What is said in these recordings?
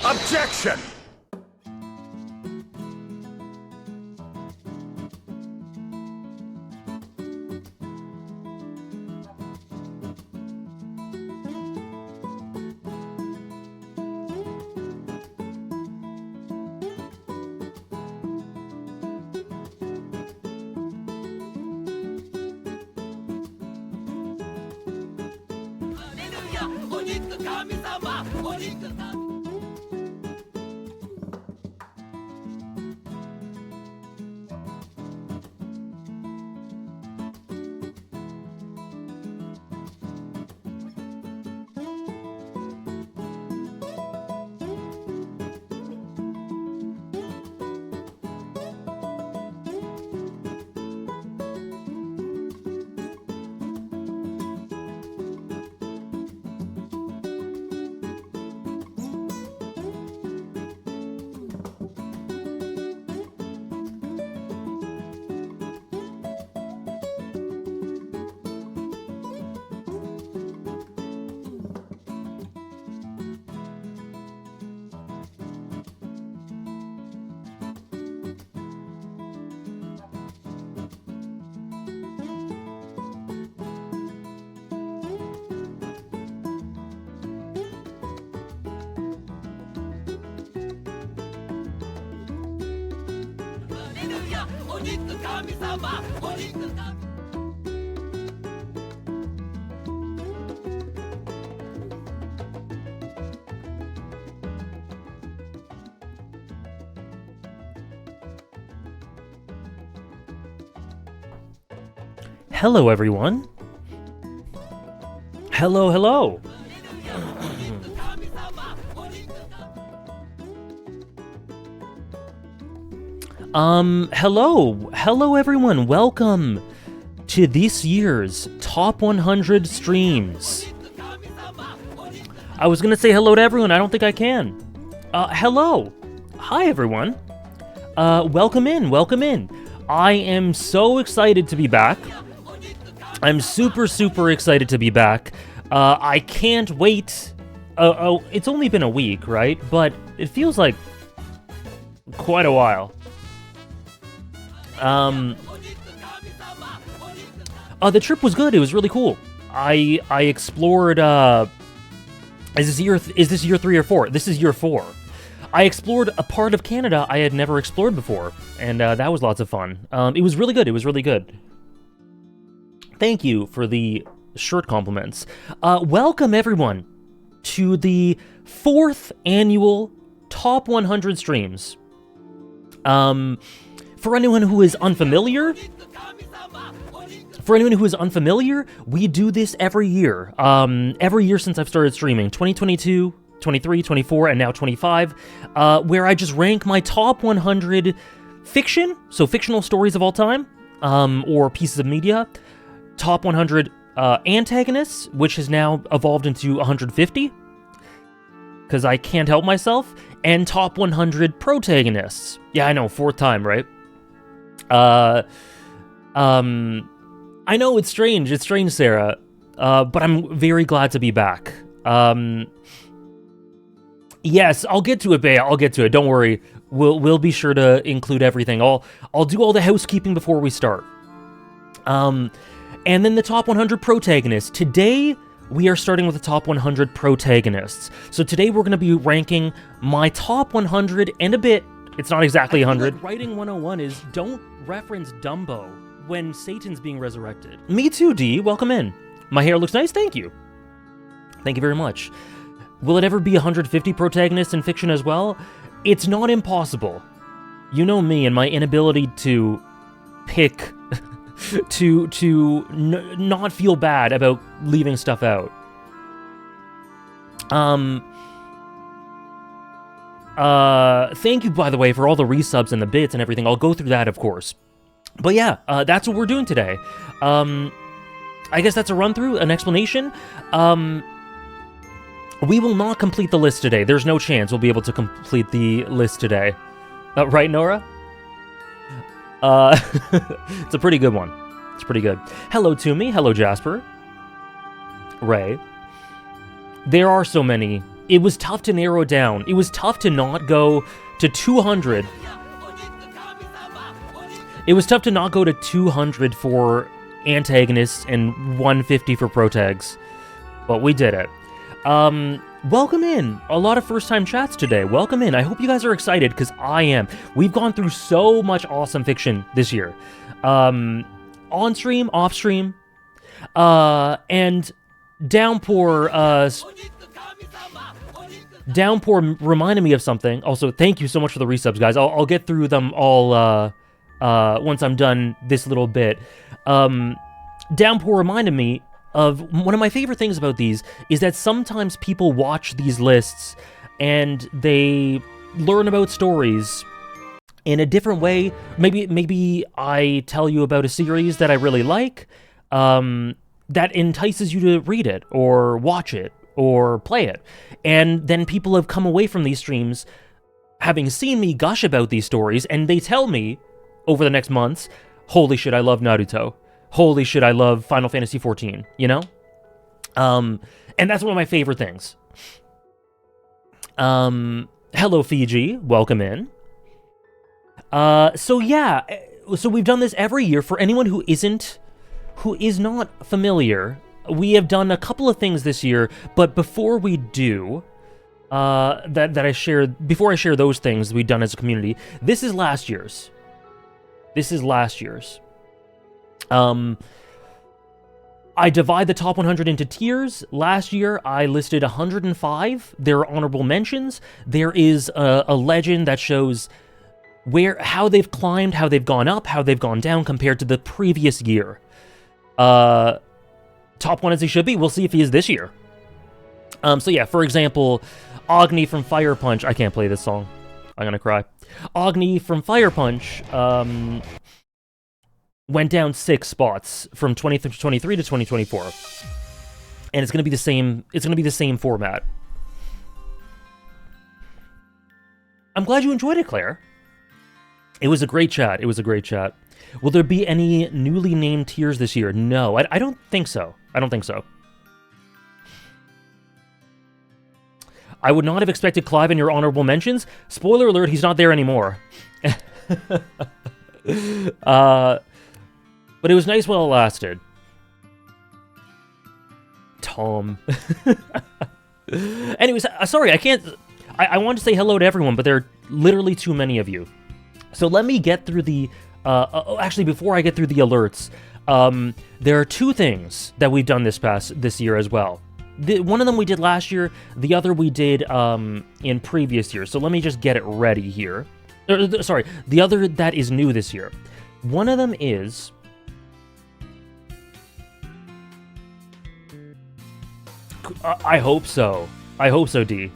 Objection! Hello, everyone. Hello, hello. Hello, everyone. Welcome to this year's Top 100 Streams. I was gonna say hello to everyone. I don't think I can. Hello. Hi, everyone. Welcome in. I am so excited to be back. I'm super excited to be back. I can't wait. It's only been a week, right? But it feels like quite a while. The trip was good. It was really cool. I explored. Is this year 3 or 4? This is year 4. I explored a part of Canada I had never explored before, and that was lots of fun. It was really good. Thank you for the shirt compliments. Welcome, everyone, to the 4th annual Top 100 Streams. For anyone who is unfamiliar, we do this every year. Every year since I've started streaming, 2022, 23, 24, and now 25, where I just rank my top 100 fiction, so fictional stories of all time, or pieces of media, top 100 antagonists, which has now evolved into 150, because I can't help myself, and top 100 protagonists. Yeah, I know, 4th time, right? I know it's strange, Sarah, but I'm very glad to be back. Yes, I'll get to it, Bea, I'll get to it, don't worry. We'll be sure to include everything. I'll do all the housekeeping before we start. And then the top 100 protagonists. Today, we are starting with the top 100 protagonists. So today we're going to be ranking my top 100 and a bit. It's not exactly 100. Like writing 101 is don't reference Dumbo when Satan's being resurrected. Me too, D. Welcome in. My hair looks nice? Thank you. Thank you very much. Will it ever be 150 protagonists in fiction as well? It's not impossible. You know me and my inability to pick, to not feel bad about leaving stuff out. Thank you, by the way, for all the resubs and the bits and everything. I'll go through that, of course. But yeah, that's what we're doing today. I guess that's a run-through, an explanation. We will not complete the list today. There's no chance we'll be able to complete the list today. Right, Nora? It's a pretty good one. It's pretty good. Hello, Toomey. Hello, Jasper. Ray. There are so many. It was tough to narrow down. It was tough to not go to 200. It was tough to not go to 200 for antagonists and 150 for protags. But we did it. Welcome in. A lot of first-time chats today. Welcome in. I hope you guys are excited, because I am. We've gone through so much awesome fiction this year. On stream, off stream, and Downpour reminded me of something. Also, thank you so much for the resubs, guys. I'll get through them all once I'm done this little bit. Downpour reminded me of one of my favorite things about these is that sometimes people watch these lists and they learn about stories in a different way. Maybe I tell you about a series that I really like, that entices you to read it or watch it or play it. And then people have come away from these streams having seen me gush about these stories, and they tell me over the next months, holy shit, I love Naruto. Holy shit, I love Final Fantasy XIV, you know? And that's one of my favorite things. Hello, Fiji. Welcome in. So yeah, so we've done this every year. For anyone who is not familiar, we have done a couple of things this year, but before we do, before I share those things we've done as a community, this is last year's. I divide the top 100 into tiers. Last year, I listed 105. There are honorable mentions. There is a legend that shows how they've climbed, how they've gone up, how they've gone down compared to the previous year. Top one as he should be. We'll see if he is this year. So yeah, for example, Agni from Fire Punch. I can't play this song. I'm gonna cry. Agni from Fire Punch went down 6 spots from 2023 to 2024, and it's gonna be the same. It's gonna be the same format. I'm glad you enjoyed it, Claire. It was a great chat. It was a great chat. Will there be any newly named tiers this year? No, I don't think so. I don't think so. I would not have expected Clive in your honorable mentions. Spoiler alert, he's not there anymore. But it was nice while it lasted. Tom. Anyways, sorry, I can't... I want to say hello to everyone, but there are literally too many of you. So let me get through the... actually, before I get through the alerts, there are 2 things that we've done this year as well. One of them we did last year, the other we did in previous years. So let me just get it ready here. Sorry, the other that is new this year. One of them is... I hope so. I hope so, D.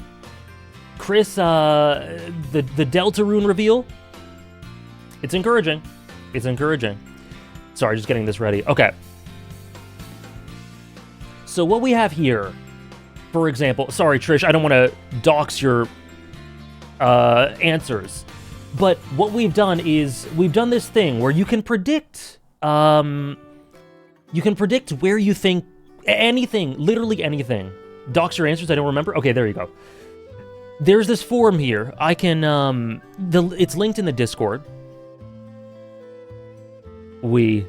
Chris, the Deltarune reveal. It's encouraging. It's encouraging. Sorry, just getting this ready. Okay. So what we have here, for example... Sorry, Trish, I don't want to dox your answers. But what we've done is, we've done this thing where you can predict... you can predict where you think... Anything, literally anything. Dox your answers, I don't remember? Okay, there you go. There's this forum here. I can, it's linked in the Discord. I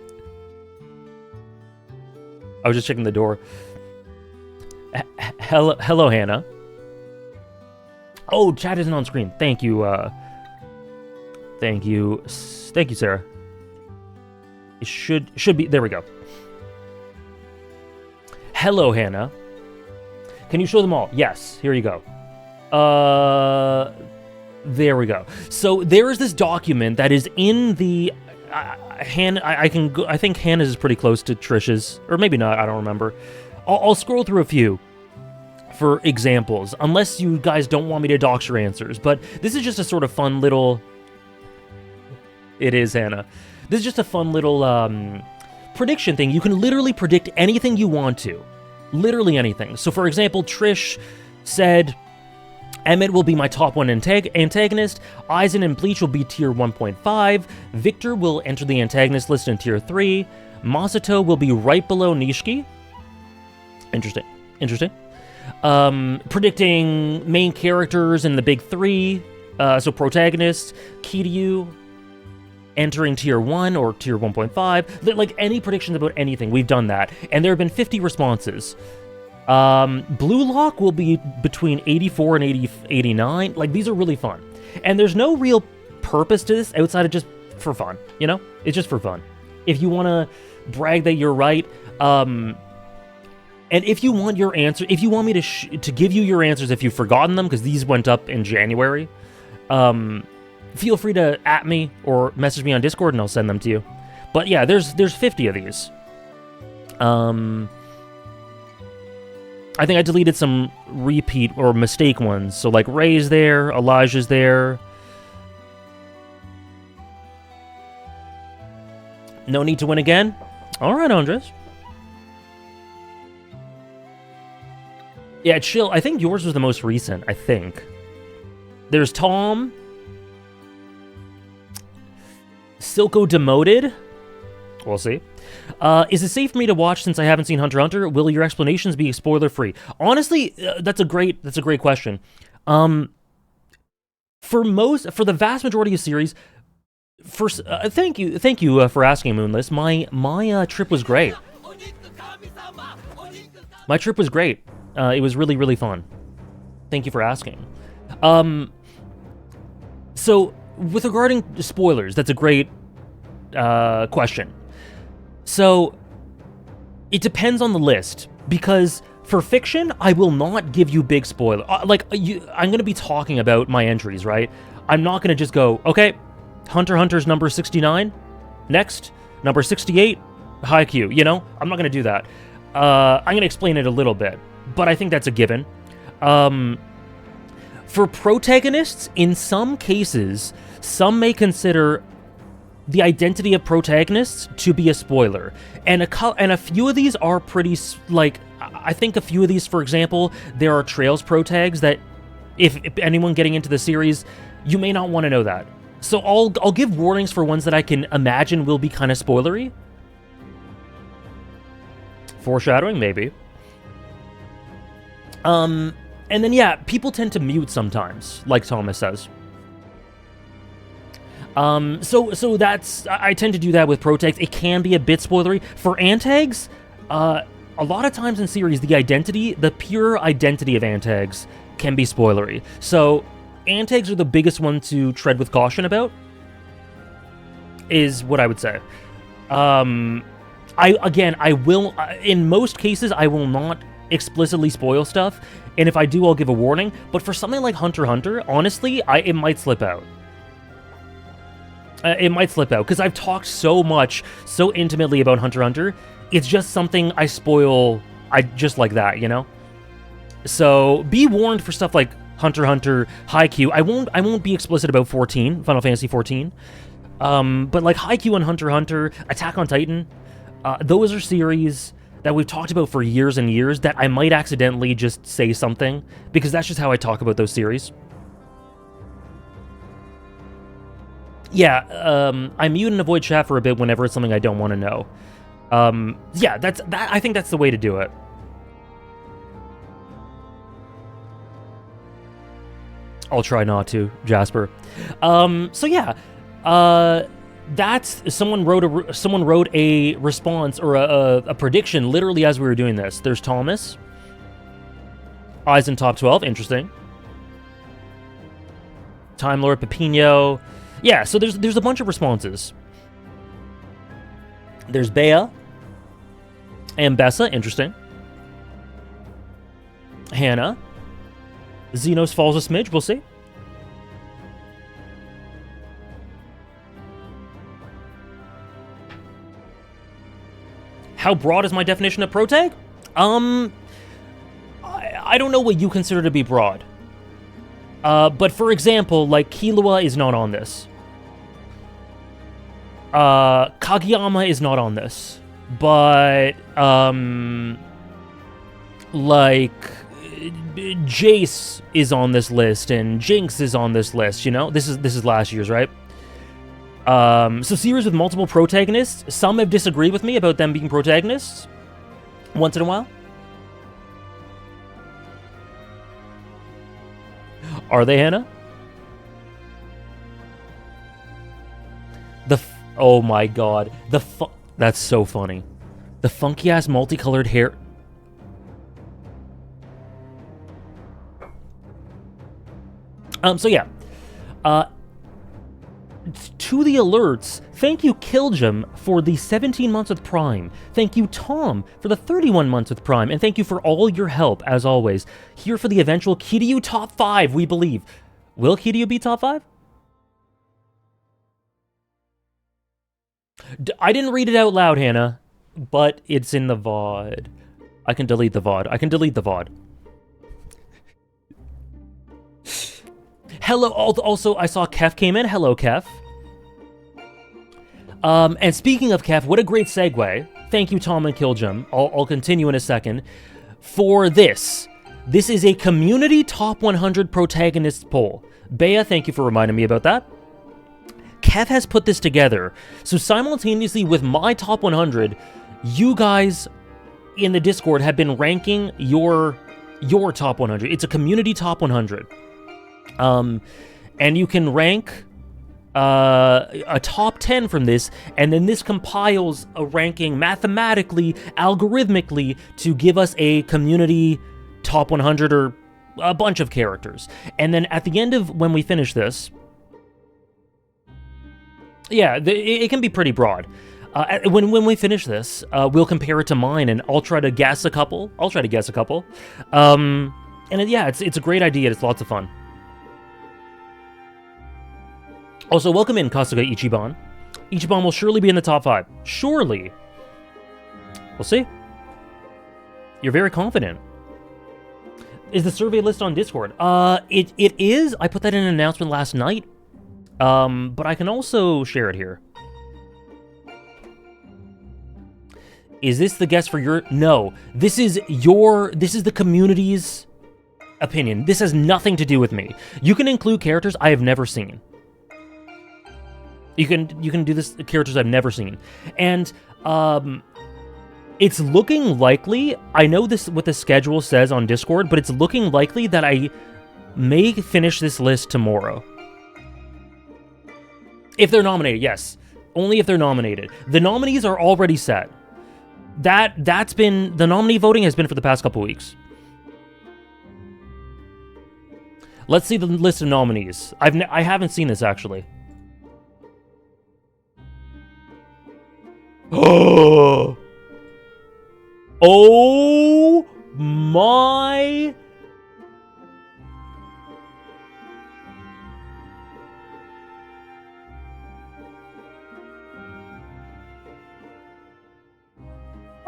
was just checking the door. Hello, Hannah. Oh, chat isn't on screen. Thank you, Thank you, Sarah. It should be, there we go. Hello, Hannah. Can you show them all? Yes, here you go. There we go. So there is this document that is in the I think Hannah's is pretty close to Trish's, or maybe not. I don't remember. I'll scroll through a few for examples, unless you guys don't want me to dox your answers. But this is just a sort of fun little. It is Hannah. This is just a fun little prediction thing. You can literally predict anything you want to, literally anything. So, for example, Trish said, Emmett will be my top 1 antagonist, Aizen and Bleach will be tier 1.5, Victor will enter the antagonist list in tier 3, Masato will be right below Nishiki. Interesting. Predicting main characters in the big 3, so protagonists, Kiryu entering tier 1 or tier 1.5, like any predictions about anything, we've done that, and there have been 50 responses. Blue Lock will be between 84 and 89. Like, these are really fun. And there's no real purpose to this outside of just for fun, you know? It's just for fun. If you want to brag that you're right, and if you want your answer, if you want me to give you your answers if you've forgotten them, because these went up in January, feel free to @ me or message me on Discord and I'll send them to you. But yeah, there's 50 of these. I think I deleted some repeat or mistake ones. So like Ray's there, Elijah's there. No need to win again? Alright, Andres. Yeah, chill. I think yours was the most recent, I think. There's Tom. Silco demoted. We'll see. Is it safe for me to watch since I haven't seen Hunter x Hunter? Will your explanations be spoiler-free? Honestly, that's a great question. For the vast majority of series, first, thank you for asking, Moonless. My trip was great. My trip was great. It was really, really fun. Thank you for asking. So, with regarding spoilers, that's a great question. So, it depends on the list, because for fiction, I will not give you big spoilers. I'm going to be talking about my entries, right? I'm not going to just go, okay, Hunter x Hunter's number 69, next, number 68, Haikyuu, you know? I'm not going to do that. I'm going to explain it a little bit, but I think that's a given. For protagonists, in some cases, some may consider the identity of protagonists to be a spoiler, and a few of these are pretty, like, I think a few of these, for example, there are Trails protags that, if anyone getting into the series, you may not want to know that. So I'll give warnings for ones that I can imagine will be kind of spoilery. Foreshadowing, maybe. And then, yeah, people tend to mute sometimes, like Thomas says. So that's, I tend to do that with protags. It can be a bit spoilery. For antags, a lot of times in series, the pure identity of antags can be spoilery. So, antags are the biggest one to tread with caution about, is what I would say. I will, in most cases, I will not explicitly spoil stuff, and if I do, I'll give a warning, but for something like Hunter x Hunter, honestly, it might slip out. It might slip out, because I've talked so much, so intimately about Hunter x Hunter, it's just something I spoil, just like that, you know? So, be warned for stuff like Hunter x Hunter, Haikyuu. I won't be explicit about 14, Final Fantasy 14, but like Haikyuu and Hunter x Hunter, Attack on Titan, those are series that we've talked about for years and years that I might accidentally just say something, because that's just how I talk about those series. Yeah, I mute and avoid chat for a bit whenever it's something I don't want to know. Yeah, I think that's the way to do it. I'll try not to, Jasper. So yeah, that's someone wrote a response or a prediction literally as we were doing this. There's Thomas. Eyes in top 12, interesting. Time Lord Pepino. Yeah, so there's a bunch of responses. There's Bea. Ambessa, interesting. Hannah. Xenos falls a smidge, we'll see. How broad is my definition of protag? I don't know what you consider to be broad. But for example, like, Killua is not on this. Kageyama is not on this. But, like, Jace is on this list, and Jinx is on this list, you know? This is last year's, right? So series with multiple protagonists. Some have disagreed with me about them being protagonists. Once in a while. Are they, Hannah? Oh my god. That's so funny. The funky-ass multicolored hair... So yeah. To the alerts, thank you Killjum for the 17 months with Prime. Thank you Tom for the 31 months with Prime. And thank you for all your help, as always. Here for the eventual Kiryu top 5, we believe. Will Kiryu be top 5? I didn't read it out loud, Hannah. But it's in the VOD. I can delete the VOD. I can delete the VOD. Hello, also, I saw Kef came in. Hello, Kef. And speaking of Kef, what a great segue. Thank you, Tom and Killjum. I'll continue in a second. For this. This is a community top 100 protagonists poll. Bea, thank you for reminding me about that. Kev has put this together. So simultaneously with my top 100, you guys in the Discord have been ranking your top 100. It's a community top 100. And you can rank a top 10 from this, and then this compiles a ranking mathematically, algorithmically, to give us a community top 100 or a bunch of characters. And then at the end of when we finish this, yeah, it can be pretty broad. When we finish this, we'll compare it to mine, and I'll try to guess a couple. And yeah, it's a great idea. It's lots of fun. Also, welcome in, Kasuga Ichiban. Ichiban will surely be in the top 5. Surely. We'll see. You're very confident. Is the survey list on Discord? It is. I put that in an announcement last night. But I can also share it here. Is this the guess for your... No. This is the community's opinion. This has nothing to do with me. You can include characters I have never seen. You can do this characters I've never seen. And it's looking likely, I know this what the schedule says on Discord, but it's looking likely that I may finish this list tomorrow. If they're nominated, yes. Only if they're nominated. The nominees are already set. That's been, the nominee voting has been for the past couple weeks. Let's see the list of nominees. I haven't seen this actually. Oh! Oh my!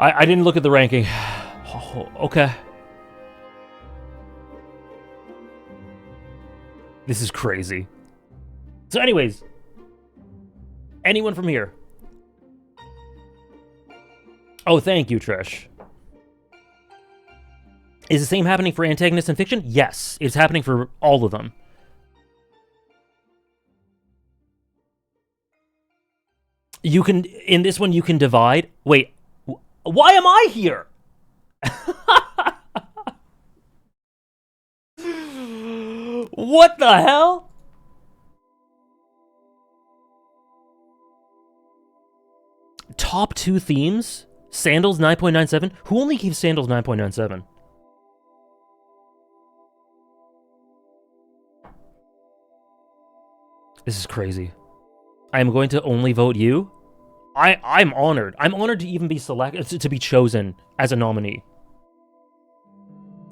I didn't look at the ranking. Oh, okay. This is crazy. So anyways, anyone from here? Oh, thank you, Trish. Is the same happening for antagonists in fiction? Yes, it's happening for all of them. You can, in this one, you can divide. Wait, why am I here? What the hell? Top 2 themes? Sandals 9.97? Who only gave Sandals 9.97? This is crazy. I am going to only vote you? I'm honored. I'm honored to even be selected, to be chosen as a nominee.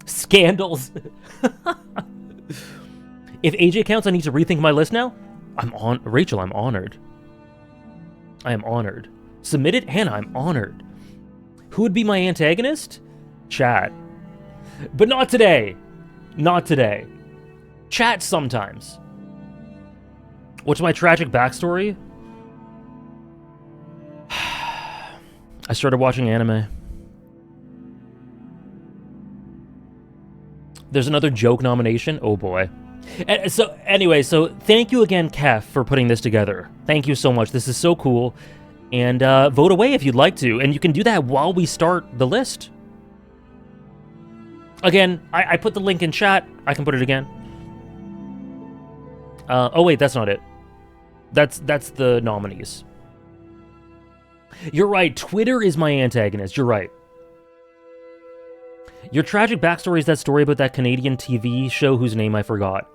Scandals. If AJ counts, I need to rethink my list now? Rachel, I'm honored. I am honored. Submitted? Hannah, I'm honored. Who would be my antagonist? Chat. But not today. Not today. Chat sometimes. What's my tragic backstory? I started watching anime. There's another joke nomination. Oh boy. And so anyway, so thank you again, Kef, for putting this together. Thank you so much. This is so cool. And vote away if you'd like to. And you can do that while we start the list. Again, I put the link in chat. I can put it again. Oh wait, that's not it. That's the nominees. You're right. Twitter is my antagonist. You're right. Your tragic backstory is that story about that Canadian TV show whose name I forgot.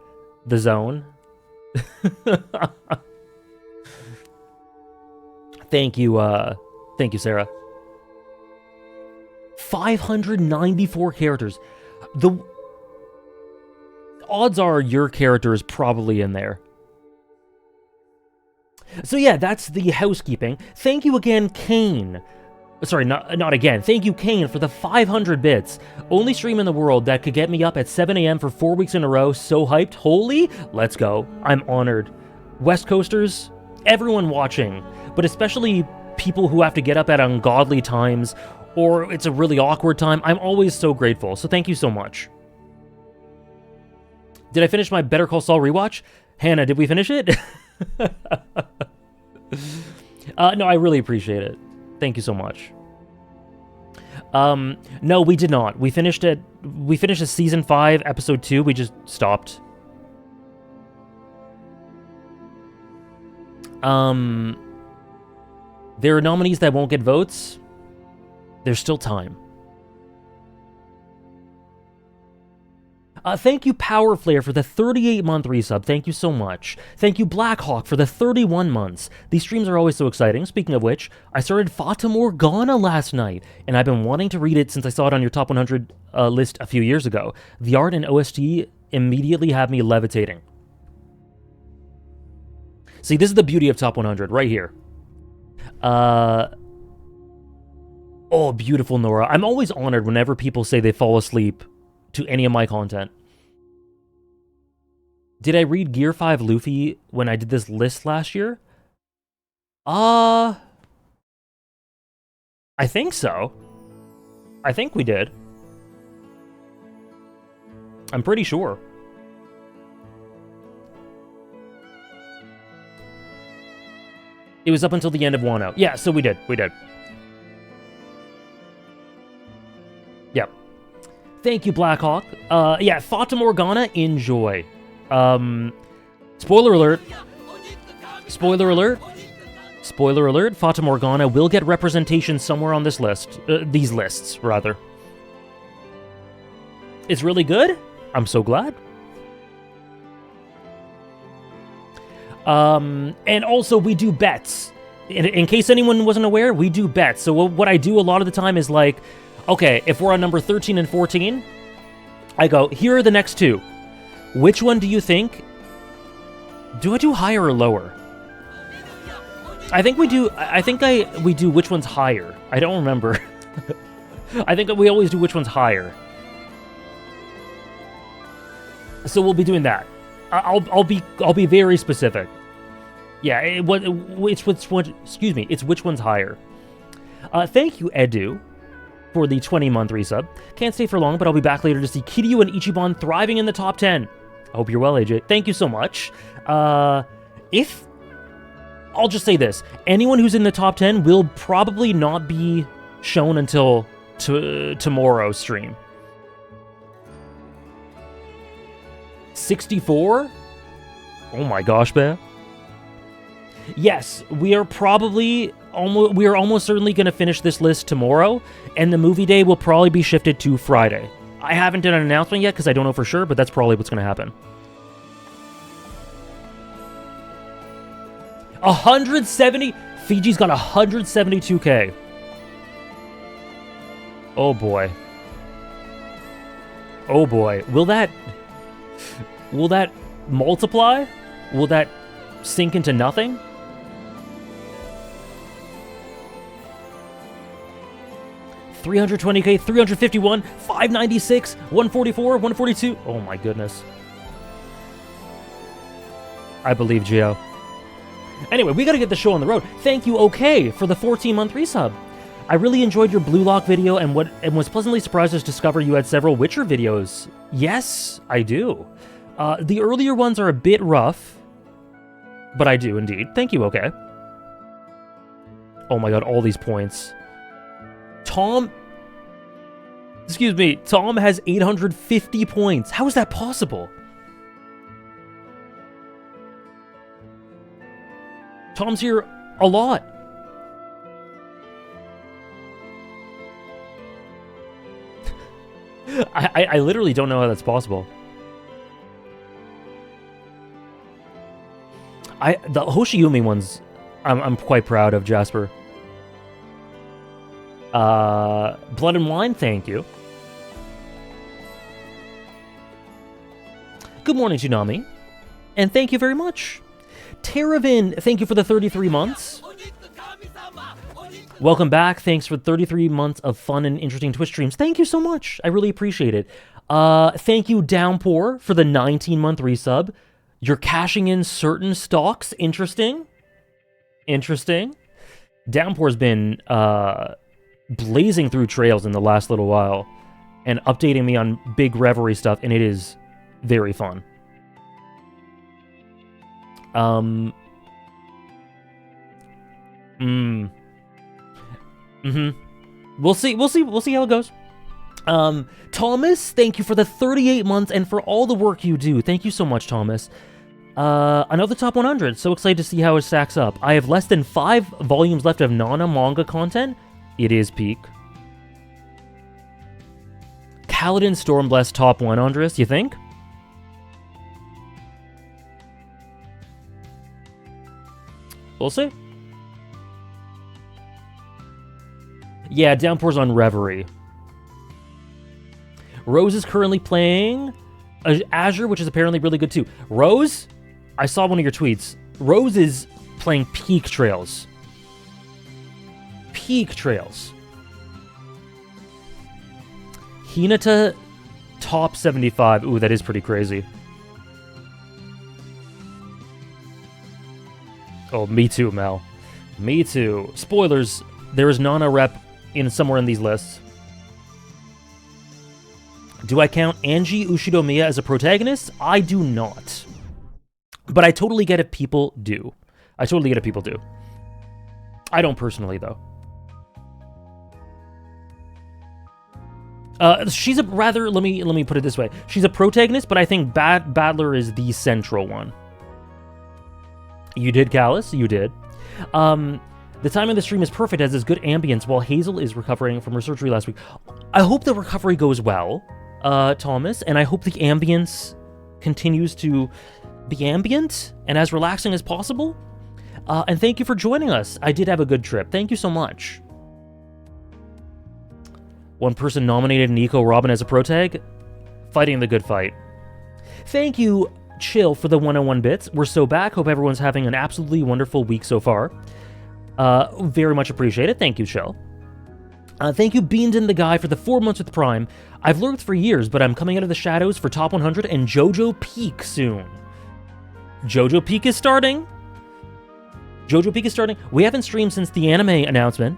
The Zone. Thank you, Sarah. 594 characters. The odds are your character is probably in there. So yeah, that's the housekeeping. Thank you again, Kane. Sorry, not again. Thank you, Kane, for the 500 bits. Only stream in the world that could get me up at 7 a.m. for 4 weeks in a row. So hyped. Holy, let's go. I'm honored. West Coasters, everyone watching, but especially people who have to get up at ungodly times, or it's a really awkward time. I'm always so grateful. So thank you so much. Did I finish my Better Call Saul rewatch? Hannah, did we finish it? No, I really appreciate it. Thank you so much. No, we did not. We finished at season 5, episode 2. We just stopped. There are nominees that won't get votes. There's still time. Thank you, Power Flare, for the 38-month resub. Thank you so much. Thank you, Blackhawk, for the 31 months. These streams are always so exciting. Speaking of which, I started Fata Morgana last night, and I've been wanting to read it since I saw it on your top 100 list a few years ago. The art and OST immediately have me levitating. See, this is the beauty of top 100 right here. Oh, beautiful Nora. I'm always honored whenever people say they fall asleep to any of my content. Did I read Gear 5 Luffy when I did this list last year? I think so. I think we did. I'm pretty sure. It was up until the end of Wano. Yeah, so we did. We did. Yep. Thank you, Blackhawk. Yeah, Fata Morgana, enjoy. Spoiler alert. Spoiler alert. Spoiler alert, Fata Morgana will get representation somewhere on this list. These lists, rather. It's really good. I'm so glad. And also, we do bets. In case anyone wasn't aware, we do bets. So what I do a lot of the time is like, okay, if we're on number 13 and 14, I go, here are the next two. Which one do you think? Do I do higher or lower? I think we do. We do which one's higher. I don't remember. I think we always do which one's higher. So we'll be doing that. I'll be very specific. Yeah, it's which one's higher. Thank you, Edu, for the 20-month resub. Can't stay for long, but I'll be back later to see Kiryu and Ichiban thriving in the top 10. I hope you're well, AJ. Thank you so much. I'll just say this. Anyone who's in the top 10 will probably not be shown until tomorrow's stream. 64? Oh my gosh, man. Yes, we are almost certainly going to finish this list tomorrow, and the movie day will probably be shifted to Friday. I haven't done an announcement yet because I don't know for sure, but that's probably what's going to happen. 170? Fiji's got 172k. Oh boy. Oh boy. Will that multiply? Will that sink into nothing? 320k, 351, 596, 144, 142. Oh my goodness. I believe Gio. Anyway, we gotta get the show on the road. Thank you, OK, for the 14-month resub. I really enjoyed your Blue Lock video and was pleasantly surprised to discover you had several Witcher videos. Yes, I do. The earlier ones are a bit rough, but I do indeed. Thank you, OK. Oh my god, all these points. Tom has 850 points. How is that possible? Tom's here a lot. I literally don't know how that's possible. The Hoshiumi ones, I'm quite proud of, Jasper. Blood and Wine, thank you. Good morning, Tsunami. And thank you very much. Teravin, thank you for the 33 months. Welcome back. Thanks for 33 months of fun and interesting Twitch streams. Thank you so much. I really appreciate it. Thank you, Downpour, for the 19-month resub. You're cashing in certain stocks. Interesting. Interesting. Downpour's been blazing through trails in the last little while and updating me on big Reverie stuff, and it is very fun. We'll see how it goes. Thomas, thank you for the 38 months and for all the work you do. Thank you so much, Thomas. Another top 100. So excited to see how it stacks up. I have less than 5 volumes left of Nana manga content. It is peak. Kaladin Stormblessed top 100, you think? We'll see. Yeah, Downpour's on Reverie. Rose is currently playing Azure, which is apparently really good too. Rose? I saw one of your tweets. Rose is playing Peak Trails. Peak Trails. Hinata top 75. Ooh, that is pretty crazy. Oh, me too, Mel. Me too. Spoilers, there is Nana rep in somewhere in these lists. Do I count Angie Ushidomiya as a protagonist? I do not. But I totally get it, people do. I totally get it, people do. I don't personally, though. She's a rather, let me put it this way. She's a protagonist, but I think Battler is the central one. You did, Callus. You did. The time of the stream is perfect as there's good ambience while Hazel is recovering from her surgery last week. I hope the recovery goes well, Thomas, and I hope the ambience continues to be ambient and as relaxing as possible. And thank you for joining us. I did have a good trip. Thank you so much. One person nominated Nico Robin as a protag. Fighting the good fight. Thank you, Chill, for the 101 bits. We're so back. Hope everyone's having an absolutely wonderful week so far. Very much appreciated. Thank you, Chill. Thank you, Beansden the Guy, for the 4 months with Prime. I've lurked for years, but I'm coming out of the shadows for Top 100 and JoJo Peak soon. JoJo Peak is starting. JoJo Peak is starting. We haven't streamed since the anime announcement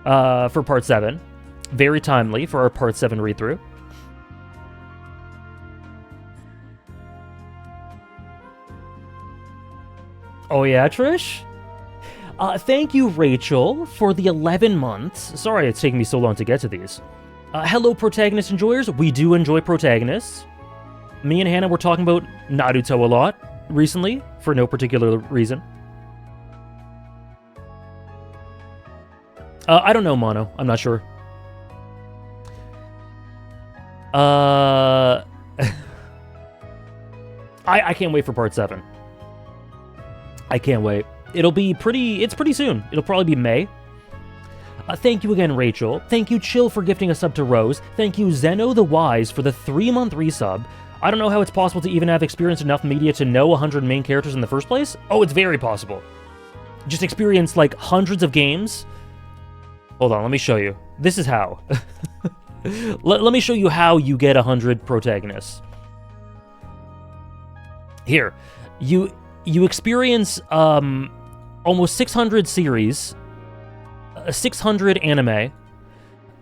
for Part 7. Very timely for our Part 7 read-through. Oh yeah, Trish? Thank you, Rachel, for the 11 months. Sorry it's taking me so long to get to these. Hello, Protagonist enjoyers. We do enjoy Protagonists. Me and Hannah were talking about Naruto a lot recently, for no particular reason. I don't know, Mono. I'm not sure. I can't wait for Part 7. I can't wait. It's pretty soon. It'll probably be May. Thank you again, Rachel. Thank you, Chill, for gifting a sub to Rose. Thank you, Zeno the Wise, for the 3-month resub. I don't know how it's possible to even have experienced enough media to know 100 main characters in the first place. Oh, it's very possible. Just experience, like, hundreds of games. Hold on, let me show you. This is how. Let me show you how you get 100 protagonists. Here, you experience almost 600 series, 600 anime,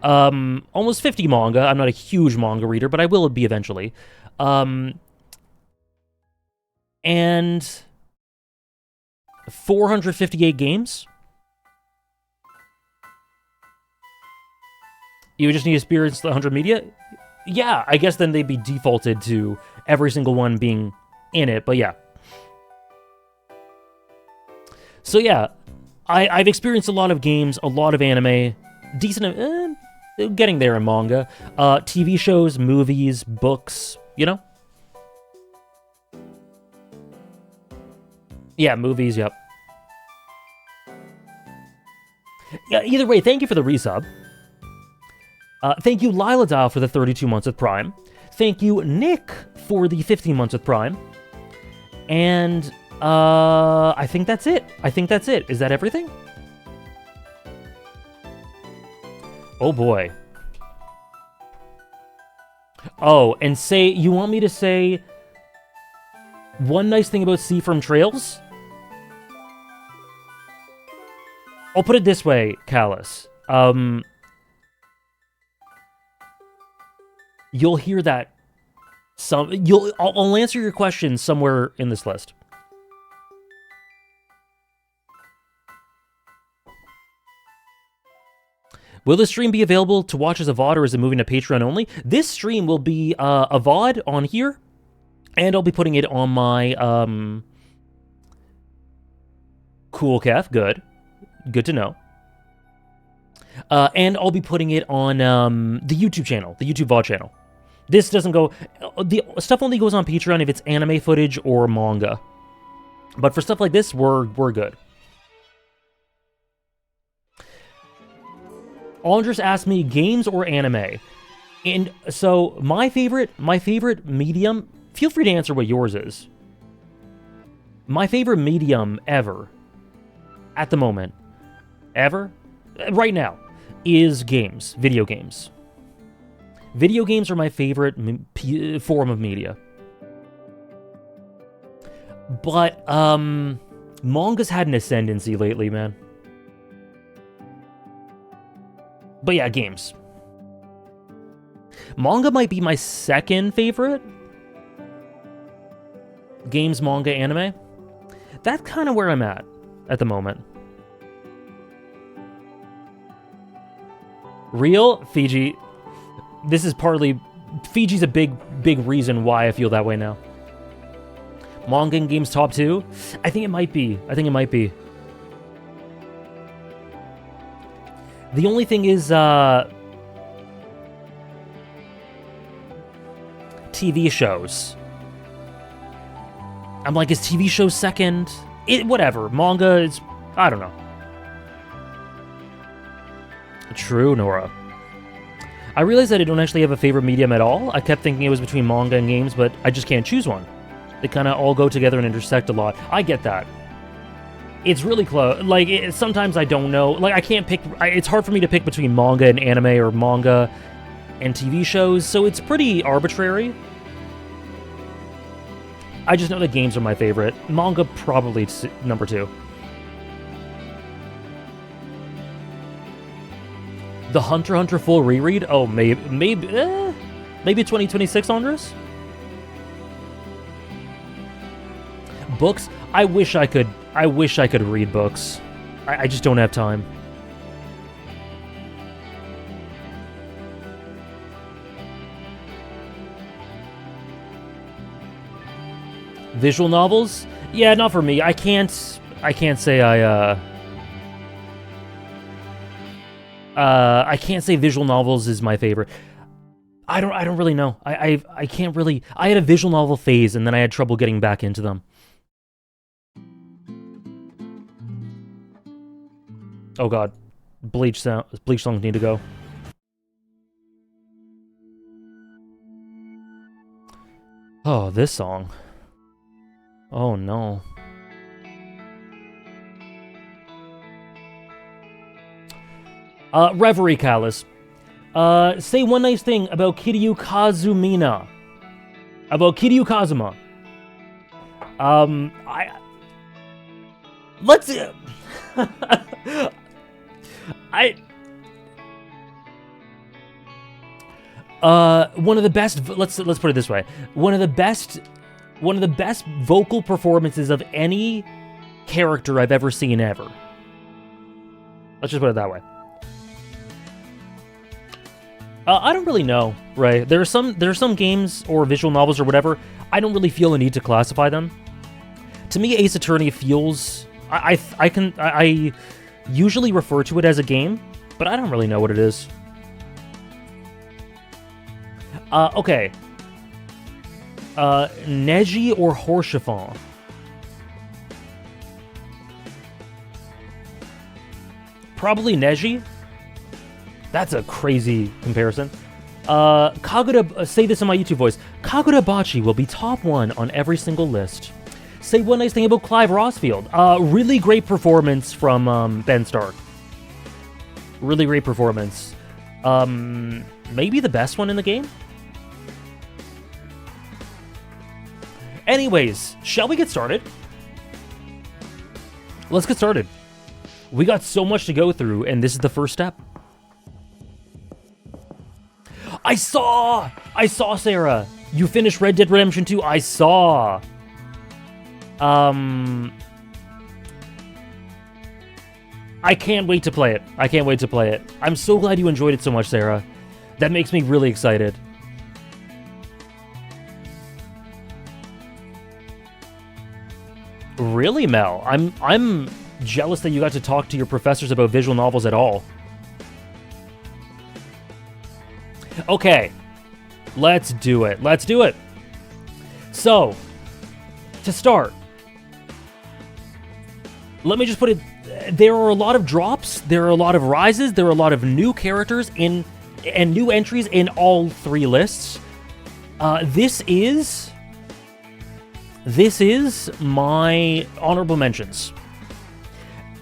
almost 50 manga. I'm not a huge manga reader, but I will be eventually. And 458 games. You just need to experience the 100 media? Yeah, I guess then they'd be defaulted to every single one being in it, but yeah. So yeah, I've experienced a lot of games, a lot of anime, decent, getting there in manga, TV shows, movies, books, you know? Yeah, movies, yep. Yeah, either way, thank you for the resub. Thank you, Lila Dial, for the 32 months with Prime. Thank you, Nick, for the 15 months with Prime. And, I think that's it. Is that everything? Oh, boy. Oh, and you want me to say one nice thing about C from Trails? I'll put it this way, Callus. You'll hear that I'll answer your question somewhere in this list. Will this stream be available to watch as a VOD, or is it moving to Patreon only? This stream will be a VOD on here, and I'll be putting it on my Cool Calf. Good to know. And I'll be putting it on the YouTube channel, the YouTube VOD channel. This doesn't go... The stuff only goes on Patreon if it's anime footage or manga. But for stuff like this, we're good. Andres asked me, games or anime? And so, my favorite medium... Feel free to answer what yours is. My favorite medium ever, at the moment, right now, is games, video games. Video games are my favorite form of media. But, manga's had an ascendancy lately, man. But yeah, games. Manga might be my second favorite. Games, manga, anime. That's kind of where I'm at the moment. Real? Fiji. This is partly... Fiji's a big reason why I feel that way now. Manga and games top 2? I think it might be. The only thing is, TV shows. I'm like, is TV shows second? Whatever. Manga is... I don't know. True, Nora. I realized that I don't actually have a favorite medium at all. I kept thinking it was between manga and games, but I just can't choose one. They kind of all go together and intersect a lot. I get that. It's really close. Like, sometimes I don't know. Like, I can't pick... It's hard for me to pick between manga and anime or manga and TV shows, so it's pretty arbitrary. I just know that games are my favorite. Manga probably number 2. The Hunter x Hunter full reread? Oh, maybe 2026, Andres? Books? I wish I could read books. I just don't have time. Visual novels? Yeah, not for me. I can't say I can't say visual novels is my favorite. I don't really know. I can't really... I had a visual novel phase, and then I had trouble getting back into them. Oh god. Bleach songs need to go. Oh, this song. Oh no. Reverie, Callus. Say one nice thing about Kiryu Kazumina. About Kiryu Kazuma. Let's... one of the best... Let's put it this way. One of the best vocal performances of any character I've ever seen ever. Let's just put it that way. I don't really know, right? There are some games or visual novels or whatever, I don't really feel a need to classify them. To me, Ace Attorney feels... I usually refer to it as a game, but I don't really know what it is. Okay. Neji or Horschiffon? Probably Neji. That's a crazy comparison. Kagura, say this in my YouTube voice. Kagurabachi will be top 1 on every single list. Say one nice thing about Clive Rossfield. Really great performance from Ben Stark. Really great performance. Maybe the best one in the game? Anyways, shall we get started? Let's get started. We got so much to go through, and this is the first step. I saw, Sarah. You finished Red Dead Redemption 2. I saw. I can't wait to play it. I'm so glad you enjoyed it so much, Sarah. That makes me really excited. Really, Mel? I'm jealous that you got to talk to your professors about visual novels at all. Okay, let's do it. So, to start, let me just put it, there are a lot of drops, there are a lot of rises, there are a lot of new characters and new entries in all 3 lists. This is my honorable mentions.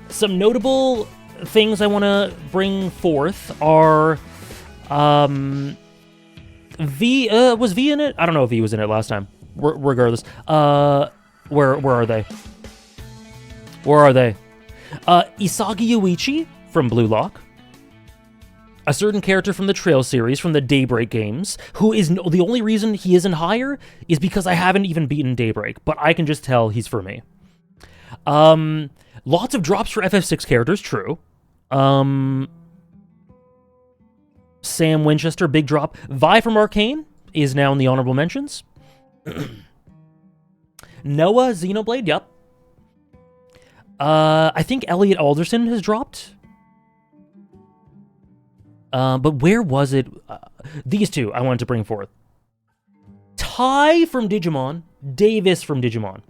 Some notable things I want to bring forth are... V, was V in it? I don't know if V was in it last time. Regardless. Where are they? Isagi Yuichi from Blue Lock. A certain character from the Trail series, from the Daybreak games, who is... The only reason he isn't higher is because I haven't even beaten Daybreak, but I can just tell he's for me. Lots of drops for FF6 characters, true. Sam Winchester, big drop. Vi from Arcane is now in the honorable mentions. Noah Xenoblade, yep. I think Elliot Alderson has dropped. But where was it? These two I wanted to bring forth. Ty from Digimon, Davis from Digimon.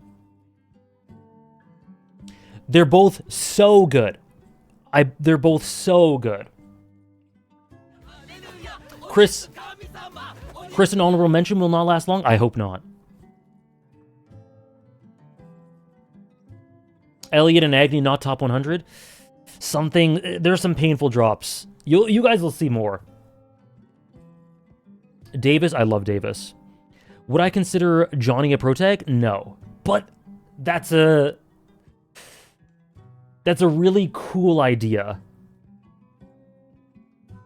They're both so good. They're both so good. Chris, an honorable mention will not last long? I hope not. Elliot and Agni not top 100? There's some painful drops. You guys will see more. Davis, I love Davis. Would I consider Johnny a protag? No. But that's a really cool idea.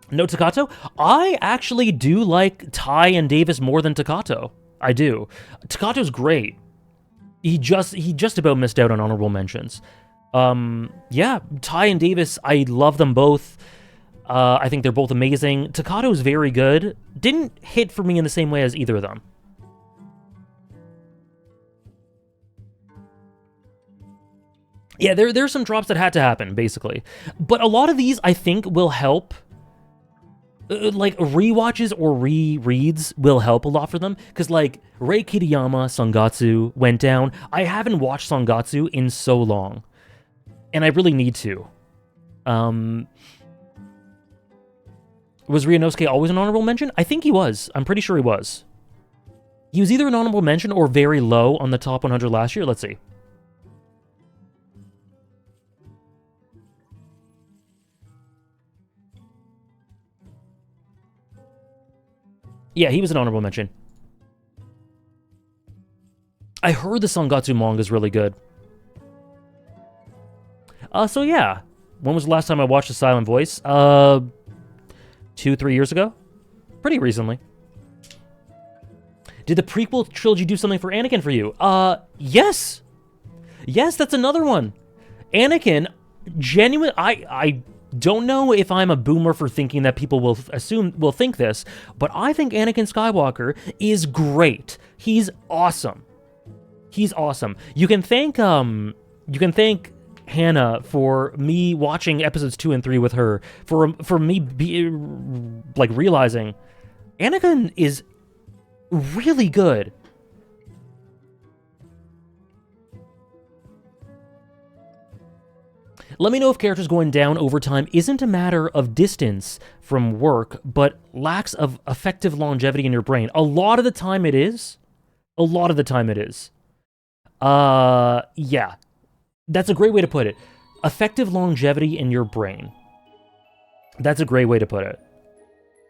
No Takato? I actually do like Ty and Davis more than Takato. I do. Takato's great. He just about missed out on honorable mentions. Yeah, Ty and Davis, I love them both. I think they're both amazing. Takato's very good. Didn't hit for me in the same way as either of them. Yeah, there's some drops that had to happen, basically. But a lot of these, I think, will help. Like, rewatches or rereads will help a lot for them. Because, like, Rei Kiriyama, Sangatsu went down. I haven't watched Sangatsu in so long. And I really need to. Was Ryunosuke always an honorable mention? I think he was. I'm pretty sure he was. He was either an honorable mention or very low on the top 100 last year. Let's see. Yeah, he was an honorable mention. I heard the Sangatsu manga is really good. So yeah. When was the last time I watched A Silent Voice? 2-3 years ago? Pretty recently. Did the prequel trilogy do something for Anakin for you? Yes! Yes, that's another one. Anakin, genuine... I don't know if I'm a boomer for thinking that people will think this, but I think Anakin Skywalker is great. He's awesome. He's awesome. You can thank Hannah for me watching episodes 2 and 3 with her, for me realizing Anakin is really good. Let me know if characters going down over time isn't a matter of distance from work, but lacks of effective longevity in your brain. A lot of the time it is. A lot of the time it is. Yeah. That's a great way to put it. Effective longevity in your brain. That's a great way to put it.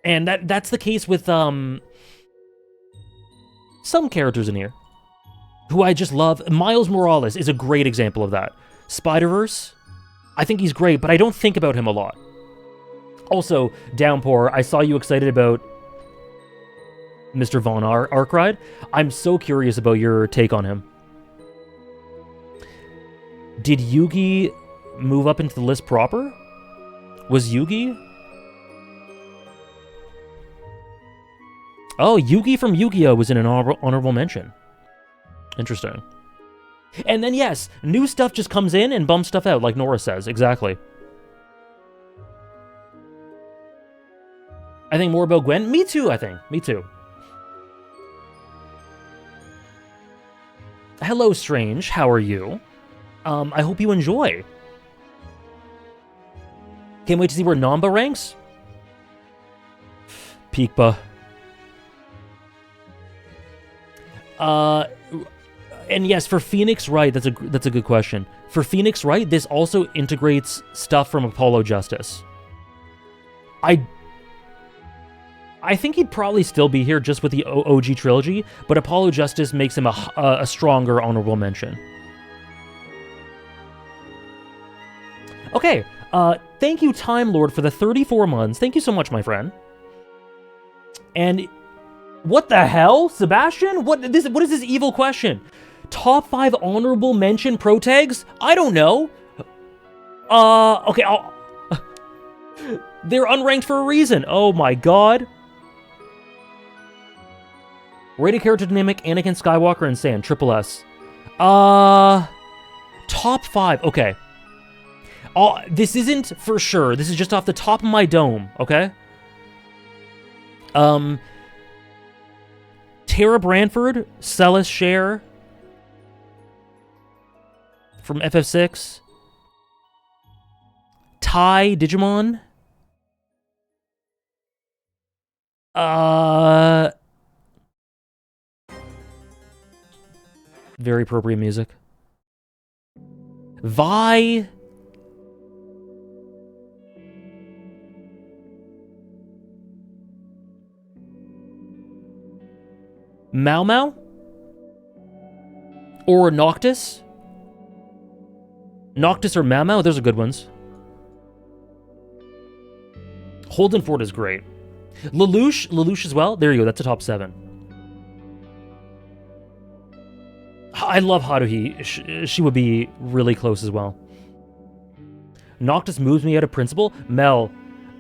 And that's the case with, some characters in here who I just love. Miles Morales is a great example of that. Spider-Verse, I think he's great, but I don't think about him a lot. Also, Downpour, I saw you excited about Mr. Von Arkride. I'm so curious about your take on him. Did Yugi move up into the list proper? Was Yugi? Oh, Yugi from Yu-Gi-Oh! Was in an honorable mention. Interesting. And then, yes, new stuff just comes in and bumps stuff out, like Nora says. Exactly. I think more about Gwen. Me too, I think. Me too. Hello, Strange. How are you? I hope you enjoy. Can't wait to see where Namba ranks. Peekba. And yes, for Phoenix Wright, that's a good question. For Phoenix Wright, this also integrates stuff from Apollo Justice. I think he'd probably still be here just with the OG trilogy, but Apollo Justice makes him a stronger honorable mention. Okay, thank you, Time Lord, for the 34 months. Thank you so much, my friend. And what the hell, Sebastian? What is this evil question? Top 5 honorable mention protags? I don't know. Okay, they're unranked for a reason. Oh my god. Rated character dynamic, Anakin Skywalker and Sand, Triple S. Top 5, okay. This isn't for sure. This is just off the top of my dome, okay? Tara Branford, Celis Share from FF6. Ty Digimon. Very appropriate music. Vi. Mau Mau? Or Noctis? Noctis or Mau Mau? Those are good ones. Holden Ford is great. Lelouch as well? There you go, that's a top 7. I love Haruhi. She would be really close as well. Noctis moves me out of principle. Mel,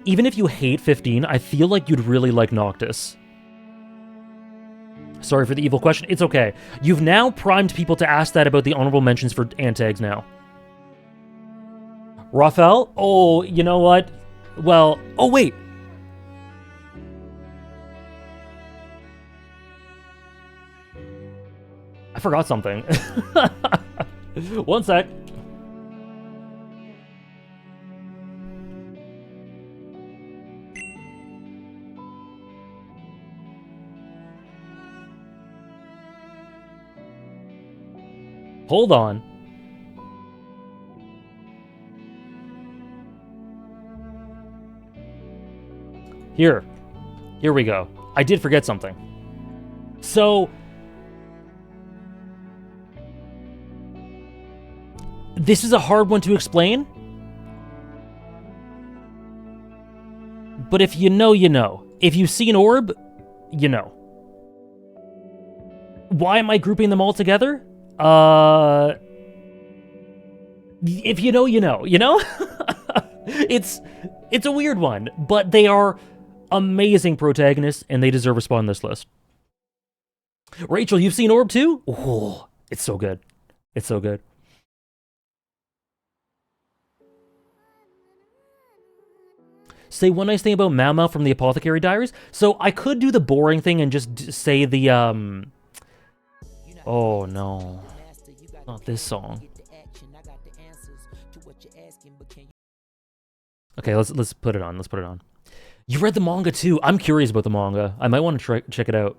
even if you hate 15, I feel like you'd really like Noctis. Sorry for the evil question. It's okay. You've now primed people to ask that about the honorable mentions for Antags now. Raphael? Oh, you know what? Well, oh wait. I forgot something. One sec. Hold on. Here we go. I did forget something. So, this is a hard one to explain. But if you know, you know. If you see an orb, you know. Why am I grouping them all together? If you know, you know. You know? It's a weird one, but they are amazing protagonists, and they deserve a spot on this list. Rachel, you've seen Orb too? Oh, it's so good. It's so good. Say one nice thing about Mau Mau from the Apothecary Diaries. So I could do the boring thing and just say the, oh no. Not this song. Okay, let's put it on. Let's put it on. You read the manga too. I'm curious about the manga. I might want to check it out.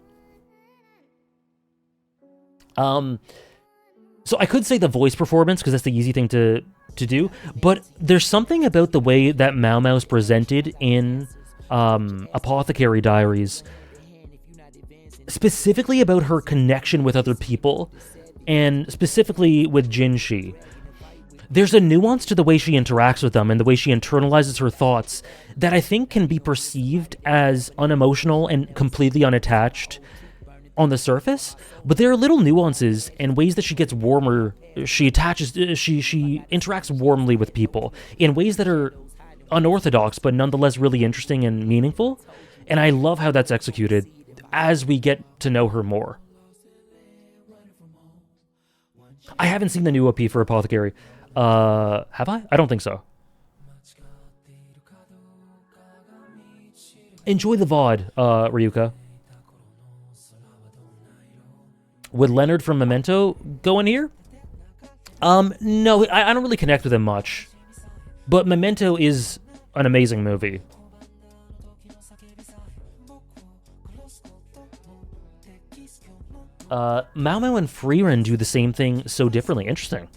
So I could say the voice performance because that's the easy thing to do, but there's something about the way that Mau Mau's presented in Apothecary Diaries, specifically about her connection with other people, and specifically with Jinshi. There's a nuance to the way she interacts with them and the way she internalizes her thoughts that I think can be perceived as unemotional and completely unattached on the surface, but there are little nuances and ways that she gets warmer. She interacts warmly with people in ways that are unorthodox, but nonetheless really interesting and meaningful. And I love how that's executed as we get to know her more. I haven't seen the new OP for Apothecary. Have I? I don't think so. Enjoy the VOD, Ryuka. Would Leonard from Memento go in here? No, I don't really connect with him much. But Memento is an amazing movie. Mau Mau and Frieren do the same thing so differently. Interesting.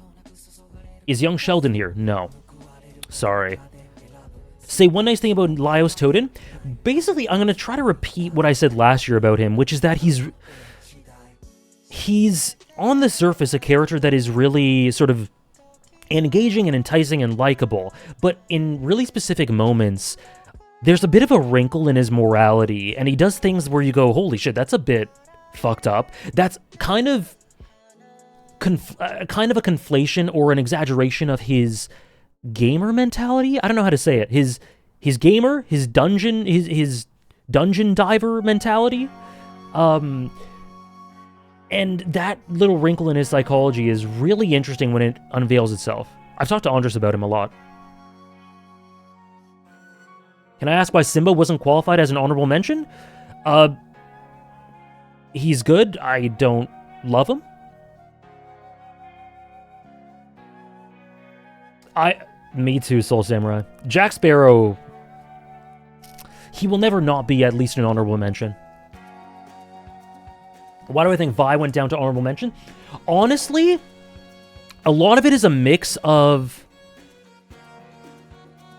Is young Sheldon here? No. Sorry. Say one nice thing about Laios Toden. Basically, I'm going to try to repeat what I said last year about him, which is that he's on the surface a character that is really sort of engaging and enticing and likable, but in really specific moments, there's a bit of a wrinkle in his morality, and he does things where you go, holy shit, that's a bit fucked up. That's kind of a conflation or an exaggeration of his gamer mentality. I don't know how to say it. His gamer, his dungeon diver mentality. And that little wrinkle in his psychology is really interesting when it unveils itself. I've talked to Andres about him a lot. Can I ask why Simba wasn't qualified as an honorable mention? He's good. I don't love him. Me too, Soul Samurai. Jack Sparrow, he will never not be at least an honorable mention. Why do I think Vi went down to honorable mention? Honestly, a lot of it is a mix of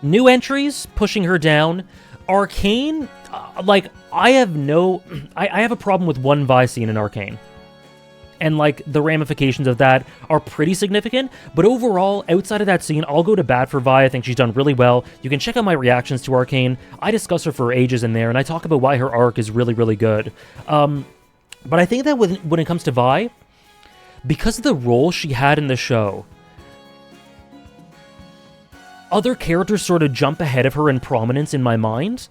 new entries pushing her down. Arcane, I have a problem with one Vi scene in Arcane. And, the ramifications of that are pretty significant. But overall, outside of that scene, I'll go to bat for Vi. I think she's done really well. You can check out my reactions to Arcane. I discuss her for ages in there, and I talk about why her arc is really, really good. But I think that when it comes to Vi, because of the role she had in the show, other characters sort of jump ahead of her in prominence in my mind.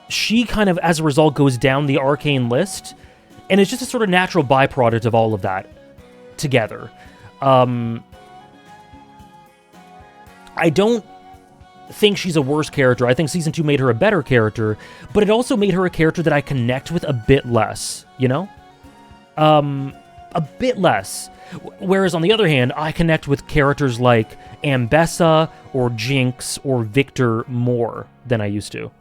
She kind of, as a result, goes down the Arcane list, and it's just a sort of natural byproduct of all of that together. I don't think she's a worse character. I think Season 2 made her a better character, but it also made her a character that I connect with a bit less, you know? A bit less. Whereas, on the other hand, I connect with characters like Ambessa or Jinx or Victor more than I used to.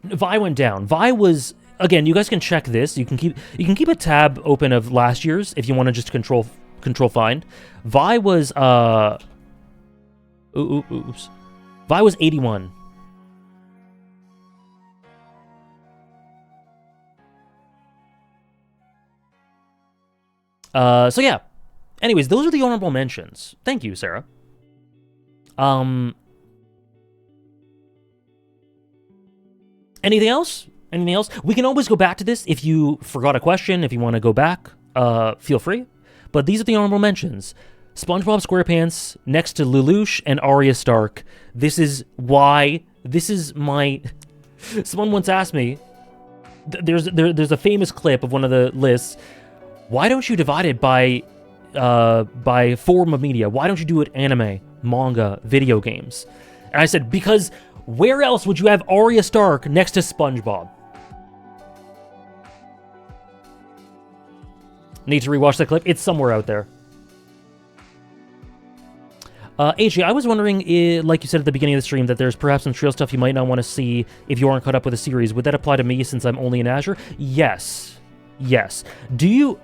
Vi went down. Vi was, again, you guys can check this. You can keep a tab open of last year's if you want to just control find. Vi was oops. Vi was 81. So yeah. Anyways, those are the honorable mentions. Thank you, Sarah. Anything else? Anything else? We can always go back to this if you forgot a question, if you want to go back, feel free. But these are the honorable mentions. SpongeBob SquarePants next to Lelouch and Arya Stark. This is why. This is my... Someone once asked me, there's a famous clip of one of the lists. Why don't you divide it by form of media? Why don't you do it anime, manga, video games? And I said, because where else would you have Arya Stark next to SpongeBob? Need to rewatch the clip? It's somewhere out there. AJ, I was wondering, like you said at the beginning of the stream, that there's perhaps some trail stuff you might not want to see if you aren't caught up with the series. Would that apply to me since I'm only in Azure? Yes. Yes. Do you...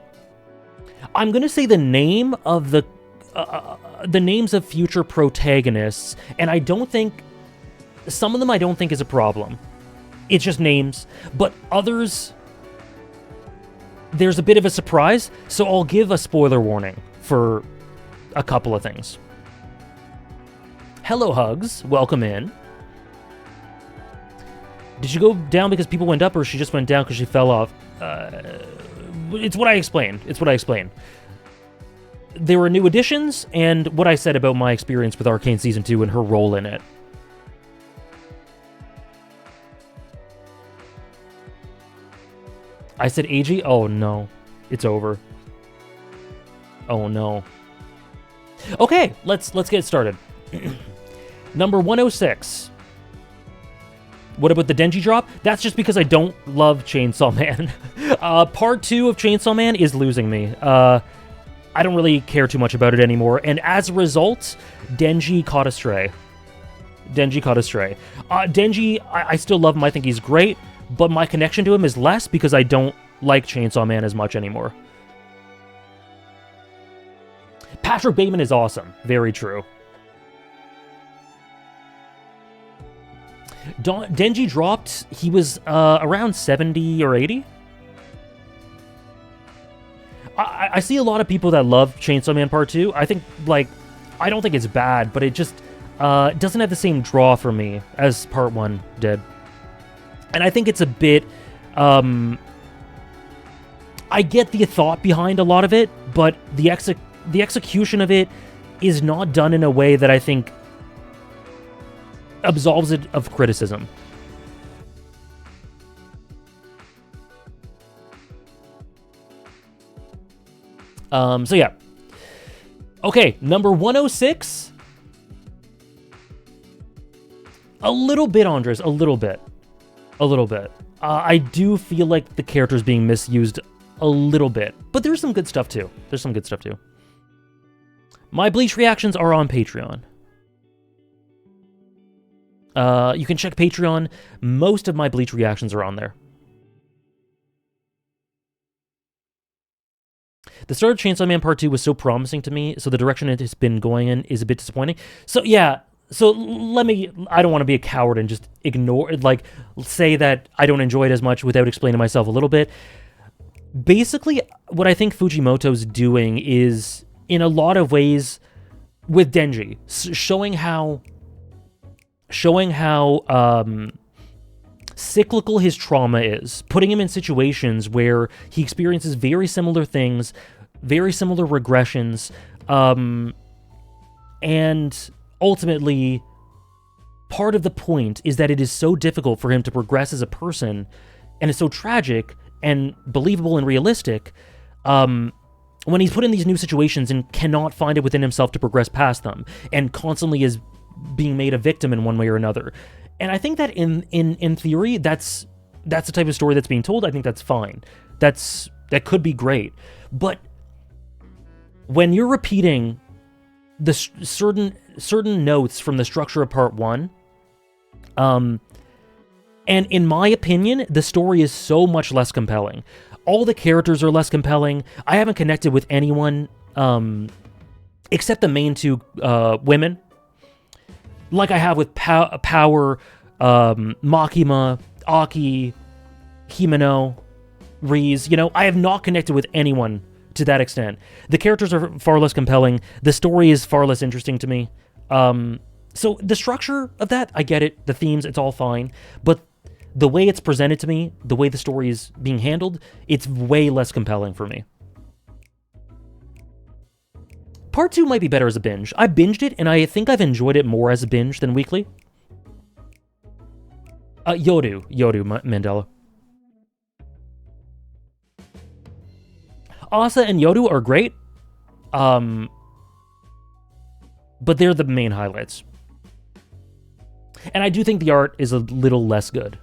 I'm going to say the name of the names of future protagonists, and I don't think... Some of them I don't think is a problem. It's just names. But others... There's a bit of a surprise, so I'll give a spoiler warning for a couple of things. Hello, Hugs. Welcome in. Did she go down because people went up, or she just went down because she fell off? It's what I explained. It's what I explained. There were new additions, and what I said about my experience with Arcane Season 2 and her role in it. I said AG? Oh no. It's over. Oh no. Okay, let's get started. Number 106. What about the Denji drop? That's just because I don't love Chainsaw Man. Part 2 of Chainsaw Man is losing me. I don't really care too much about it anymore, and as a result, Denji caught a stray. Denji caught a stray. Denji, I still love him. I think he's great, but my connection to him is less because I don't like Chainsaw Man as much anymore. Patrick Bateman is awesome. Very true. Denji dropped, he was around 70 or 80. I see a lot of people that love Chainsaw Man Part 2. I think, like, I don't think it's bad, but it just doesn't have the same draw for me as Part 1 did. And I think it's a bit... I get the thought behind a lot of it, but the execution of it is not done in a way that I think absolves it of criticism. So yeah. Okay, number 106. A little bit, Andres, a little bit. A little bit. I do feel like the character is being misused a little bit, but there's some good stuff too. There's some good stuff too. My Bleach reactions are on Patreon. You can check Patreon. Most of my Bleach reactions are on there. The start of Chainsaw Man Part 2 was so promising to me, so the direction it has been going in is a bit disappointing. So yeah, so I don't want to be a coward and just ignore, like, say that I don't enjoy it as much without explaining myself a little bit. Basically, what I think Fujimoto's doing is, in a lot of ways, with Denji, showing how cyclical his trauma is, putting him in situations where he experiences very similar things, very similar regressions, and ultimately, part of the point is that it is so difficult for him to progress as a person, and it's so tragic and believable and realistic, when he's put in these new situations and cannot find it within himself to progress past them, and constantly is being made a victim in one way or another. And I think that in theory, that's the type of story that's being told. I think that's fine. That could be great. But when you're repeating the certain notes from the structure of Part 1, and in my opinion, the story is so much less compelling. All the characters are less compelling. I haven't connected with anyone except the main two women. like I have with Power, Makima, Aki, Himeno, Riz. You know, I have not connected with anyone to that extent. The characters are far less compelling. The story is far less interesting to me. So the structure of that, I get it. The themes, it's all fine. But the way it's presented to me, the way the story is being handled, it's way less compelling for me. Part 2 might be better as a binge. I binged it, and I think I've enjoyed it more as a binge than weekly. Yoru Mandela. Asa and Yoru are great, but they're the main highlights. And I do think the art is a little less good.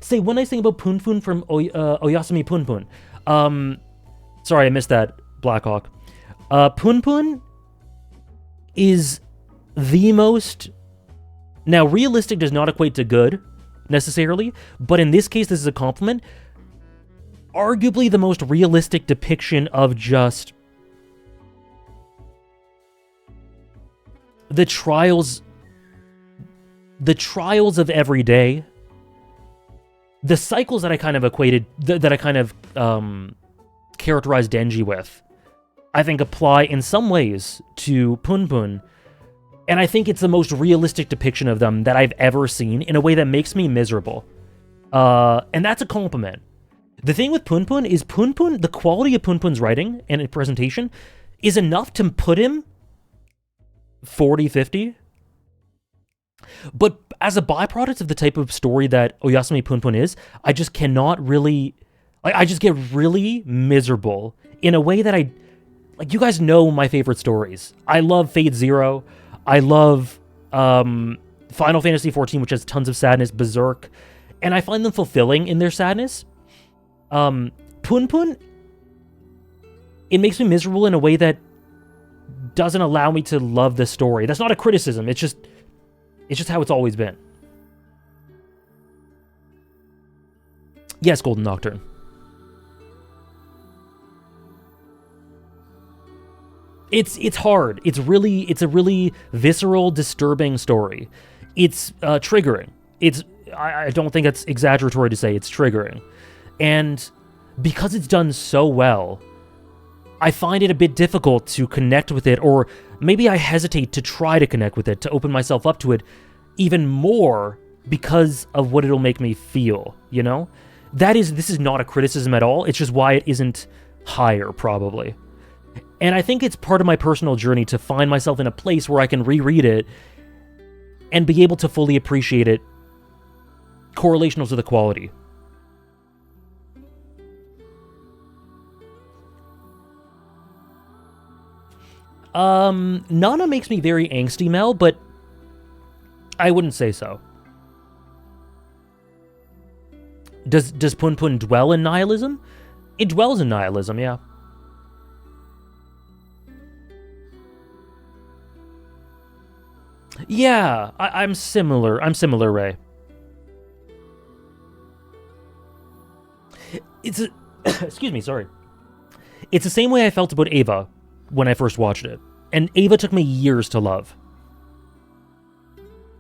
Say one nice thing about Punpun from Oyasumi Punpun. Sorry, I missed that, Blackhawk. Punpun is the most... Now, realistic does not equate to good, necessarily, but in this case, this is a compliment. Arguably the most realistic depiction of just the trials of every day, the cycles that I kind of equated, that I kind of characterized Denji with, I think apply in some ways to Punpun. And I think it's the most realistic depiction of them that I've ever seen in a way that makes me miserable. And that's a compliment. The thing with Punpun is the quality of Punpun's writing and presentation is enough to put him 40-50. But as a byproduct of the type of story that Oyasumi Punpun is, I just cannot really... I just get really miserable in a way that you guys know my favorite stories. I love Fate Zero. I love Final Fantasy XIV, which has tons of sadness, Berserk, and I find them fulfilling in their sadness. Punpun, it makes me miserable in a way that doesn't allow me to love the story. That's not a criticism, it's just how it's always been. Yes, Golden Nocturne. It's hard. It's a really visceral, disturbing story. It's triggering. I don't think it's exaggeratory to say it's triggering. And because it's done so well, I find it a bit difficult to connect with it, or maybe I hesitate to try to connect with it, to open myself up to it even more because of what it'll make me feel, you know? This is not a criticism at all. It's just why it isn't higher, probably. And I think it's part of my personal journey to find myself in a place where I can reread it and be able to fully appreciate it correlational to the quality. Nana makes me very angsty, Mel, but I wouldn't say so. Does Punpun dwell in nihilism? It dwells in nihilism, yeah. Yeah, I'm similar. I'm similar, Ray. Excuse me, sorry. It's the same way I felt about Eva when I first watched it. And Eva took me years to love.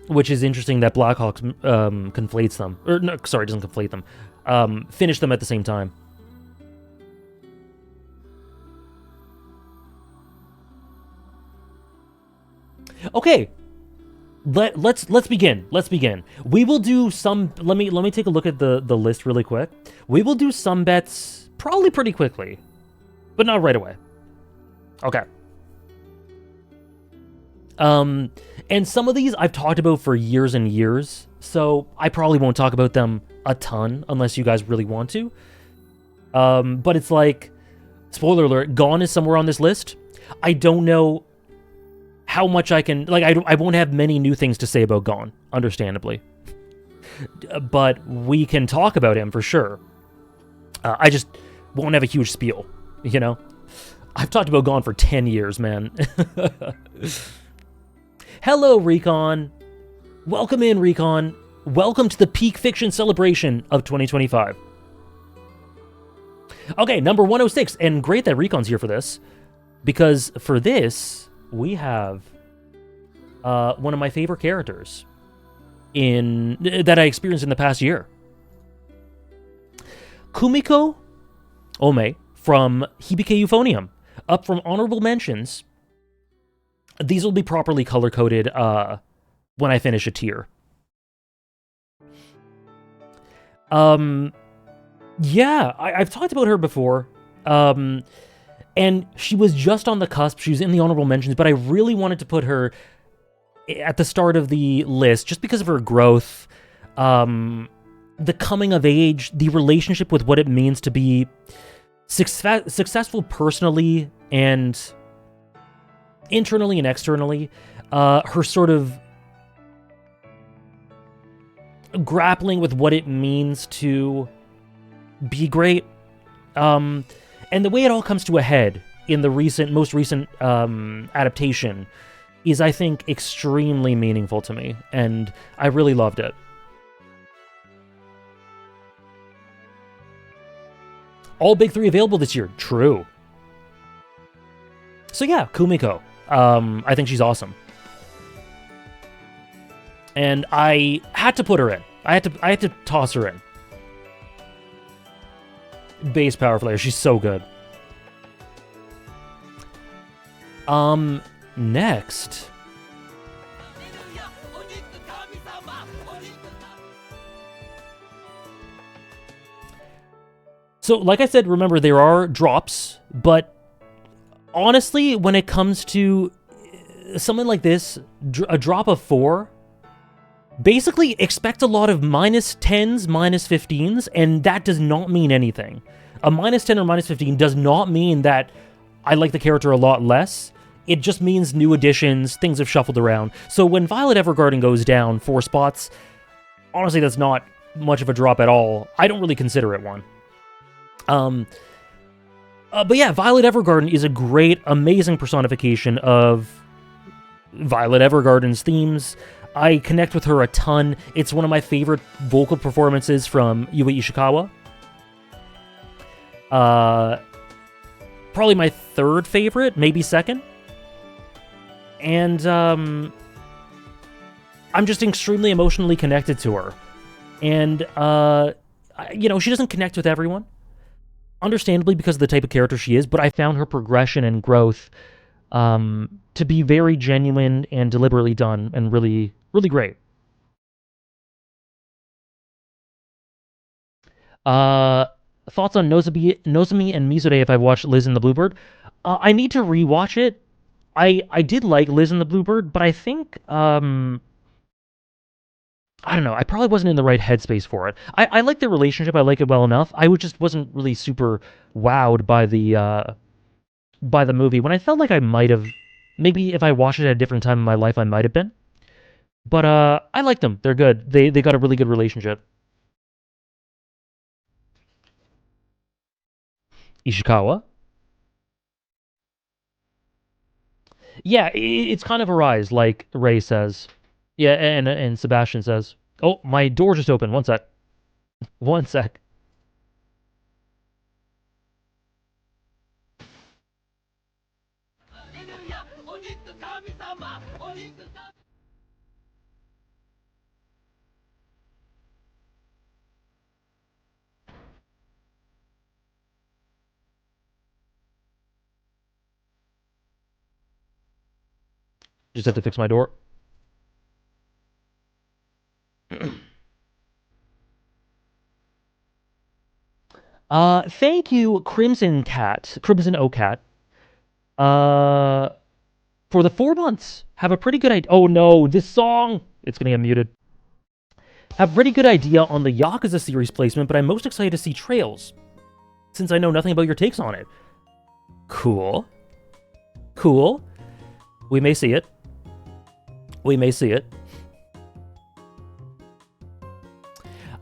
Which is interesting that Blackhawk conflates them. Or, no, sorry, doesn't conflate them. Finish them at the same time. Okay. Let's begin. Let's begin. We will do some... Let me take a look at the list really quick. We will do some bets probably pretty quickly. But not right away. Okay. And some of these I've talked about for years and years, so I probably won't talk about them a ton unless you guys really want to. But it's like, spoiler alert, Gone is somewhere on this list. I don't know how much I can, like, I won't have many new things to say about Gone, understandably. But we can talk about him for sure. I just won't have a huge spiel, you know? I've talked about Gone for 10 years, man. Hello, Recon. Welcome in, Recon. Welcome to the peak fiction celebration of 2025. Okay, number 106, and great that Recon's here for this, because for this, we have one of my favorite characters that I experienced in the past year. Kumiko Ome from Hibike Euphonium, up from honorable mentions. These will be properly color-coded when I finish a tier. Yeah, I've talked about her before. And she was just on the cusp. She was in the honorable mentions, but I really wanted to put her at the start of the list just because of her growth, the coming of age, the relationship with what it means to be successful personally and internally and externally. Her sort of grappling with what it means to be great. And the way it all comes to a head in the most recent adaptation is, I think, extremely meaningful to me, and I really loved it. All big 3 available this year. True. So yeah, Kumiko. I think she's awesome. And I had to put her in. I had to toss her in. Base power flare. She's so good. Next. So, like I said, remember, there are drops, but honestly, when it comes to something like this, a drop of 4, basically expect a lot of -10s, -15s, and that does not mean anything. A -10 or -15 does not mean that I like the character a lot less. It just means new additions, things have shuffled around. So when Violet Evergarden goes down 4 spots, honestly, that's not much of a drop at all. I don't really consider it one. But yeah, Violet Evergarden is a great, amazing personification of Violet Evergarden's themes. I connect with her a ton. It's one of my favorite vocal performances from Yui Ishikawa. Probably my 3rd favorite, maybe 2nd. And I'm just extremely emotionally connected to her. And, she doesn't connect with everyone. Understandably, because of the type of character she is, but I found her progression and growth to be very genuine and deliberately done, and really, really great. Thoughts on Nozomi and Mizure if I've watched Liz and the Bluebird? I need to rewatch it. I did like Liz and the Bluebird, but I think, I don't know, I probably wasn't in the right headspace for it. I like the relationship, I like it well enough. I just wasn't really super wowed by the movie, when I felt like I might have. Maybe if I watched it at a different time in my life, I might have been. But I like them. They're good. They got a really good relationship. Ishikawa? Yeah, it's kind of a rise, like Ray says. Yeah, and Sebastian says. Oh, my door just opened. One sec. One sec. Just have to fix my door. Thank you, Crimson O Cat, for the 4 months. Have a pretty good idea. Oh no, this song! It's gonna get muted. Have a pretty good idea on the Yakuza series placement, but I'm most excited to see Trails, since I know nothing about your takes on it. Cool. Cool. We may see it. We may see it.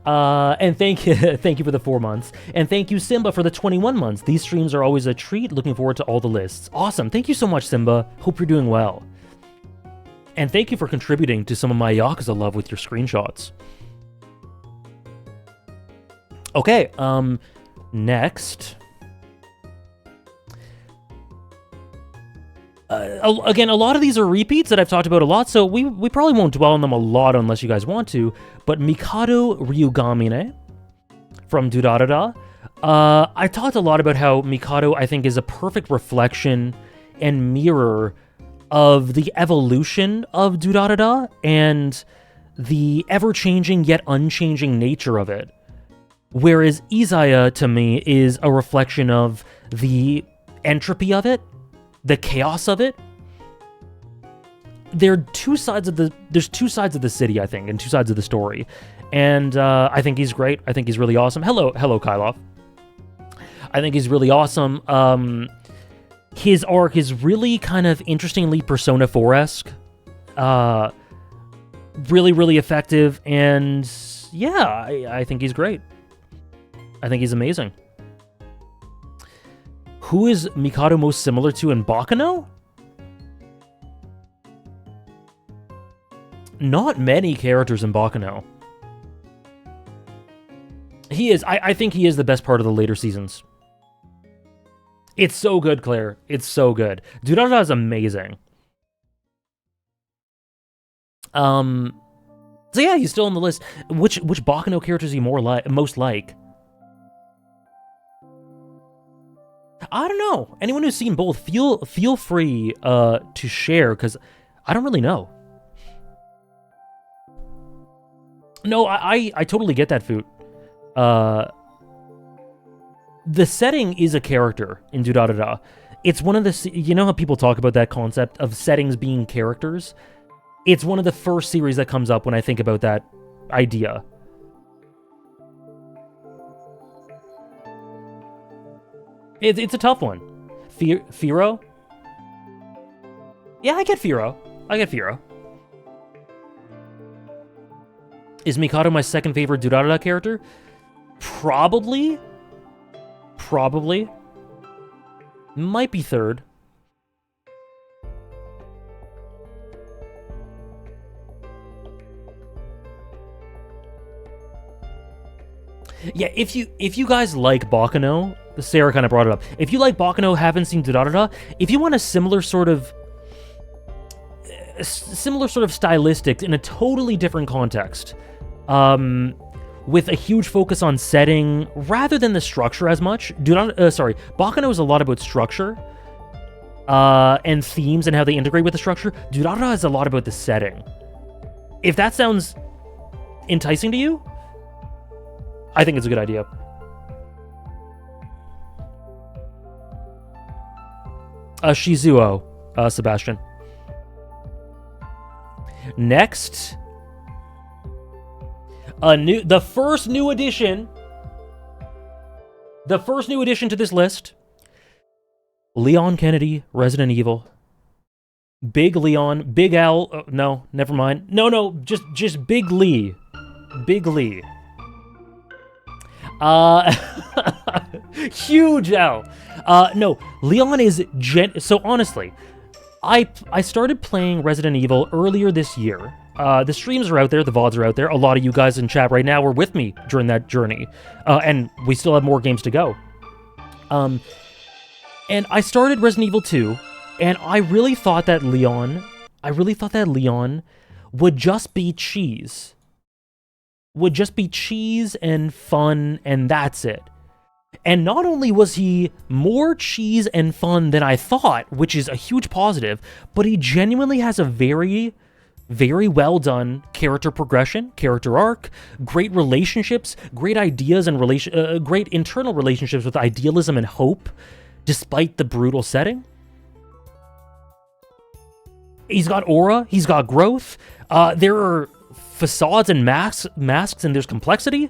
And thank you for the 4 months. And thank you, Simba, for the 21 months. These streams are always a treat. Looking forward to all the lists. Awesome. Thank you so much, Simba. Hope you're doing well. And thank you for contributing to some of my Yakuza love with your screenshots. Okay, next. Again, a lot of these are repeats that I've talked about a lot, so we probably won't dwell on them a lot unless you guys want to. But Mikado Ryugamine from Durarara. I talked a lot about how Mikado, I think, is a perfect reflection and mirror of the evolution of Durarara and the ever-changing yet unchanging nature of it. Whereas Izaya, to me, is a reflection of the entropy of it, the chaos of it. There's two sides of the city, I think, and two sides of the story. And I think he's great. I think he's really awesome. Hello, Kylov. I think he's really awesome. His arc is really kind of interestingly Persona 4-esque. Really, really effective. And yeah, I think he's great. I think he's amazing. Who is Mikado most similar to in Baccano? Not many characters in Baccano. He is. I think he is the best part of the later seasons. It's so good, Claire. It's so good. Durarara is amazing. So yeah, he's still on the list. Which Baccano characters is he most like? I don't know. Anyone who's seen both, feel free to share, because I don't really know. No, I totally get that, Foot. The setting is a character in Durarara. It's one of the... You know how people talk about that concept of settings being characters? It's one of the first series that comes up when I think about that idea. It's a tough one. Firo? Yeah, I get Firo. Is Mikado my second favorite Durarara character? Probably. Might be third. Yeah, if you guys like Baccano, Sarah kind of brought it up. If you like Baccano, haven't seen Durarara, if you want a similar sort of stylistic in a totally different context, with a huge focus on setting rather than the structure as much. Baccano is a lot about structure and themes and how they integrate with the structure. Durarara is a lot about the setting. If that sounds enticing to you, I think it's a good idea. Shizuo, Sebastian. Next, the first new addition to this list, Leon Kennedy, Resident Evil. Big Leon, Big Al, no, never mind. No, just Big Lee. Big Lee. Huge L. No, Leon is so honestly, I started playing Resident Evil earlier this year. The streams are out there, the VODs are out there. A lot of you guys in chat right now were with me during that journey. And we still have more games to go. And I started Resident Evil 2, and I really thought that Leon would just be cheese. Would just be cheese and fun, and that's it. And not only was he more cheese and fun than I thought, which is a huge positive, but he genuinely has a very, very well done character progression, character arc, great relationships, great ideas and great internal relationships with idealism and hope, despite the brutal setting. He's got aura, he's got growth, there are facades and masks, and there's complexity.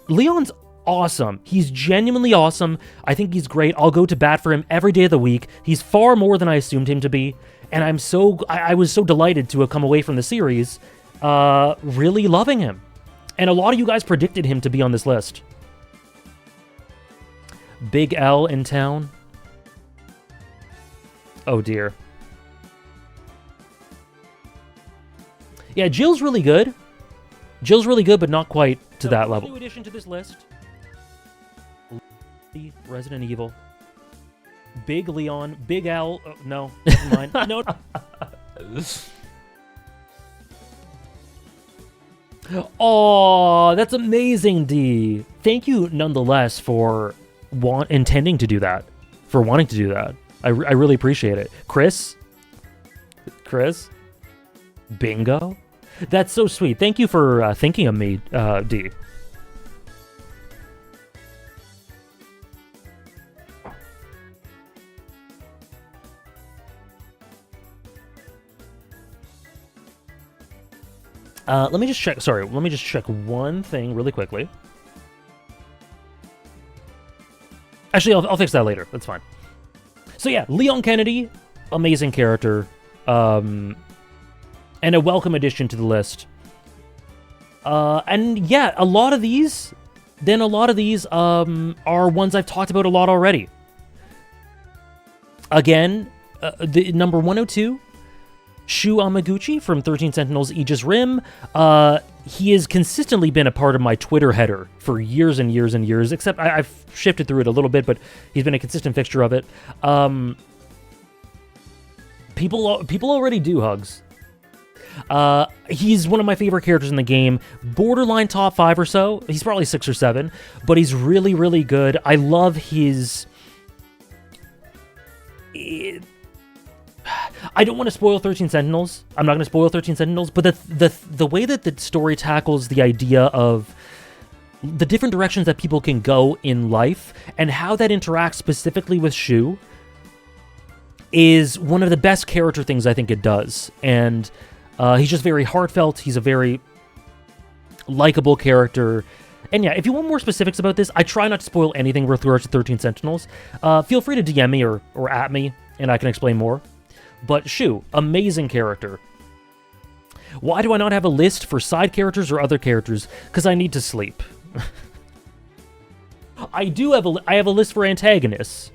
Leon's awesome. He's genuinely awesome. I think he's great. I'll go to bat for him every day of the week. He's far more than I assumed him to be, and I was so delighted to have come away from the series really loving him. And a lot of you guys predicted him to be on this list. Big L in town. Oh dear. Yeah, Jill's really good. But not quite to that level. New addition to this list. Resident Evil. Big Leon, Big Al. Oh, no, never mind. No. Oh, that's amazing, D. Thank you nonetheless for intending to do that, for wanting to do that. I really appreciate it. Chris? Bingo? That's so sweet. Thank you for thinking of me, D. Let me just check. Sorry, let me just check one thing really quickly. Actually, I'll fix that later. That's fine. So yeah, Leon Kennedy, amazing character, and a welcome addition to the list. And yeah, a lot of these are ones I've talked about a lot already. Again, the number 102. Shu Amaguchi from 13 Sentinels Aegis Rim. He has consistently been a part of my Twitter header for years and years and years, except I've shifted through it a little bit, but he's been a consistent fixture of it. People already do hugs. He's one of my favorite characters in the game. Borderline top 5 or so. He's probably 6 or 7, but he's really, really good. I love his... I don't want to spoil 13 Sentinels. I'm not going to spoil 13 Sentinels, but the way that the story tackles the idea of the different directions that people can go in life and how that interacts specifically with Shu is one of the best character things I think it does. And he's just very heartfelt. He's a very likable character. And yeah, if you want more specifics about this, I try not to spoil anything with regards to 13 Sentinels. Feel free to DM me or at me, and I can explain more. But Shu, amazing character. Why do I not have a list for side characters or other characters? Because I need to sleep. I have a list for antagonists,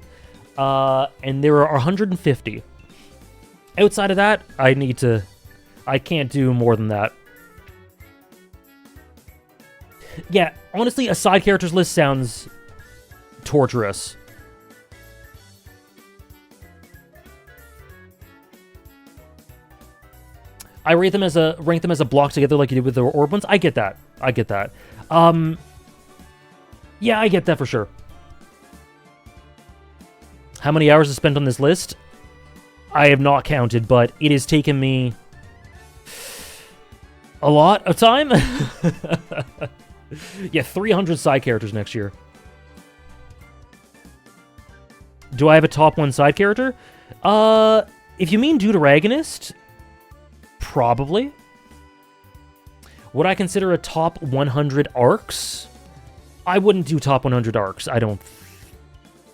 and there are 150. Outside of that, I can't do more than that. Yeah, honestly, a side characters list sounds torturous. I rank them as a block together like you did with the orb ones. I get that. Yeah, I get that for sure. How many hours is spent on this list? I have not counted, but it has taken me a lot of time. Yeah, 300 side characters next year. Do I have a top 1 side character? If you mean Protagonists, probably. Would I consider a top 100 arcs? I wouldn't do top 100 arcs. I don't...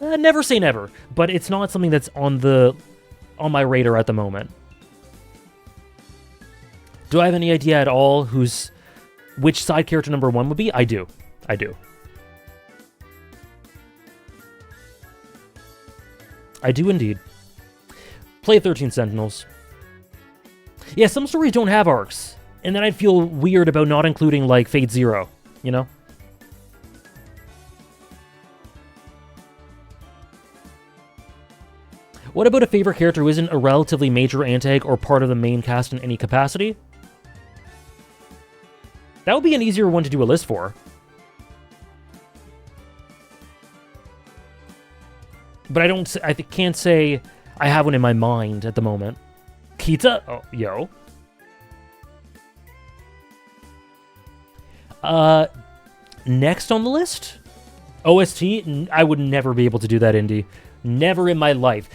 never say never, but it's not something that's on my radar at the moment. Do I have any idea at all which side character number 1 would be? I do. I do indeed. Play 13 Sentinels. Yeah, some stories don't have arcs, and then I'd feel weird about not including, like, Fate Zero, you know? What about a favorite character who isn't a relatively major antag or part of the main cast in any capacity? That would be an easier one to do a list for. But I can't say I have one in my mind at the moment. Kita? Oh, yo. Next on the list? OST? I would never be able to do that, Indy. Never in my life.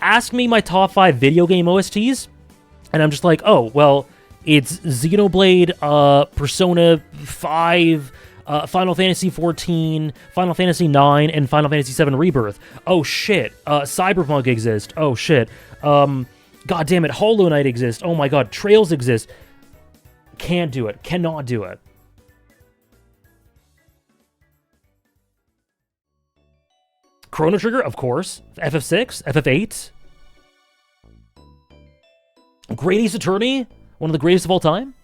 Ask me my top 5 video game OSTs, and I'm just like, oh, well, it's Xenoblade, Persona 5, Final Fantasy 14, Final Fantasy 9, and Final Fantasy 7 Rebirth. Oh, shit. Cyberpunk exists. Oh, shit. God damn it, Hollow Knight exists. Oh my god, Trails exist. Can't do it. Cannot do it. Chrono Trigger, of course. FF6, FF8. Great Ace Attorney, one of the greatest of all time.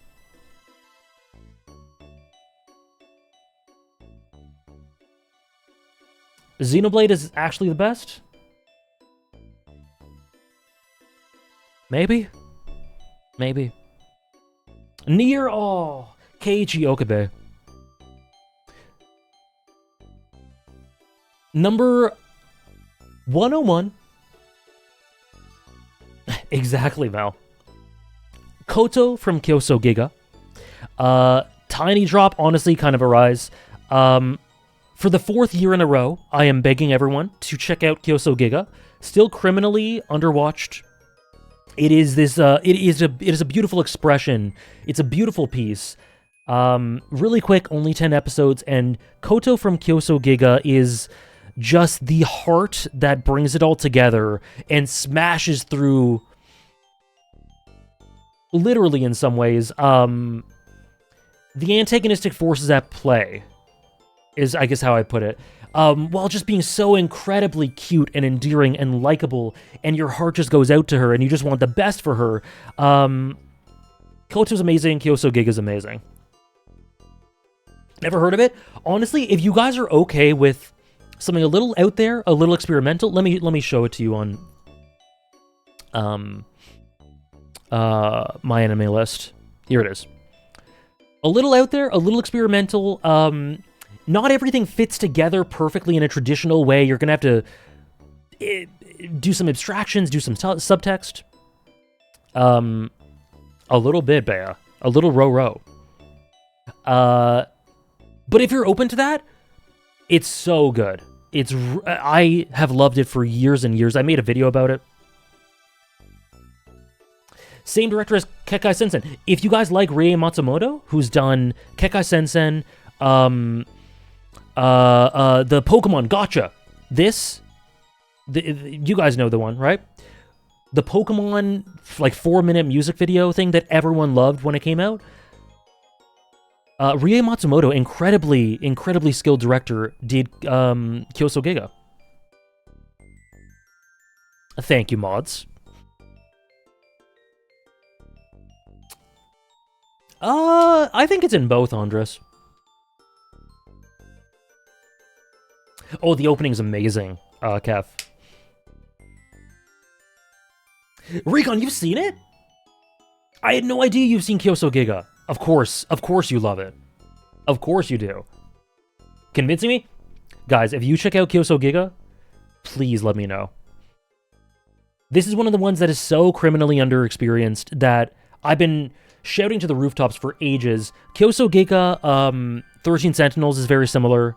Xenoblade is actually the best. Maybe? Maybe. Nier, oh, Keiichi Okabe. Number 101. Exactly, Mal. Koto from Kyoso Giga. Tiny drop, honestly, kind of a rise. For the 4th year in a row, I am begging everyone to check out Kyoso Giga. Still criminally underwatched. It is this. It is a beautiful expression. It's a beautiful piece. Really quick, only 10 episodes, and Koto from Kyoso Giga is just the heart that brings it all together and smashes through. Literally, in some ways, the antagonistic forces at play is, I guess, how I put it. While just being so incredibly cute and endearing and likable, and your heart just goes out to her, and you just want the best for her. Koto's amazing, Kyoso Giga's amazing. Never heard of it? Honestly, if you guys are okay with something a little out there, a little experimental, let me show it to you on my anime list. Here it is. A little out there, a little experimental. Not everything fits together perfectly in a traditional way. You're gonna have to do some abstractions, do some subtext. A little bit, Bea. A little row. But if you're open to that, it's so good. I have loved it for years and years. I made a video about it. Same director as Kekkai Sensen. If you guys like Rie Matsumoto, who's done Kekkai Sensen, the Pokemon Gotcha, you guys know the one, right? The Pokemon, like, 4-minute music video thing that everyone loved when it came out. Rie Matsumoto, incredibly skilled director, did Kyoso Giga. Thank you, mods. I think it's in both, Andres. Oh, the opening's amazing, Kev. Recon, you've seen it? I had no idea you've seen Kyoso Giga. Of course you love it. Of course you do. Convincing me? Guys, if you check out Kyoso Giga, please let me know. This is one of the ones that is so criminally underexperienced that I've been shouting to the rooftops for ages. Kyoso Giga, 13 Sentinels is very similar.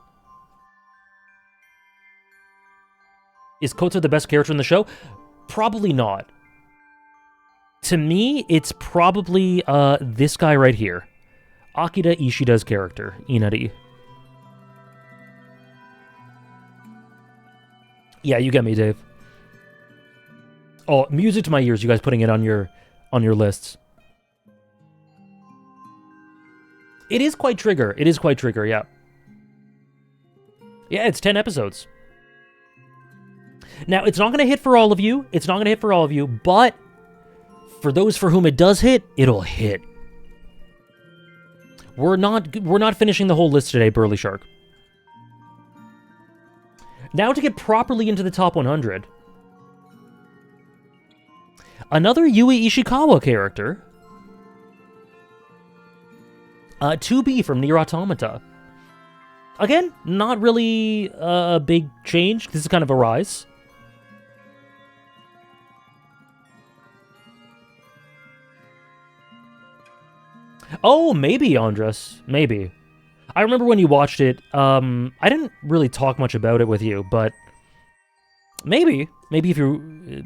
Is Koto the best character in the show? Probably not. To me, it's probably this guy right here. Akira Ishida's character, Inari. Yeah, you get me, Dave. Oh, music to my ears, you guys putting it on your lists. It is quite trigger. It is quite trigger, yeah. Yeah, it's 10 episodes. Now, it's not going to hit for all of you. It's not going to hit for all of you, but for those for whom it does hit, it'll hit. We're not finishing the whole list today, Burly Shark. Now to get properly into the top 100. Another Yui Ishikawa character. 2B from Nier Automata. Again, not really a big change. This is kind of a rise. Oh, maybe, Andres. Maybe. I remember when you watched it, I didn't really talk much about it with you, but maybe if you...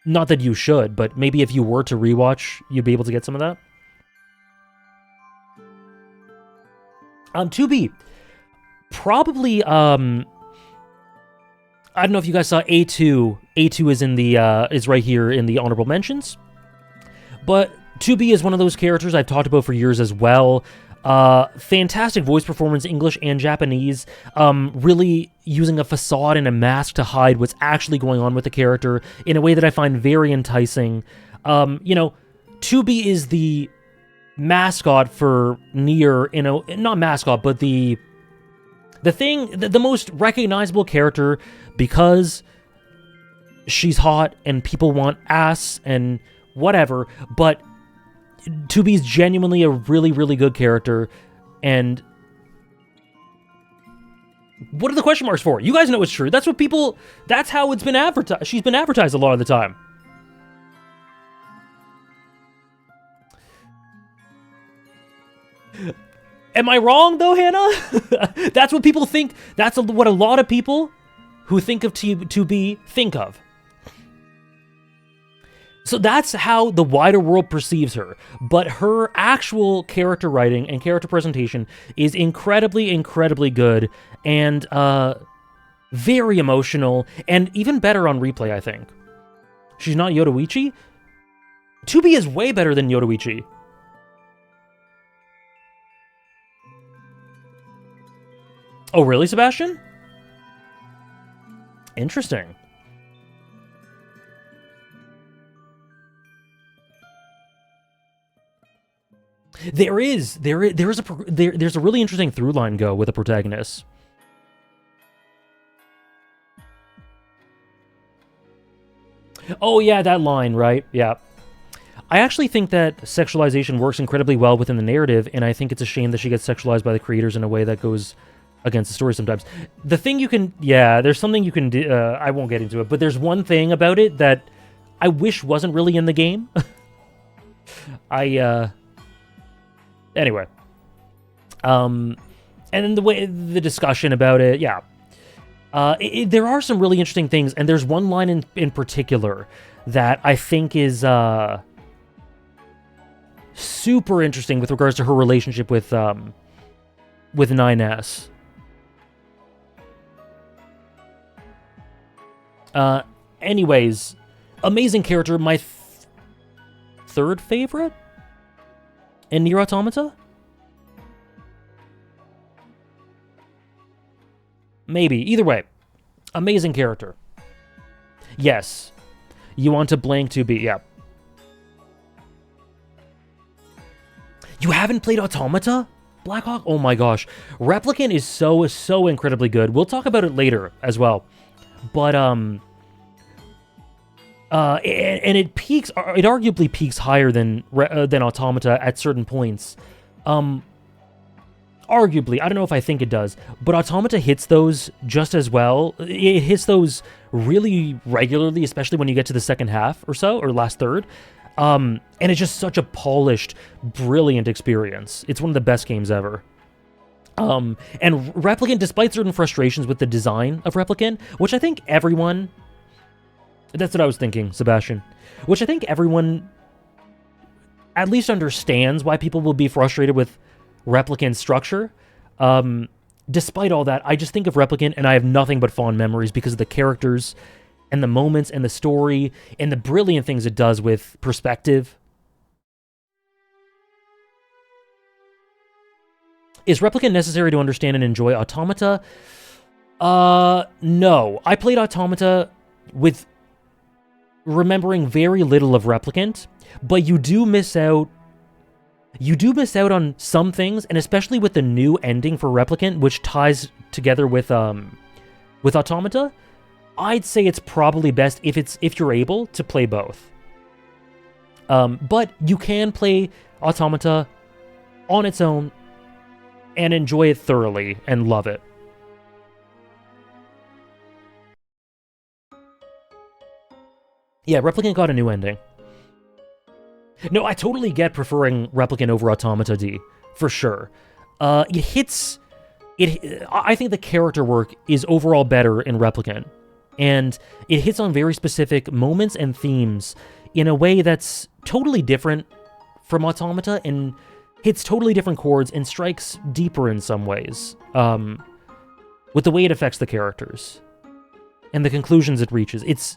Not that you should, but maybe if you were to rewatch, you'd be able to get some of that. 2B. Probably, I don't know if you guys saw A2. A2 is in the, is right here in the honorable mentions. But 2B is one of those characters I've talked about for years as well. Fantastic voice performance, English and Japanese. Really using a facade and a mask to hide what's actually going on with the character in a way that I find very enticing. You know, 2B is the mascot for Nier, you know, not mascot, but the most recognizable character because she's hot and people want ass and whatever, but 2B is genuinely a really, really good character, and what are the question marks for? You guys know it's true. That's what people, that's how it's been advertised. She's been advertised a lot of the time. Am I wrong, though, Hannah? That's what people think. That's what a lot of people who think of 2B think of. So that's how the wider world perceives her. But her actual character writing and character presentation is incredibly, incredibly good and very emotional and even better on replay, I think. She's not Yoruichi? 2B is way better than Yoruichi. Oh, really, Sebastian? Interesting. There's a really interesting through line go with the protagonist. Oh yeah, that line, right? Yeah. I actually think that sexualization works incredibly well within the narrative, and I think it's a shame that she gets sexualized by the creators in a way that goes against the story sometimes. The thing you can... Yeah, there's something you can do... I won't get into it, but there's one thing about it that I wish wasn't really in the game. Anyway. And then the discussion about it, yeah. There are some really interesting things, and there's one line in particular that I think is super interesting with regards to her relationship with 9S. Anyways, amazing character. My third favorite in Nier Automata? Maybe. Either way, amazing character. Yes. You want to blank 2B, yeah. You haven't played Automata, Blackhawk? Oh my gosh. Replicant is so incredibly good. We'll talk about it later as well. But, and it peaks, it arguably peaks higher than Automata at certain points. Arguably, I don't know if I think it does, but Automata hits those just as well. It hits those really regularly, especially when you get to the second half or so, or last third. And it's just such a polished, brilliant experience. It's one of the best games ever. And Replicant, despite certain frustrations with the design of Replicant, which I think everyone... That's what I was thinking, Sebastian. Which I think everyone at least understands why people will be frustrated with Replicant structure. Despite all that, I just think of Replicant and I have nothing but fond memories because of the characters and the moments and the story and the brilliant things it does with perspective. Is Replicant necessary to understand and enjoy Automata? No. I played Automata with remembering very little of Replicant, but you do miss out on some things, and especially with the new ending for Replicant, which ties together with Automata. I'd say it's probably best if you're able to play both. But you can play Automata on its own and enjoy it thoroughly and love it. Yeah, Replicant got a new ending. No, I totally get preferring Replicant over Automata D, for sure. I think the character work is overall better in Replicant, and it hits on very specific moments and themes in a way that's totally different from Automata and hits totally different chords and strikes deeper in some ways, with the way it affects the characters and the conclusions it reaches. It's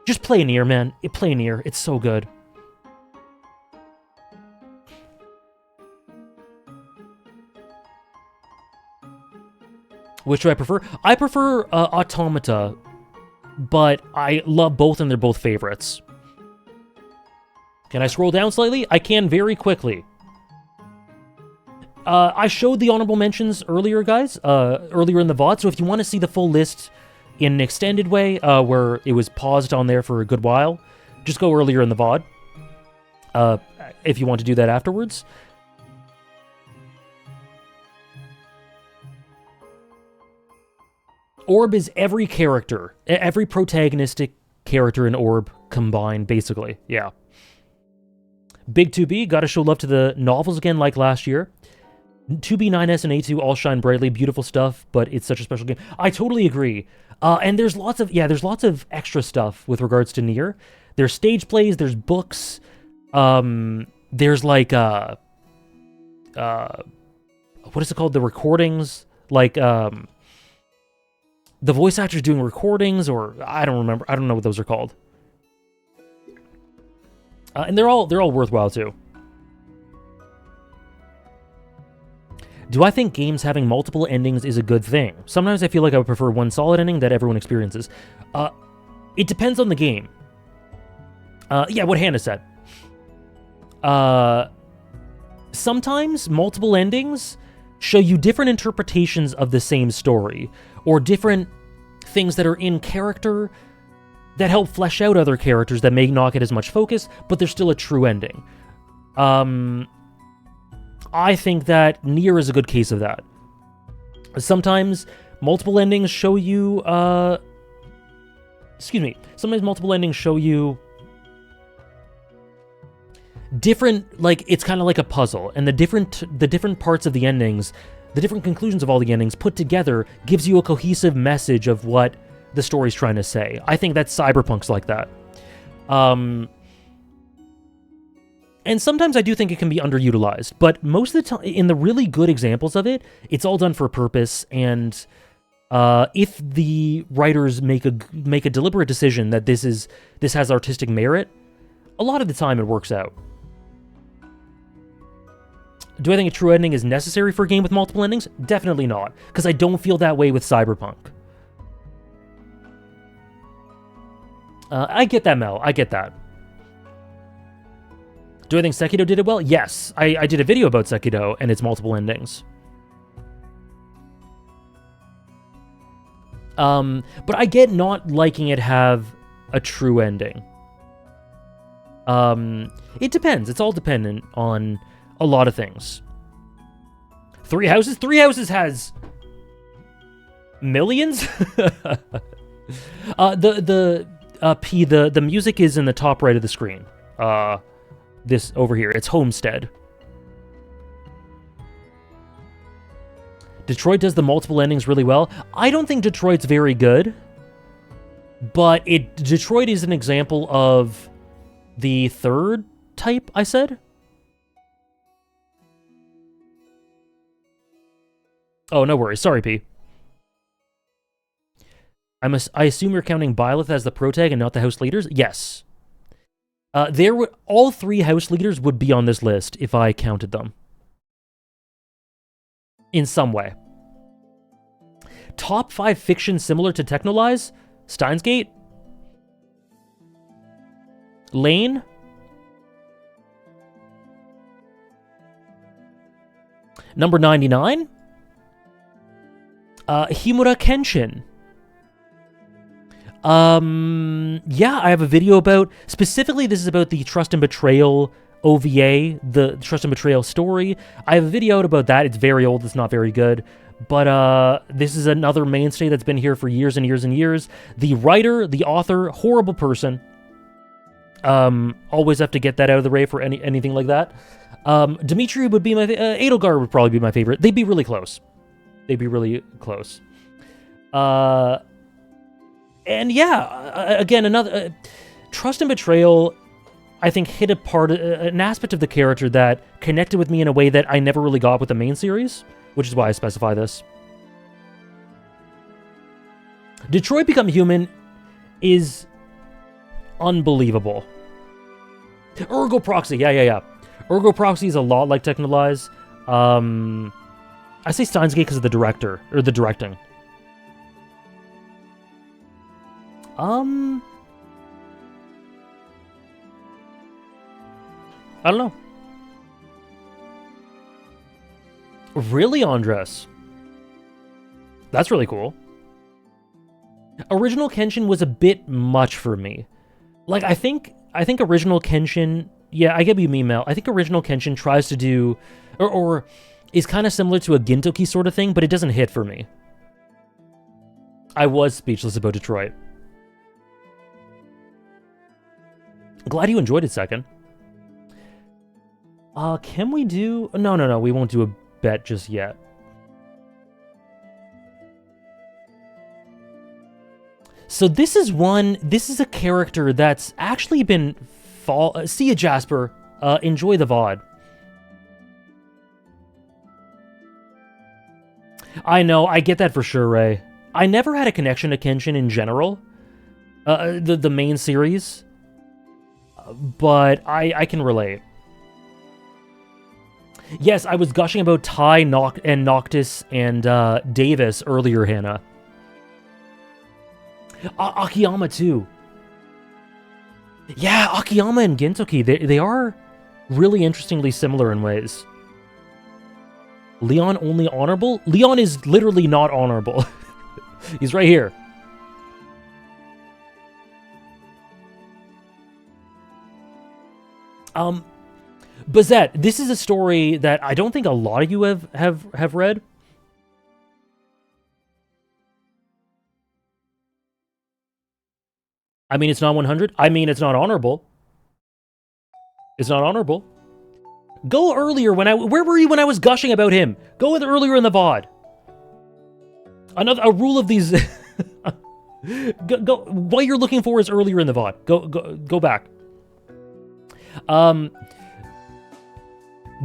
just play Nier, man. Play Nier. It's so good. Which do I prefer? I prefer Automata, but I love both and they're both favorites. Can I scroll down slightly? I can very quickly. I showed the honorable mentions earlier, guys, earlier in the VOD, so if you want to see the full list in an extended way, where it was paused on there for a good while, just go earlier in the VOD. if you want to do that afterwards. Orb is every character, every protagonistic character in Orb combined, basically. Yeah. Big 2B, gotta show love to the novels again like last year. 2B, 9S, and A2 all shine brightly, beautiful stuff, but it's such a special game. I totally agree. And there's lots of extra stuff with regards to Nier. There's stage plays, there's books, there's like, what is it called? The recordings, like, the voice actors doing recordings, or I don't remember. I don't know what those are called. And they're all worthwhile too. Do I think games having multiple endings is a good thing? Sometimes I feel like I would prefer one solid ending that everyone experiences. It depends on the game. Yeah, what Hannah said. Sometimes multiple endings show you different interpretations of the same story, or different things that are in character that help flesh out other characters that may not get as much focus, but they're still a true ending. I think that Nier is a good case of that. Sometimes multiple endings show you, sometimes multiple endings show you different, like, it's kind of like a puzzle, and the different parts of the endings, the different conclusions of all the endings put together gives you a cohesive message of what the story's trying to say. I think that Cyberpunk's like that. And sometimes I do think it can be underutilized, but most of the time, in the really good examples of it, it's all done for a purpose, and if the writers make a deliberate decision that this has artistic merit, a lot of the time it works out. Do I think a true ending is necessary for a game with multiple endings? Definitely not, because I don't feel that way with Cyberpunk. I get that, Mel. I get that. Do I think Sekiro did it well? Yes. I did a video about Sekiro and its multiple endings. But I get not liking it have a true ending. It depends. It's all dependent on a lot of things. Three Houses? Three Houses has millions? The music is in the top right of the screen. This over here. It's Homestead. Detroit does the multiple endings really well. I don't think Detroit's very good, but Detroit is an example of the third type I said. Oh, no worries. Sorry, P. I assume you're counting Byleth as the protag and not the house leaders? Yes. All three house leaders would be on this list if I counted them. In some way. Top 5 fiction similar to Technolize? Steins Gate? Lane? Number 99? Himura Kenshin. Yeah, I have a video about, specifically this is about the Trust and Betrayal OVA, the Trust and Betrayal story. I have a video out about that. It's very old, it's not very good. But this is another mainstay that's been here for years and years and years. The writer, the author, horrible person. Always have to get that out of the way for anything like that. Dimitri would be my Edelgard would probably be my favorite. They'd be really close. They'd be really close. And yeah, again, another Trust and Betrayal, I think, hit an aspect of the character that connected with me in a way that I never really got with the main series, which is why I specify this. Detroit Become Human is unbelievable. Ergo Proxy, yeah. Ergo Proxy is a lot like Technolize. I say Steins Gate because of the director, or the directing. I don't know. Really, Andres? That's really cool. Original Kenshin was a bit much for me. Like, I think Original Kenshin Yeah, I get what you mean, Mel. I think original Kenshin tries to do, or is kind of similar to a Gintoki sort of thing, but it doesn't hit for me. I was speechless about Detroit. Glad you enjoyed it, second. Can we do... No, we won't do a bet just yet. So this is a character that's actually been... See ya, Jasper. Enjoy the VOD. I know, I get that for sure, Ray. I never had a connection to Kenshin in general. The main series. But I can relate. Yes, I was gushing about Tai, Noctis, and Davis earlier, Hannah. Akiyama, too. Yeah, Akiyama and Gintoki, they are really interestingly similar in ways. Leon only honorable? Leon is literally not honorable. He's right here. Bazette, this is a story that I don't think a lot of you have read. I mean, it's not 100. I mean, it's not honorable. It's not honorable. Go earlier when where were you when I was gushing about him? Go with earlier in the VOD. A rule of these... go, what you're looking for is earlier in the VOD. Go back.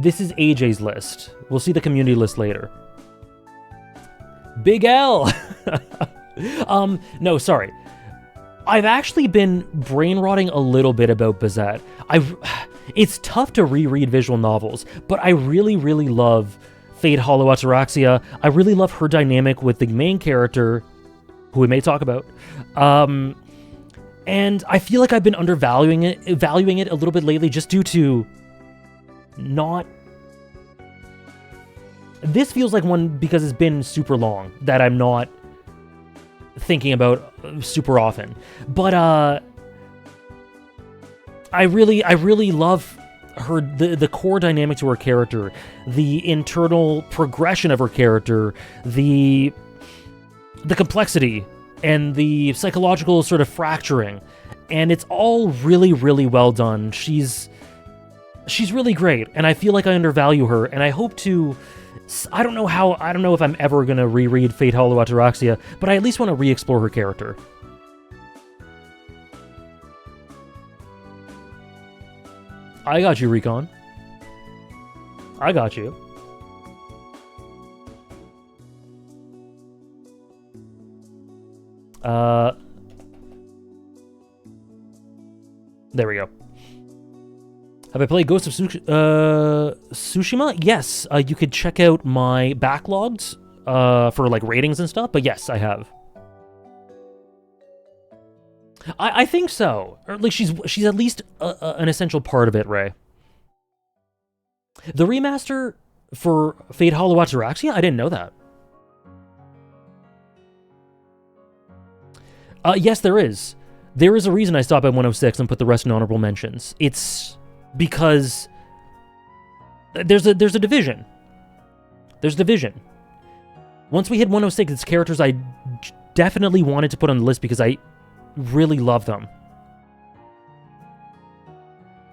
This is AJ's list. We'll see the community list later. Big L! No, sorry. I've actually been brain rotting a little bit about Bazette. It's tough to reread visual novels, but I really, really love Fate Hollow Ataraxia. I really love her dynamic with the main character, who we may talk about. And I feel like I've been valuing it a little bit lately just due to not... This feels like one because it's been super long that I'm not thinking about super often. But I really love her the core dynamic to her character, the internal progression of her character, the complexity and the psychological sort of fracturing, and it's all really, really well done. She's really great, and I feel like I undervalue her, and I hope to... I don't know if I'm ever gonna reread Fate Hollow Ataraxia, but I at least want to re-explore her character. I got you, Recon. I got you. There we go. Have I played Ghost of Tsushima? Yes, you could check out my backlogs for like ratings and stuff, but yes, I have. I think so. Or like she's at least an essential part of it, Ray. The remaster for Fate Hollow Ataraxia? I didn't know that. Yes, there is. There is a reason I stopped at 106 and put the rest in honorable mentions. It's because there's a division. There's division. Once we hit 106, it's characters I definitely wanted to put on the list because I really love them.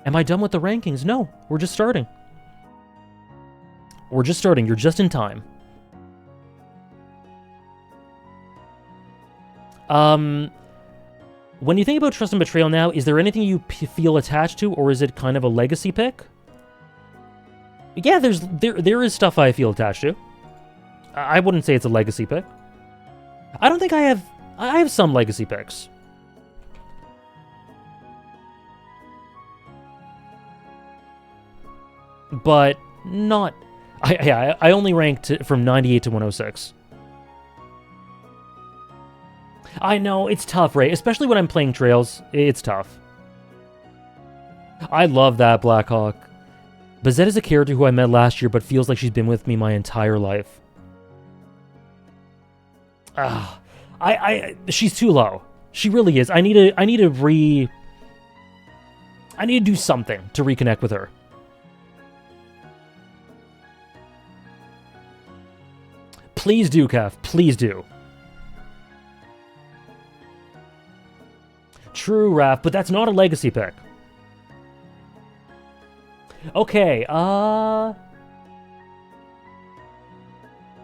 Am I done with the rankings? No, we're just starting. We're just starting. You're just in time. When you think about Trust and Betrayal now, is there anything you feel attached to, or is it kind of a legacy pick? Yeah, there is stuff I feel attached to. I wouldn't say it's a legacy pick. I don't think I have some legacy picks. But not... I only ranked from 98 to 106. I know, it's tough, Ray. Especially when I'm playing Trails. It's tough. I love that, Blackhawk. Bazette is a character who I met last year, but feels like she's been with me my entire life. She's too low. She really is. I need to I need to do something to reconnect with her. Please do, Kev. Please do. True, Raph, but that's not a legacy pick. Okay,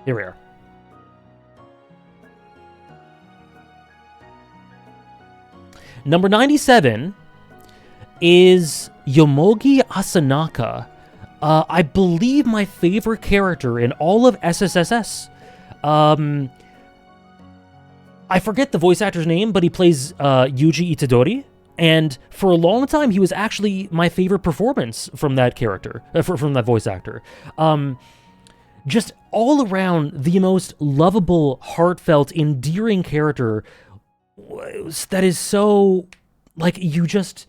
here we are. Number 97 is Yomogi Asanaka. I believe my favorite character in all of SSSS. I forget the voice actor's name, but he plays Yuji Itadori. And for a long time, he was actually my favorite performance from that character, from that voice actor. Just all around the most lovable, heartfelt, endearing character that is so, like, you just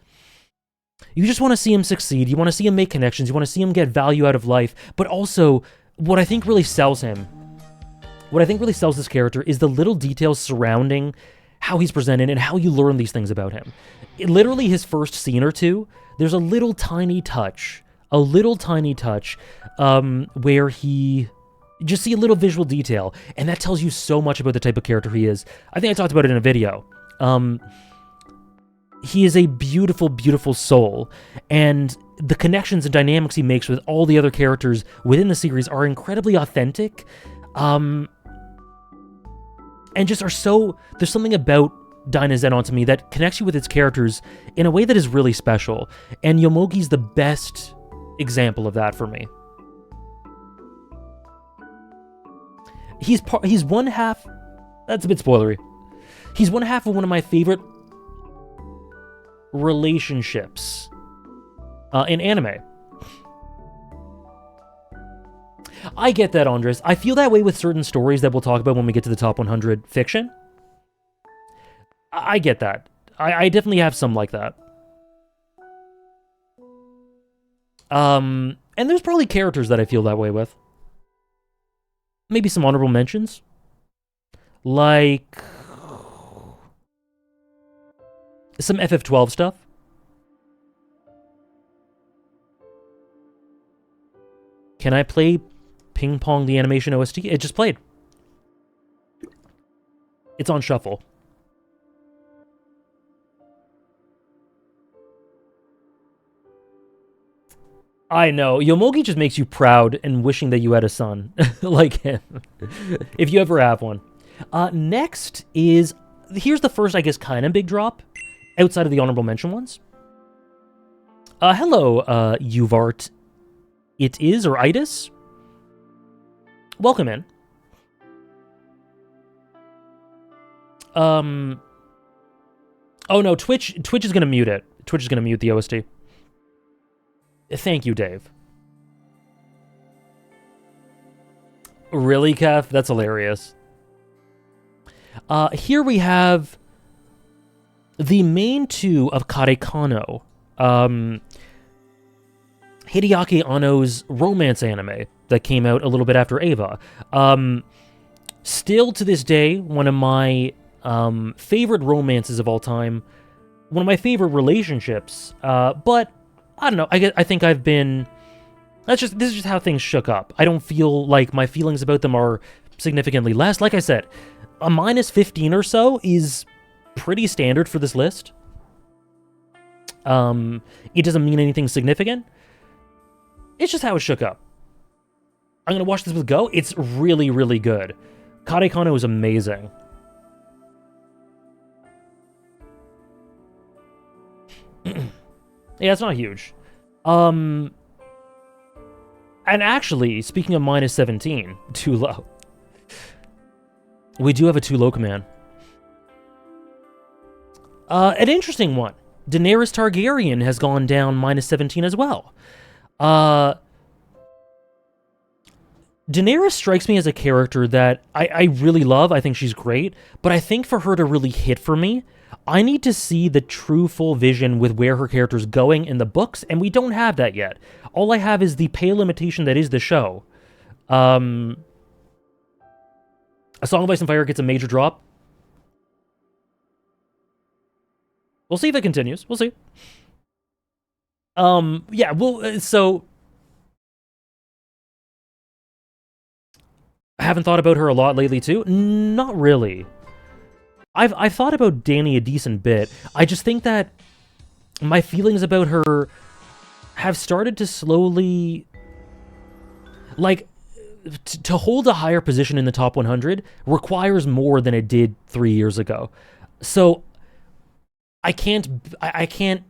want to see him succeed. You want to see him make connections. You want to see him get value out of life. But also, what I think really sells him, what I think really sells this character is the little details surrounding how he's presented and how you learn these things about him. Literally, his first scene or two, there's a little tiny touch where he just see a little visual detail, and that tells you so much about the type of character he is. I think I talked about it in a video. He is a beautiful, beautiful soul, and the connections and dynamics he makes with all the other characters within the series are incredibly authentic, and just are so... There's something about Dynazenon to me that connects you with its characters in a way that is really special, and Yomogi's the best example of that for me. He's one half... That's a bit spoilery. He's one half of one of my favorite relationships in anime. I get that, Andres. I feel that way with certain stories that we'll talk about when we get to the top 100 fiction. I get that. I definitely have some like that. And there's probably characters that I feel that way with. Maybe some honorable mentions. Like... some FF12 stuff. Can I play Ping Pong the Animation OST? It just played. It's on shuffle. I know. Yomogi just makes you proud and wishing that you had a son like him. If you ever have one. Next is... Here's the first, I guess, kind of big drop. Outside of the honorable mention ones. Hello, Uvart. It is, or Itis. Welcome in. Oh no, Twitch is gonna mute it. Twitch is gonna mute the OST. Thank you, Dave. Really, Kev? That's hilarious. Here we have the main two of Karekano. Hideaki Anno's romance anime that came out a little bit after Eva. Still to this day, one of my favorite romances of all time. One of my favorite relationships. But I don't know. I think I've been... This is just how things shook up. I don't feel like my feelings about them are significantly less. Like I said, a minus 15 or so is pretty standard for this list. It doesn't mean anything significant. It's just how it shook up. I'm gonna watch this with Go. It's really, really good. Karekano is amazing. Yeah, it's not huge. And actually, speaking of minus 17, too low. We do have a too low command. An interesting one. Daenerys Targaryen has gone down minus 17 as well. Daenerys strikes me as a character that I really love. I think she's great. But I think for her to really hit for me, I need to see the true full vision with where her character's going in the books, and we don't have that yet. All I have is the pale imitation that is the show. A Song of Ice and Fire gets a major drop. We'll see if it continues. We'll see. Yeah, well, so I haven't thought about her a lot lately too. Not really. I've thought about Danny a decent bit. I just think that my feelings about her have started to slowly, like, to hold a higher position in the top 100 requires more than it did 3 years ago. So I can't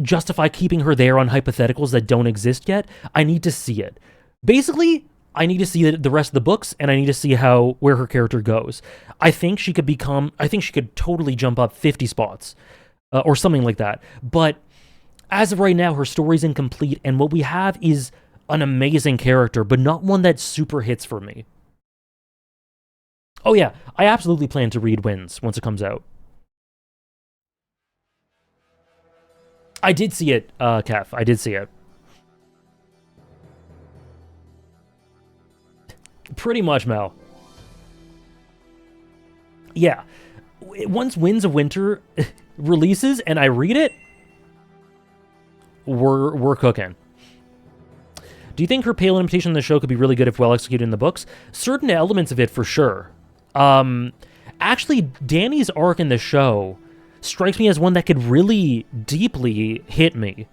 justify keeping her there on hypotheticals that don't exist yet. I need to see it. Basically, I need to see the rest of the books, and I need to see where her character goes. I think she could totally jump up 50 spots, or something like that. But as of right now, her story's incomplete, and what we have is an amazing character, but not one that super hits for me. Oh yeah, I absolutely plan to read Winds once it comes out. I did see it, Kef. I did see it. Pretty much, Mel. Yeah. Once Winds of Winter releases and I read it, we're cooking. Do you think her pale imitation in the show could be really good if well executed in the books? Certain elements of it, for sure. Actually, Danny's arc in the show strikes me as one that could really deeply hit me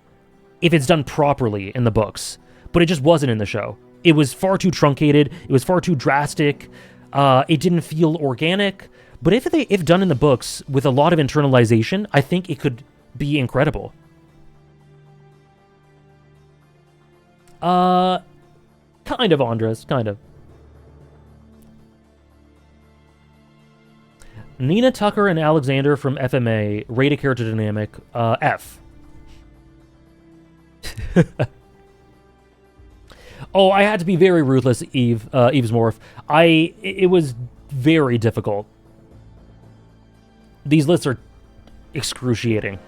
if it's done properly in the books, but it just wasn't in the show. It was far too truncated. It was far too drastic. It didn't feel organic. But if done in the books with a lot of internalization, I think it could be incredible. Kind of, Andres, kind of. Nina Tucker and Alexander from FMA, rated character dynamic, F. Oh, I had to be very ruthless, Eve's Morph. It was very difficult. These lists are excruciating.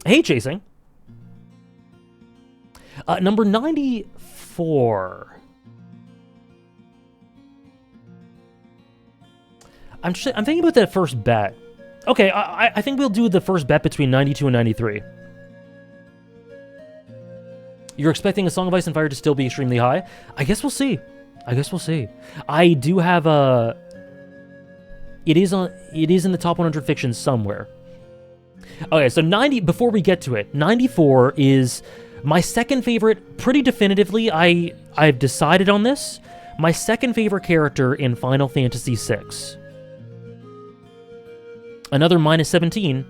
Hey, Chasing. Number 94. I'm thinking about that first bet. Okay, I think we'll do the first bet between 92 and 93. You're expecting A Song of Ice and Fire to still be extremely high? I guess we'll see. I do have a... It is in the top 100 fiction somewhere. Okay, so 90... Before we get to it, 94 is my second favorite, pretty definitively. I've decided on this. My second favorite character in Final Fantasy VI. Another minus 17.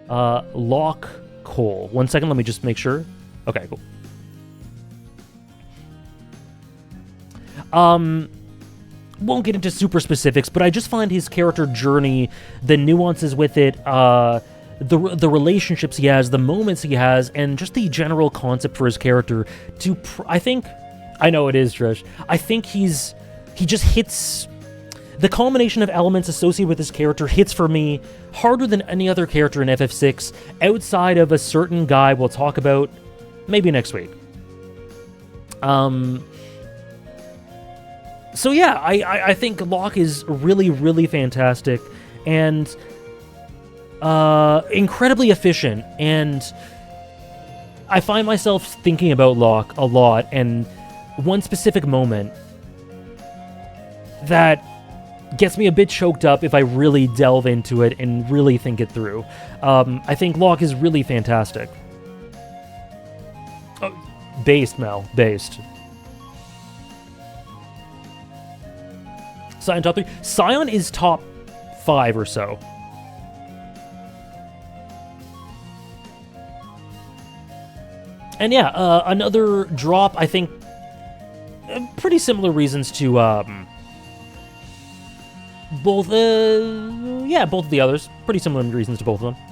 Locke Cole. 1 second, let me just make sure. Okay, cool. Won't get into super specifics, but I just find his character journey, the nuances with it, the relationships he has, the moments he has, and just the general concept for his character I know it is, Trish. I think he just hits... The culmination of elements associated with this character hits for me harder than any other character in FF6, outside of a certain guy we'll talk about maybe next week. So yeah, I think Locke is really, really fantastic and incredibly efficient, and I find myself thinking about Locke a lot, and one specific moment that gets me a bit choked up if I really delve into it and really think it through. I think Locke is really fantastic. Oh, based, Mel. Based. Scion top 3. Scion is top 5 or so. And yeah, another drop, I think, pretty similar reasons to, both of the others. Pretty similar reasons to both of them.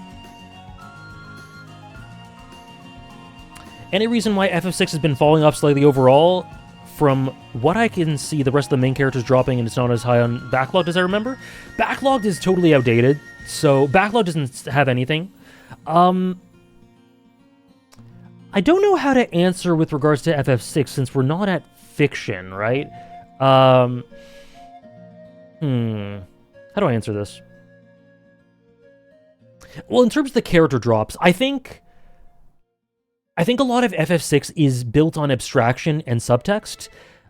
Any reason why FF6 has been falling off slightly overall? From what I can see, the rest of the main characters dropping, and it's not as high on Backlogged as I remember. Backlogged is totally outdated, so Backlogged doesn't have anything. I don't know how to answer with regards to FF6 since we're not at fiction, right? How do I answer this? Well, in terms of the character drops, I think a lot of FF6 is built on abstraction and subtext.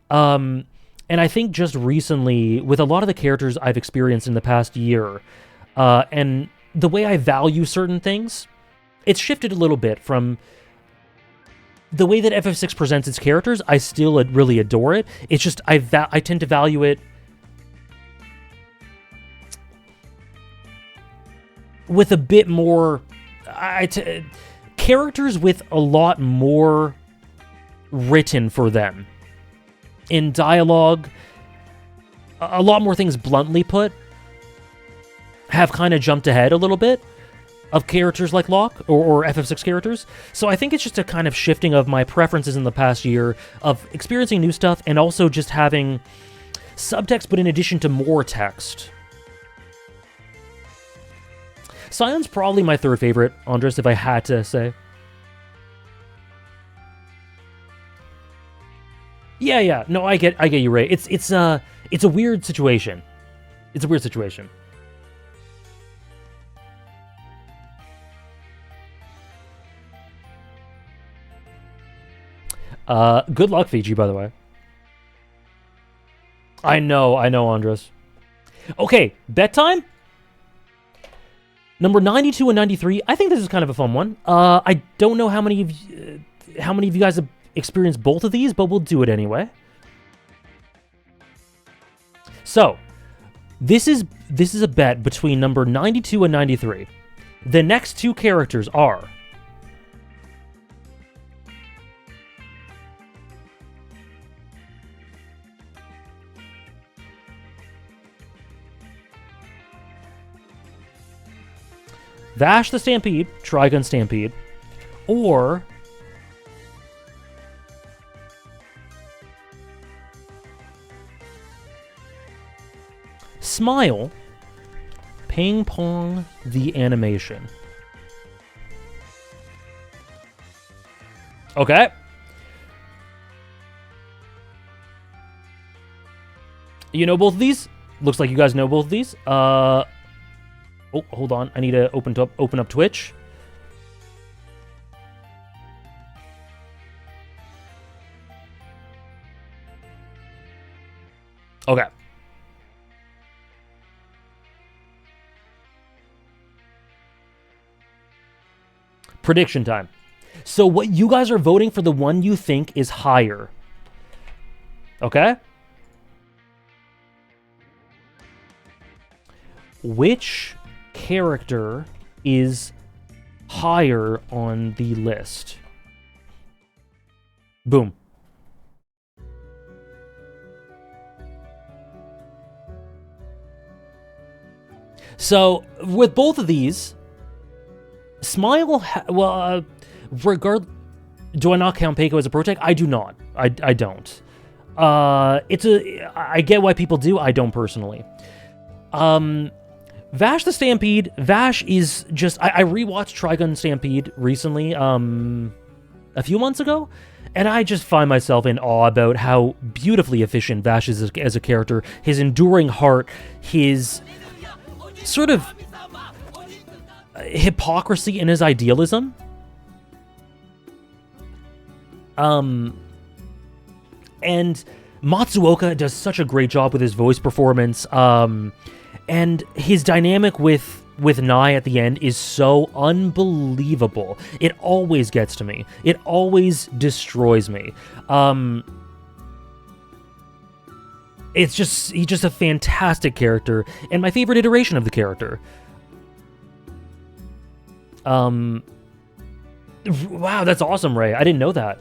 And I think just recently, with a lot of the characters I've experienced in the past year, and the way I value certain things, it's shifted a little bit from the way that FF6 presents its characters. I still really adore it. It's just I tend to value it with a bit more... characters with a lot more written for them. In dialogue, a lot more things bluntly put have kind of jumped ahead a little bit of characters like Locke or FF6 characters. So I think it's just a kind of shifting of my preferences in the past year of experiencing new stuff and also just having subtext, but in addition to more text. Scion's probably my third favorite, Andres, if I had to say. Yeah. No, I get you, Ray. It's a weird situation. It's a weird situation. Good luck, Fiji, by the way. I know, Andres. Okay, bet time? Number 92 and 93. I think this is kind of a fun one. I don't know how many of you guys have experienced both of these, but we'll do it anyway. So, this is a bet between number 92 and 93. The next two characters are Vash the Stampede, Trigun Stampede, or Smile, Ping Pong the Animation. Okay. You know both of these? Looks like you guys know both of these. Oh, hold on. I need to open up Twitch. Okay. Prediction time. So what you guys are voting for the one you think is higher. Okay? Which character is higher on the list? Boom. So, with both of these, Smile, do I not count Peiko as a Protag? I do not. I don't. I get why people do, I don't personally. Vash the Stampede. Vash is just... I rewatched Trigun Stampede recently, a few months ago, and I just find myself in awe about how beautifully efficient Vash is as a character, his enduring heart, his sort of hypocrisy in his idealism. And Matsuoka does such a great job with his voice performance, and his dynamic with Nai at the end is so unbelievable. It always gets to me. It always destroys me. He's just a fantastic character, and my favorite iteration of the character. Wow, that's awesome, Ray. I didn't know that.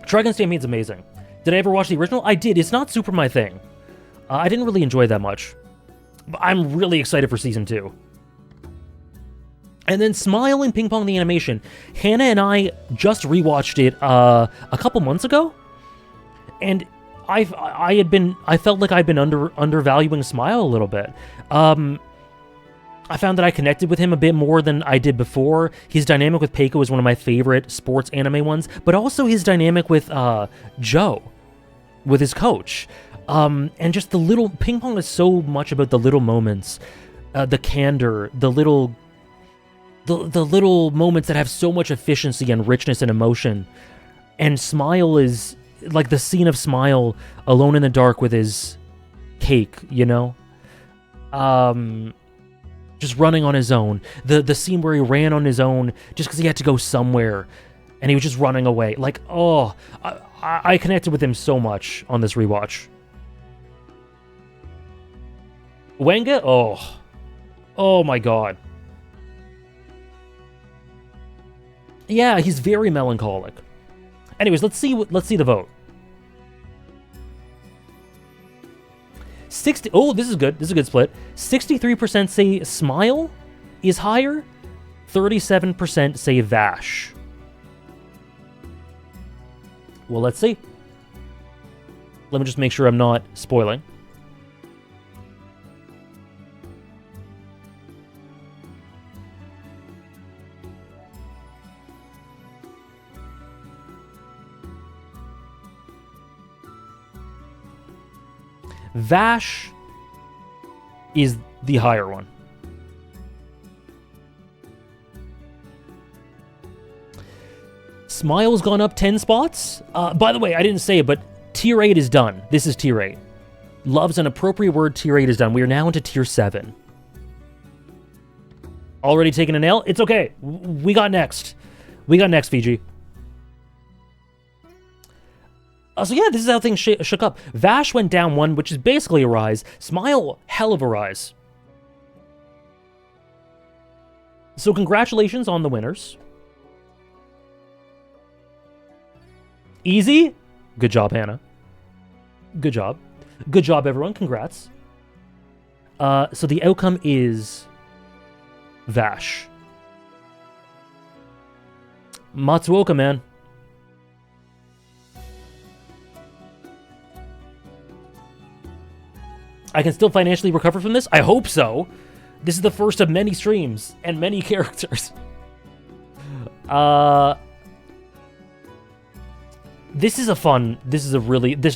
Trigun Stampede's amazing. Did I ever watch the original? I did. It's not super my thing. I didn't really enjoy it that much. But I'm really excited for Season 2. And then Smile and Ping Pong the Animation. Hannah and I just rewatched it a couple months ago. And I felt like I'd been undervaluing Smile a little bit. I found that I connected with him a bit more than I did before. His dynamic with Peiko is one of my favorite sports anime ones, but also his dynamic with Joe, with his coach. And just the little... Ping Pong is so much about the little moments the candor, the little moments that have so much efficiency and richness and emotion. And Smile is like the scene of Smile alone in the dark with his cake, you know? Just running on his own. The scene where he ran on his own just because he had to go somewhere and he was just running away. Like, oh, I connected with him so much on this rewatch. Wenga? Oh my god. Yeah, he's very melancholic. Anyways, let's see the vote. 60. Oh, this is good. This is a good split. 63% say Smile is higher. 37% say Vash. Well, let's see. Let me just make sure I'm not spoiling. Vash is the higher one. Smile's gone up 10 spots. By the way, I didn't say it, but Tier 8 is done. This is Tier 8. Love's an appropriate word. Tier 8 is done. We are now into Tier 7. Already taken an L? It's okay. We got next. We got next, Fiji. So yeah, this is how things shook up. Vash went down 1, which is basically a rise. Smile, hell of a rise. So congratulations on the winners. Easy? Good job, Hannah. Good job. Good job, everyone. Congrats. So the outcome is Vash. Matsuoka, man. I can still financially recover from this? I hope so. This is the first of many streams and many characters. This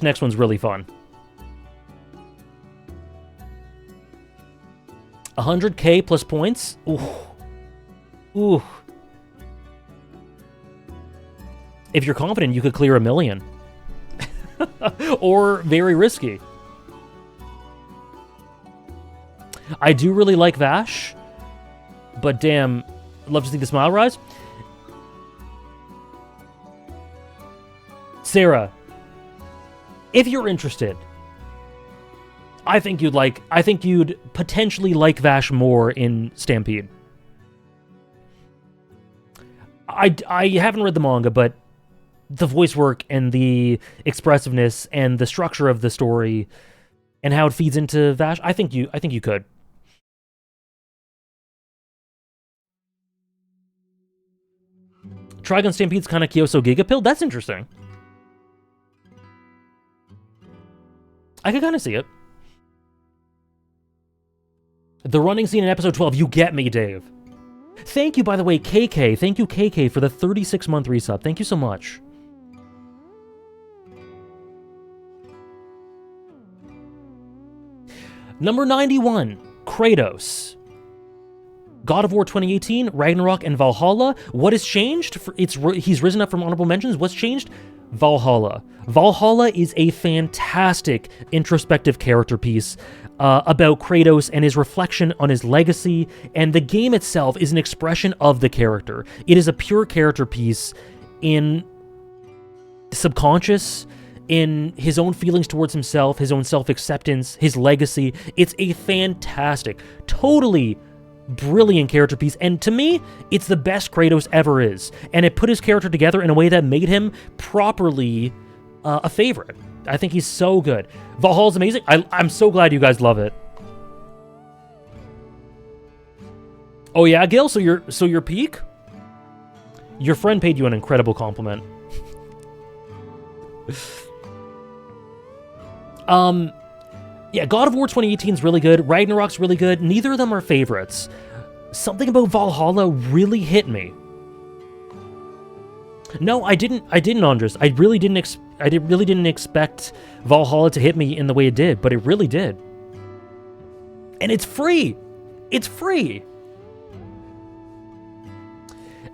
next one's really fun. 100k plus points? Ooh. Ooh. If you're confident, you could clear 1 million. Or very risky. I do really like Vash, but damn, I'd love to see the smile rise. Sarah, if you're interested, I think you'd potentially like Vash more in Stampede. I haven't read the manga, but the voice work and the expressiveness and the structure of the story and how it feeds into Vash, I think you could. Trigun Stampede's kind of Kyoso Gigapill? That's interesting. I could kind of see it. The running scene in episode 12. You get me, Dave. Thank you, by the way, KK. Thank you, KK, for the 36-month resub. Thank you so much. Number 91, Kratos. God of War 2018, Ragnarok, and Valhalla. What has changed? He's risen up from honorable mentions. What's changed? Valhalla. Valhalla is a fantastic introspective character piece about Kratos and his reflection on his legacy, and the game itself is an expression of the character. It is a pure character piece in subconscious, in his own feelings towards himself, his own self-acceptance, his legacy. It's a fantastic, totally brilliant character piece, and to me, it's the best Kratos ever is, and it put his character together in a way that made him properly a favorite. I think he's so good. Valhalla's amazing. I'm so glad you guys love it. Oh yeah, Gil, so your peak? Your friend paid you an incredible compliment. Yeah, God of War 2018 is really good. Ragnarok's really good. Neither of them are favorites. Something about Valhalla really hit me. No, I didn't, Andres. I really didn't expect Valhalla to hit me in the way it did, but it really did. And it's free. It's free.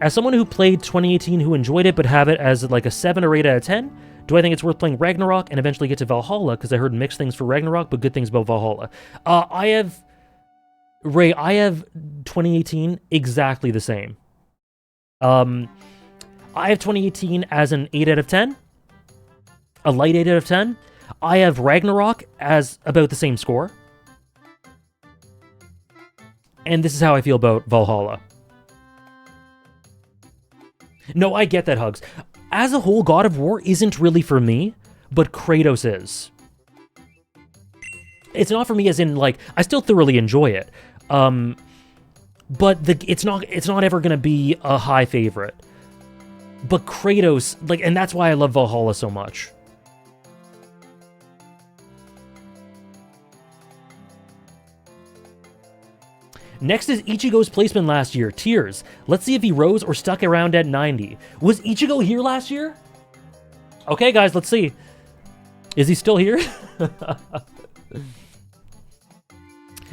As someone who played 2018 who enjoyed it but have it as like a 7 or 8 out of 10, do I think it's worth playing Ragnarok and eventually get to Valhalla? Because I heard mixed things for Ragnarok, but good things about Valhalla. I have 2018 exactly the same. I have 2018 as an 8 out of 10. A light 8 out of 10. I have Ragnarok as about the same score. And this is how I feel about Valhalla. No, I get that, Hugs. As a whole, God of War isn't really for me, but Kratos is. It's not for me as in, like, I still thoroughly enjoy it. But it's not ever gonna be a high favorite. But Kratos, like, and that's why I love Valhalla so much. Next is Ichigo's placement last year, Tears. Let's see if he rose or stuck around at 90. Was Ichigo here last year? Okay, guys, let's see. Is he still here?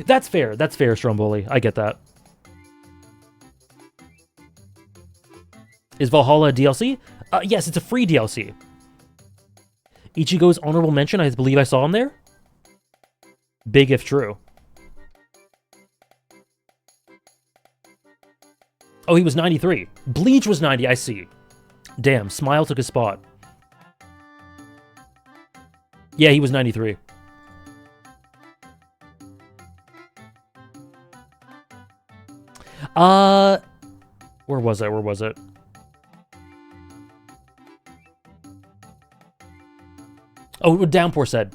That's fair, Stromboli. I get that. Is Valhalla a DLC? Yes, it's a free DLC. Ichigo's honorable mention, I believe I saw him there. Big if true. Oh, he was 93. Bleach was 90, I see. Damn, Smile took his spot. Yeah, he was 93. Where was it? Oh, Downpour said,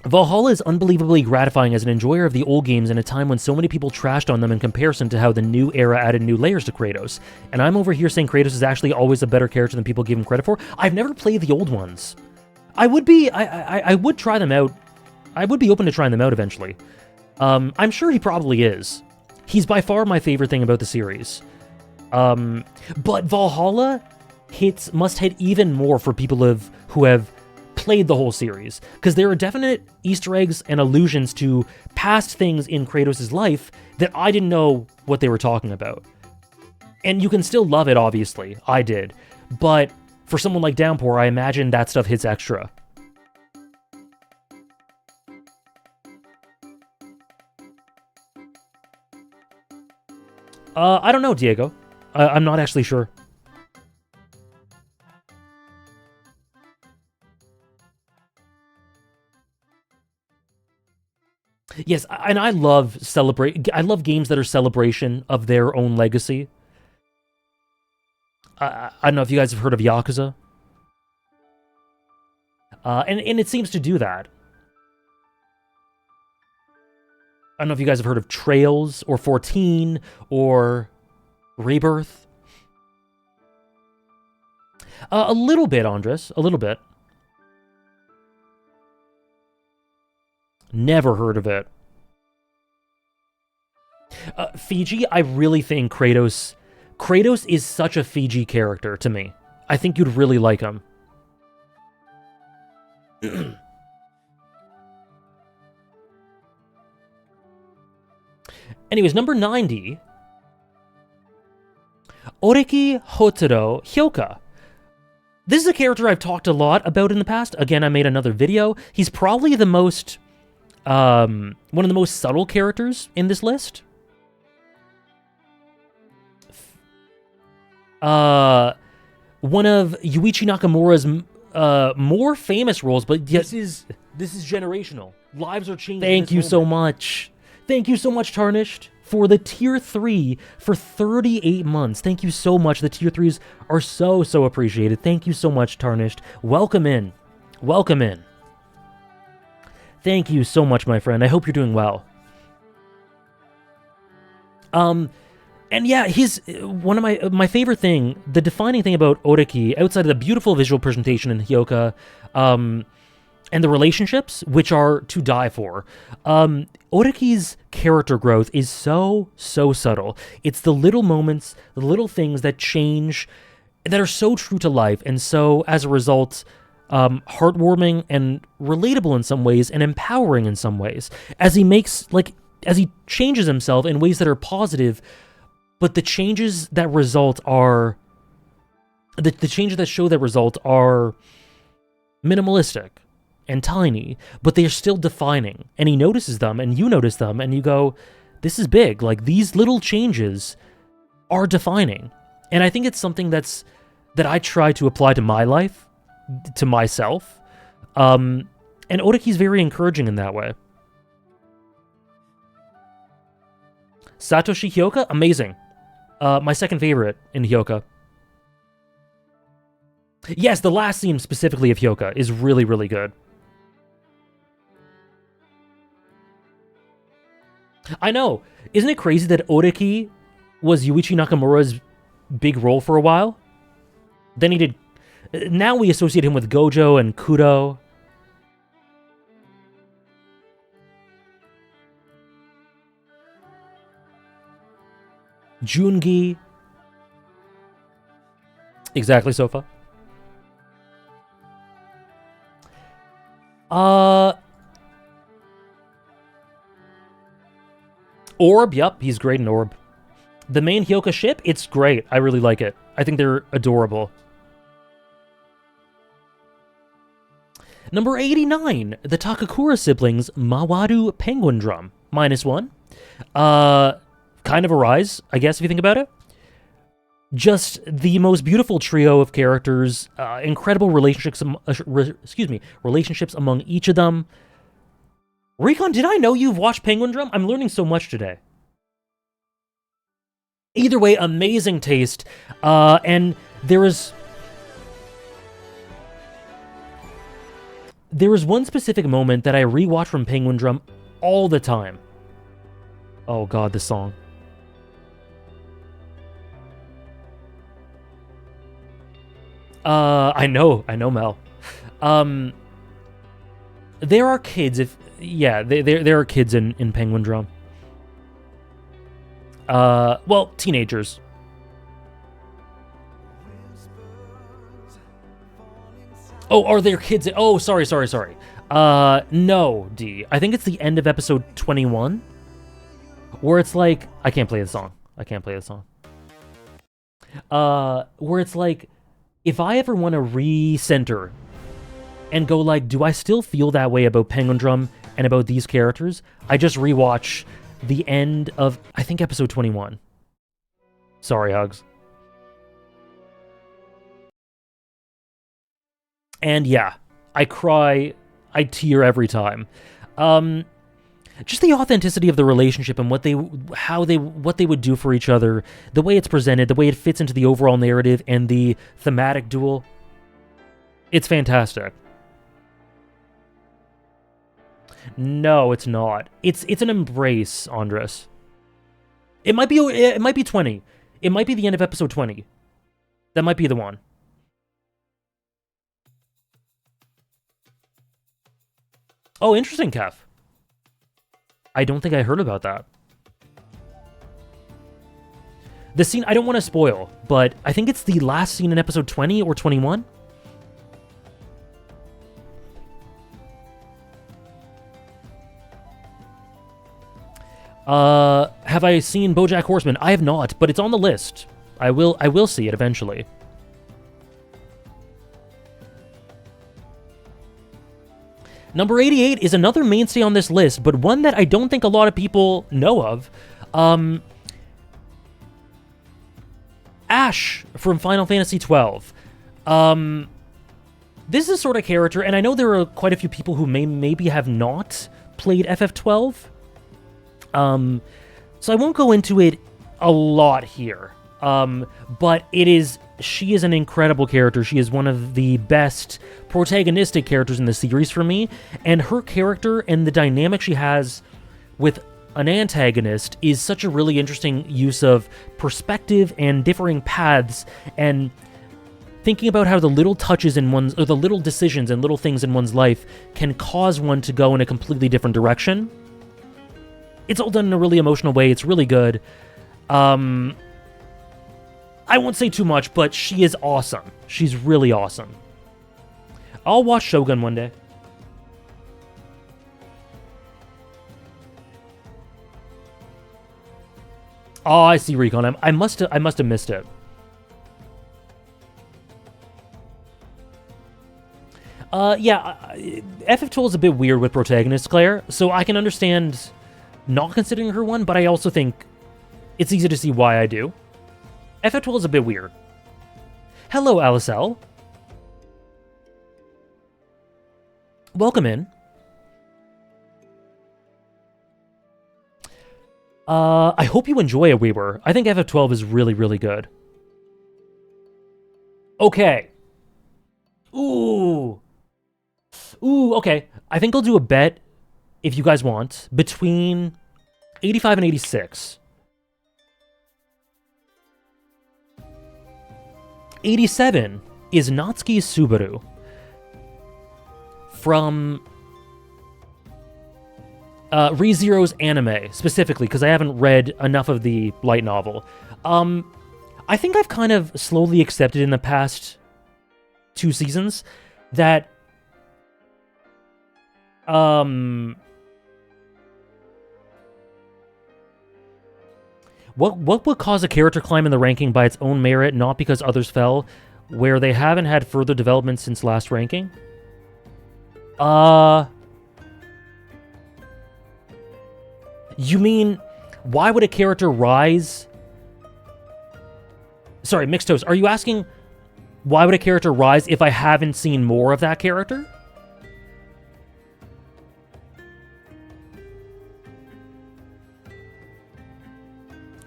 Valhalla is unbelievably gratifying as an enjoyer of the old games in a time when so many people trashed on them in comparison to how the new era added new layers to Kratos. And I'm over here saying Kratos is actually always a better character than people give him credit for. I've never played the old ones. I would try them out. I would be open to trying them out eventually. I'm sure he probably is. He's by far my favorite thing about the series. But Valhalla must hit even more for people who have played the whole series, because there are definite Easter eggs and allusions to past things in Kratos' life that I didn't know what they were talking about. And you can still love it, obviously. I did. But for someone like Downpour, I imagine that stuff hits extra. I don't know, Diego. I'm not actually sure. Yes, and I love games that are celebration of their own legacy. I don't know if you guys have heard of Yakuza. And it seems to do that. I don't know if you guys have heard of Trails, or 14, or Rebirth. A little bit, Andres. A little bit. Never heard of it. Fiji, I really think Kratos is such a Fiji character to me. I think you'd really like him. Anyways, number 90. Oreki Hotaro Hyoka. This is a character I've talked a lot about in the past. Again, I made another video. He's probably the most... one of the most subtle characters in this list. One of Yuichi Nakamura's more famous roles, but yet... This is generational. Lives are changing. Thank you so much. Thank you so much, Tarnished, for the tier 3 for 38 months. Thank you so much. The tier 3s are so appreciated. Thank you so much, Tarnished. Welcome in. Welcome in. Thank you so much, my friend. I hope you're doing well. And yeah, he's one of my favorite thing, the defining thing about Oreki, outside of the beautiful visual presentation in Hyoka, and the relationships, which are to die for. Oreki's character growth is so subtle. It's the little moments, the little things that change, that are so true to life, and so, as a result, heartwarming and relatable in some ways, and empowering in some ways. As as he changes himself in ways that are positive, but the changes that result are the changes that show that result are minimalistic and tiny, but they're still defining. And he notices them, and you notice them, and you go, this is big. Like, these little changes are defining. And I think it's something that I try to apply to my life, to myself. And Odaki's very encouraging in that way. Satoshi Hyoka, amazing. My second favorite in Hyoka. Yes, the last scene specifically of Hyoka is really, really good. I know. Isn't it crazy that Odaki was Yuichi Nakamura's big role for a while? Then he did... Now we associate him with Gojo and Kudo. Jungi. Exactly, Sofa. Orb, yep, he's great in Orb. The main Hyoka ship, it's great. I really like it. I think they're adorable. Number 89, the Takakura siblings, Mawaru Penguin Drum. -1. Kind of a rise, I guess, if you think about it. Just the most beautiful trio of characters, incredible relationships, relationships among each of them. Recon, did I know you've watched Penguin Drum? I'm learning so much today. Either way, amazing taste. And there is one specific moment that I rewatch from Penguin Drum all the time. Oh god, this song. I know, Mel. There are kids, there are kids in Penguin Drum. Well, teenagers. Oh, are there kids? Oh, sorry. No, D. I think it's the end of episode 21, where it's like, I can't play the song. Where it's like, if I ever want to recenter and go like, do I still feel that way about Penguin Drum and about these characters? I just rewatch the end of, I think, episode 21. Sorry, Hugs. And yeah, I cry, I tear every time. Just the authenticity of the relationship and what they would do for each other, the way it's presented, the way it fits into the overall narrative and the thematic duel. It's fantastic. No, it's not. It's an embrace, Andres. It might be 20. It might be the end of episode 20. That might be the one. Oh, interesting, Kev. I don't think I heard about that. The scene, I don't want to spoil, but I think it's the last scene in episode 20 or 21. Have I seen BoJack Horseman? I have not, but it's on the list. I will see it eventually. Number 88 is another mainstay on this list, but one that I don't think a lot of people know of. Ash from Final Fantasy XII. This is a sort of character, and I know there are quite a few people who maybe have not played FF12. So I won't go into it a lot here. But she is an incredible character. She is one of the best protagonistic characters in the series for me, and her character and the dynamic she has with an antagonist is such a really interesting use of perspective and differing paths, and thinking about how the little touches in the little decisions and little things in one's life can cause one to go in a completely different direction. It's all done in a really emotional way. It's really good. I won't say too much, but she is awesome. She's really awesome. I'll watch Shogun one day. Oh, I see, Recon. I must have missed it. Yeah, FF12 is a bit weird with Protagonists, Claire, so I can understand not considering her one, but I also think it's easy to see why I do. FF12 is a bit weird. Hello, Alice L. Welcome in. I hope you enjoy it, Weaver. I think FF12 is really, really good. Okay. Ooh, okay. I think I'll do a bet, if you guys want, between 85 and 86. 87 is Natsuki Subaru from ReZero's anime, specifically, because I haven't read enough of the light novel. I think I've kind of slowly accepted in the past 2 seasons that what would cause a character climb in the ranking by its own merit, not because others fell, where they haven't had further development since last ranking? You mean, why would a character rise? Sorry, Mixed Toast, are you asking why would a character rise if I haven't seen more of that character?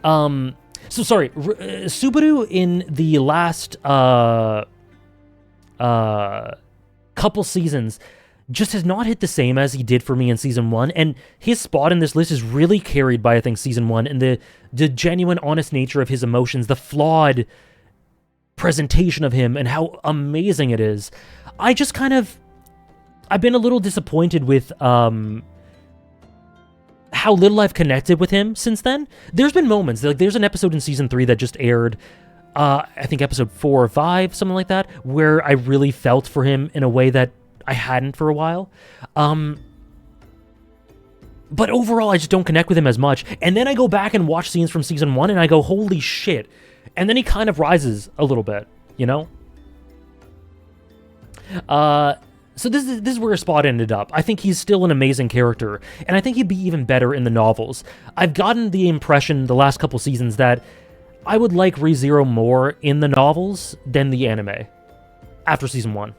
So sorry, Subaru in the last, couple seasons just has not hit the same as he did for me in Season 1, and his spot in this list is really carried by, I think, Season 1, and the genuine, honest nature of his emotions, the flawed presentation of him, and how amazing it is. I just kind of... I've been a little disappointed with, how little I've connected with him since then. There's been moments, like there's an episode in Season 3 that just aired, I think episode 4 or 5, something like that, where I really felt for him in a way that I hadn't for a while. But overall, I just don't connect with him as much. And then I go back and watch scenes from Season 1, and I go, holy shit. And then he kind of rises a little bit, you know? So this is where Spot ended up. I think he's still an amazing character, and I think he'd be even better in the novels. I've gotten the impression the last couple seasons that I would like ReZero more in the novels than the anime after Season 1.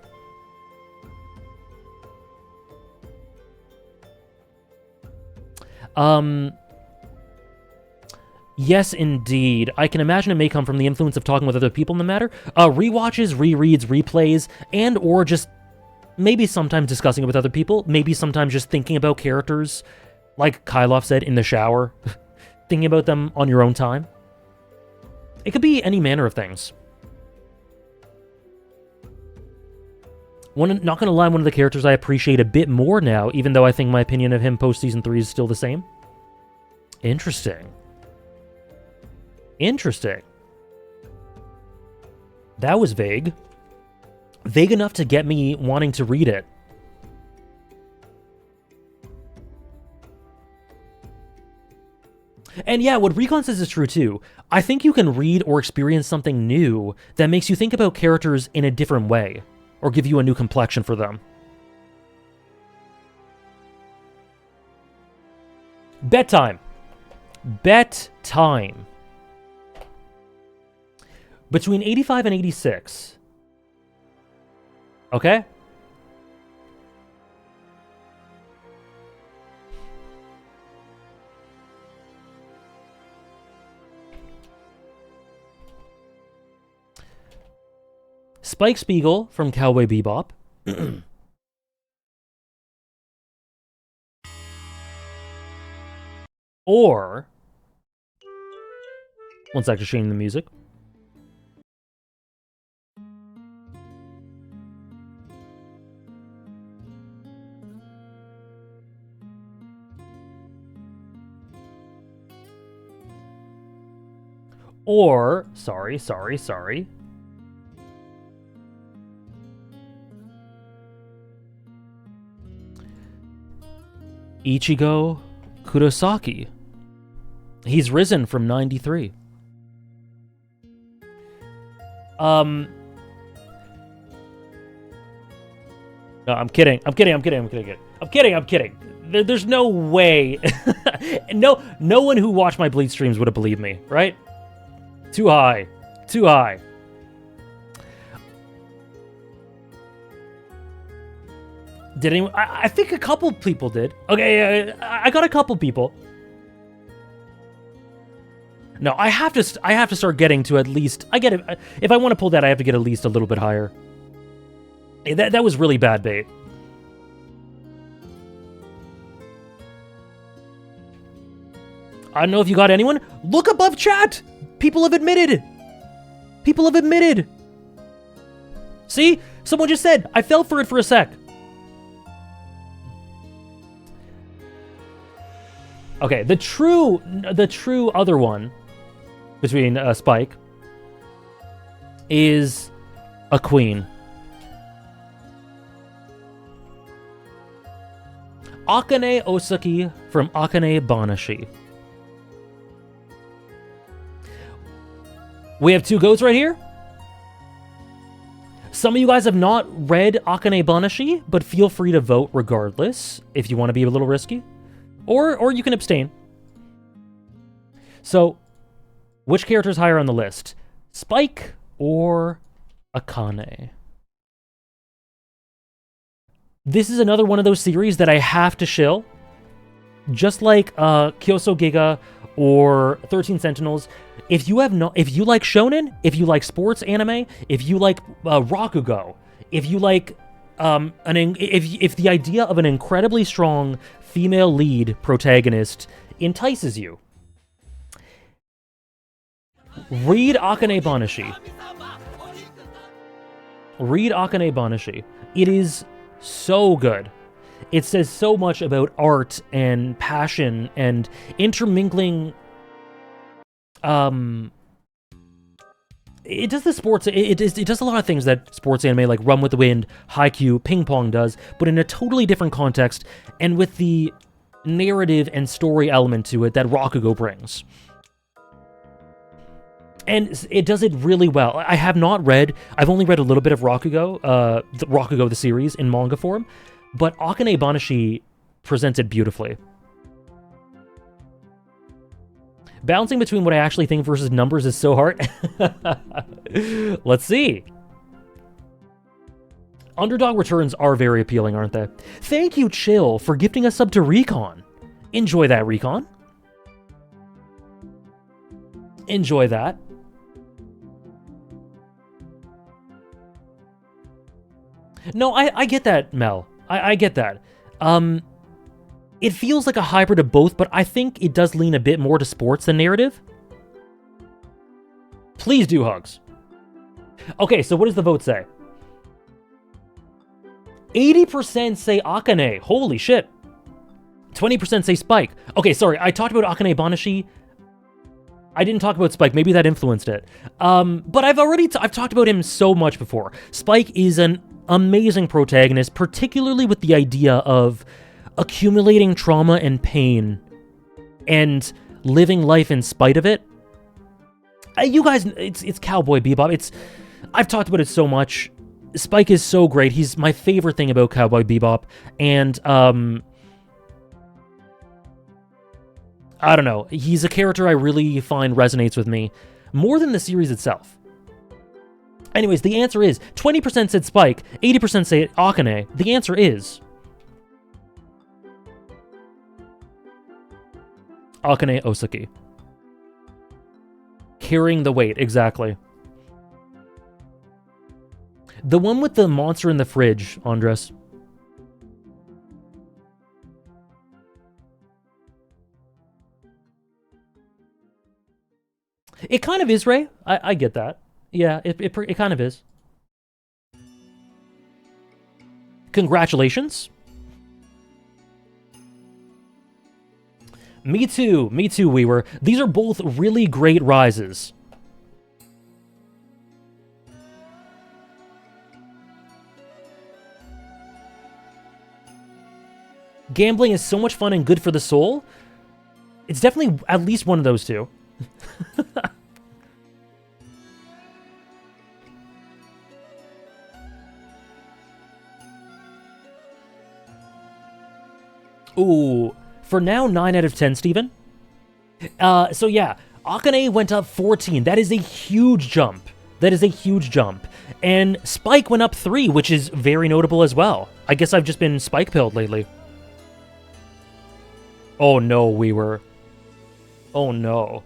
Yes, indeed. I can imagine it may come from the influence of talking with other people in the matter. Rewatches, rereads, replays, and or just maybe sometimes discussing it with other people. Maybe sometimes just thinking about characters, like Kylov said, in the shower. Thinking about them on your own time. It could be any manner of things. Not gonna lie, one of the characters I appreciate a bit more now, even though I think my opinion of him post-Season 3 is still the same. Interesting. Interesting. That was vague. Vague enough to get me wanting to read it. And yeah, what Recon says is true too. I think you can read or experience something new that makes you think about characters in a different way, or give you a new complexion for them. Bet time. Bet time. Between 85 and 86. Okay? Spike Spiegel from Cowboy Bebop. Or... one sec, just changing the music. Or, sorry. Ichigo Kurosaki He's risen from 93. No, I'm kidding. I'm kidding. There's no way. No one who watched my Bleach streams would have believed me, right? Too high. Did anyone? I think a couple people did. Okay, I got a couple people. No, I have to start getting to at least. I get it. If I want to pull that, I have to get at least a little bit higher. That was really bad bait. I don't know if you got anyone. Look above chat. People have admitted. See? Someone just said, I fell for it for a sec. Okay, the true other one between Spike is a queen. Akane Osaki from Akane Banashi. We have two goats right here. Some of you guys have not read Akane Banashi, but feel free to vote regardless if you want to be a little risky. Or you can abstain. So, which character is higher on the list? Spike or Akane? This is another one of those series that I have to shill. Just like Kyoso Giga or 13 Sentinels. If you like shonen, if you like sports anime, if you like Rakugo, if you like if the idea of an incredibly strong female lead protagonist entices you, read Akane Banashi. It is so good. It says so much about art and passion and intermingling. It does the sports. It does a lot of things that sports anime like Run with the Wind, Haikyuu, Ping Pong does, but in a totally different context and with the narrative and story element to it that Rakugo brings. And it does it really well. I've only read a little bit of Rakugo, the series in manga form, but Akane Banashi presents it beautifully. Balancing between what I actually think versus numbers is so hard. Let's see. Underdog returns are very appealing, aren't they? Thank you, Chill, for gifting a sub to Recon. Enjoy that, Recon. Enjoy that. No, I get that, Mel. I get that. It feels like a hybrid of both, but I think it does lean a bit more to sports than narrative. Please do, Hugs. Okay, so what does the vote say? 80% say Akane. Holy shit. 20% say Spike. Okay, sorry, I talked about Akane Banashi. I didn't talk about Spike. Maybe that influenced it. But I've talked about him so much before. Spike is an amazing protagonist, particularly with the idea of accumulating trauma and pain and living life in spite of it. You guys, it's Cowboy Bebop. I've talked about it so much. Spike is so great. He's my favorite thing about Cowboy Bebop. And, I don't know. He's a character I really find resonates with me more than the series itself. Anyways, the answer is 20% said Spike, 80% say Akane. The answer is Akane Osaki. Carrying the weight, exactly. The one with the monster in the fridge, Andres. It kind of is, Ray. I get that. Yeah, it kind of is. Congratulations. Me too, Weaver. These are both really great rises. Gambling is so much fun and good for the soul. It's definitely at least one of those two. Ooh, for now, 9 out of 10, Steven. So yeah, Akane went up 14. That is a huge jump. That is a huge jump. And Spike went up 3, which is very notable as well. I guess I've just been Spike-pilled lately. Oh no, we were. Oh no.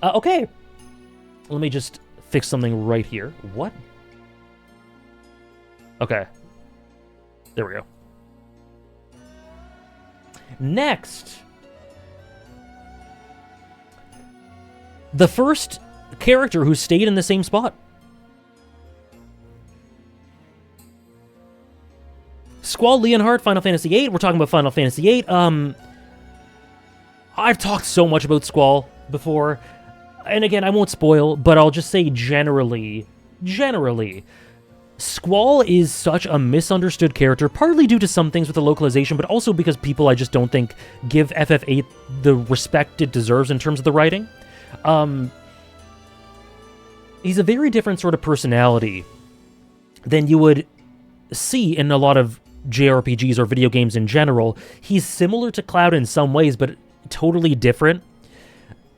Okay. Let me just fix something right here. What? Okay. There we go. Next. The first character who stayed in the same spot. Squall Leonhardt, Final Fantasy VIII. We're talking about Final Fantasy VIII. I've talked so much about Squall before. And again, I won't spoil, but I'll just say generally, Squall is such a misunderstood character, partly due to some things with the localization, but also because people I just don't think give FF8 the respect it deserves in terms of the writing. He's a very different sort of personality than you would see in a lot of JRPGs or video games in general. He's similar to Cloud in some ways, but totally different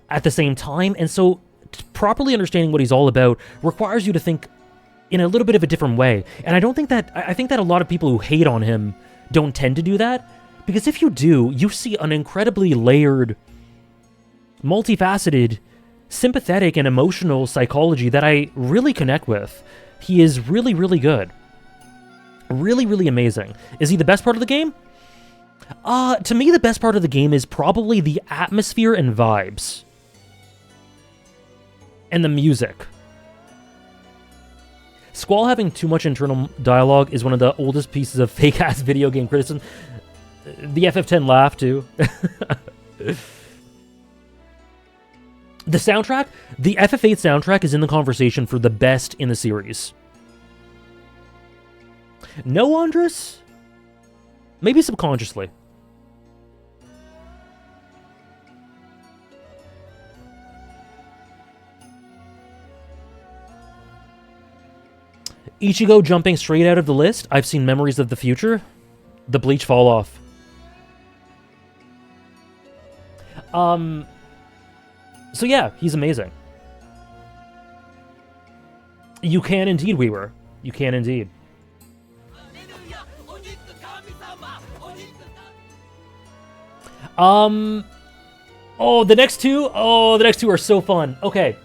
at the same time, and so properly understanding what he's all about requires you to think in a little bit of a different way. And I think that a lot of people who hate on him don't tend to do that, because if you do, you see an incredibly layered, multifaceted, sympathetic, and emotional psychology that I really connect with. He is really, really good. Really, really amazing. Is he the best part of the game? To me, the best part of the game is probably the atmosphere and vibes. And the music. Squall having too much internal dialogue is one of the oldest pieces of fake-ass video game criticism. The FF10 laugh, too. The soundtrack? The FF8 soundtrack is in the conversation for the best in the series. No, Andres? Maybe subconsciously. Ichigo jumping straight out of the list. I've seen Memories of the Future. The Bleach fall off. So yeah, he's amazing. You can indeed, Weaver. You can indeed. Oh, the next two? Oh, the next two are so fun. Okay.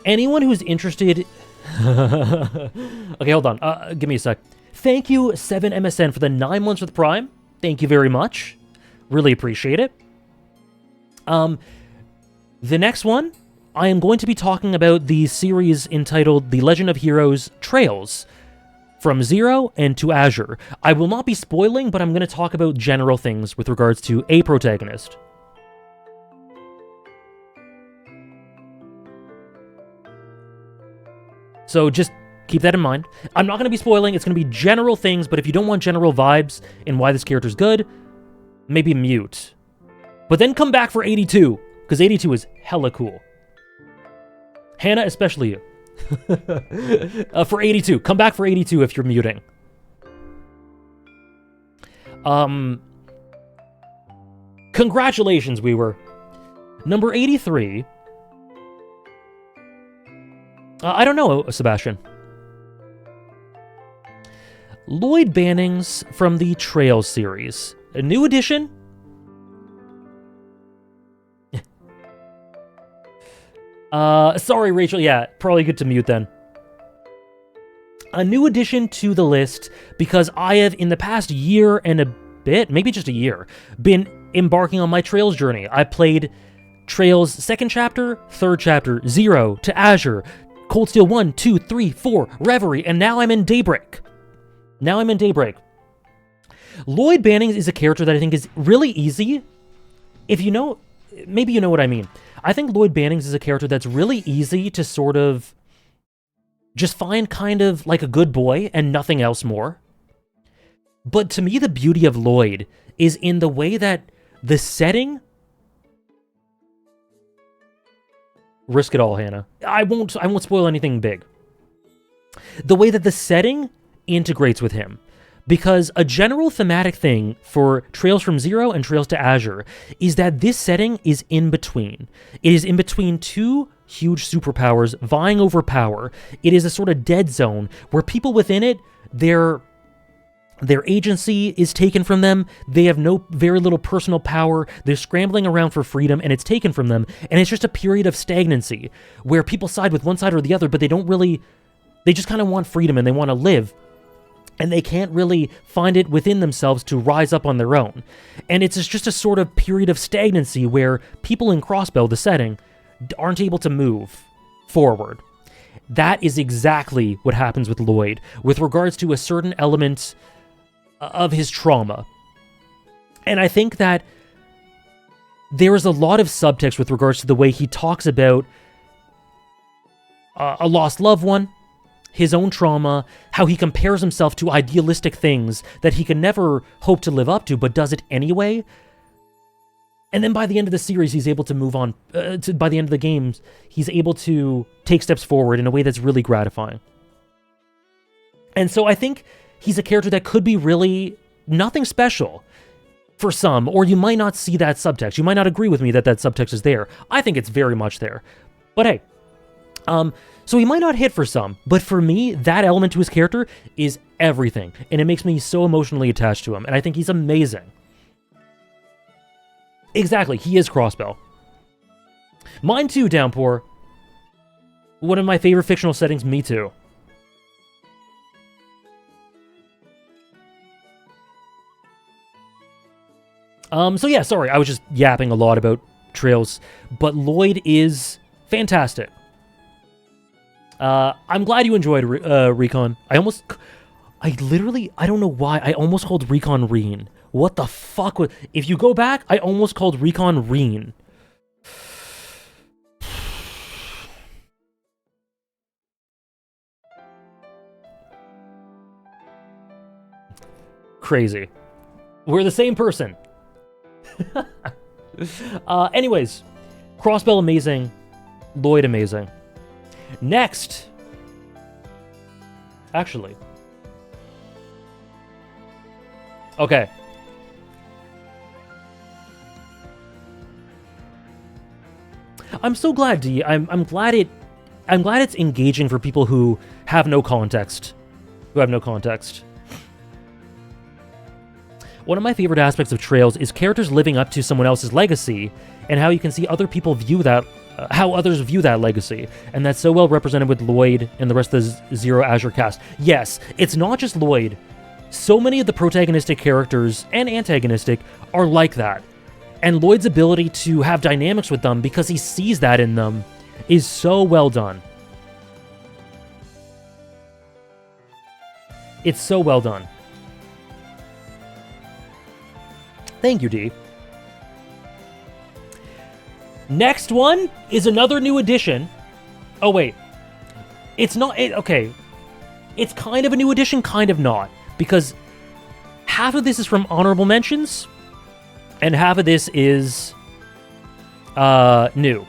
Anyone who's interested... Okay, hold on. Give me a sec. Thank you, 7MSN, for the 9 months with Prime. Thank you very much. Really appreciate it. The next one, I am going to be talking about the series entitled The Legend of Heroes Trails, from Zero and to Azure. I will not be spoiling, but I'm going to talk about general things with regards to a protagonist. So just keep that in mind. I'm not going to be spoiling, it's going to be general things, but if you don't want general vibes and why this character's good, maybe mute. But then come back for 82, because 82 is hella cool. Hannah, especially you. For 82. Come back for 82 if you're muting. Congratulations, Weaver. Number 83. I don't know, Sebastian. Lloyd Bannings from the Trails series. A new edition? Sorry, Rachel. Yeah, probably good to mute then. A new addition to the list because I have, in the past year and a bit, maybe just a year, been embarking on my Trails journey. I played Trails 2nd chapter, 3rd chapter, 0 to Azure, Cold Steel 1, 2, 3, 4, Reverie, and now I'm in Daybreak. Lloyd Bannings is a character that I think is really easy. If you know, maybe you know what I mean. I think Lloyd Bannings is a character that's really easy to sort of just find kind of like a good boy and nothing else more. But to me, the beauty of Lloyd is in the way that the setting... Risk it all, Hannah. I won't spoil anything big. The way that the setting integrates with him. Because a general thematic thing for Trails from Zero and Trails to Azure is that this setting is in between. It is in between two huge superpowers vying over power. It is a sort of dead zone where people within it, their agency is taken from them. They have very little personal power. They're scrambling around for freedom, and it's taken from them. And it's just a period of stagnancy where people side with one side or the other, but they just kind of want freedom and they want to live. And they can't really find it within themselves to rise up on their own. And it's just a sort of period of stagnancy where people in Crossbell, the setting, aren't able to move forward. That is exactly what happens with Lloyd with regards to a certain element of his trauma. And I think that there is a lot of subtext with regards to the way he talks about a lost loved one, his own trauma, how he compares himself to idealistic things that he can never hope to live up to, but does it anyway. And then by the end of the series, he's able to move on. By the end of the games, he's able to take steps forward in a way that's really gratifying. And so I think he's a character that could be really nothing special for some, or you might not see that subtext. You might not agree with me that subtext is there. I think it's very much there. But hey, so he might not hit for some, but for me, that element to his character is everything, and it makes me so emotionally attached to him, and I think he's amazing. Exactly, he is Crossbell. Mine too, Downpour. One of my favorite fictional settings, me too. So yeah, sorry, I was just yapping a lot about Trails, but Lloyd is fantastic. I'm glad you enjoyed Recon. I don't know why, I almost called Recon Reen. What the fuck was... If you go back, I almost called Recon Reen. Crazy. We're the same person. Anyways, Crossbell amazing, Lloyd amazing. Next, actually, okay. I'm so glad, D. I'm glad it's engaging for people who have no context. One of my favorite aspects of Trails is characters living up to someone else's legacy, and how you can see other people view that, how others view that legacy, and that's so well represented with Lloyd and the rest of the Zero Azure cast. Yes, it's not just Lloyd. So many of the protagonistic characters and antagonistic are like that, and Lloyd's ability to have dynamics with them because he sees that in them is so well done. It's so well done. Thank you, D. Next one is another new addition. Oh, wait. It's not... okay. It's kind of a new addition, kind of not. Because half of this is from honorable mentions, and half of this is new.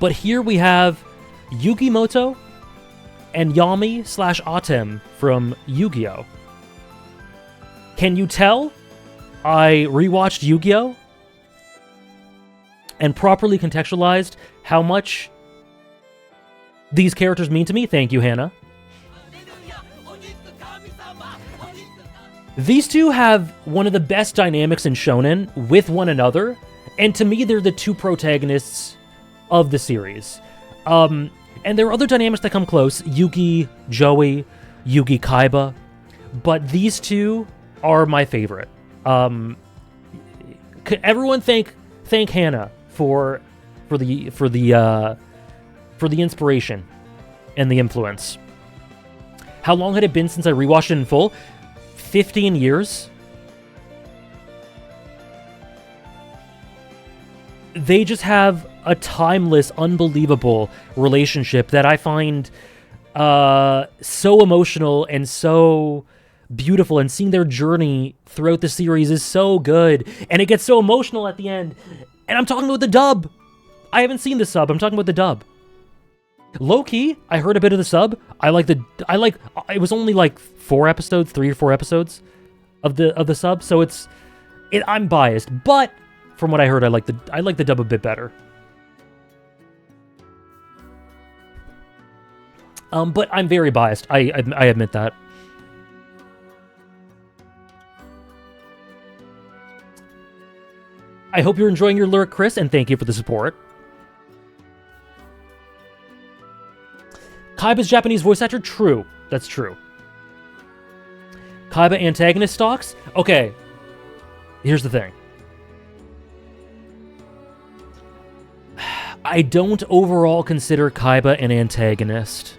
But here we have Yugimoto and Yami/Atem from Yu-Gi-Oh! Can you tell I rewatched Yu-Gi-Oh! And properly contextualized how much these characters mean to me? Thank you, Hannah. These two have one of the best dynamics in Shonen with one another, and to me, they're the two protagonists of the series. And there are other dynamics that come close, Yugi, Joey, Yugi Kaiba, but these two are my favorite. Everyone thank Hannah for the inspiration and the influence. How long had it been since I rewatched it in full? 15 years. They just have a timeless, unbelievable relationship that I find so emotional and so beautiful, and seeing their journey throughout the series is so good, and it gets so emotional at the end. And I'm talking about the dub. I haven't seen the sub. I'm talking about the dub. Low key, I heard a bit of the sub. It was only like 3 or 4 episodes of the sub, so I'm biased, but from what I heard, I like the dub a bit better. But I'm very biased. I admit that. I hope you're enjoying your lyric, Chris, and thank you for the support. Kaiba's Japanese voice actor? True. That's true. Kaiba antagonist stocks? Okay. Here's the thing. I don't overall consider Kaiba an antagonist.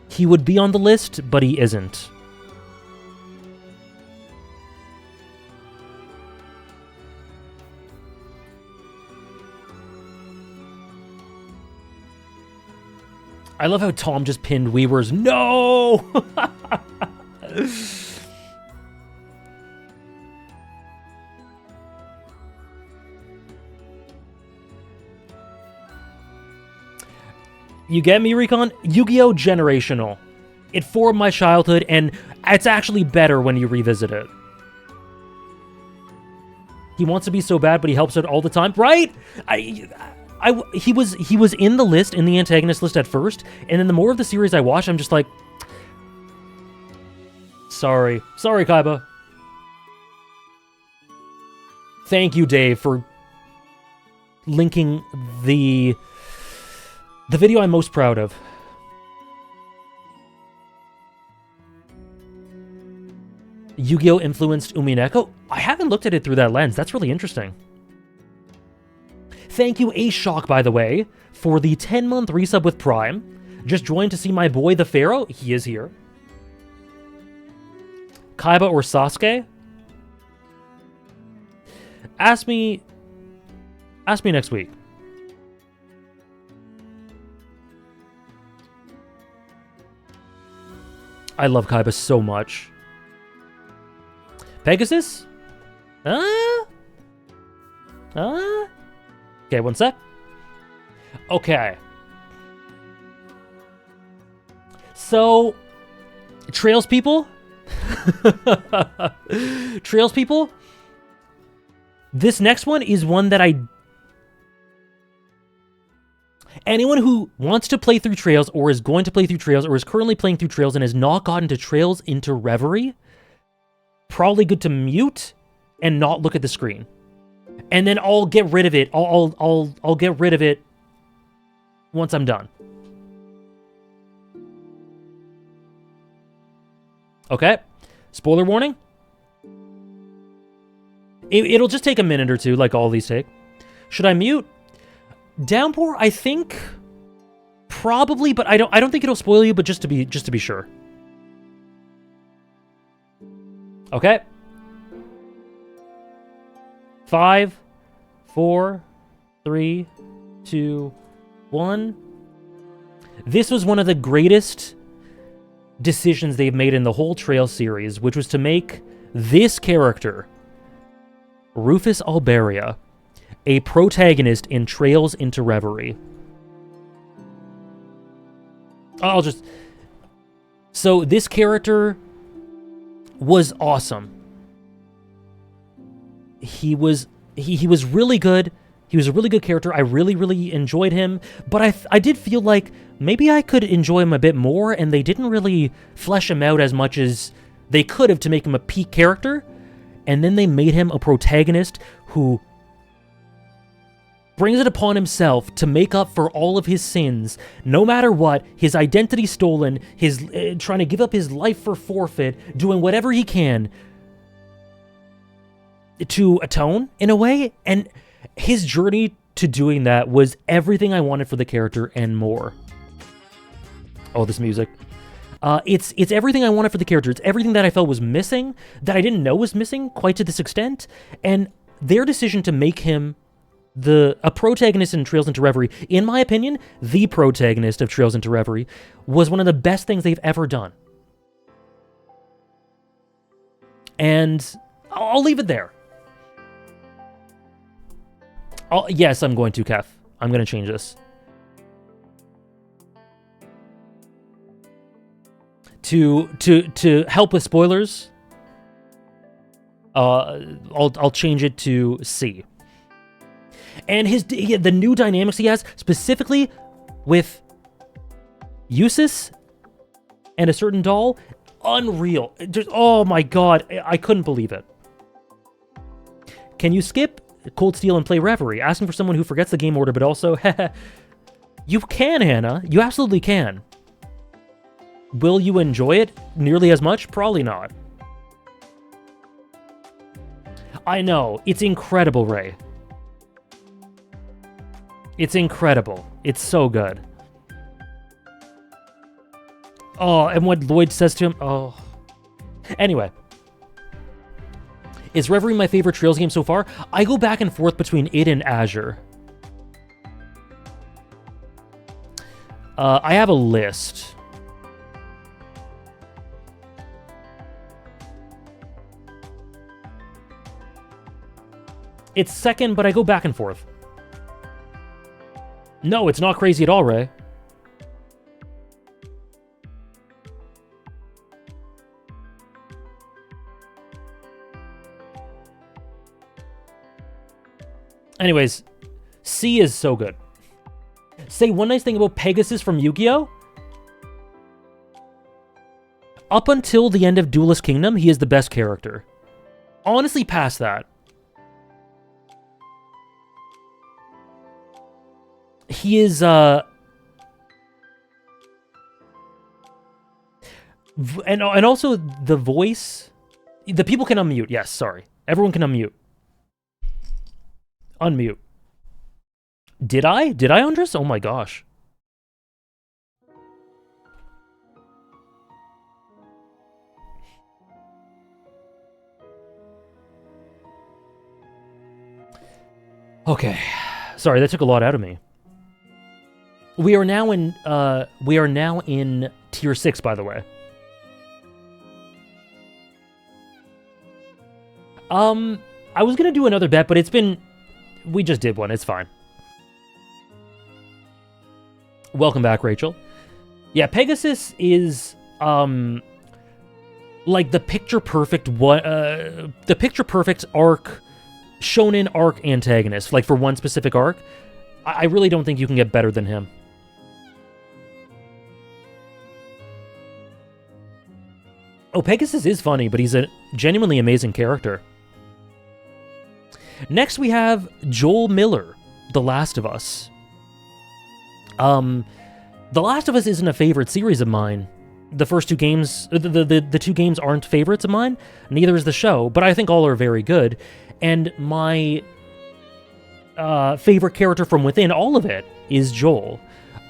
He would be on the list, but he isn't. I love how Tom just pinned Weaver's. No! You get me, Recon? Yu-Gi-Oh! Generational. It formed my childhood, and it's actually better when you revisit it. He wants to be so bad, but he helps out all the time, right? He was in the list, in the antagonist list at first, and then the more of the series I watch, I'm just like, sorry, Kaiba. Thank you, Dave, for linking the video I'm most proud of. Yu-Gi-Oh! Influenced Umineko? I haven't looked at it through that lens. That's really interesting. Thank you, A-Shock, by the way, for the 10-month resub with Prime. Just joined to see my boy, the Pharaoh. He is here. Kaiba or Sasuke? Ask me next week. I love Kaiba so much. Pegasus? Okay, one sec. Okay. So, Trails people? Trails people? This next one is one that anyone who wants to play through Trails, or is going to play through Trails, or is currently playing through Trails and has not gotten to Trails into Reverie, probably good to mute and not look at the screen. And then I'll get rid of it. I'll get rid of it once I'm done. Okay. Spoiler warning. It'll just take a minute or two, like all these take. Should I mute? Downpour, I think probably, but I don't think it'll spoil you, but just to be sure. Okay. 5, 4, 3, 2, 1. This was one of the greatest decisions they've made in the whole Trail series, which was to make this character, Rufus Alberia, a protagonist in Trails into Reverie. So this character was awesome. He was really good. He was a really good character. I really enjoyed him, but I did feel like maybe I could enjoy him a bit more, and they didn't really flesh him out as much as they could have to make him a peak character. And then they made him a protagonist who brings it upon himself to make up for all of his sins, no matter what, his identity stolen, his trying to give up his life for forfeit, doing whatever he can to atone, in a way, and his journey to doing that was everything I wanted for the character and more. Oh, this music. It's everything I wanted for the character. It's everything that I felt was missing, that I didn't know was missing quite to this extent, and their decision to make him a protagonist in Trails into Reverie, in my opinion, the protagonist of Trails into Reverie, was one of the best things they've ever done. And I'll leave it there. Yes, I'm going to, Kef. I'm going to change this. To help with spoilers, I'll change it to C. And the new dynamics he has, specifically with Eustace and a certain doll, unreal. Oh my god, I couldn't believe it. Can you skip Cold Steel and play Reverie? Asking for someone who forgets the game order, but also, you can, Hannah. You absolutely can. Will you enjoy it nearly as much? Probably not. I know. It's incredible, Ray. It's incredible. It's so good. Oh, and what Lloyd says to him. Oh. Anyway. Is Reverie my favorite Trails game so far? I go back and forth between it and Azure. I have a list. It's second, but I go back and forth. No, it's not crazy at all, Ray. Anyways, C is so good. Say one nice thing about Pegasus from Yu-Gi-Oh! Up until the end of Duelist Kingdom, he is the best character. Honestly, past that. He is, and also the voice... The people can unmute, yes, sorry. Everyone can unmute. Unmute. Did I? Did I, Andres? Oh my gosh. Okay. Sorry, that took a lot out of me. We are now in tier 6, by the way. I was gonna do another bet, but it's been... We just did one, it's fine. Welcome back, Rachel. Yeah, Pegasus is, like the picture-perfect arc, shonen arc antagonist, like for one specific arc. I really don't think you can get better than him. Oh, Pegasus is funny, but he's a genuinely amazing character. Next, we have Joel Miller, The Last of Us. The Last of Us isn't a favorite series of mine. The first two games, the two games aren't favorites of mine. Neither is the show, but I think all are very good. And my favorite character from within all of it is Joel.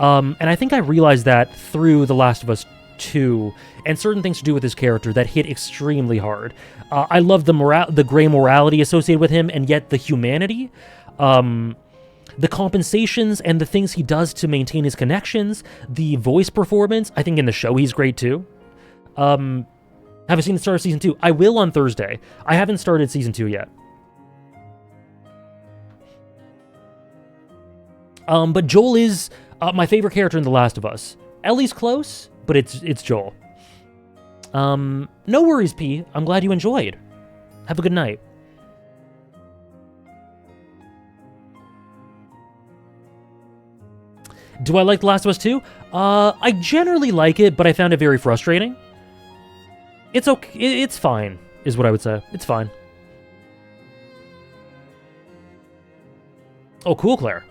And I think I realized that through The Last of Us 2 and certain things to do with his character that hit extremely hard. I love the gray morality associated with him, and yet the humanity, the compensations and the things he does to maintain his connections, the voice performance. I think in the show he's great too. Haven't seen the start of season 2. I will on Thursday. I haven't started season 2 yet. But Joel is my favorite character in The Last of Us. Ellie's close, but it's Joel. No worries, P. I'm glad you enjoyed. Have a good night. Do I like The Last of Us 2? I generally like it, but I found it very frustrating. It's okay. It's fine, is what I would say. It's fine. Oh, cool, Claire.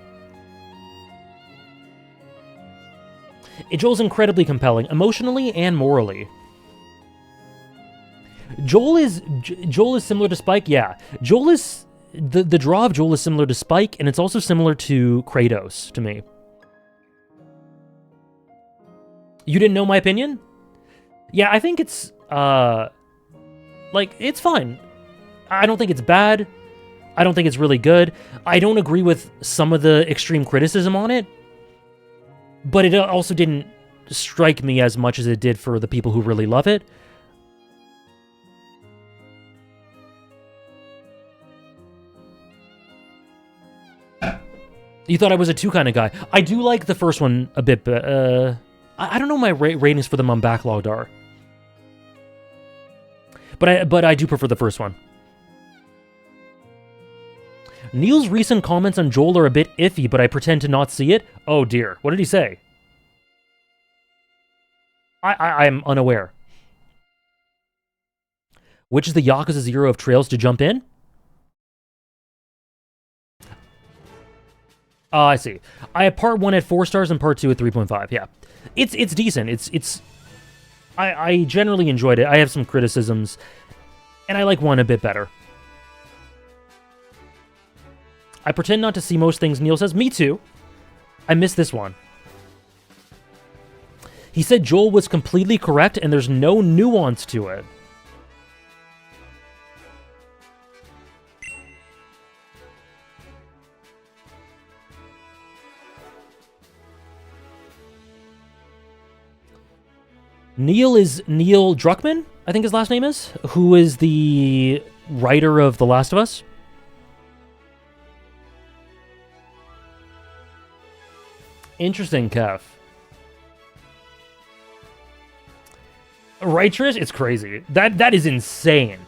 Joel's incredibly compelling, emotionally and morally. Joel is similar to Spike, yeah. Joel is... The draw of Joel is similar to Spike, and it's also similar to Kratos, to me. You didn't know my opinion? Yeah, I think it's, like, it's fine. I don't think it's bad. I don't think it's really good. I don't agree with some of the extreme criticism on it, but it also didn't strike me as much as it did for the people who really love it. You thought I was a 2 kind of guy. I do like the first one a bit, but I don't know my ratings for them on backlogged are. But I do prefer the first one. Neil's recent comments on Joel are a bit iffy, but I pretend to not see it. Oh dear, what did he say? I'm unaware. Which is the Yakuza 0 of Trails to jump in? Oh, I see. I have part 1 at 4 stars and part 2 at 3.5. Yeah, it's decent. I generally enjoyed it. I have some criticisms, and I like 1 a bit better. I pretend not to see most things, Neil says. Me too. I missed this one. He said Joel was completely correct, and there's no nuance to it. Neil is Neil Druckmann, I think his last name is, who is the writer of The Last of Us. Interesting, Kev. Right, Trish? It's crazy. That is insane.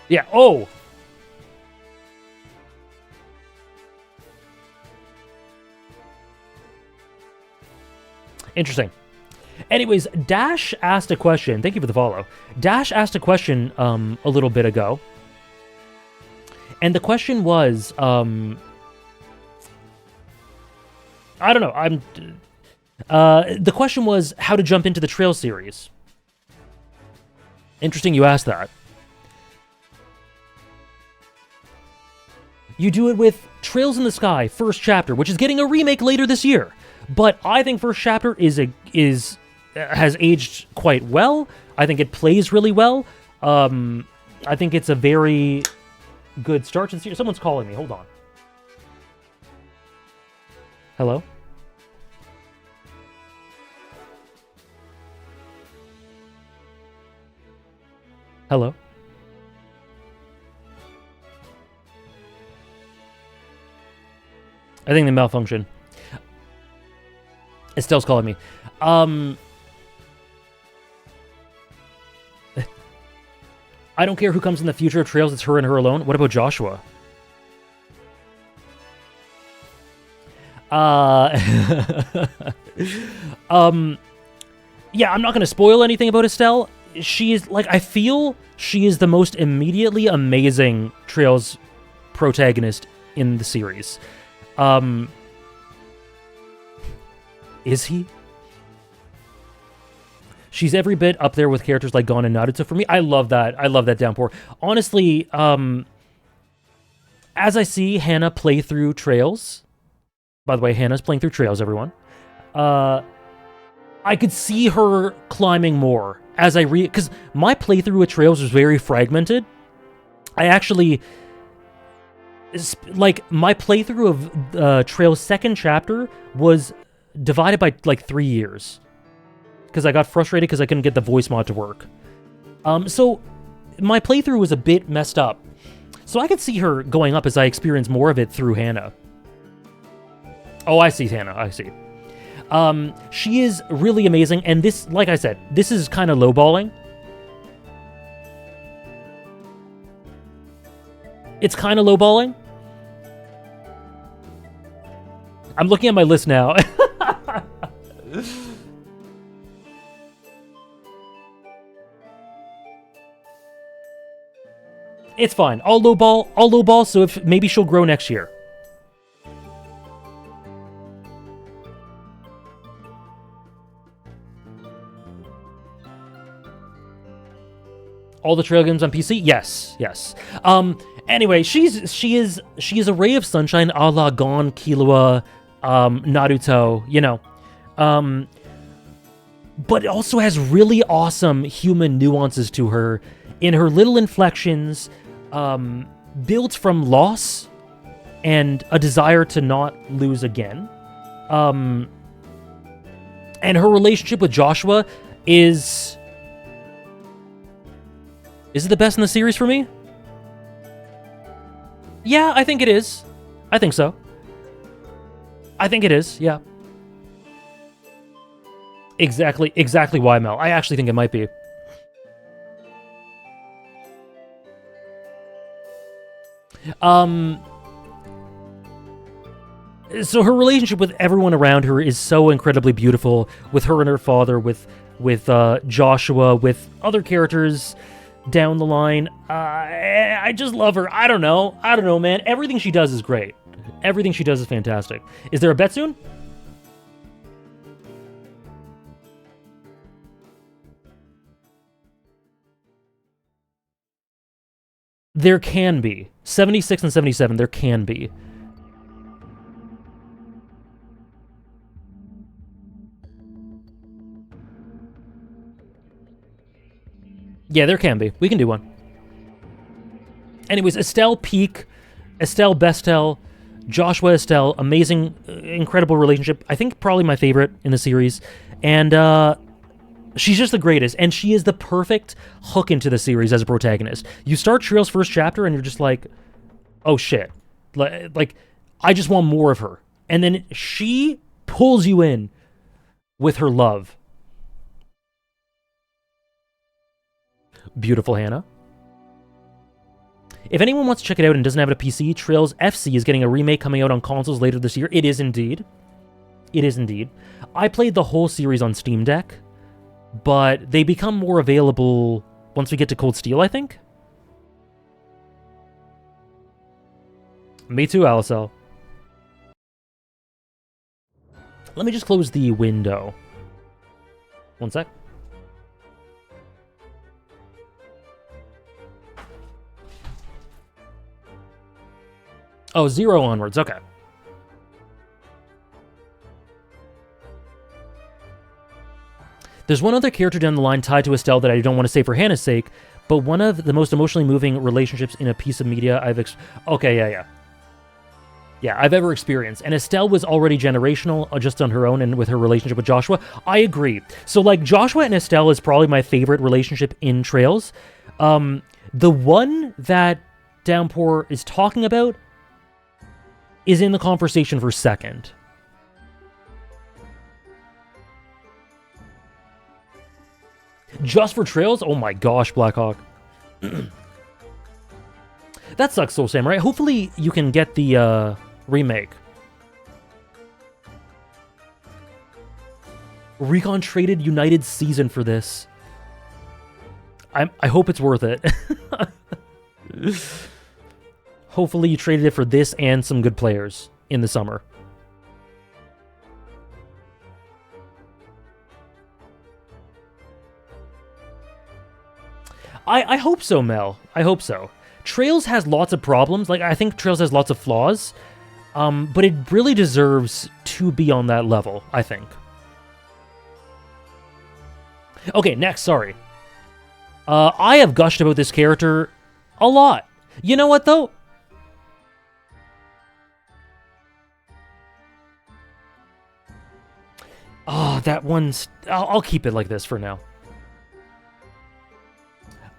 Yeah, oh! Interesting. Anyways, Dash asked a question. Thank you for the follow. Dash asked a question a little bit ago. And the question was, I don't know. The question was how to jump into the Trail series. Interesting you asked that. You do it with Trails in the Sky, first chapter, which is getting a remake later this year. But I think first chapter has aged quite well. I think it plays really well. I think it's a very good start to the series. Someone's calling me. Hold on. Hello? Hello? I think they malfunction. Estelle's calling me. I don't care who comes in the future of Trails, it's her and her alone. What about Joshua? Yeah, I'm not going to spoil anything about Estelle. She is, like, I feel she is the most immediately amazing Trails protagonist in the series. Is he? She's every bit up there with characters like Gon and Naruto for me. I love that. I love that downpour. Honestly, as I see Hannah play through Trails, by the way, Hannah's playing through Trails, everyone. I could see her climbing more as I read, because my playthrough with Trails was very fragmented. I actually, like, my playthrough of Trails' second chapter was divided by like 3 years, because I got frustrated because I couldn't get the voice mod to work. So my playthrough was a bit messed up. So I could see her going up as I experience more of it through Hannah. Oh, I see Hannah. I see. She is really amazing, and this, like I said, this is kind of lowballing. It's kind of lowballing. I'm looking at my list now. It's fine. I'll lowball, so if maybe she'll grow next year. All the Trail games on PC? Yes, yes. Anyway, she is a ray of sunshine, a la Gon, Killua, Naruto, you know. But it also has really awesome human nuances to her in her little inflections. built from loss and a desire to not lose again. And her relationship with Joshua is it the best in the series for me? Yeah, I think it is. I think so. I think it is, yeah. Exactly why, Mel. I actually think it might be. So her relationship with everyone around her is so incredibly beautiful, with her and her father, with Joshua, with other characters down the line. I just love her. I don't know, man. Everything she does is great. Everything she does is fantastic. Is there a bet soon? There can be. 76 and 77, there can be. Yeah, there can be. We can do one. Anyways, Estelle Peak, Estelle Bestel, Joshua Estelle, amazing, incredible relationship. I think probably my favorite in the series. And she's just the greatest. And she is the perfect hook into the series as a protagonist. You start Trail's first chapter and you're just like, oh shit. Like, I just want more of her. And then she pulls you in with her love. Beautiful, Hannah. If anyone wants to check it out and doesn't have a PC, Trails FC is getting a remake coming out on consoles later this year. It is indeed. It is indeed. I played the whole series on Steam Deck, but they become more available once we get to Cold Steel, I think. Me too, Alicel. Let me just close the window. One sec. Oh, 0 onwards, okay. There's one other character down the line tied to Estelle that I don't want to say for Hannah's sake, but one of the most emotionally moving relationships in a piece of media I've I've ever experienced. And Estelle was already generational just on her own and with her relationship with Joshua. I agree. So, like, Joshua and Estelle is probably my favorite relationship in Trails. The one that Downpour is talking about is in the conversation for second. Just for Trails? Oh my gosh, Blackhawk. That sucks, Soul Samurai. Hopefully you can get the remake. Recon traded United season for this. I hope it's worth it. Hopefully you traded it for this and some good players in the summer. I hope so, Mel. I hope so. Trails has lots of problems. Like, I think Trails has lots of flaws. But it really deserves to be on that level, I think. Okay, next, sorry. I have gushed about this character a lot. You know what, though? Oh, that one's... I'll keep it like this for now.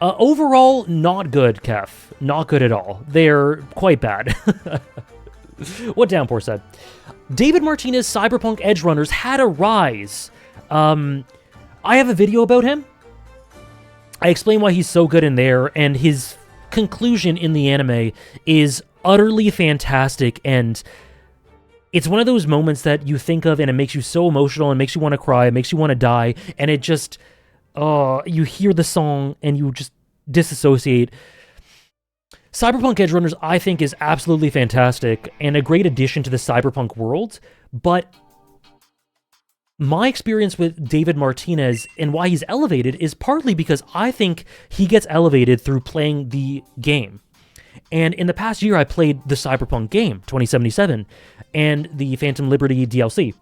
Overall, not good, Kef. Not good at all. They're quite bad. What Downpour said. David Martinez Cyberpunk Edge Runners had a rise. I have a video about him. I explain why he's so good in there, and his conclusion in the anime is utterly fantastic, and it's one of those moments that you think of and it makes you so emotional and makes you want to cry, it makes you want to die, and it just, you hear the song and you just disassociate. Cyberpunk Edge Runners, I think, is absolutely fantastic and a great addition to the cyberpunk world, but my experience with David Martinez and why he's elevated is partly because I think he gets elevated through playing the game. And in the past year, I played the Cyberpunk game, 2077, and the Phantom Liberty DLC.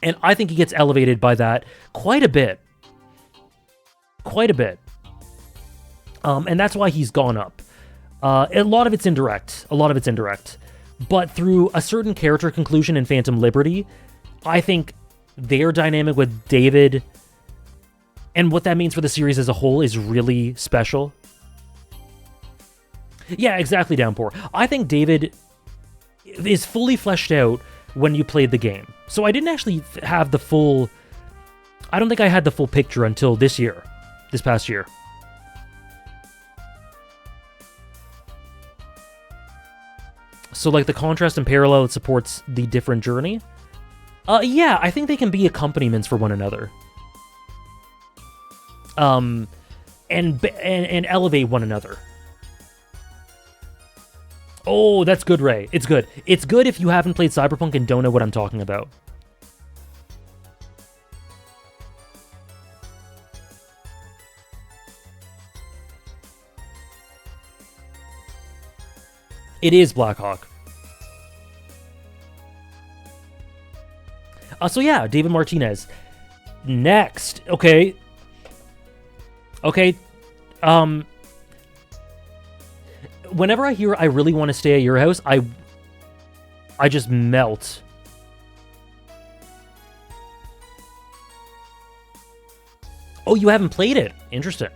And I think he gets elevated by that quite a bit. Quite a bit. And that's why he's gone up. A lot of it's indirect. A lot of it's indirect. But through a certain character conclusion in Phantom Liberty, I think their dynamic with David and what that means for the series as a whole is really special. Yeah, exactly, Downpour. I think David is fully fleshed out when you played the game. So I didn't actually have the full... I don't think I had the full picture until this past year. So, like, the contrast and parallel, it supports the different journey. Yeah, I think they can be accompaniments for one another. And elevate one another. Oh, that's good, Ray. It's good. It's good if you haven't played Cyberpunk and don't know what I'm talking about. It is Blackhawk. So yeah, David Martinez. Next. Okay. Whenever I hear I really want to stay at your house, I just melt. Oh, you haven't played it. Interesting.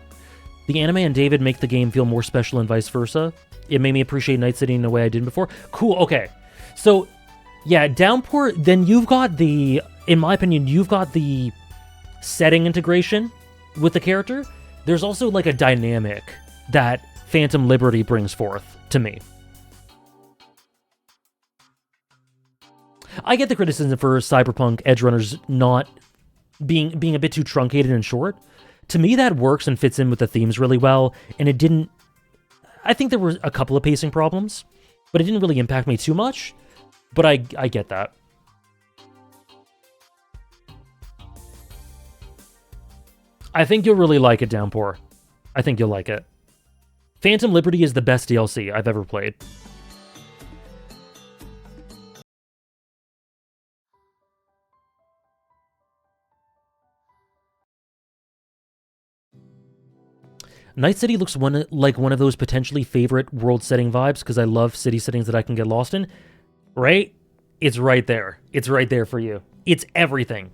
The anime and David make the game feel more special and vice versa. It made me appreciate Night City in a way I didn't before. Cool, okay. So, yeah, Downpour, then you've got the, in my opinion, you've got the setting integration with the character. There's also, like, a dynamic that Phantom Liberty brings forth to me. I get the criticism for Cyberpunk Edgerunners not being a bit too truncated and short. To me, that works and fits in with the themes really well, and it didn't... I think there were a couple of pacing problems, but it didn't really impact me too much, but I get that. I think you'll really like it, Downpour. I think you'll like it. Phantom Liberty is the best DLC I've ever played. Night City looks like one of those potentially favorite world setting vibes because I love city settings that I can get lost in. Right? It's right there. It's right there for you. It's everything.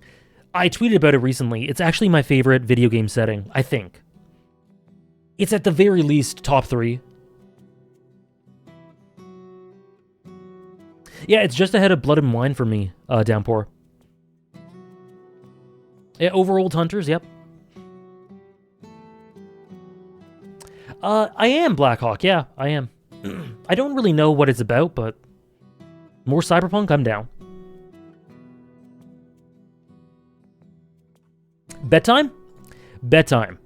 I tweeted about it recently. It's actually my favorite video game setting, I think. It's at the very least top 3. Yeah, it's just ahead of Blood and Wine for me, Downpour. Yeah, over Old Hunters, yep. I am Blackhawk, yeah, I am. I don't really know what it's about, but more Cyberpunk, I'm down. Bedtime? Bedtime.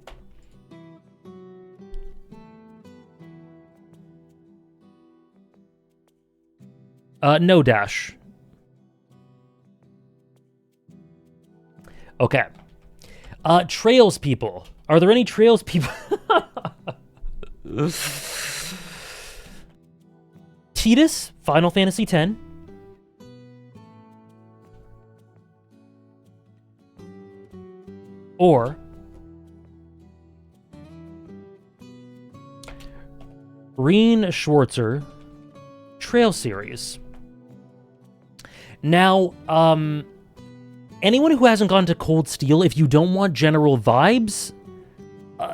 No dash. Okay. Trails people. Are there any Trails people? Tidus, Final Fantasy X. Or Reen Schwarzer, Trail Series. Now, anyone who hasn't gone to Cold Steel, if you don't want general vibes,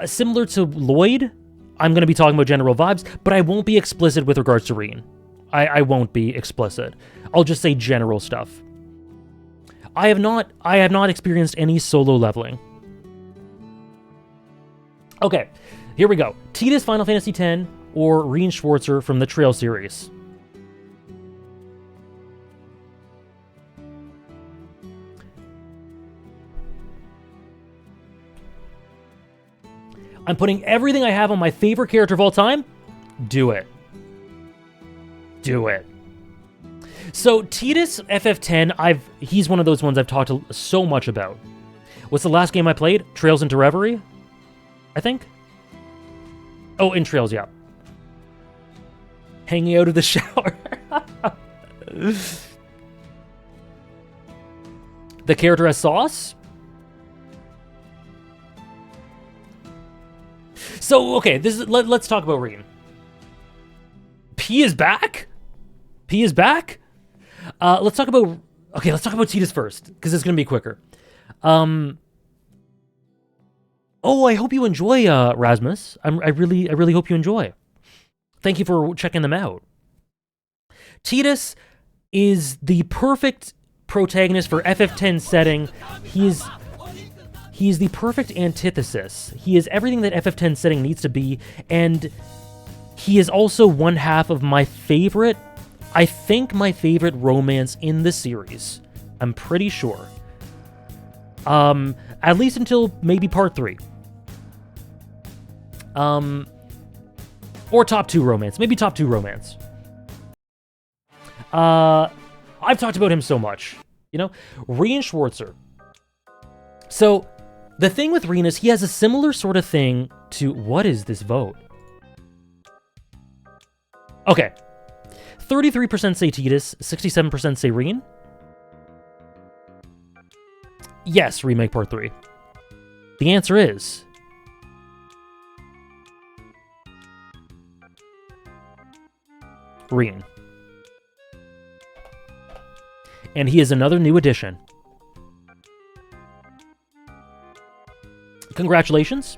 similar to Lloyd, I'm going to be talking about general vibes, but I won't be explicit with regards to Reen. I won't be explicit. I'll just say general stuff. I have not experienced any solo leveling. Okay, here we go. Tidus, Final Fantasy X, or Reen Schwarzer from the Trail series. I'm putting everything I have on my favorite character of all time. Do it. Do it. So Tidus FF10, he's one of those ones I've talked so much about. What's the last game I played? Trails into Reverie, I think. Oh, in Trails, yeah. Hanging out of the shower. The character has sauce. So, okay, this is let's talk about Reen. P is back? P is back? Let's talk about Tidus first, because it's going to be quicker. I hope you enjoy, Rasmus. I really hope you enjoy. Thank you for checking them out. Tidus is the perfect protagonist for FF10 setting. He is the perfect antithesis. He is everything that FF10 setting needs to be, and he is also one half of my favorite romance in the series. I'm pretty sure. At least until maybe part 3. Or top 2 romance. Maybe top 2 romance. I've talked about him so much. You know? Rian Schwarzer. So, the thing with Rian is he has a similar sort of thing to... What is this vote? Okay. 33% say Tidus, 67% say Rian. Yes, remake part 3. The answer is... Rian. And he is another new addition. Congratulations.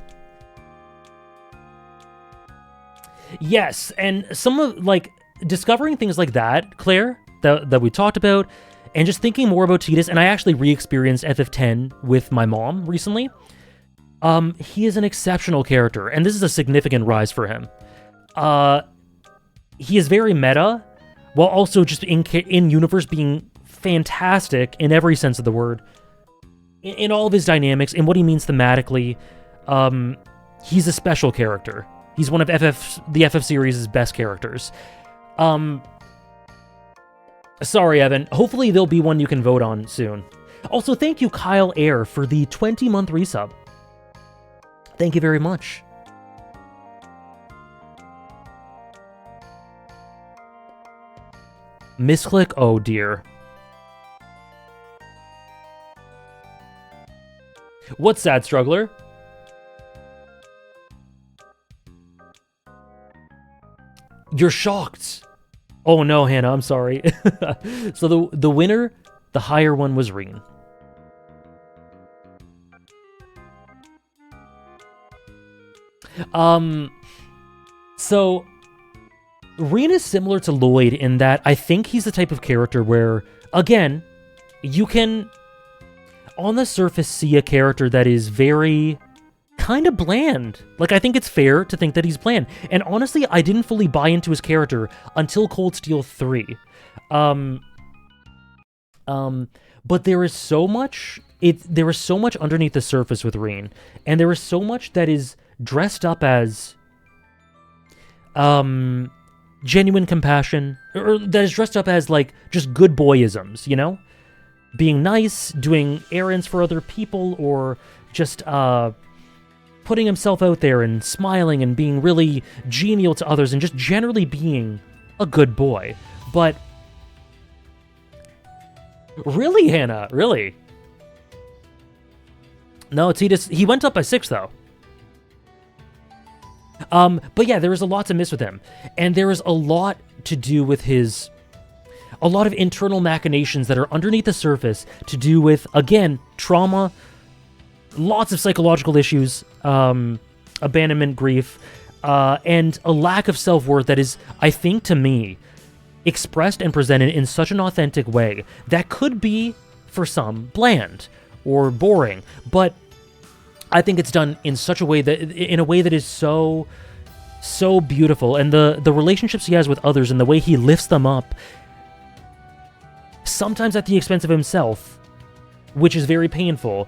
Yes, and some of, like, discovering things like that, Claire, that we talked about, and just thinking more about Tidus, and I actually re-experienced FF10 with my mom recently. He is an exceptional character, and this is a significant rise for him. He is very meta, while also just in universe being fantastic in every sense of the word. In all of his dynamics, and what he means thematically, he's a special character. He's one of the FF series' best characters. Sorry, Evan. Hopefully there'll be one you can vote on soon. Also, thank you, Kyle Air, for the 20-month resub. Thank you very much. Misclick? Oh, dear. What's sad, Struggler? You're shocked. Oh no, Hannah, I'm sorry. So the winner, the higher one, was Rian. So Rian is similar to Lloyd in that I think he's the type of character where, again, you can, on the surface, see a character that is very kind of bland. Like, I think it's fair to think that he's bland. And honestly, I didn't fully buy into his character until Cold Steel 3. But there is so much... there is so much underneath the surface with Rian. And there is so much that is dressed up as... genuine compassion. Or that is dressed up as, like, just good boyisms, you know? Being nice, doing errands for other people, or just, putting himself out there and smiling and being really genial to others and just generally being a good boy. But really, Hannah, really? No, Tidus, he went up by 6 though. But yeah, there is a lot to miss with him, and there is a lot to do with a lot of internal machinations that are underneath the surface to do with, again, trauma, lots of psychological issues, abandonment, grief, and a lack of self-worth that is, I think, to me, expressed and presented in such an authentic way that could be, for some, bland or boring, but I think it's done in such a way that is so beautiful, and the relationships he has with others and the way he lifts them up, sometimes at the expense of himself, which is very painful,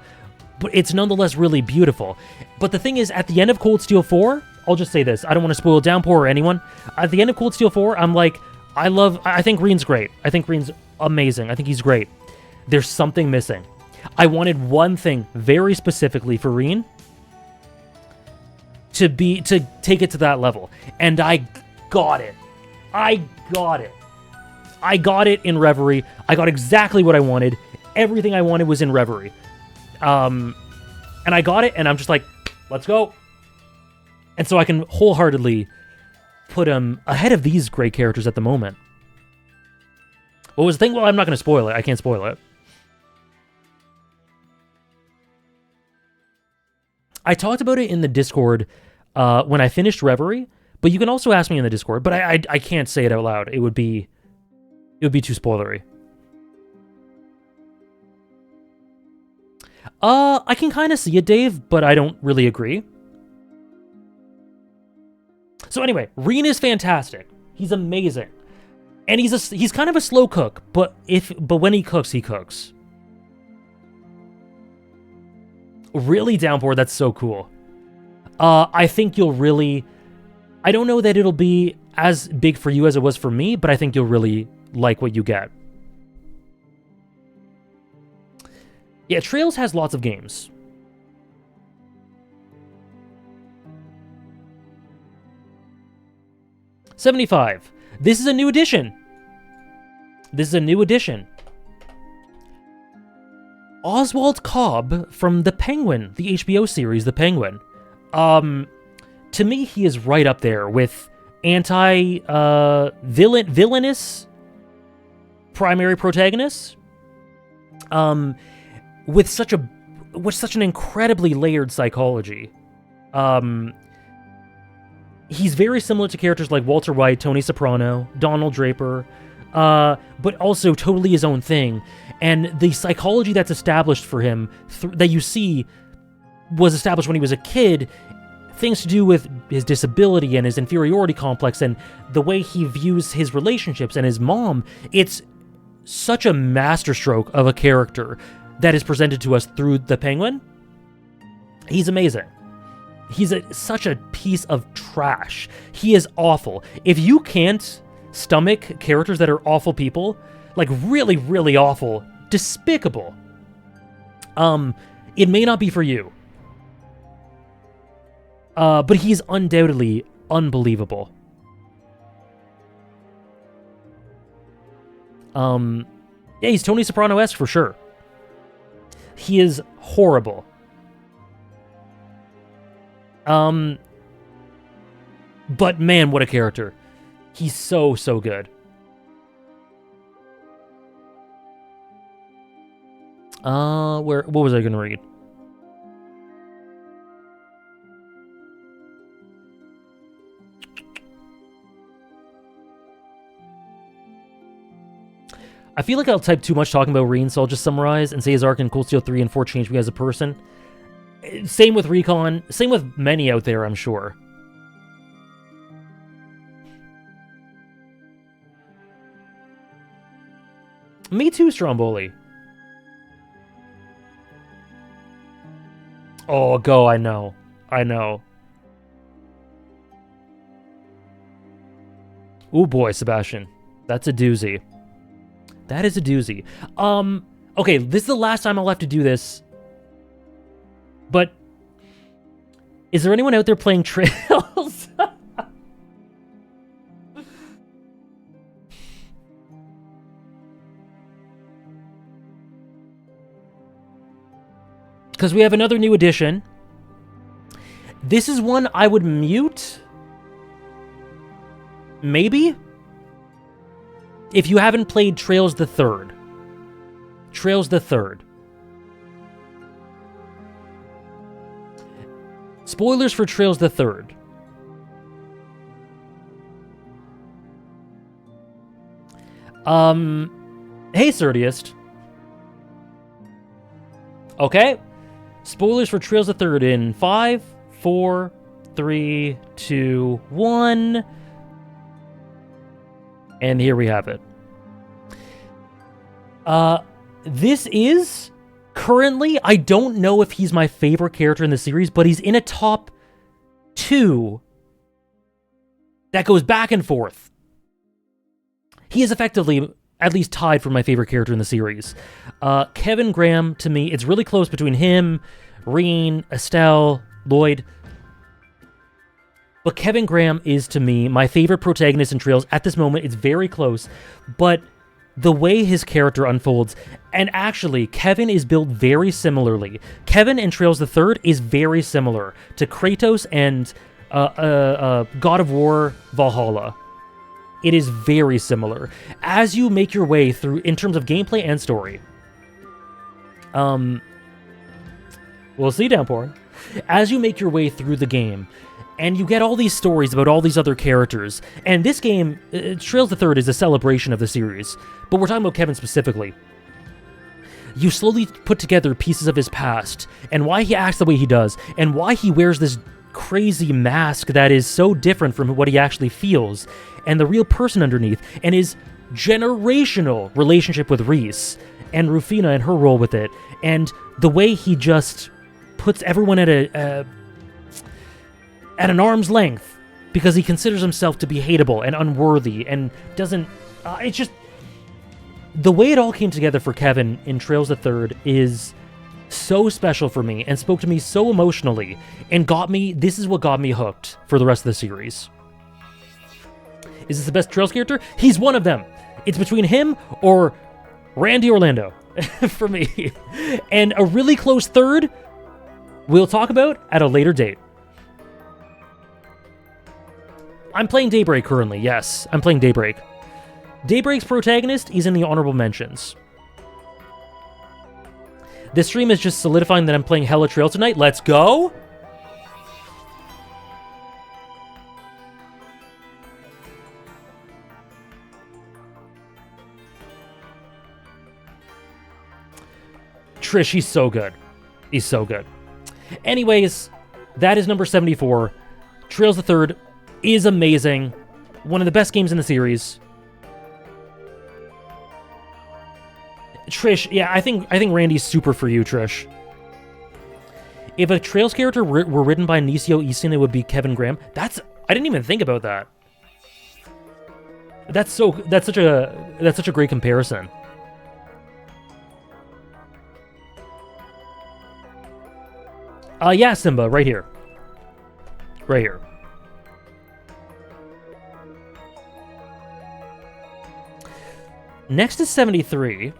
but it's nonetheless really beautiful. But the thing is, at the end of Cold Steel 4, I'll just say this, I don't want to spoil Downpour or anyone, at the end of Cold Steel 4, I'm like, I think Rian's great. I think Rian's amazing. I think he's great. There's something missing. I wanted one thing very specifically for Rian to take it to that level, and I got it. I got it in Reverie. I got exactly what I wanted. Everything I wanted was in Reverie. And I got it, and I'm just like, let's go. And so I can wholeheartedly put him ahead of these great characters at the moment. What was the thing? Well, I'm not going to spoil it. I can't spoil it. I talked about it in the Discord when I finished Reverie, but you can also ask me in the Discord, but I can't say it out loud. It would be too spoilery. I can kind of see it, Dave, but I don't really agree. So anyway, Reen is fantastic. He's amazing. And he's kind of a slow cook, but when he cooks, he cooks. Really, Downpour, that's so cool. I think you'll really... I don't know that it'll be as big for you as it was for me, but I think you'll really like what you get. Yeah, Trails has lots of games. $75. This is a new edition. Oswald Cobb from The Penguin, the HBO series The Penguin. To me, he is right up there with villainous primary protagonists. With such an incredibly layered psychology. He's very similar to characters like Walter White, Tony Soprano, Donald Draper, but also totally his own thing. And the psychology that's established for him, that you see was established when he was a kid, things to do with his disability and his inferiority complex and the way he views his relationships and his mom, it's such a masterstroke of a character that is presented to us through The Penguin. He's amazing. He's such a piece of trash. He is awful. If you can't stomach characters that are awful people, like really, really awful, despicable, it may not be for you. But he's undoubtedly unbelievable. Yeah, he's Tony Soprano-esque for sure. He is horrible. But man, what a character. He's so, so good. What was I gonna read? I feel like I'll type too much talking about Reen, so I'll just summarize and say his arc in Cold Steel 3 and 4 changed me as a person. Same with Recon. Same with many out there, I'm sure. Me too, Stromboli. Oh, go, I know. I know. Ooh, boy, Sebastian. That's a doozy. That is a doozy. Okay, this is the last time I'll have to do this. But is there anyone out there playing Trails? Because we have another new edition. This is one I would mute. Maybe? If you haven't played Trails the Third. Trails the Third. Spoilers for Trails the Third. Hey, Cerdiest. Okay. Spoilers for Trails the Third in 5, 4, 3, 2, 1. And here we have it. This is currently, I don't know if he's my favorite character in the series, but he's in a top 2 that goes back and forth. He is effectively at least tied for my favorite character in the series. Kevin Graham, to me, it's really close between him, Reen, Estelle, Lloyd. But Kevin Graham is, to me, my favorite protagonist in Trails. At this moment, it's very close. But the way his character unfolds, and actually, Kevin is built very similarly. Kevin in Trails the Third is very similar to Kratos and God of War Valhalla. It is very similar. As you make your way through, in terms of gameplay and story, we'll see, Downpour. As you make your way through the game, and you get all these stories about all these other characters, and this game, Trails the Third, is a celebration of the series, but we're talking about Kevin specifically. You slowly put together pieces of his past, and why he acts the way he does, and why he wears this crazy mask that is so different from what he actually feels, and the real person underneath, and his generational relationship with Reese, and Rufina and her role with it, and the way he just puts everyone at an arm's length because he considers himself to be hateable and unworthy and doesn't... it's just... The way it all came together for Kevin in Trails the Third is so special for me and spoke to me so emotionally and got me... This is what got me hooked for the rest of the series. Is this the best Trails character? He's one of them. It's between him or Randy Orlando for me. And a really close third we'll talk about at a later date. I'm playing Daybreak currently, yes. I'm playing Daybreak. Daybreak's protagonist is in the honorable mentions. This stream is just solidifying that I'm playing Hella Trail tonight. Let's go! Trish, he's so good. He's so good. Anyways, that is number 74. Trails the Third is amazing. One of the best games in the series. Trish, yeah, I think Randy's super for you, Trish. If a Trails character were written by Nisio Easton, it would be Kevin Graham. I didn't even think about that. That's such a great comparison. Yeah, Simba, right here. Right here. Next is 73.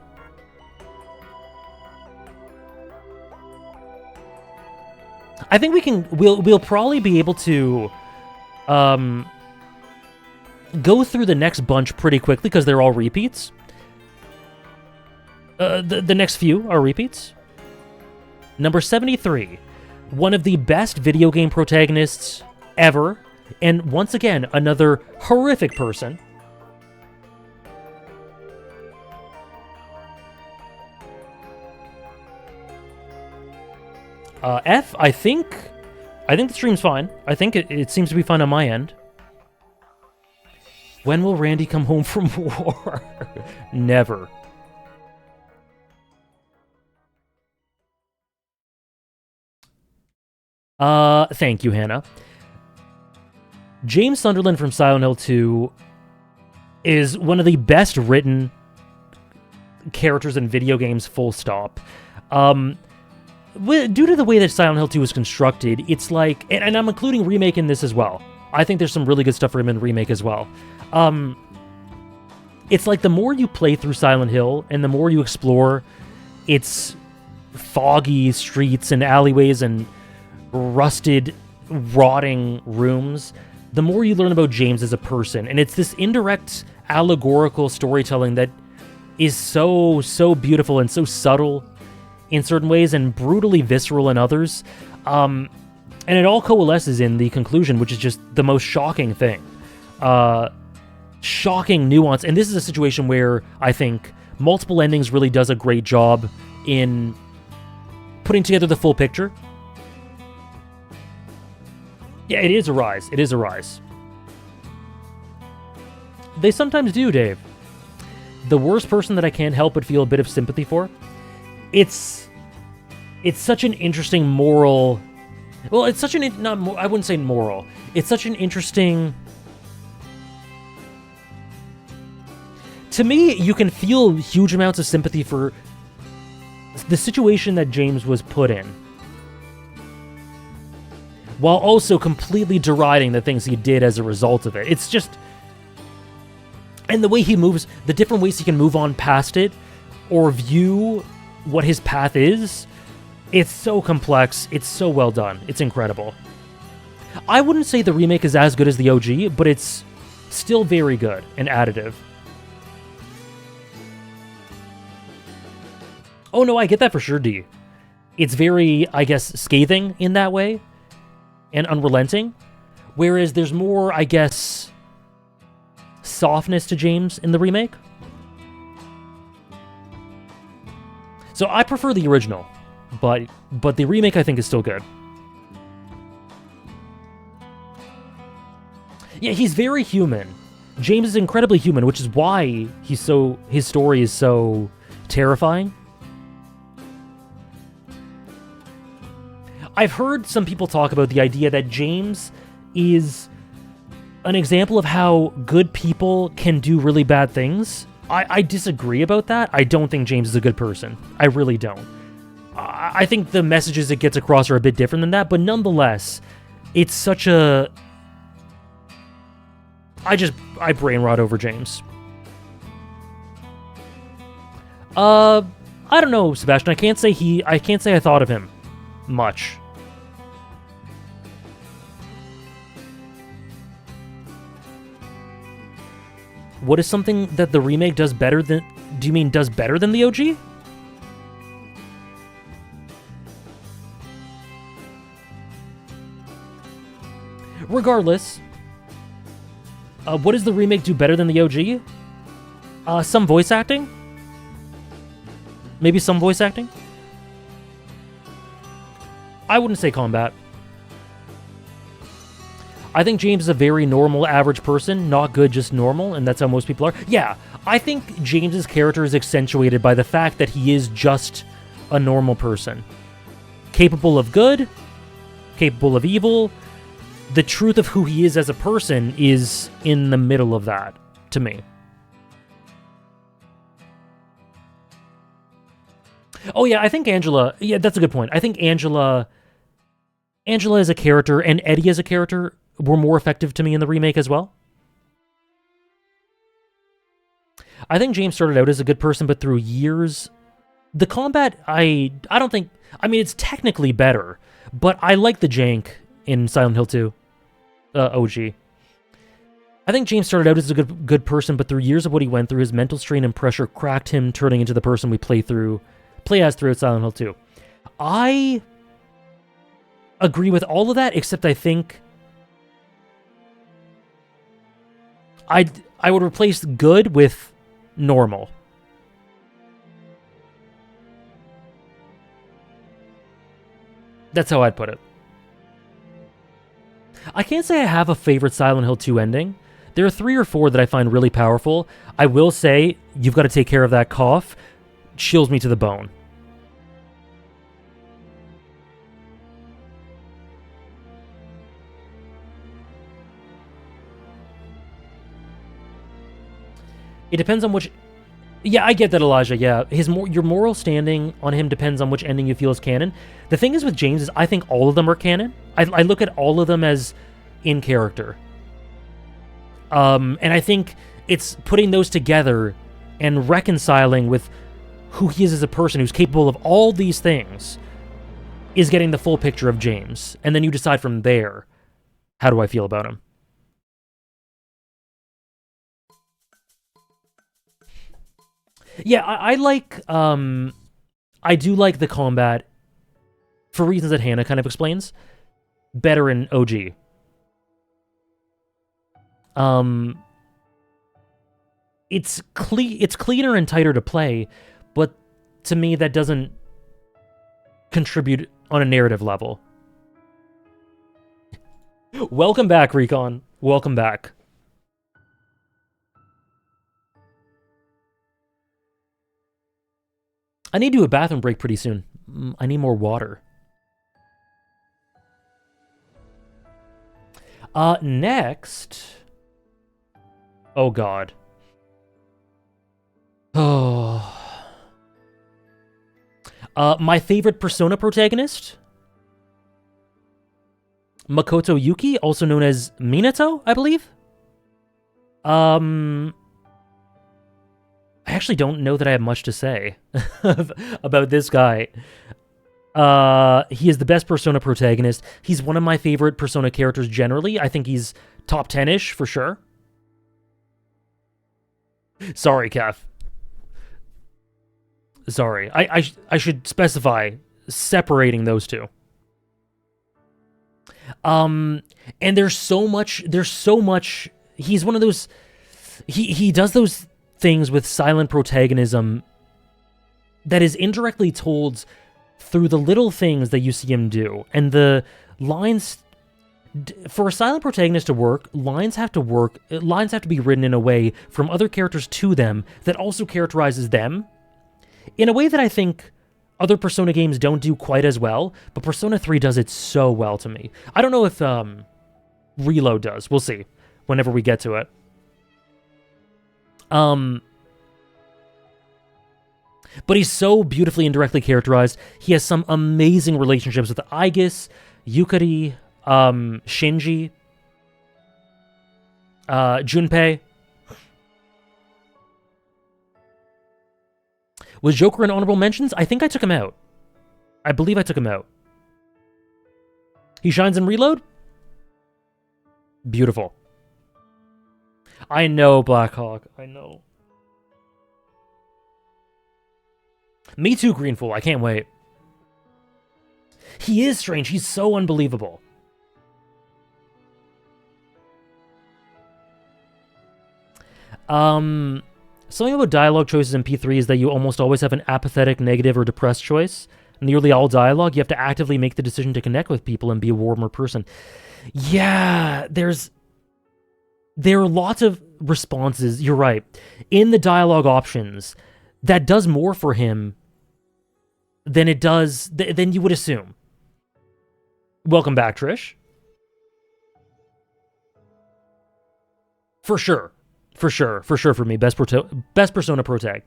I think we'll probably be able to go through the next bunch pretty quickly because they're all repeats. The next few are repeats. Number 73, one of the best video game protagonists ever, and once again, another horrific person. F, I think the stream's fine. I think it seems to be fine on my end. When will Randy come home from war? Never. Thank you, Hannah. James Sunderland from Silent Hill 2 is one of the best written characters in video games, full stop. Due to the way that Silent Hill 2 is constructed, it's like... And I'm including Remake in this as well. I think there's some really good stuff for him in Remake as well. It's like the more you play through Silent Hill, and the more you explore its foggy streets and alleyways and rusted, rotting rooms, the more you learn about James as a person. And it's this indirect, allegorical storytelling that is so beautiful and so subtle in certain ways and brutally visceral in others. And it all coalesces in the conclusion, which is just the most shocking thing. Shocking nuance. And this is a situation where I think Multiple Endings really does a great job in putting together the full picture. Yeah, it is a rise. It is a rise. They sometimes do, Dave. The worst person that I can't help but feel a bit of sympathy for. It's such an interesting moral... Well, it's such an... I wouldn't say moral. It's such an interesting... To me, you can feel huge amounts of sympathy for the situation that James was put in, while also completely deriding the things he did as a result of it. It's just... And the way he moves, the different ways he can move on past it, or view what his path is, it's so complex, it's so well done, it's incredible. I wouldn't say the remake is as good as the OG, but it's still very good and additive. Oh no, I get that for sure, D. It's very, I guess, scathing in that way, and unrelenting, whereas there's more, I guess, softness to James in the remake. So I prefer the original, but the remake I think is still good. Yeah, he's very human. James is incredibly human, which is why his story is so terrifying. I've heard some people talk about the idea that James is an example of how good people can do really bad things. I disagree about that. I don't think James is a good person. I really don't. I think the messages it gets across are a bit different than that, but nonetheless, it's such a... I brain rot over James. I don't know, Sebastian. I can't say I thought of him much. What is something that the remake does better than... Do you mean does better than the OG? Regardless, what does the remake do better than the OG? Some voice acting? Maybe some voice acting? I wouldn't say combat. I think James is a very normal, average person. Not good, just normal, and that's how most people are. Yeah, I think James's character is accentuated by the fact that he is just a normal person. Capable of good, capable of evil. The truth of who he is as a person is in the middle of that, to me. Oh yeah, I think Angela... Yeah, that's a good point. I think Angela as a character and Eddie as a character were more effective to me in the remake as well. I think James started out as a good person, but through years... The combat, I don't think... I mean, it's technically better, but I like the jank in Silent Hill 2. OG. I think James started out as a good person, but through years of what he went through, his mental strain and pressure cracked him, turning into the person we play as throughout Silent Hill 2. I agree with all of that, except I think I would replace good with normal. That's how I'd put it. I can't say I have a favorite Silent Hill 2 ending. There are 3 or 4 that I find really powerful. I will say, you've got to take care of that cough. Chills me to the bone. It depends on which... Yeah, I get that, Elijah, yeah. Your moral standing on him depends on which ending you feel is canon. The thing is with James is I think all of them are canon. I look at all of them as in character. And I think it's putting those together and reconciling with who he is as a person who's capable of all these things is getting the full picture of James. And then you decide from there, how do I feel about him? Yeah, I like, I do like the combat, for reasons that Hannah kind of explains, better in OG. It's cleaner and tighter to play, but to me that doesn't contribute on a narrative level. Welcome back, Recon. Welcome back. I need to do a bathroom break pretty soon. I need more water. Next... Oh, God. Oh... my favorite Persona protagonist? Makoto Yuki, also known as Minato, I believe? I actually don't know that I have much to say about this guy. He is the best Persona protagonist. He's one of my favorite Persona characters generally. I think he's top 10-ish for sure. Sorry, Kev. Sorry. I should specify separating those two. And there's so much he's one of those he does those things with silent protagonism that is indirectly told through the little things that you see him do. And the lines, for a silent protagonist to work, lines have to be written in a way from other characters to them that also characterizes them in a way that I think other Persona games don't do quite as well, but Persona 3 does it so well to me. I don't know if Reload does. We'll see whenever we get to it. But he's so beautifully and directly characterized. He has some amazing relationships with Aigis, Yukari, Shinji, Junpei. Was Joker in honorable mentions? I think I took him out. I believe I took him out. He shines in Reload? Beautiful. I know, Blackhawk. I know. Me too, Greenfool. I can't wait. He is strange. He's so unbelievable. Something about dialogue choices in P3 is that you almost always have an apathetic, negative, or depressed choice. Nearly all dialogue, you have to actively make the decision to connect with people and be a warmer person. Yeah, there are lots of responses, you're right, in the dialogue options that does more for him than it does, than you would assume. Welcome back, Trish. For sure for me, best Persona protag.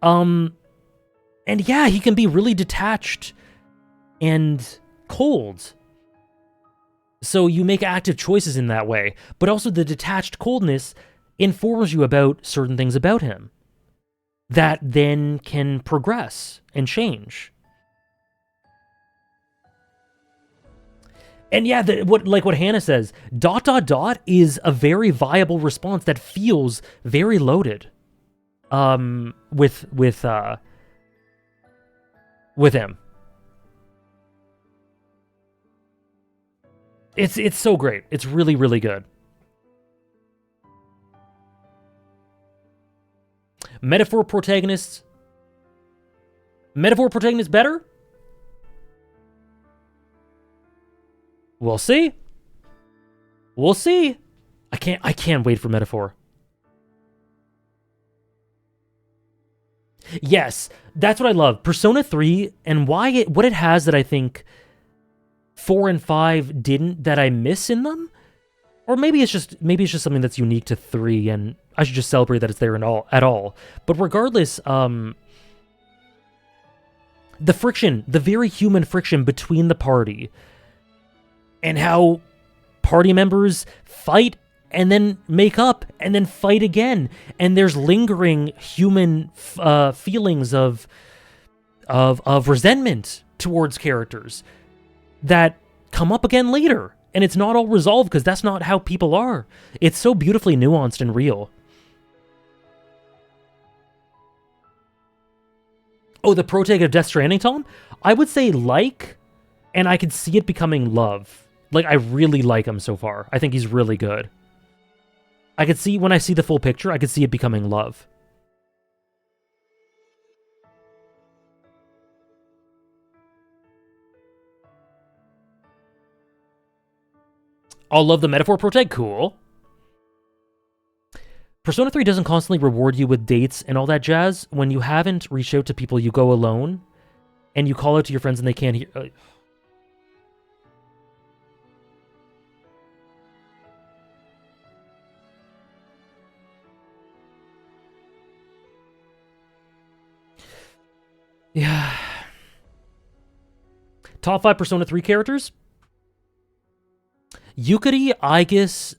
And yeah, he can be really detached and cold. So you make active choices in that way, but also the detached coldness informs you about certain things about him that then can progress and change. And yeah, what Hannah says, ... is a very viable response that feels very loaded. With him. It's so great. It's really, really good. Metaphor protagonists better? We'll see. We'll see. I can't wait for Metaphor. Yes, that's what I love. Persona 3 and what it has that I think 4 and 5 didn't, that I miss in them, or maybe it's just something that's unique to 3, and I should just celebrate that it's there at all. But regardless, the friction, the very human friction between the party, and how party members fight and then make up and then fight again, and there's lingering human feelings of resentment towards characters that come up again later, and it's not all resolved because that's not how people are. It's so beautifully nuanced and real. Oh, the protag of Death Stranding, Tom? I would say like, and I could see it becoming love. Like, I really like him so far. I think he's really good. I could see, when I see the full picture, I could see it becoming love. I'll love the Metaphor protag, cool. Persona 3 doesn't constantly reward you with dates and all that jazz. When you haven't reached out to people, you go alone, and you call out to your friends and they can't hear... Yeah. Top 5 Persona 3 characters? Yukari, Aigis,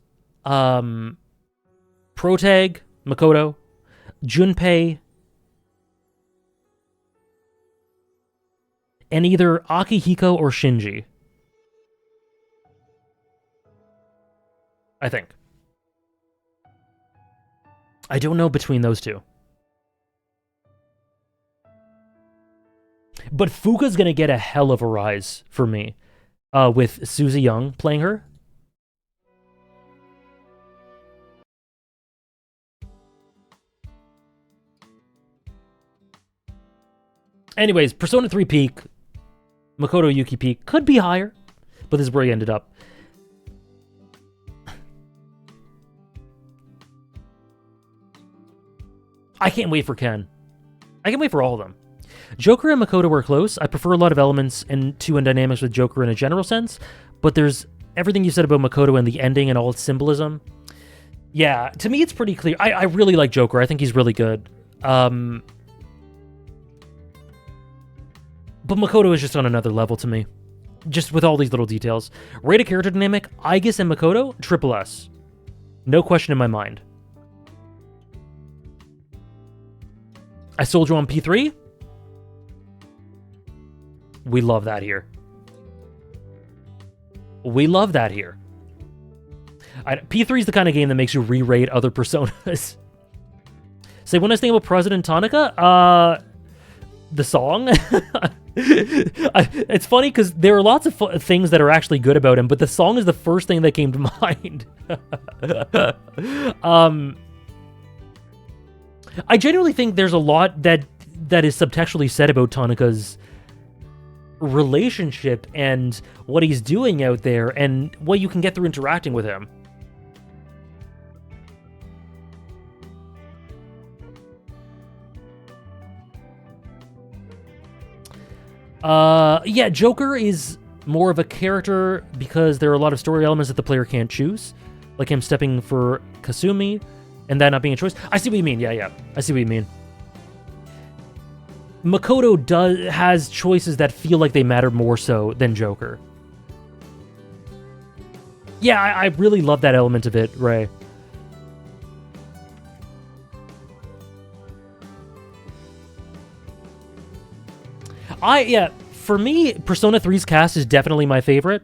Protag, Makoto, Junpei, and either Akihiko or Shinji. I think. I don't know between those two. But Fuka's gonna get a hell of a rise for me, with Suzy Young playing her. Anyways, Persona 3 peak, Makoto Yuki peak could be higher, but this is where he ended up. I can't wait for Ken. I can't wait for all of them. Joker and Makoto were close. I prefer a lot of elements and dynamics with Joker in a general sense, but there's everything you said about Makoto and the ending and all its symbolism. Yeah, to me it's pretty clear. I really like Joker. I think he's really good. But Makoto is just on another level to me. Just with all these little details. Rate a character dynamic, Aigis and Makoto, triple S. No question in my mind. I sold you on P3? We love that here. We love that here. P3 is the kind of game that makes you re-rate other personas. Say one nice thing about President Tanaka? The song? It's funny because there are lots of things that are actually good about him, but the song is the first thing that came to mind. I genuinely think there's a lot that is subtextually said about Tanaka's relationship and what he's doing out there and what you can get through interacting with him. Yeah, Joker is more of a character because there are a lot of story elements that the player can't choose, like him stepping for Kasumi and that not being a choice. I see what you mean. Yeah. I see what you mean. Makoto has choices that feel like they matter more so than Joker. Yeah, I really love that element of it, Ray. For me, Persona 3's cast is definitely my favorite.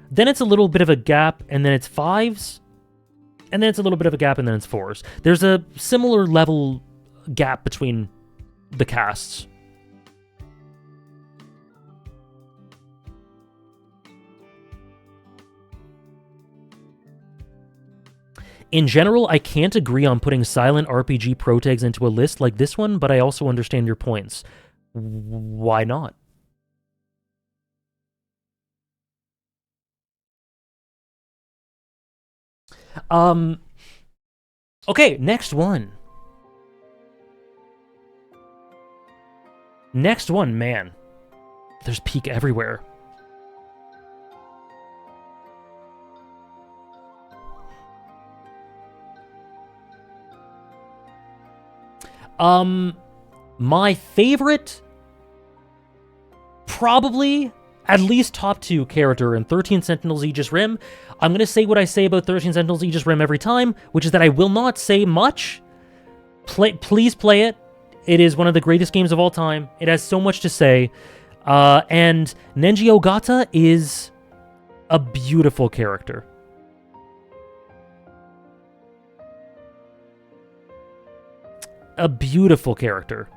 Then it's a little bit of a gap, and then it's 5s. And then it's a little bit of a gap, and then it's 4s. There's a similar level gap between the casts. In general, I can't agree on putting silent RPG protags into a list like this one, but I also understand your points. Why not? Okay, next one. Next one, man. There's peak everywhere. My favorite, probably at least top 2 character in 13 Sentinels Aegis Rim. I'm going to say what I say about 13 Sentinels Aegis Rim every time, which is that I will not say much. Please play it. It is one of the greatest games of all time. It has so much to say. And Nenji Ogata is a beautiful character. A beautiful character.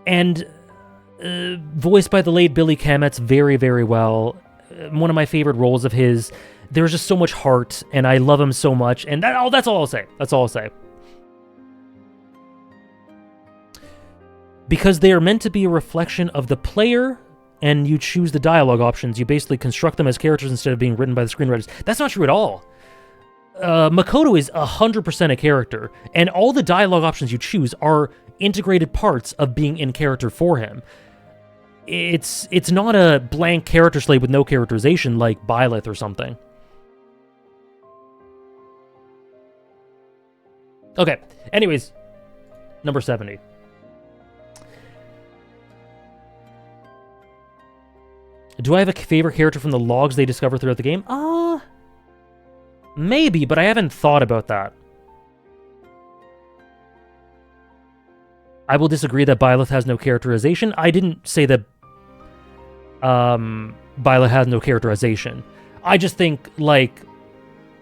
And voiced by the late Billy Kametz very, very well. One of my favorite roles of his. There's just so much heart, and I love him so much. And that's all I'll say. That's all I'll say. Because they are meant to be a reflection of the player, and you choose the dialogue options. You basically construct them as characters instead of being written by the screenwriters. That's not true at all. Makoto is 100% a character, and all the dialogue options you choose are integrated parts of being in character for him. It's not a blank character slate with no characterization like Byleth or something. Okay, anyways, number 70. Do I have a favorite character from the logs they discover throughout the game? Maybe, but I haven't thought about that. I will disagree that Byleth has no characterization. I didn't say that Byleth has no characterization. I just think, like,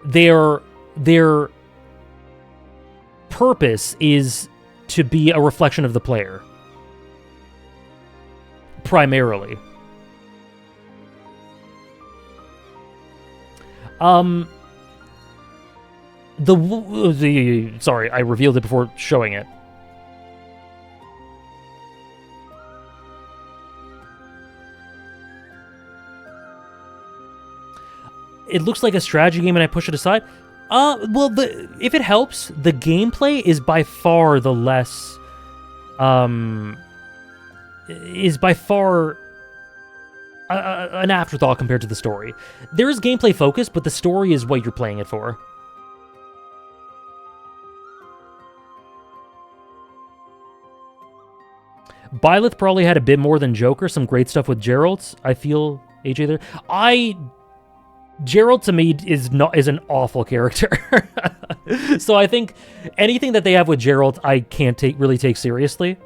their purpose is to be a reflection of the player. Primarily. Sorry, I revealed it before showing it. It looks like a strategy game and I push it aside. Well, if it helps, the gameplay is by far the less... is by far an afterthought compared to the story. There is gameplay focus, but the story is what you're playing it for. Byleth probably had a bit more than Joker, some great stuff with Geralt. I feel AJ there. Geralt to me is an awful character. So I think anything that they have with Geralt I can't really take seriously.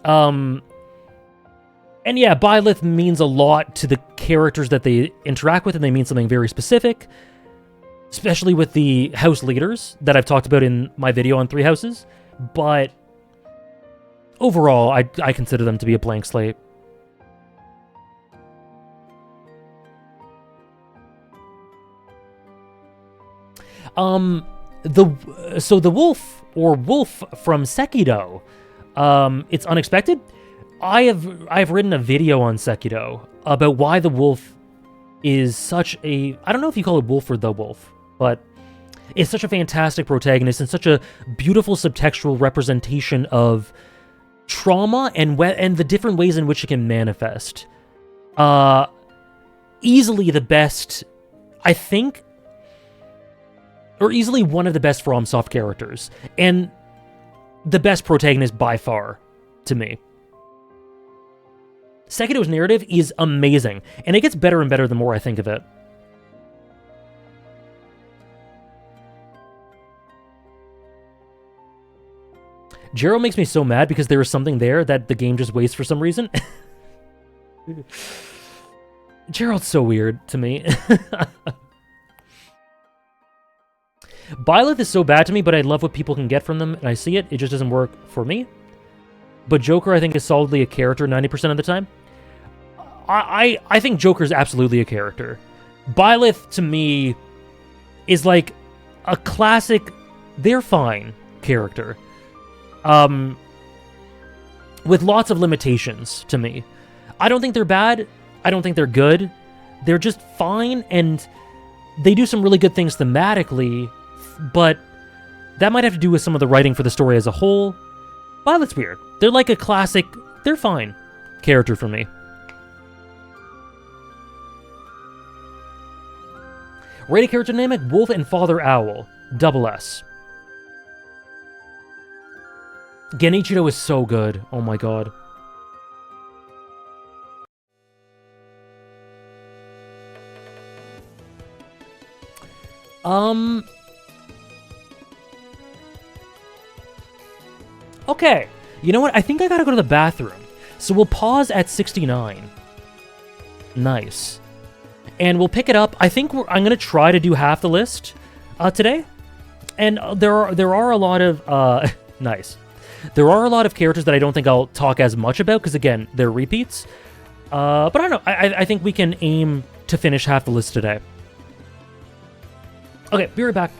And yeah, Byleth means a lot to the characters that they interact with, and they mean something very specific, especially with the house leaders that I've talked about in my video on 3 houses. But overall, I consider them to be a blank slate. The wolf, or wolf from Sekiro, it's unexpected. I've written a video on Sekiro about why the wolf is such a... I don't know if you call it wolf or the wolf, but it's such a fantastic protagonist and such a beautiful subtextual representation of trauma and the different ways in which it can manifest. Easily the best, I think, or easily one of the best FromSoft characters, and the best protagonist by far, to me. Sekiro's narrative is amazing, and it gets better and better the more I think of it. Jero makes me so mad because there is something there that the game just wastes for some reason. Gerald's so weird to me. Byleth is so bad to me, but I love what people can get from them, and I see it. It just doesn't work for me. But Joker, I think, is solidly a character 90% of the time. I think Joker's absolutely a character. Byleth, to me, is like a classic, they're fine character. With lots of limitations, to me. I don't think they're bad. I don't think they're good. They're just fine, and they do some really good things thematically, but that might have to do with some of the writing for the story as a whole. Byleth's weird. They're like a classic, they're fine character for me. Rated character dynamic, Wolf and Father Owl. Double S. Genichiro is so good. Oh my god. Okay. You know what? I think I gotta go to the bathroom. So we'll pause at 69. Nice. And we'll pick it up. I think I'm gonna try to do half the list today. And there are a lot of nice. There are a lot of characters that I don't think I'll talk as much about because again, they're repeats. But I don't know. I think we can aim to finish half the list today. Okay, be right back.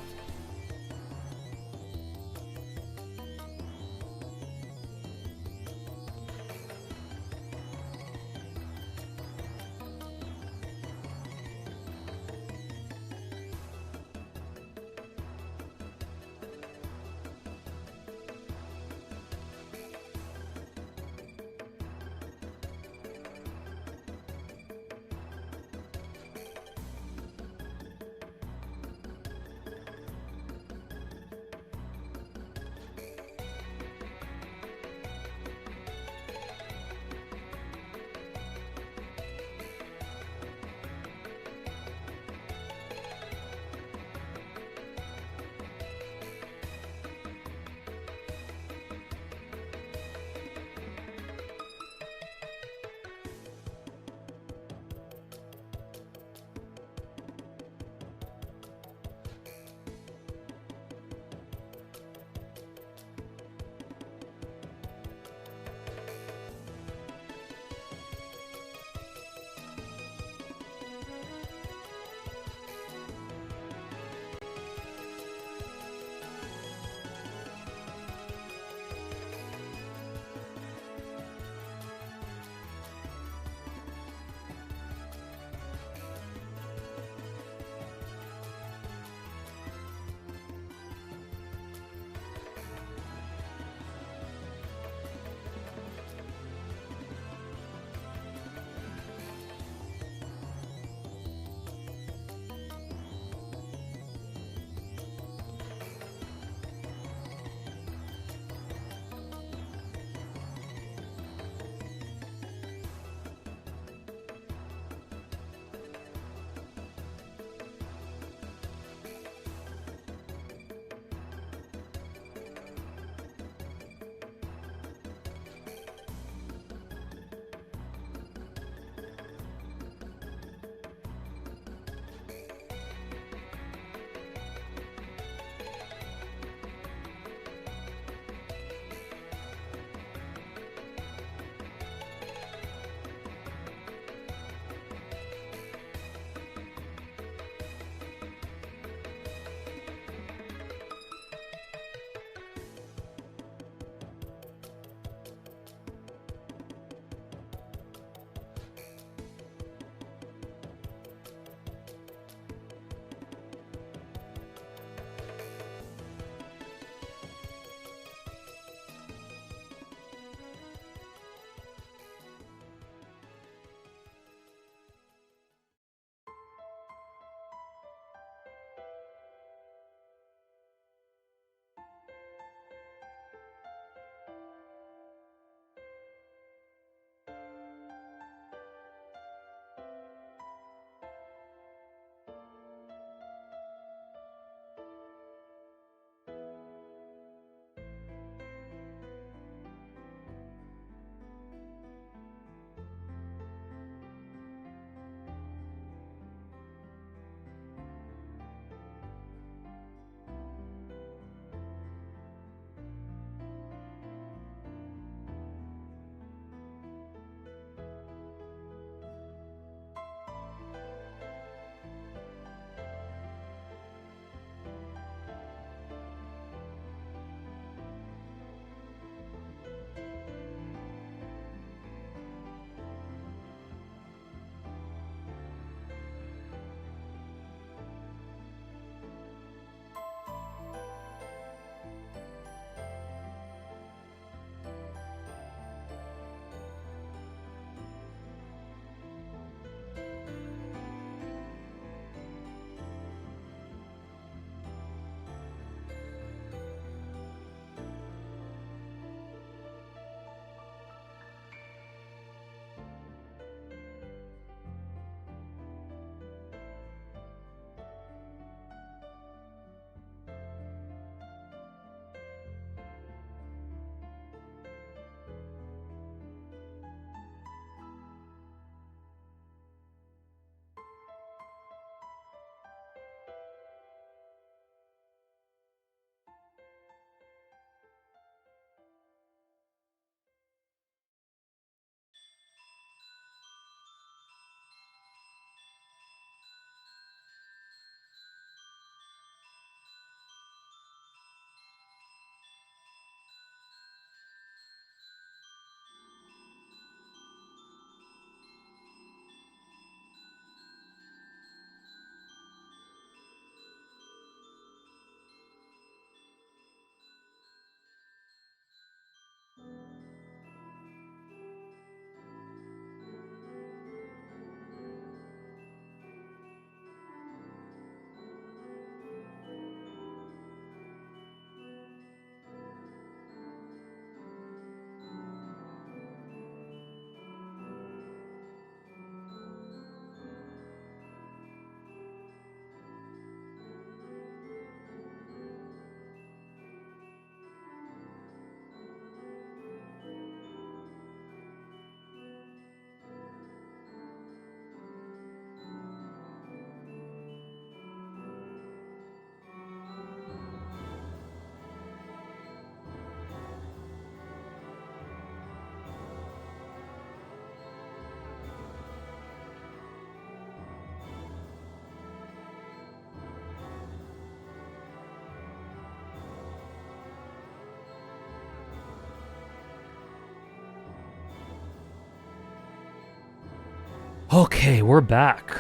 Okay, we're back.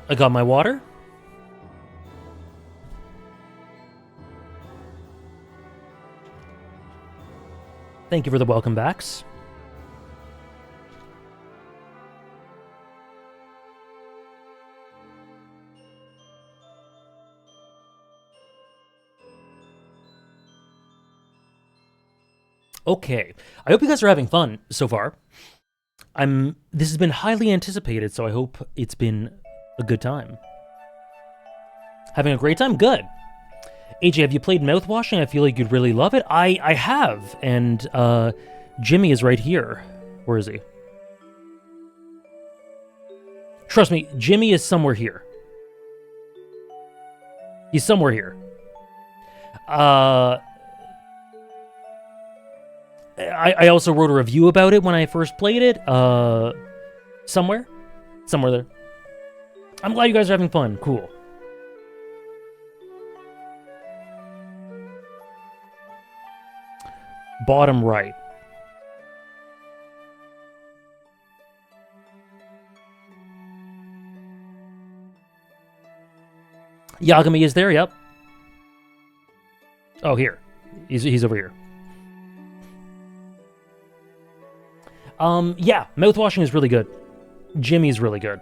I got my water. Thank you for the welcome backs. Okay, I hope you guys are having fun so far. This has been highly anticipated, so I hope it's been a good time. Having a great time? Good. AJ, have you played Mouthwashing? I feel like you'd really love it. I have, and Jimmy is right here. Where is he? Trust me, Jimmy is somewhere here. He's somewhere here. I also wrote a review about it when I first played it. Somewhere there. I'm glad you guys are having fun. Cool. Bottom right. Yagami is there, yep. Oh, here. He's over here. Yeah, Mouthwashing is really good. Jimmy's really good.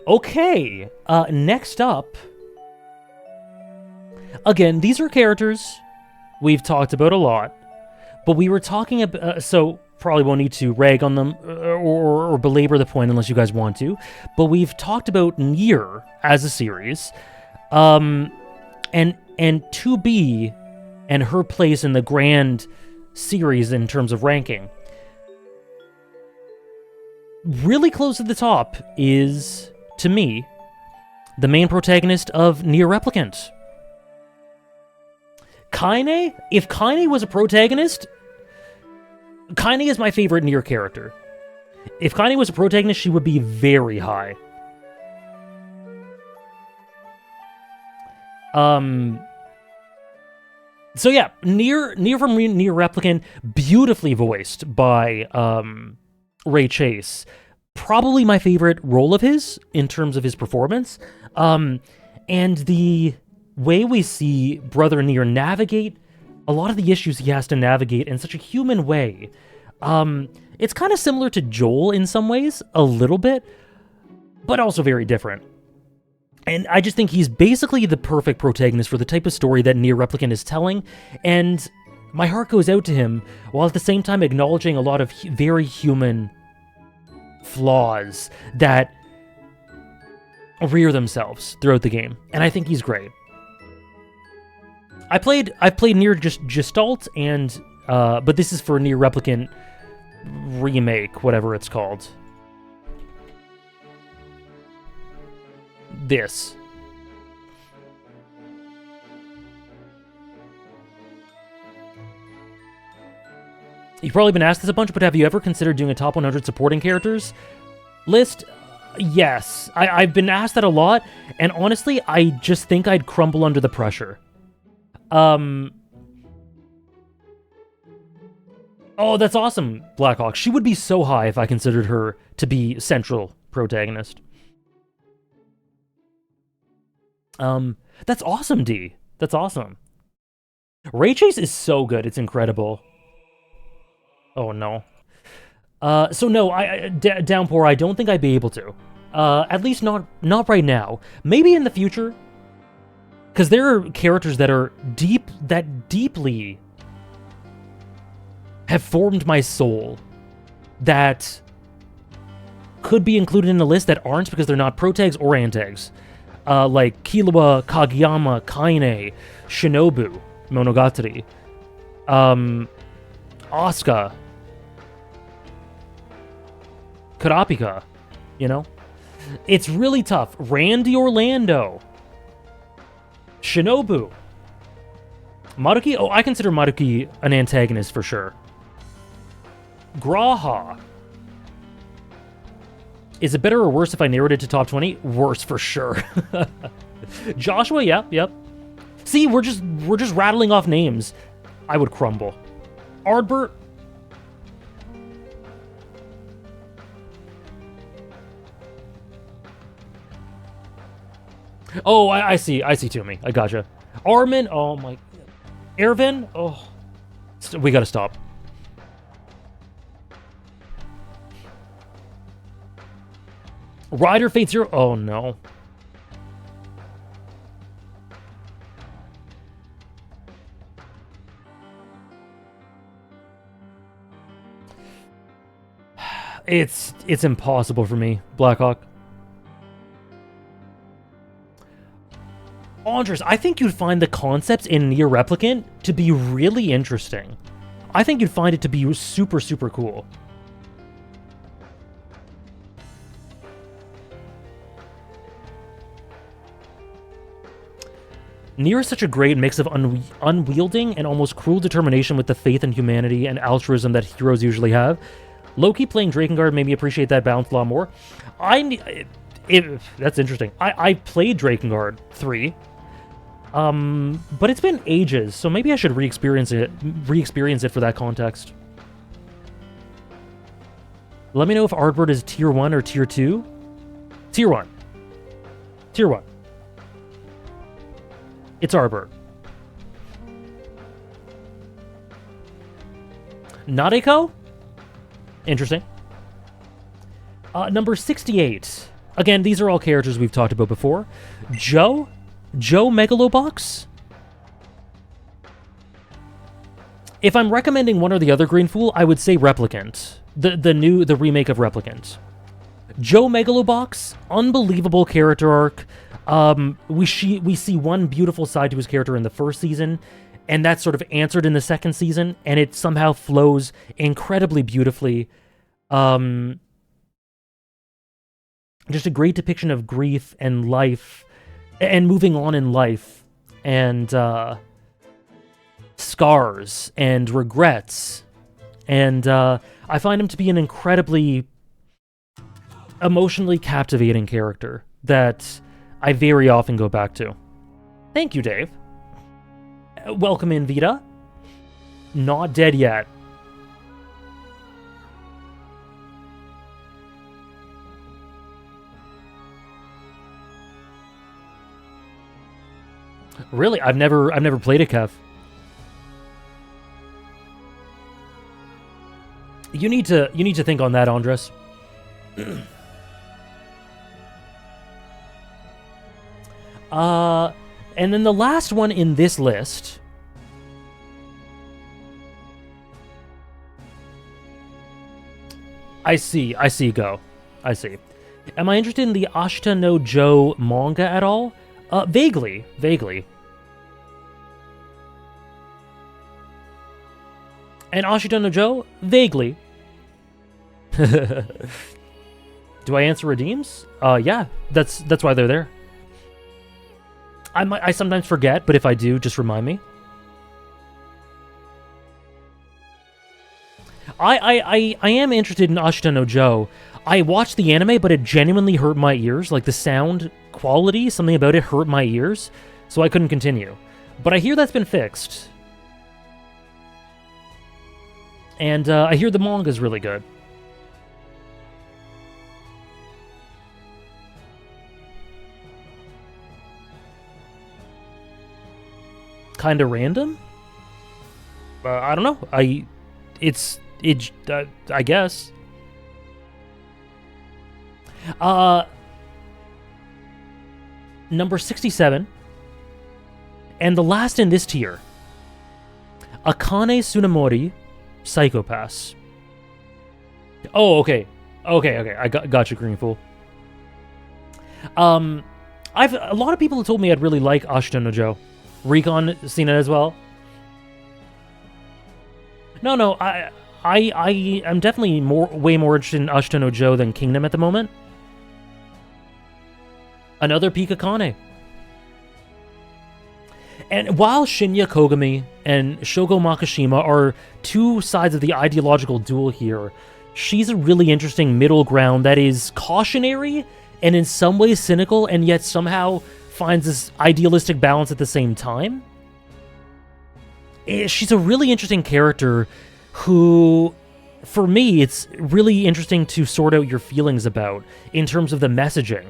Okay, next up... Again, these are characters we've talked about a lot, but we were talking about... so, probably won't need to rag on them or belabor the point unless you guys want to, but we've talked about Nier as a series, and 2B and her place in the grand series in terms of ranking. Really close to the top is, to me, the main protagonist of Nier Replicant. Kaine? If Kaine was a protagonist, Kaine is my favorite Nier character. If Kaine was a protagonist, she would be very high. So yeah, Nier from Nier Replicant, beautifully voiced by Ray Chase. Probably my favorite role of his in terms of his performance. And the way we see Brother Nier navigate a lot of the issues he has to navigate in such a human way. It's kind of similar to Joel in some ways, a little bit, but also very different. And I just think he's basically the perfect protagonist for the type of story that Nier Replicant is telling, and my heart goes out to him, while at the same time acknowledging a lot of very human flaws that rear themselves throughout the game, and I think he's great. I've played Nier Gestalt, and but this is for Nier Replicant Remake, whatever it's called. This. You've probably been asked this a bunch, but have you ever considered doing a top 100 supporting characters list? Yes. I've been asked that a lot, and honestly, I just think I'd crumble under the pressure. Oh, that's awesome, Blackhawk. She would be so high if I considered her to be central protagonist. That's awesome, D. That's awesome. Ray Chase is so good. It's incredible. Oh, no. So no, Downpour, I don't think I'd be able to. At least not right now. Maybe in the future. Because there are characters that are deeply have formed my soul that could be included in the list that aren't because they're not protags or antags. Like Killua, Kageyama, Kaine, Shinobu, Monogatari, Asuka, Kurapika, you know? It's really tough. Randy Orlando, Shinobu, Maruki. Oh, I consider Maruki an antagonist for sure. Graha. Is it better or worse if I narrowed it to top 20? Worse for sure. Joshua, yep. See, we're just rattling off names. I would crumble. Ardbert. Oh, I see Toomey. I gotcha. Armin. Oh my. Ervin. Oh, we gotta stop. Rider Fate Zero. Oh no. It's impossible for me, Blackhawk. Andres, I think you'd find the concepts in Nier Replicant to be really interesting. I think you'd find it to be super, super cool. Nier is such a great mix of unwielding and almost cruel determination with the faith in humanity and altruism that heroes usually have. Low-key playing Drakengard made me appreciate that balance a lot more. That's interesting. I played Drakengard 3, but it's been ages, so maybe I should re-experience it for that context. Let me know if Ardbert is Tier 1 or Tier 2. Tier 1. Tier 1. It's Ardbert. Nadeko? Interesting. Number 68. Again, these are all characters we've talked about before. Joe Megalobox? If I'm recommending one or the other Green Fool, I would say Replicant. The remake of Replicant. Joe Megalobox, unbelievable character arc. We see one beautiful side to his character in the first season, and that's sort of answered in the second season, and it somehow flows incredibly beautifully. Just a great depiction of grief and life, and moving on in life, and scars and regrets. And I find him to be an incredibly emotionally captivating character that I very often go back to. Thank you, Dave. Welcome in, Vita. Not dead yet. Really? I've never played a Kev. You need to think on that, Andres. And then the last one in this list. I see, Go. I see. Am I interested in the Ashita no Joe manga at all? Vaguely. And Ashita no Joe? Vaguely. Do I answer redeems? Yeah, that's why they're there. I sometimes forget, but if I do, just remind me. I am interested in Ashita no Joe. I watched the anime, but it genuinely hurt my ears. Like, the sound quality, something about it hurt my ears, so I couldn't continue. But I hear that's been fixed. And I hear the manga's really good. Kinda random? I don't know. I guess. Number 67. And the last in this tier. Akane Tsunemori, Psychopaths. Oh, okay. I got you, Green Fool. A lot of people have told me I'd really like Ashita no Joe. Recon seen it as well. No, I am definitely way more interested in Ashita no Joe than Kingdom at the moment. Another peak Akane. And while Shinya Kogami and Shogo Makishima are two sides of the ideological duel here, she's a really interesting middle ground that is cautionary and in some ways cynical, and yet somehow finds this idealistic balance at the same time. She's a really interesting character who, for me, it's really interesting to sort out your feelings about in terms of the messaging.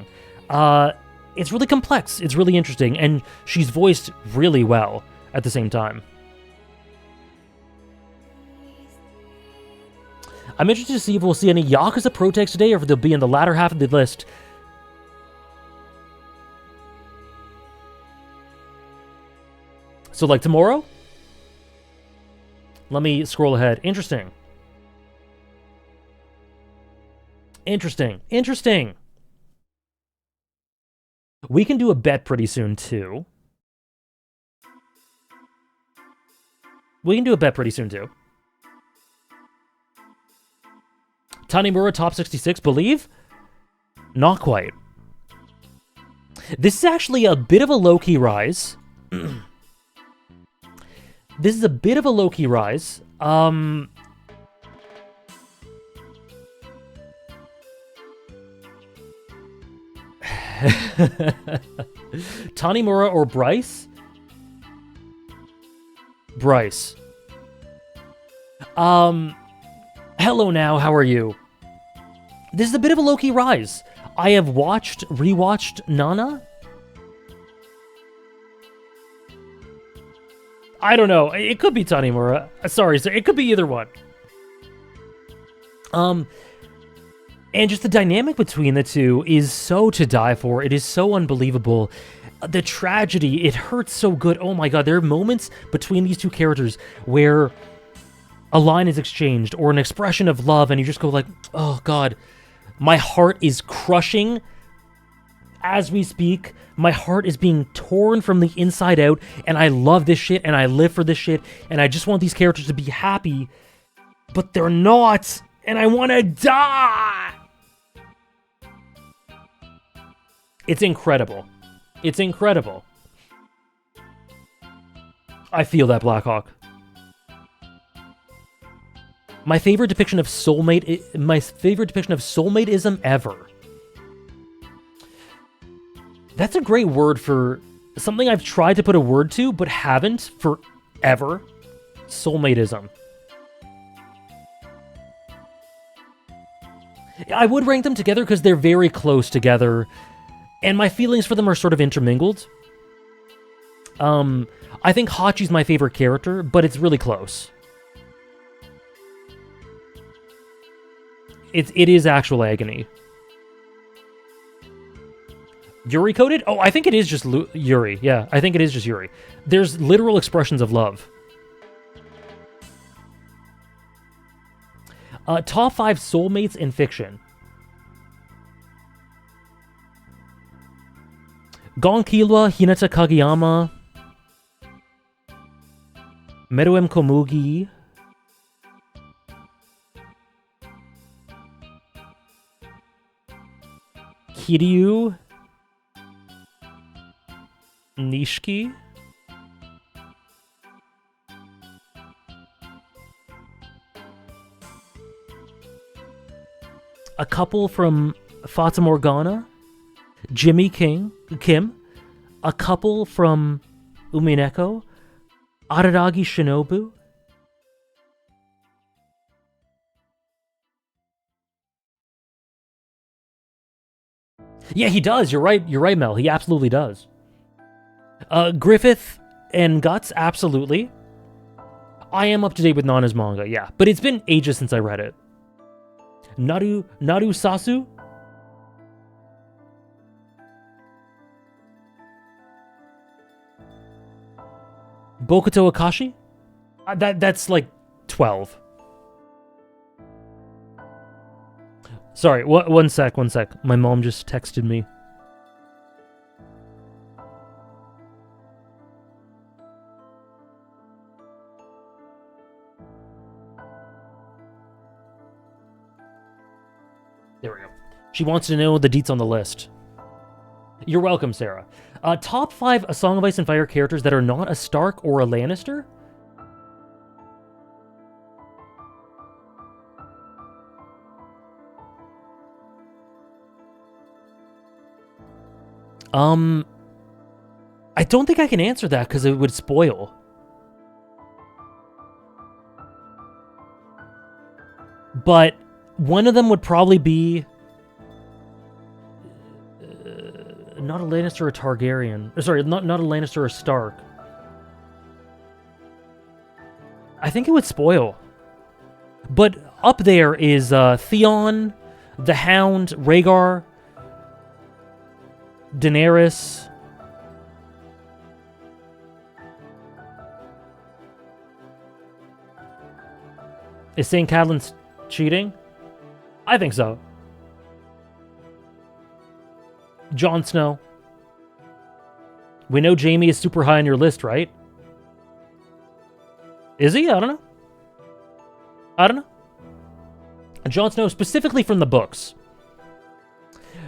It's really complex, it's really interesting, and she's voiced really well at the same time. I'm interested to see if we'll see any Yakuza protests today or if they'll be in the latter half of the list. So, like, tomorrow? Let me scroll ahead. Interesting. Interesting. We can do a bet pretty soon, too. Tanimura top 66, believe? Not quite. This is actually a bit of a low-key rise. Tanimura or Bryce? Bryce. Hello now, how are you? This is a bit of a low-key rise. I have rewatched Nana. I don't know. It could be Tanimura. Sorry, it could be either one. And just the dynamic between the two is so to die for. It is so unbelievable. The tragedy, it hurts so good. Oh my god, there are moments between these two characters where a line is exchanged or an expression of love and you just go like, oh god, my heart is crushing as we speak. My heart is being torn from the inside out, and I love this shit, and I live for this shit, and I just want these characters to be happy, but they're not, and I want to die! It's incredible. It's incredible. I feel that, Blackhawk. My favorite depiction of soulmateism ever. That's a great word for something I've tried to put a word to, but haven't forever. Soulmateism. I would rank them together because they're very close together, and my feelings for them are sort of intermingled. I think Hachi's my favorite character, but it's really close. It is actual agony. Yuri coded? Oh, I think it is just Yuri. Yeah, I think it is just Yuri. There's literal expressions of love. Top 5 soulmates in fiction. Gon Killua, Hinata Kageyama, Meruem Komugi, Kiryu, Nishiki, a couple from Fata Morgana, Jimmy Kim, a couple from Umineko, Araragi Shinobu. Yeah, he does. You're right, Mel. He absolutely does. Griffith and Guts, absolutely. I am up to date with Nana's manga, yeah. But it's been ages since I read it. Naru Sasu? Bokuto Akashi? That's like 12. Sorry, one sec. My mom just texted me. There we go. She wants to know the deets on the list. You're welcome, Sarah. Top 5 A Song of Ice and Fire characters that are not a Stark or a Lannister? I don't think I can answer that because it would spoil. But one of them would probably be not a Lannister or a Targaryen. Sorry, not a Lannister or a Stark. I think it would spoil. But up there is Theon, the Hound, Rhaegar, Daenerys. Is St. Catelyn's cheating? I think so. Jon Snow. We know Jaime is super high on your list, right? Is he? I don't know. I don't know. Jon Snow, specifically from the books.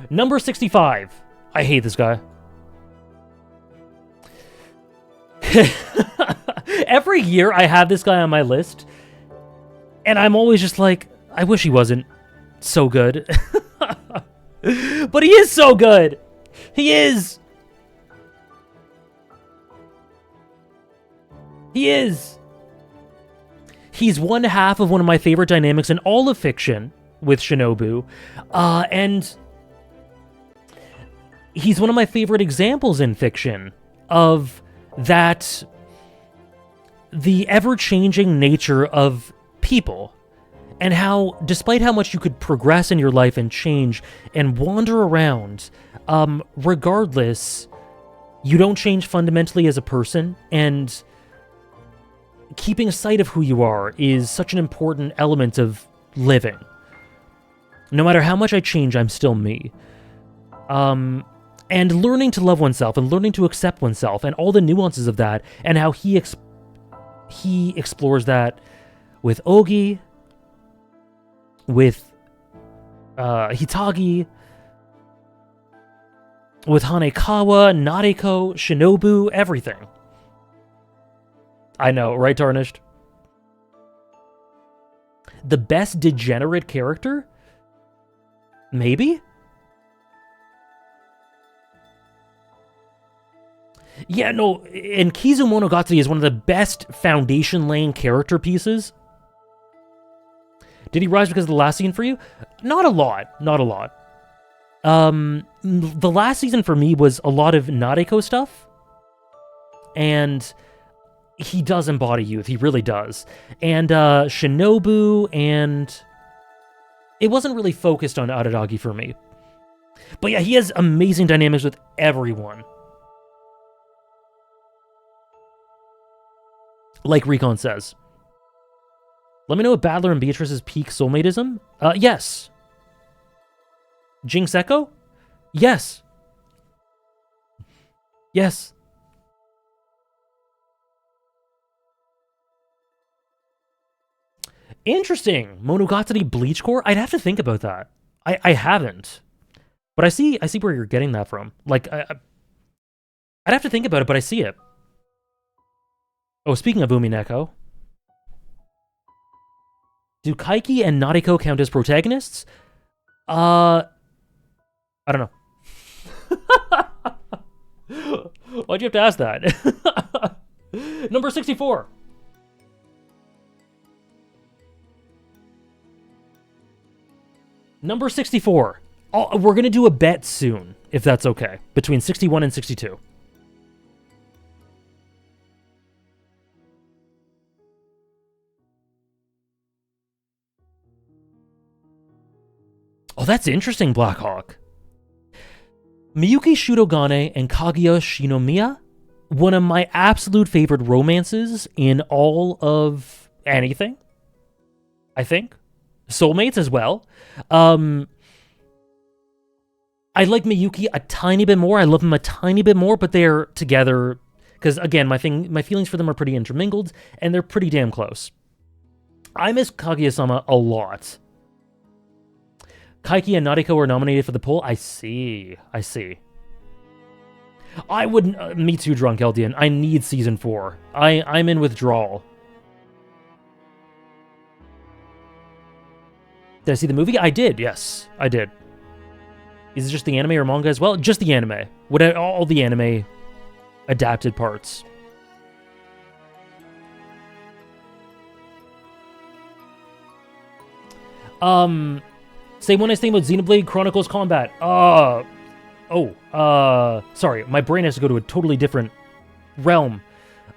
Number 65. I hate this guy. Every year I have this guy on my list, and I'm always just like, I wish he wasn't so good. But he is so good. He is. He is. He's one half of one of my favorite dynamics in all of fiction with Shinobu. And he's one of my favorite examples in fiction of that, the ever-changing nature of people. And how, despite how much you could progress in your life and change and wander around, regardless, you don't change fundamentally as a person, and keeping sight of who you are is such an important element of living. No matter how much I change, I'm still me. And learning to love oneself and learning to accept oneself and all the nuances of that, and how he explores that with Ogi, with Hitagi, with Hanekawa, Nadeko, Shinobu, everything. I know, right, Tarnished? The best degenerate character? Maybe? Yeah, no, and Kizu Monogatari is one of the best foundation-laying character pieces. Did he rise because of the last season for you? Not a lot. Not a lot. The last season for me was a lot of Nadeko stuff. And he does embody youth. He really does. And Shinobu, and it wasn't really focused on Araragi for me. But yeah, he has amazing dynamics with everyone. Like Recon says. Let me know if Badler and Beatrice's peak soulmateism? Yes. Jinx Echo? Yes. Yes. Interesting. Monogatari Bleach Core? I'd have to think about that. I haven't. But I see where you're getting that from. Like, I'd have to think about it, but I see it. Oh, speaking of Umineko, do Kaiki and Nadeko count as protagonists? I don't know. Why'd you have to ask that? Number 64. Number 64. We're going to do a bet soon, if that's okay, between 61 and 62. Oh, that's interesting, Blackhawk. Miyuki Shirogane and Kaguya Shinomiya, one of my absolute favorite romances in all of anything, I think. Soulmates as well. I like Miyuki a tiny bit more. I love him a tiny bit more, but they're together because, again, my feelings for them are pretty intermingled, and they're pretty damn close. I miss Kaguya-sama a lot. Kaiki and Nadeko were nominated for the poll. I see. I wouldn't... me too, Drunk Eldian. I need Season 4. I'm in withdrawal. Did I see the movie? I did, yes. I did. Is it just the anime or manga as well? Just the anime. All the anime adapted parts. Say one nice thing about Xenoblade Chronicles Combat. Sorry, my brain has to go to a totally different realm.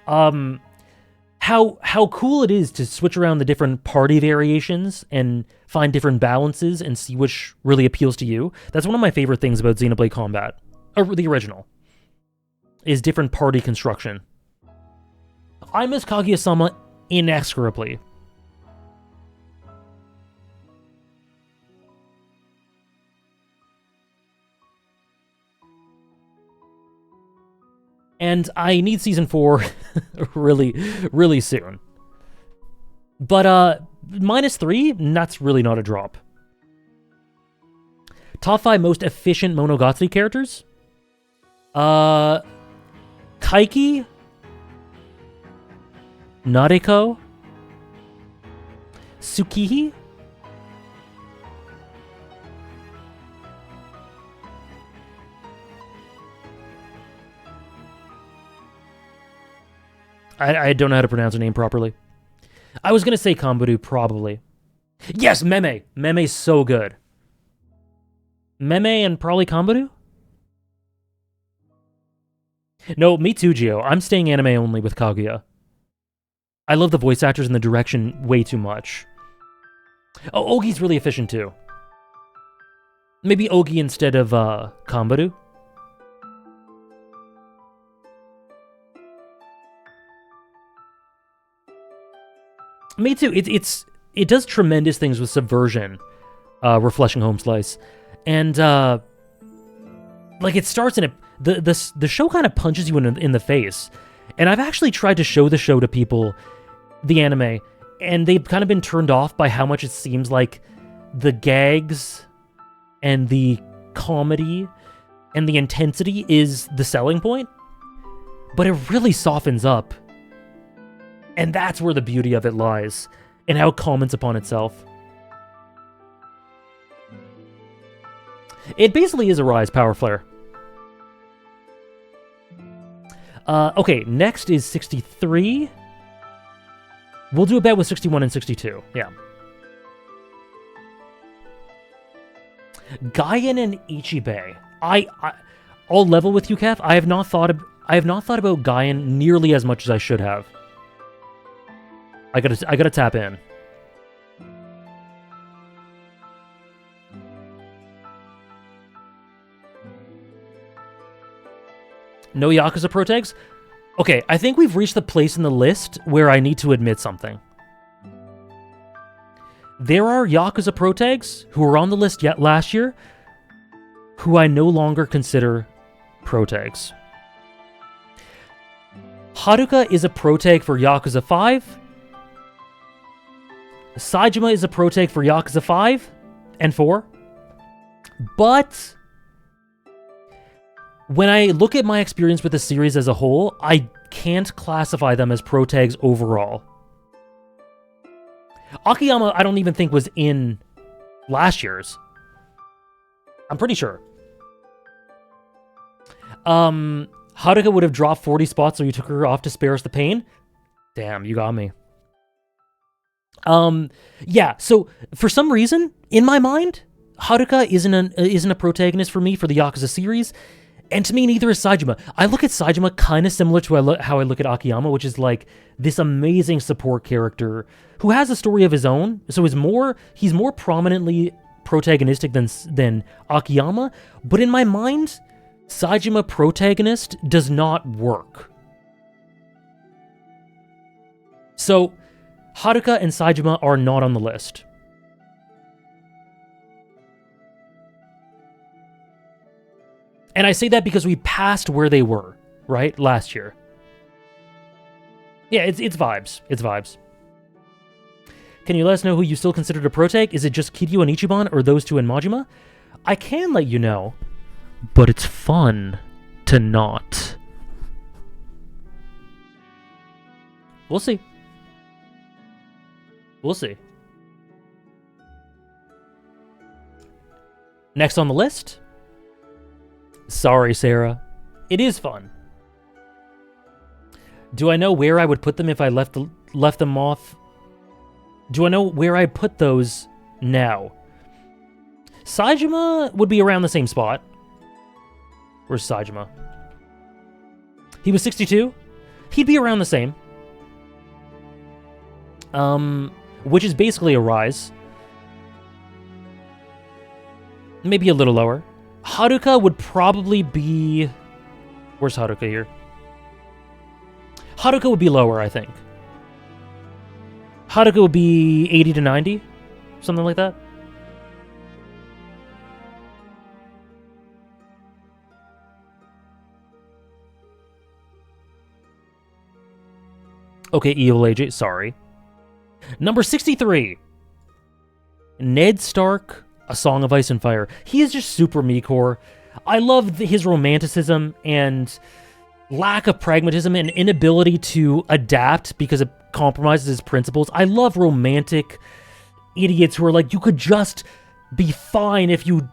How cool it is to switch around the different party variations and find different balances and see which really appeals to you. That's one of my favorite things about Xenoblade Combat, or the original, is different party construction. I miss Kaguya-sama inexorably. And I need Season 4 really, really soon. But, -3, that's really not a drop. Top 5 most efficient Monogatari characters? Kaiki? Nareko? Tsukihi? I don't know how to pronounce her name properly. I was going to say Kambudu, probably. Yes, Meme. Meme's so good. Meme and probably Kambudu? No, me too, Gio. I'm staying anime only with Kaguya. I love the voice actors and the direction way too much. Oh, Ogi's really efficient too. Maybe Ogi instead of Kambudu? Me too. It does tremendous things with subversion, Refreshing Home Slice, and like it starts in the show kind of punches you in the face, and I've actually tried to show the show to people, the anime, and they've kind of been turned off by how much it seems like the gags and the comedy and the intensity is the selling point, but it really softens up. And that's where the beauty of it lies, and how it comments upon itself. It basically is a Rise Power Flare. Okay, next is 63. We'll do a bet with 61 and 62, yeah. Gaian and Ichibei. I'll level with you, Kev. I have not thought about Gaian nearly as much as I should have. I gotta tap in. No Yakuza protags? Okay, I think we've reached the place in the list where I need to admit something. There are Yakuza protags who were on the list yet last year who I no longer consider protags. Haruka is a protag for Yakuza 5. Saejima is a protag for Yakuza 5 and 4. But when I look at my experience with the series as a whole, I can't classify them as protags overall. Akiyama, I don't even think was in last year's. I'm pretty sure. Haruka would have dropped 40 spots, so you took her off to spare us the pain. Damn, you got me. Yeah, so for some reason, in my mind, Haruka isn't a protagonist for me for the Yakuza series, and to me, neither is Saejima. I look at Saejima kind of similar to how I look at Akiyama, which is like this amazing support character who has a story of his own, so he's more prominently protagonistic than Akiyama, but in my mind, Saejima protagonist does not work. So, Haruka and Saejima are not on the list. And I say that because we passed where they were, right? Last year. Yeah, it's vibes. It's vibes. Can you let us know who you still considered a protag? Is it just Kiryu and Ichiban, or those two and Majima? I can let you know, but it's fun to not. We'll see. We'll see. Next on the list. Sorry, Sarah. It is fun. Do I know where I would put them if I left them off? Do I know where I put those now? Saejima would be around the same spot. Where's Saejima? He was 62? He'd be around the same. Which is basically a rise. Maybe a little lower. Haruka would probably be... Where's Haruka here? Haruka would be lower, I think. Haruka would be 80 to 90? Something like that? Okay, Evil AJ, sorry. Number 63. Ned Stark, A Song of Ice and Fire. He is just super me-core. I love his romanticism and lack of pragmatism and inability to adapt because it compromises his principles. I love romantic idiots who are like, you could just be fine if you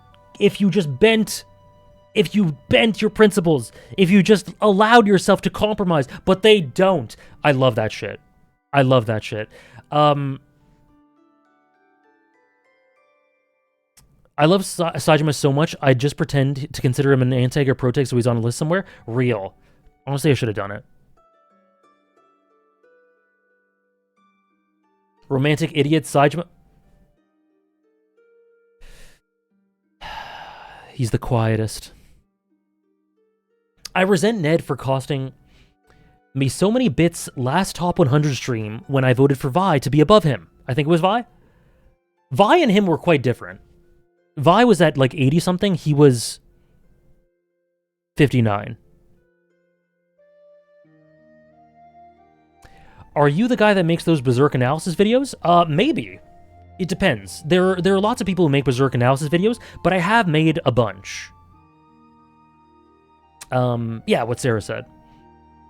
just bent your principles, if you just allowed yourself to compromise, but they don't. I love that shit. I love that shit. I love Saejima so much, I just pretend to consider him an antag or protag so he's on a list somewhere. Real. Honestly, I should have done it. Romantic idiot Saejima. He's the quietest. I resent Ned for costing me so many bits last top 100 stream when I voted for Vi to be above him. I think it was Vi. Vi and him were quite different. Vi was at like 80-something. He was 59. Are you the guy that makes those Berserk analysis videos? Maybe. It depends. There are lots of people who make Berserk analysis videos, but I have made a bunch. Yeah, what Sarah said.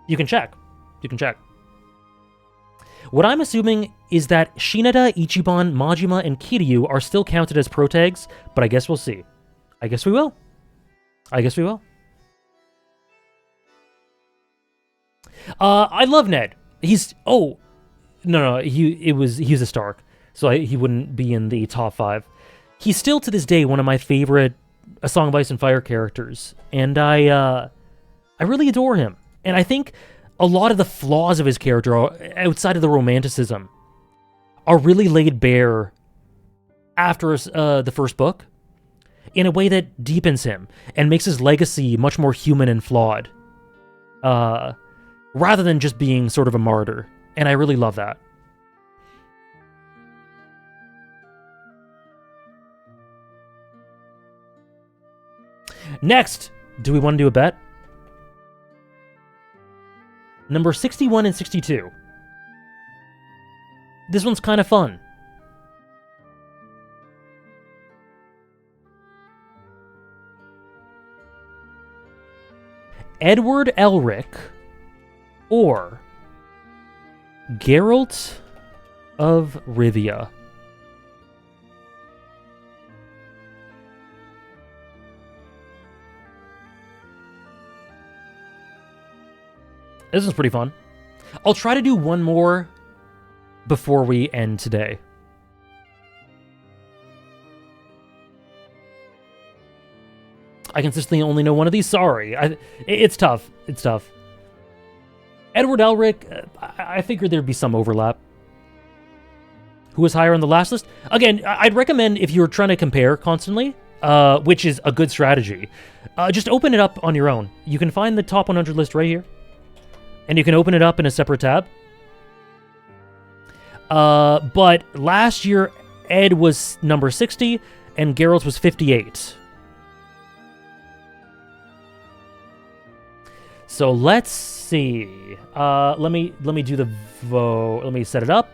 You can check. You can check. What I'm assuming is that Shinada, Ichiban, Majima, and Kiryu are still counted as protags, but I guess we'll see. I guess we will. I guess we will. I love Ned. He's... Oh! No, he was a Stark, so he wouldn't be in the top 5. He's still, to this day, one of my favorite A Song of Ice and Fire characters, and I really adore him. And I think a lot of the flaws of his character, outside of the romanticism, are really laid bare after the first book in a way that deepens him and makes his legacy much more human and flawed, rather than just being sort of a martyr. And I really love that. Next, do we want to do a bet? Number 61 and 62. This one's kind of fun. Edward Elric or Geralt of Rivia. This is pretty fun. I'll try to do one more before we end today. I consistently only know one of these. Sorry. It's tough. It's tough. Edward Elric, I figured there'd be some overlap. Who was higher on the last list? Again, I'd recommend if you're trying to compare constantly, which is a good strategy, just open it up on your own. You can find the top 100 list right here. And you can open it up in a separate tab. But last year, Ed was number 60, and Geralt was 58. So let's see. Let me do the vote. Let me set it up.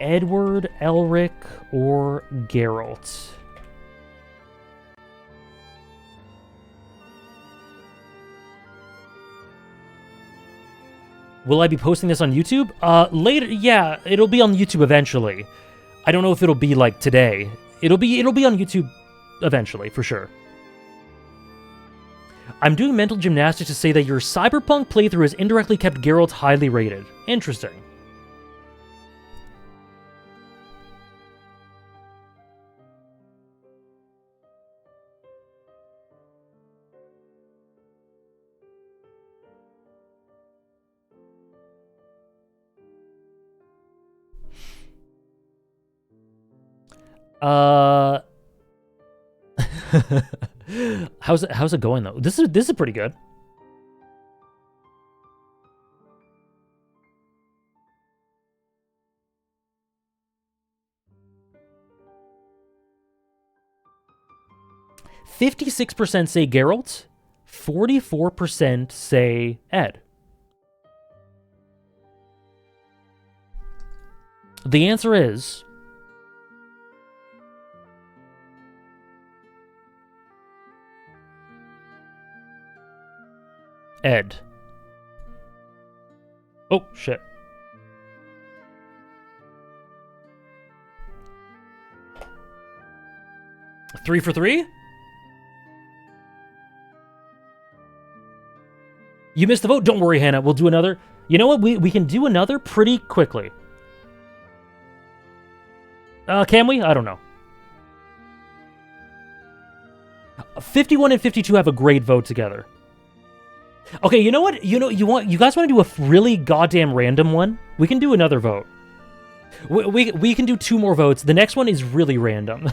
Edward, Elric, or Geralt? Will I be posting this on YouTube? Later, yeah, it'll be on YouTube eventually. I don't know if it'll be like today. It'll be on YouTube eventually, for sure. I'm doing mental gymnastics to say that your Cyberpunk playthrough has indirectly kept Geralt highly rated. Interesting. How's it going though? This is pretty good. %56 say Geralt, 44% say Ed. The answer is Ed. Oh, shit. Three for three? You missed the vote? Don't worry, Hannah. We'll do another. You know what? We can do another pretty quickly. Can we? I don't know. 51 and 52 have a great vote together. Okay, you know what? You guys want to do a really goddamn random one? We can do another vote. We can do 2 more votes. The next one is really random.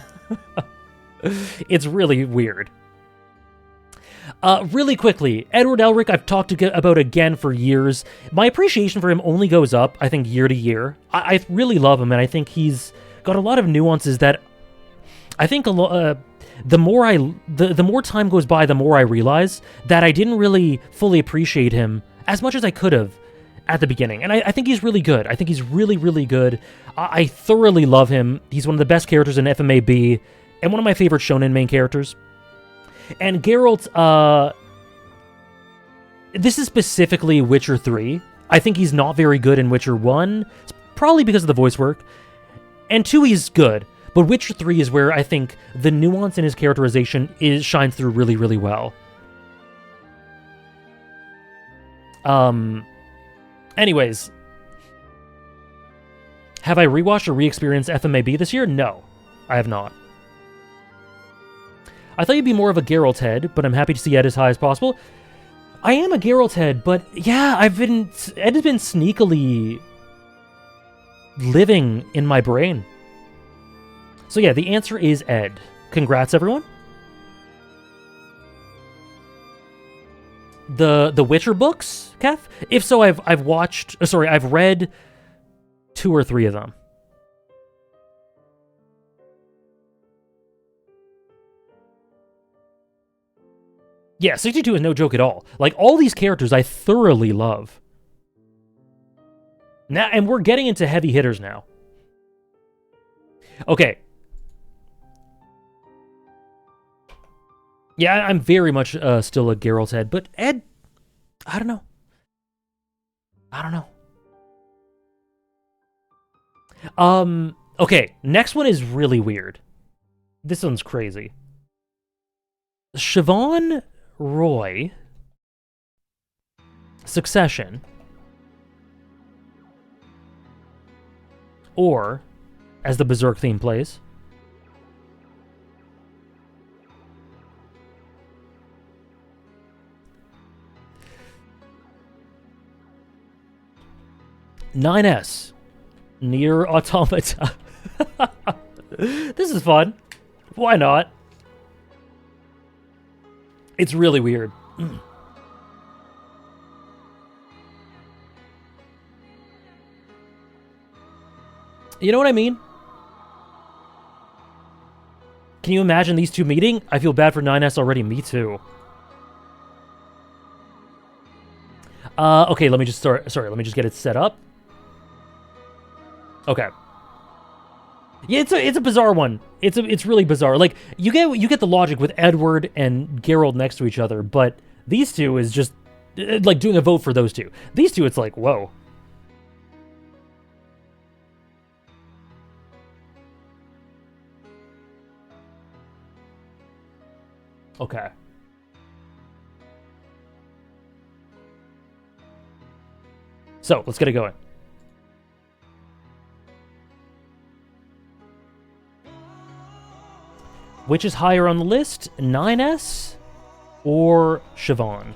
It's really weird. Really quickly, Edward Elric, I've talked about again for years. My appreciation for him only goes up, I think, year to year. I really love him, and I think he's got a lot of nuances that I think the more time goes by, the more I realize that I didn't really fully appreciate him as much as I could have at the beginning. And I think he's really good. I think he's really, really good. I thoroughly love him. He's one of the best characters in FMAB, and one of my favorite shonen main characters. And Geralt, this is specifically Witcher 3. I think he's not very good in Witcher 1, probably because of the voice work. And 2, he's good. But Witcher 3 is where I think the nuance in his characterization shines through really, really well. Anyways. Have I rewatched or re-experienced FMAB this year? No, I have not. I thought you'd be more of a Geralt head, but I'm happy to see Ed as high as possible. I am a Geralt head, but yeah, Ed has been sneakily living in my brain. So yeah, the answer is Ed. Congrats, everyone. The Witcher books, Kef? If so, I've read 2 or 3 of them. Yeah, 62 is no joke at all. Like, all these characters I thoroughly love. Now, and we're getting into heavy hitters now. Okay. Yeah, I'm very much still a Geralt head, but Ed, I don't know. Okay, next one is really weird. This one's crazy. Siobhan Roy, Succession, or, as the Berserk theme plays, "9S, Nier Automata." This is fun. Why not? It's really weird. You know what I mean? Can you imagine these two meeting? I feel bad for 9S already. Me too. Okay, let me just start. Sorry, let me just get it set up. Okay. Yeah, it's a bizarre one. It's really bizarre. Like, you get the logic with Edward and Geralt next to each other, but these two is just like doing a vote for those two. These two, it's like, whoa. Okay. So, let's get it going. Which is higher on the list, 9S or Siobhan?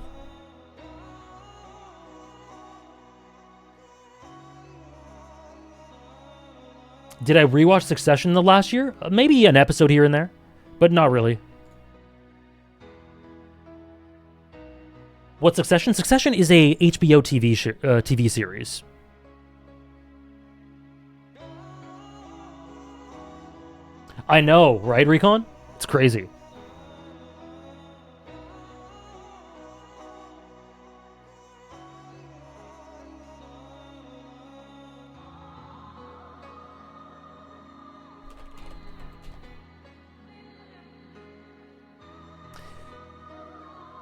Did I rewatch Succession the last year? Maybe an episode here and there, but not really. What's Succession? Succession is a HBO TV series. I know, right, Recon? It's crazy.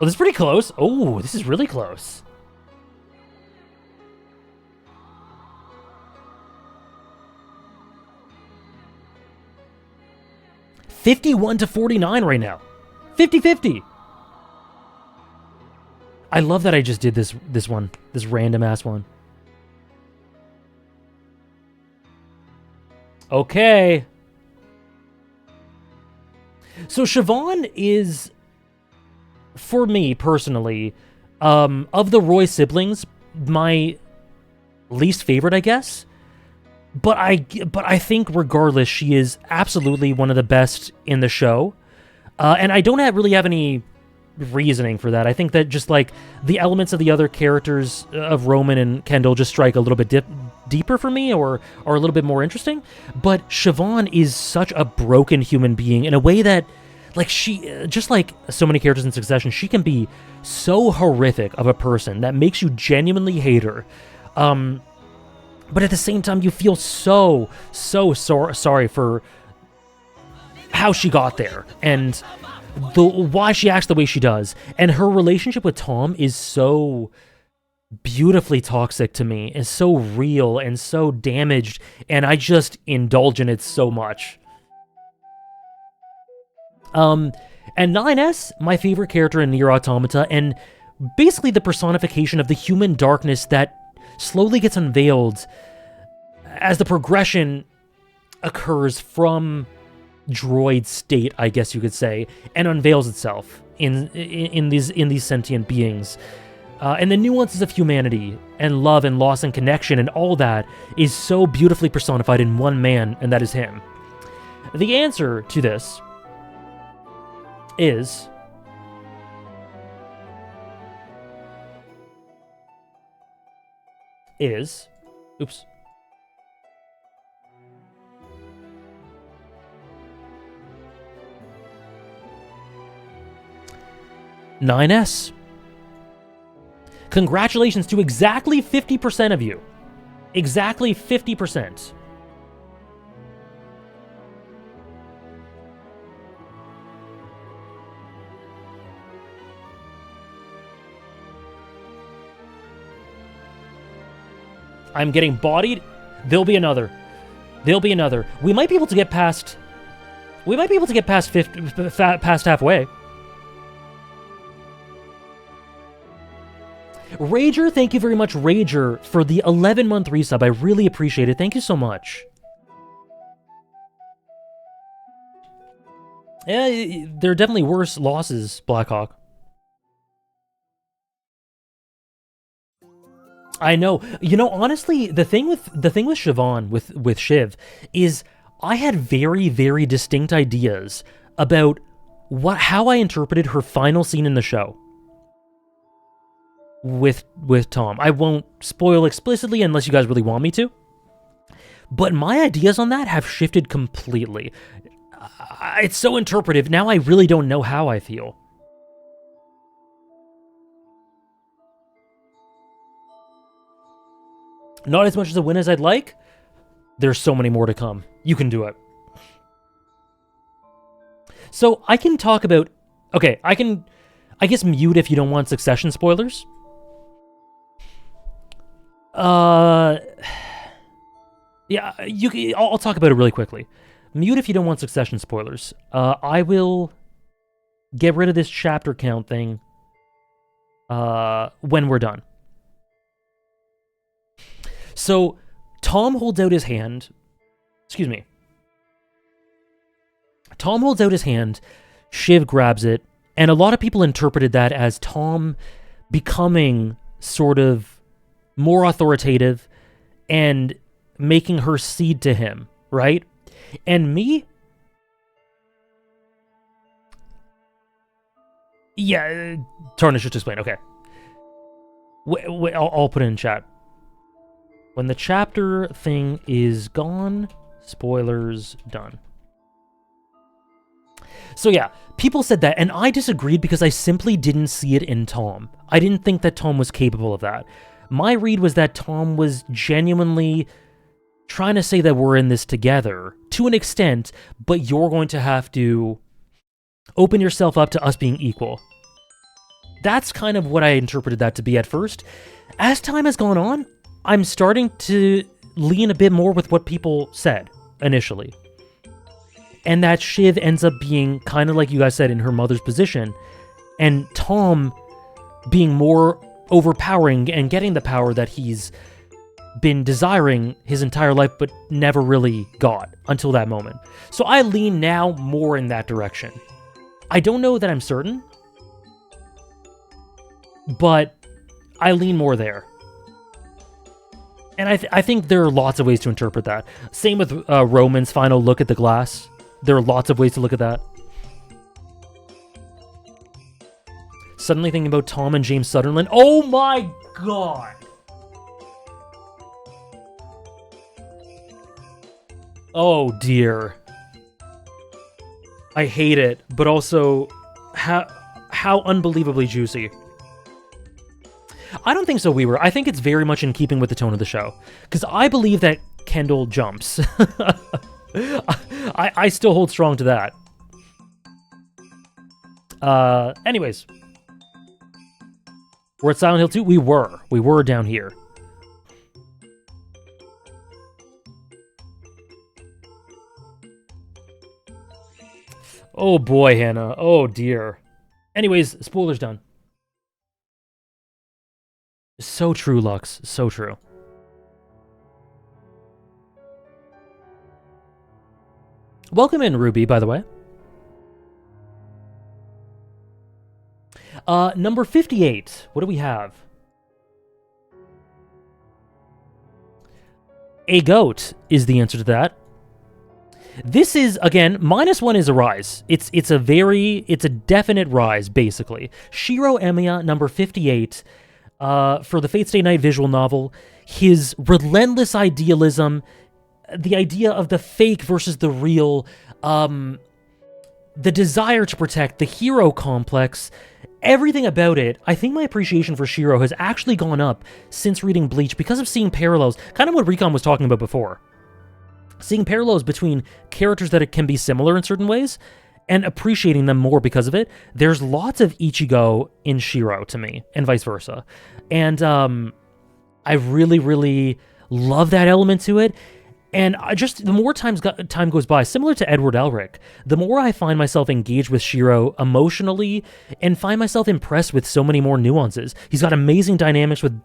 Oh, this is pretty close. Oh, this is really close. $51-49 right now. 50-50. I love that I just did this one. This random ass one. Okay. So Siobhan is, for me personally, of the Roy siblings, my least favorite, I guess. But I think regardless, she is absolutely one of the best in the show. And I don't really have any reasoning for that. I think that just like the elements of the other characters of Roman and Kendall just strike a little bit deeper for me, or are a little bit more interesting. But Siobhan is such a broken human being in a way that, like, she, just like so many characters in Succession, she can be so horrific of a person that makes you genuinely hate her. But at the same time, you feel so sorry for how she got there and why she acts the way she does. And her relationship with Tom is so beautifully toxic to me, and so real and so damaged, and I just indulge in it so much. And 9S, my favorite character in Nier Automata, and basically the personification of the human darkness that slowly gets unveiled as the progression occurs from droid state, I guess you could say, and unveils itself in these sentient beings. And the nuances of humanity and love and loss and connection and all that is so beautifully personified in one man, and that is him. The answer to this is oops. "9S. Congratulations to exactly 50% of you. Exactly 50%. I'm getting bodied. There'll be another. We might be able to get past 50, past halfway. Rager, thank you very much, Rager, for the 11-month resub. I really appreciate it. Thank you so much. Yeah, there are definitely worse losses, Blackhawk. I know. You know, honestly, the thing with Siobhan, with Shiv, is I had very, very distinct ideas about how I interpreted her final scene in the show with Tom. I won't spoil explicitly unless you guys really want me to, but my ideas on that have shifted completely. It's so interpretive. Now I really don't know how I feel. Not as much as a win as I'd like. There's so many more to come. You can do it. So I can talk about... Okay, I guess mute if you don't want Succession spoilers. Yeah, I'll talk about it really quickly. Mute if you don't want Succession spoilers. I will get rid of this chapter count thing when we're done. So Tom holds out his hand. Excuse me. Tom holds out his hand. Shiv grabs it. And a lot of people interpreted that as Tom becoming sort of more authoritative and making her cede to him, right? And me? Yeah, Tarnish, just explain. Okay. Wait, I'll put it in chat. When the chapter thing is gone, spoilers done. So yeah, people said that, and I disagreed because I simply didn't see it in Tom. I didn't think that Tom was capable of that. My read was that Tom was genuinely trying to say that we're in this together, to an extent, but you're going to have to open yourself up to us being equal. That's kind of what I interpreted that to be at first. As time has gone on, I'm starting to lean a bit more with what people said initially. And that Shiv ends up being kind of like you guys said in her mother's position, and Tom being more overpowering and getting the power that he's been desiring his entire life but never really got until that moment. So I lean now more in that direction. I don't know that I'm certain, but I lean more there. And I think there are lots of ways to interpret that. Same with Roman's final look at the glass. There are lots of ways to look at that. Suddenly thinking about Tom and James Sutherland. Oh my god! Oh dear. I hate it, but also how unbelievably juicy. I don't think so, Weaver. I think it's very much in keeping with the tone of the show. Because I believe that Kendall jumps. I still hold strong to that. Anyways. We're at Silent Hill 2? We were down here. Oh boy, Hannah. Oh dear. Anyways, spoilers done. So true, Lux. So true. Welcome in, Ruby, by the way. Number 58. What do we have? A goat is the answer to that. This is, again, -1 is a rise. It's a definite rise, basically. Shiro Emiya, number 58, for the Fate Stay Night visual novel. His relentless idealism, the idea of the fake versus the real, the desire to protect, the hero complex, everything about it. I think my appreciation for Shiro has actually gone up since reading Bleach because of seeing parallels, kind of what Recon was talking about before. Seeing parallels between characters that can be similar in certain ways and appreciating them more because of it. There's lots of Ichigo in Shiro to me, and vice versa. And I really, really love that element to it. And the more time goes by, similar to Edward Elric, the more I find myself engaged with Shiro emotionally and find myself impressed with so many more nuances. He's got amazing dynamics with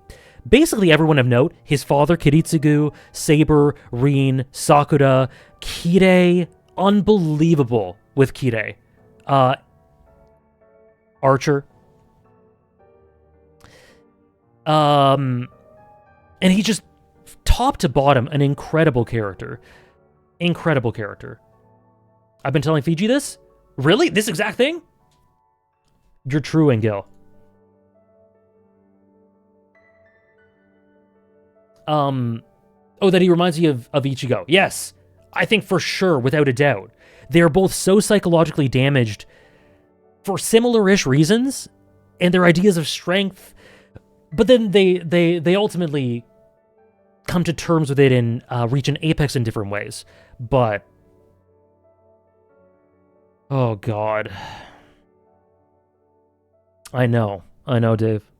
basically everyone of note. His father, Kiritsugu, Saber, Rin, Sakura, Kire, unbelievable with Kire. Archer. And he just, top to bottom, an incredible character. Incredible character. I've been telling Fiji this? Really? This exact thing? You're true, Engil. Oh, that he reminds you of Ichigo. Yes. I think for sure, without a doubt. They're both so psychologically damaged for similar-ish reasons, and their ideas of strength, but then they ultimately come to terms with it and reach an apex in different ways. But oh god. I know, Dave.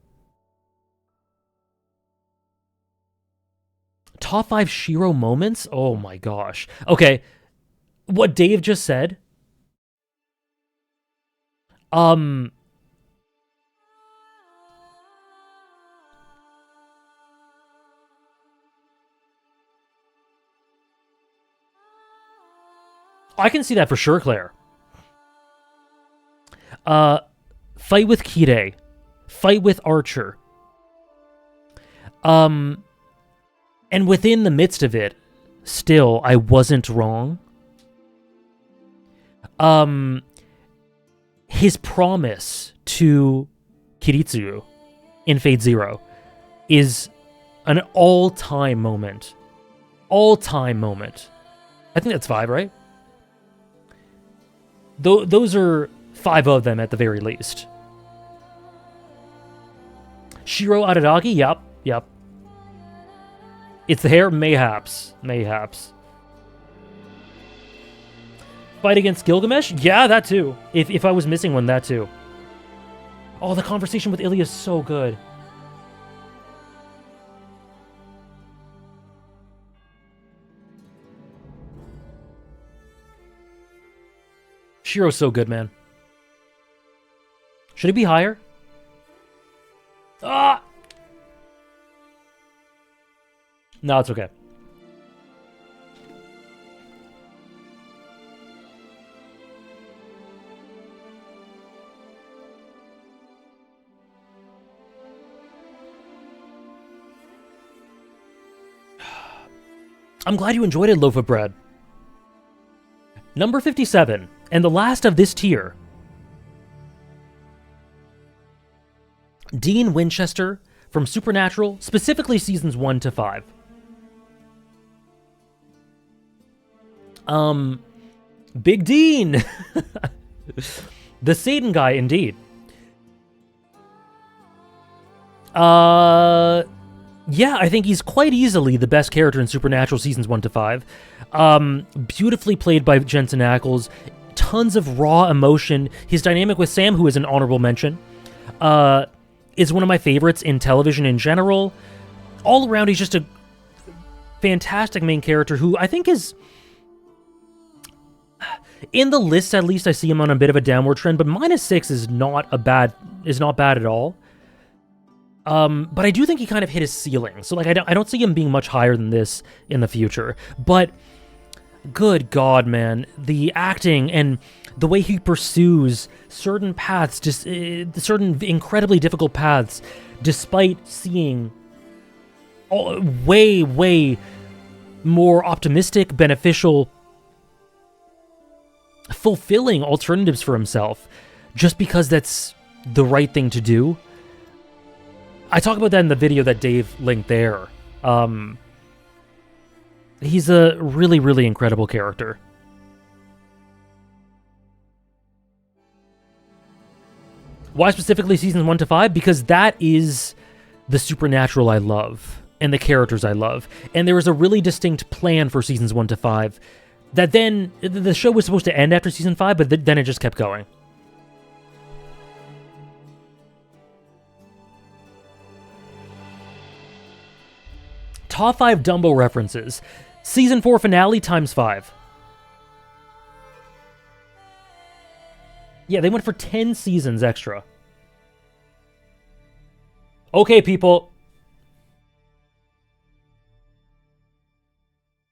Top 5 Shiro moments? Oh my gosh. Okay, what Dave just said. I can see that for sure, Claire. Fight with Kire. Fight with Archer. And within the midst of it, still, I wasn't wrong. His promise to Kiritsugu in Fate Zero is an all-time moment. All-time moment. I think that's 5, right? Those are 5 of them at the very least. Shiro Araragi? Yep. It's the hair? Mayhaps. Fight against Gilgamesh? Yeah, that too. If I was missing one, that too. Oh, the conversation with Ilya is so good. Shiro's so good, man. Should it be higher? Ah! No, it's okay. I'm glad you enjoyed it, Loaf of Bread. Number 57, and the last of this tier. Dean Winchester from Supernatural, specifically seasons 1 to 5. Big Dean! The Satan guy, indeed. Yeah, I think he's quite easily the best character in Supernatural seasons 1 to 5. Beautifully played by Jensen Ackles. Tons of raw emotion. His dynamic with Sam, who is an honorable mention, is one of my favorites in television in general. All around, he's just a fantastic main character who I think is... In the list, at least, I see him on a bit of a downward trend, but -6 is not bad at all. But I do think he kind of hit his ceiling. So, like, I don't see him being much higher than this in the future. But, good God, man. The acting and the way he pursues certain paths, just certain incredibly difficult paths, despite seeing way more optimistic, beneficial, fulfilling alternatives for himself, just because that's the right thing to do. I talk about that in the video that Dave linked there. He's a really incredible character. Why specifically seasons 1 to 5? Because that is the Supernatural I love, and the characters I love. And there was a really distinct plan for seasons 1 to 5, that then, the show was supposed to end after season 5, but then it just kept going. Top 5 Dumbo references. Season 4 finale times 5. Yeah, they went for 10 seasons extra. Okay, people.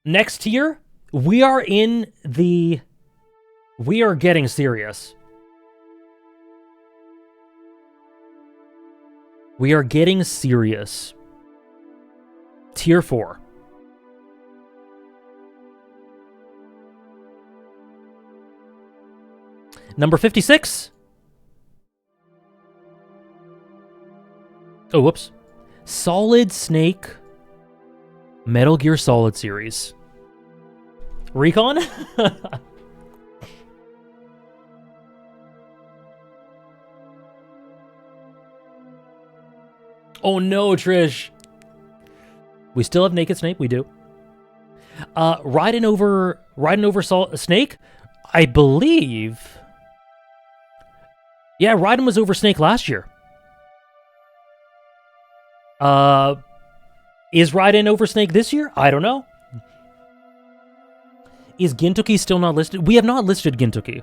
Next tier, we are getting serious. We are getting serious. Tier 4. Number 56. Oh, whoops. Solid Snake Metal Gear Solid series. Recon? Oh no, Trish. We still have Naked Snake, we do. Riding over Snake, I believe. Yeah, Raiden was over Snake last year. Is Raiden over Snake this year? I don't know. Is Gintoki still not listed? We have not listed Gintoki.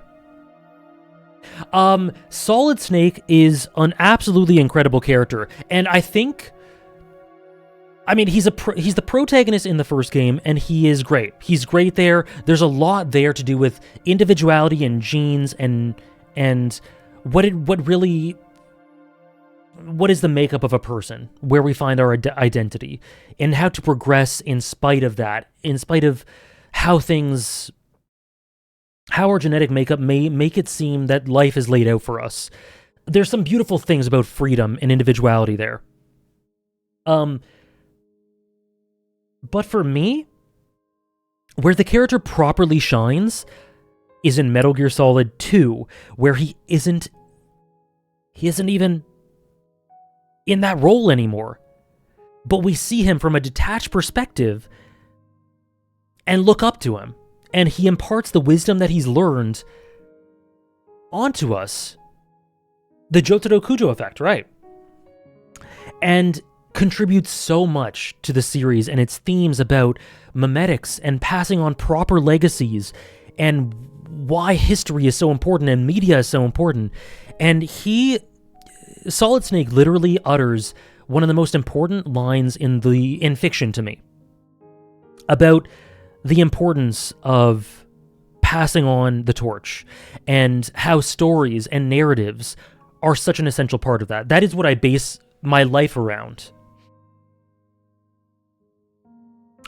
Solid Snake is an absolutely incredible character, and I think I mean, he's the protagonist in the first game, and he is great. He's great there. There's a lot there to do with individuality and genes and what is the makeup of a person, where we find our identity, and how to progress in spite of that, in spite of how our genetic makeup may make it seem that life is laid out for us. There's some beautiful things about freedom and individuality there. But for me, where the character properly shines is in Metal Gear Solid 2, where he isn't even in that role anymore. But we see him from a detached perspective and look up to him. And he imparts the wisdom that he's learned onto us. The Jotaro Kujo effect, right? And contributes so much to the series and its themes about memetics and passing on proper legacies and why history is so important and media is so important. And Solid Snake literally utters one of the most important lines in fiction to me about the importance of passing on the torch and how stories and narratives are such an essential part of that. That is what I base my life around.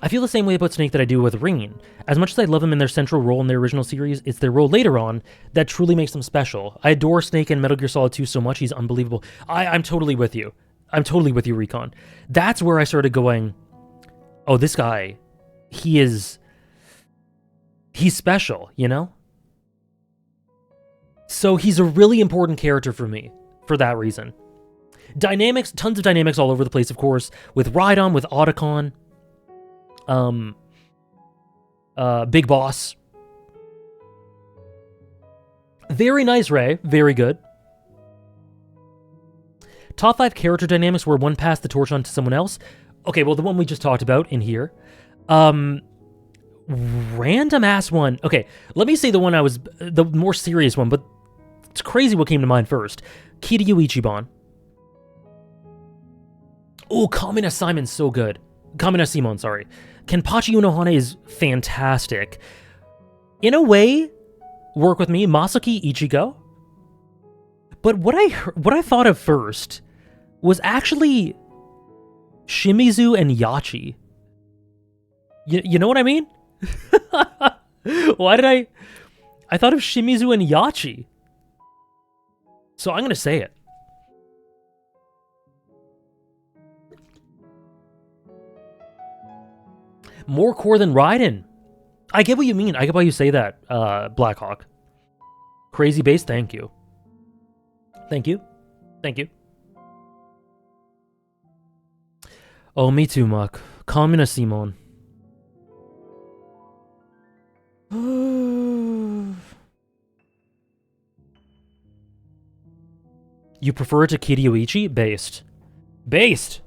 I feel the same way about Snake that I do with Ring. As much as I love them in their central role in their original series, it's their role later on that truly makes them special. I adore Snake in Metal Gear Solid 2 so much, he's unbelievable. I'm totally with you. I'm totally with you, Recon. That's where I started going, oh, this guy, he's special, you know? So he's a really important character for me, for that reason. Dynamics, tons of dynamics all over the place, of course, with Rhydon, with Otacon, Big Boss. Very nice, Ray. Very good. Top 5 character dynamics where one passed the torch on to someone else. Okay, well, the one we just talked about in here. Random ass one. Okay, let me say the more serious one, but it's crazy what came to mind first. Kiryu Ichiban. Oh, Kamina Simon's so good. Kamina Simon, sorry. Kenpachi Unohana is fantastic. In a way, work with me, Masaki Ichigo. But what I thought of first was actually Shimizu and Yachi. You know what I mean? Why did I thought of Shimizu and Yachi. So I'm going to say it. More core than Raiden. I get what you mean. I get why you say that, Blackhawk. Crazy Bass, thank you. Thank you. Thank you. Oh, me too, Muck. Kamina Simon. You prefer it to Kiryoichi? Based. Based!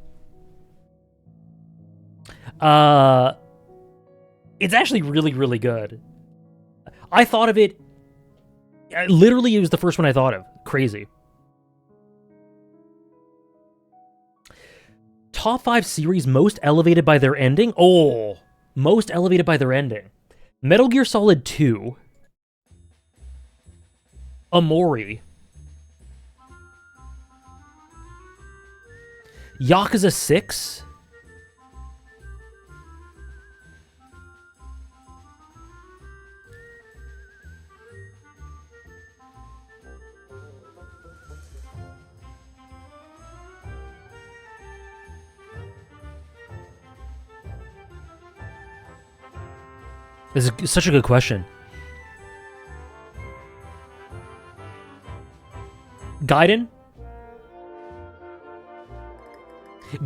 It's actually really, really good. I thought of it... Literally, it was the first one I thought of. Crazy. Top 5 series most elevated by their ending? Oh! Most elevated by their ending. Metal Gear Solid 2. Amori. Yakuza 6. This is such a good question. Gaiden?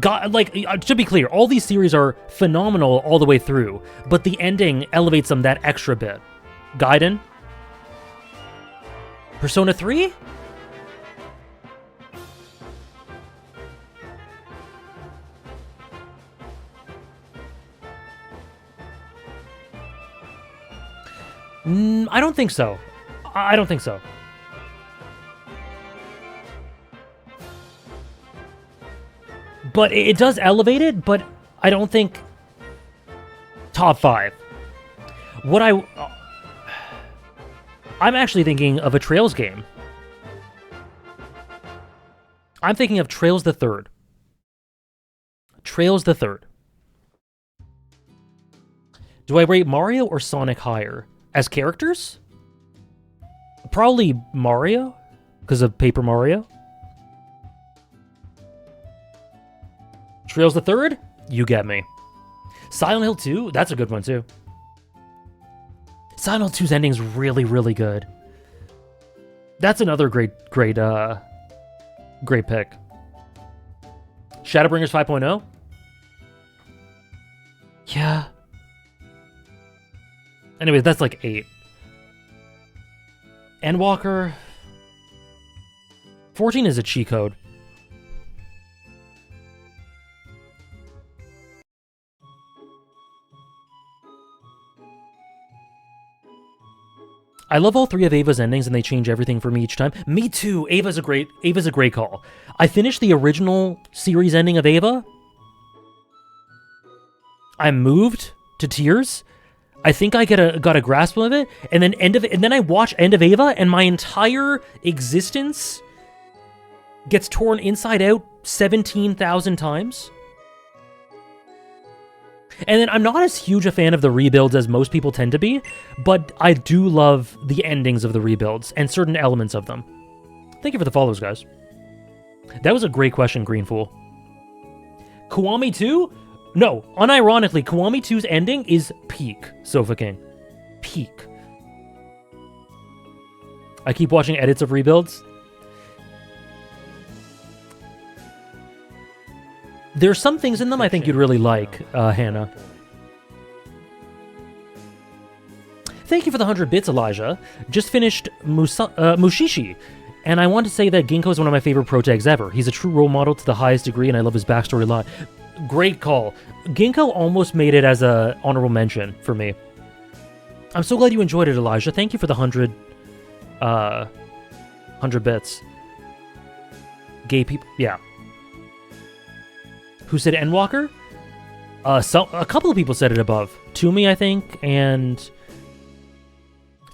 To be clear, all these series are phenomenal all the way through, but the ending elevates them that extra bit. Gaiden? Persona 3? I don't think so. I don't think so. But it does elevate it, but I don't think top 5. What I'm actually thinking of a Trails game. I'm thinking of Trails the Third. Trails the Third. Do I rate Mario or Sonic higher? As characters? Probably Mario, because of Paper Mario. Trails the Third? You get me. Silent Hill 2? That's a good one, too. Silent Hill 2's ending's really, really good. That's another great pick. Shadowbringers 5.0? Yeah. Anyway, that's like 8. Endwalker... 14 is a cheat code. I love all 3 of Ava's endings, and they change everything for me each time. Me too. Ava's a great call. I finished the original series ending of Ava. I'm moved to tears. I think I got a grasp of it, and then I watch End of Ava, and my entire existence gets torn inside out 17,000 times. And then I'm not as huge a fan of the rebuilds as most people tend to be, but I do love the endings of the rebuilds and certain elements of them. Thank you for the follows, guys. That was a great question, Greenfool. Kiwami 2? No, unironically, Kiwami 2's ending is peak Sofa King. Peak. I keep watching edits of rebuilds. There's some things in them I think you'd really like, Hannah. Thank you for the 100 bits, Elijah. Just finished Mushishi, and I want to say that Ginkgo is one of my favorite protags ever. He's a true role model to the highest degree, and I love his backstory a lot. Great call. Ginkgo almost made it as a honorable mention for me. I'm so glad you enjoyed it, Elijah. Thank you for the 100 bits. Gay people, yeah. Who said Endwalker? A couple of people said it above. Toomey, I think, and...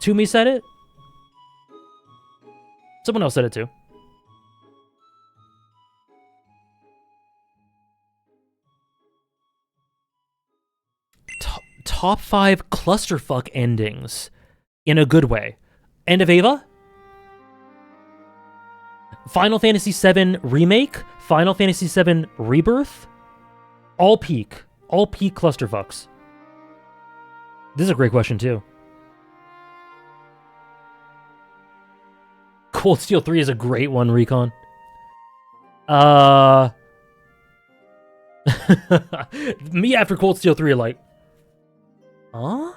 Toomey said it? Someone else said it too. Top 5 clusterfuck endings. In a good way. End of Ava? Final Fantasy VII Remake? Final Fantasy VII Rebirth? All peak clusterfucks. This is a great question, too. Cold Steel 3 is a great one, Recon. Me after Cold Steel 3 are like... Huh?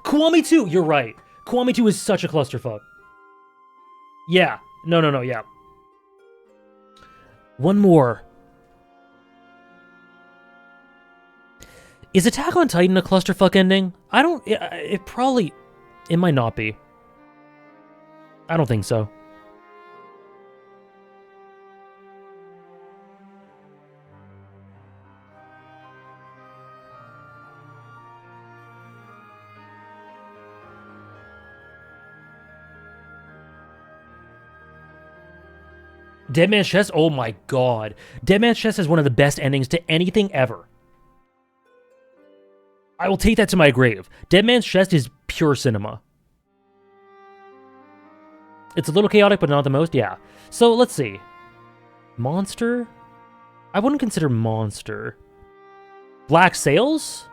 Kiwami 2, you're right. Kiwami 2 is such a clusterfuck. Yeah. No, yeah. One more. Is Attack on Titan a clusterfuck ending? I don't... It probably... It might not be. I don't think so. Dead Man's Chest? Oh my god. Dead Man's Chest is one of the best endings to anything ever. I will take that to my grave. Dead Man's Chest is pure cinema. It's a little chaotic, but not the most. Yeah. So, let's see. Monster? I wouldn't consider Monster. Black Sails?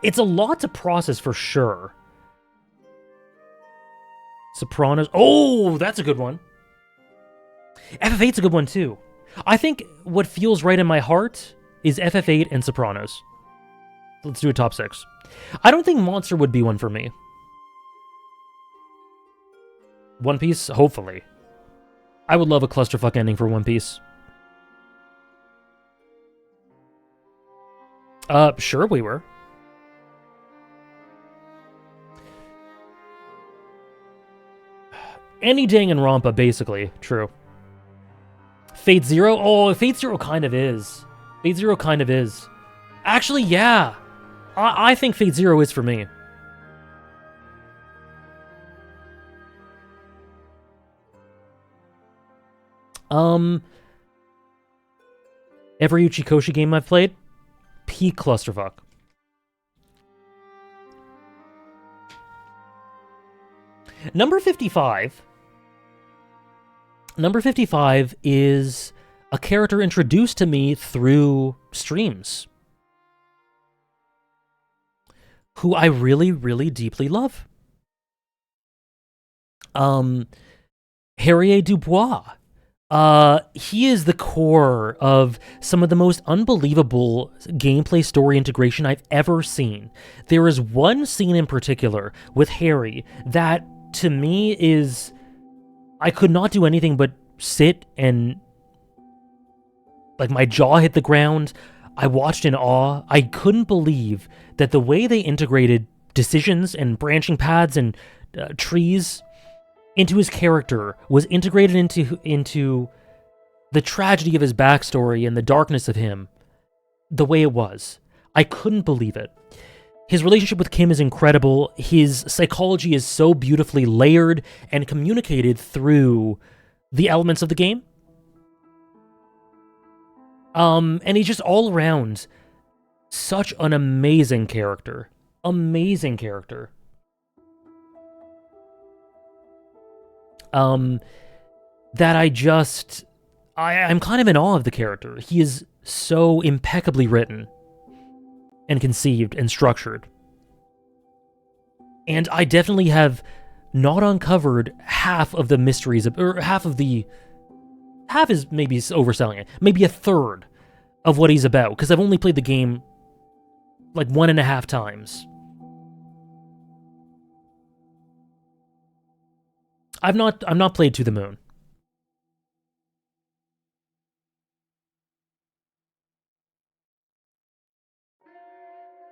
It's a lot to process for sure. Sopranos. Oh, that's a good one. FF8's a good one, too. I think what feels right in my heart is FF8 and Sopranos. Let's do a top 6. I don't think Monster would be one for me. One Piece? Hopefully. I would love a clusterfuck ending for One Piece. Sure we were. Any Danganronpa, basically. True. Fate Zero? Oh, Fate Zero kind of is. Fate Zero kind of is. Actually, yeah. I think Fate Zero is for me. Every Uchikoshi game I've played, peak clusterfuck. Number 55. Number 55 is a character introduced to me through streams, who I really, really deeply love. Harriet Dubois. He is the core of some of the most unbelievable gameplay story integration I've ever seen. There is one scene in particular with Harry that, to me, is... I could not do anything but sit and... like, my jaw hit the ground. I watched in awe. I couldn't believe that the way they integrated decisions and branching paths and trees into his character was integrated into the tragedy of his backstory and the darkness of him the way it was. I couldn't believe it. His relationship with Kim is incredible. His psychology is so beautifully layered and communicated through the elements of the game. And he's just all around such an amazing character. Amazing character. That I'm kind of in awe of the character. He is so impeccably written and conceived and structured. And I definitely have not uncovered half of the mysteries, or half is maybe overselling it, maybe a third of what he's about, because I've only played the game like 1.5 times. I've not played To the Moon.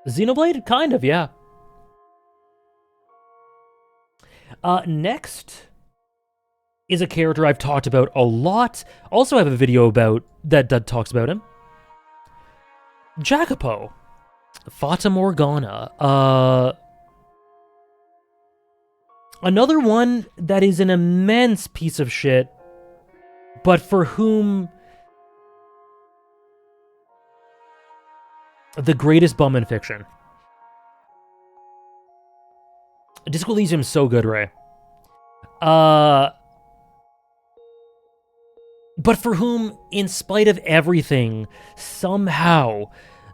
Xenoblade? Kind of, yeah. Next is a character I've talked about a lot. Also have a video about that talks about him. Jacopo. Fata Morgana. Another one that is an immense piece of shit, but for whom the greatest bum in fiction. Disco Elysium's so good, Ray. But for whom, in spite of everything, somehow,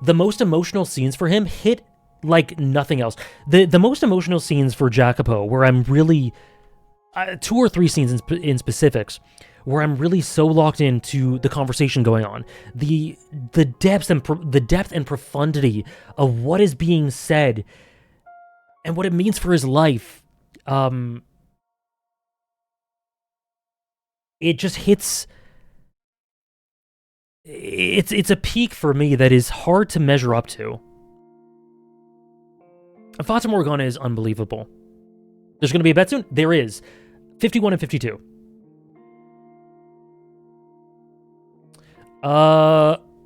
the most emotional scenes for him hit like nothing else. The most emotional scenes for Jacopo, where I'm really... 2 or 3 scenes in specifics, where I'm really so locked into the conversation going on. The depth and profundity of what is being said and what it means for his life. It just hits... It's a peak for me that is hard to measure up to. Fata Morgana is unbelievable. There's going to be a bet soon? There is. 51 and 52.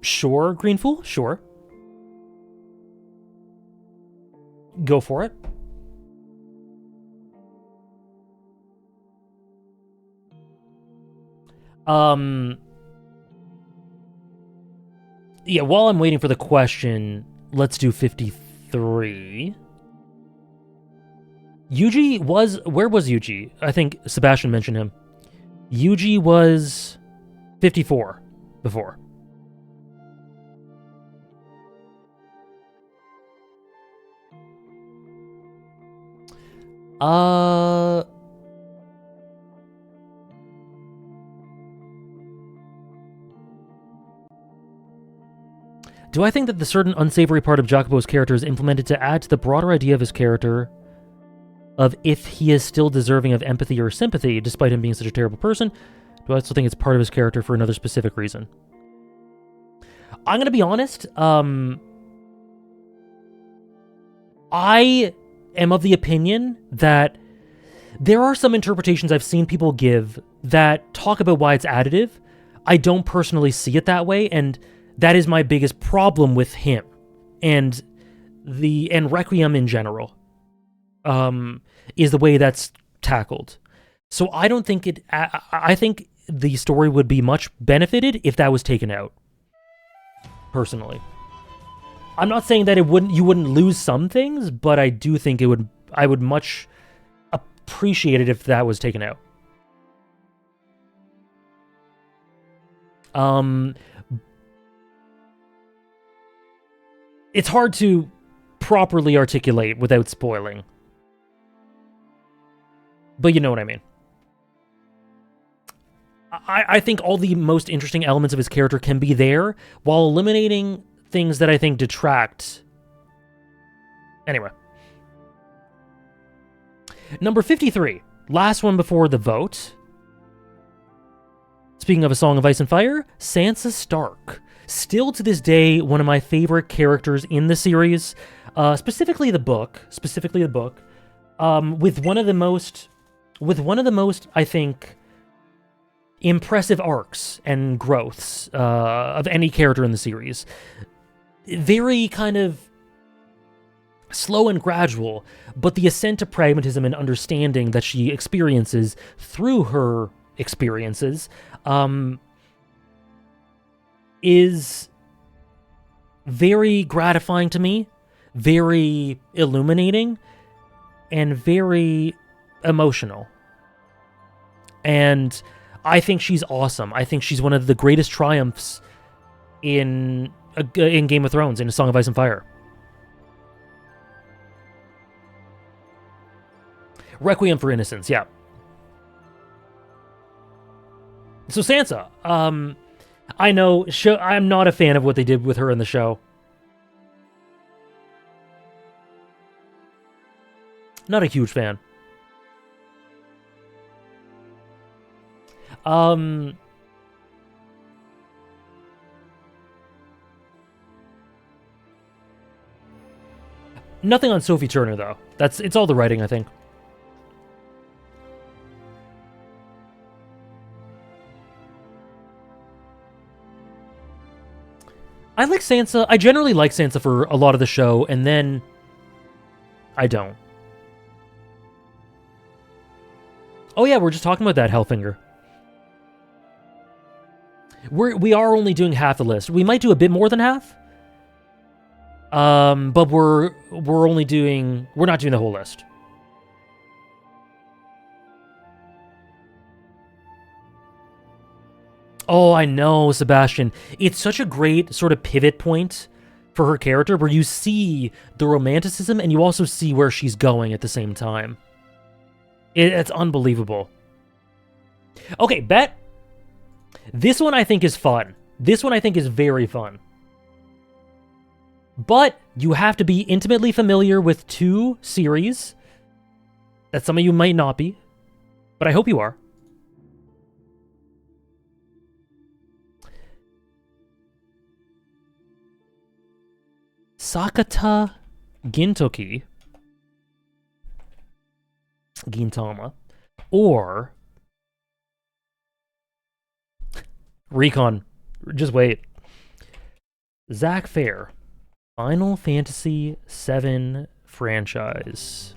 Sure, Greenfool? Sure. Go for it. Yeah, while I'm waiting for the question, let's do 53. Yuji was... Where was Yuji? I think Sebastian mentioned him. Yuji was 54 before. Do I think that the certain unsavory part of Jacopo's character is implemented to add to the broader idea of his character of if he is still deserving of empathy or sympathy, despite him being such a terrible person? Do I also think it's part of his character for another specific reason? I'm going to be honest. I am of the opinion that there are some interpretations I've seen people give that talk about why it's additive. I don't personally see it that way, and that is my biggest problem with him and Requiem in general. Is the way that's tackled. So I don't think it. I think the story would be much benefited if that was taken out. Personally, I'm not saying that you wouldn't lose some things, but I do think it would. I would much appreciate it if that was taken out. It's hard to properly articulate without spoiling. But you know what I mean. I think all the most interesting elements of his character can be there, while eliminating things that I think detract. Anyway. Number 53. Last one before the vote. Speaking of A Song of Ice and Fire, Sansa Stark. Still to this day, one of my favorite characters in the series. Specifically the book. With one of the most, I think, impressive arcs and growths of any character in the series. Very kind of slow and gradual, but the ascent to pragmatism and understanding that she experiences through her experiences is very gratifying to me, very illuminating, and very emotional. And I think she's awesome. I think she's one of the greatest triumphs in Game of Thrones, in A Song of Ice and Fire. Requiem for Innocence, yeah. So Sansa, I know I'm not a fan of what they did with her in the show. Not a huge fan. Nothing on Sophie Turner though. It's all the writing, I think. I like Sansa. I generally like Sansa for a lot of the show, and then I don't. Oh yeah, we're just talking about that Hellfinger. We are only doing half the list. We might do a bit more than half. But we're not doing the whole list. Oh, I know, Sebastian. It's such a great sort of pivot point for her character where you see the romanticism and you also see where she's going at the same time. It's unbelievable. Okay, bet. This one I think is fun. This one I think is very fun. But you have to be intimately familiar with two series that some of you might not be, but I hope you are. Sakata Gintoki, Gintama, or Recon. Just wait. Zack Fair, Final Fantasy VII franchise.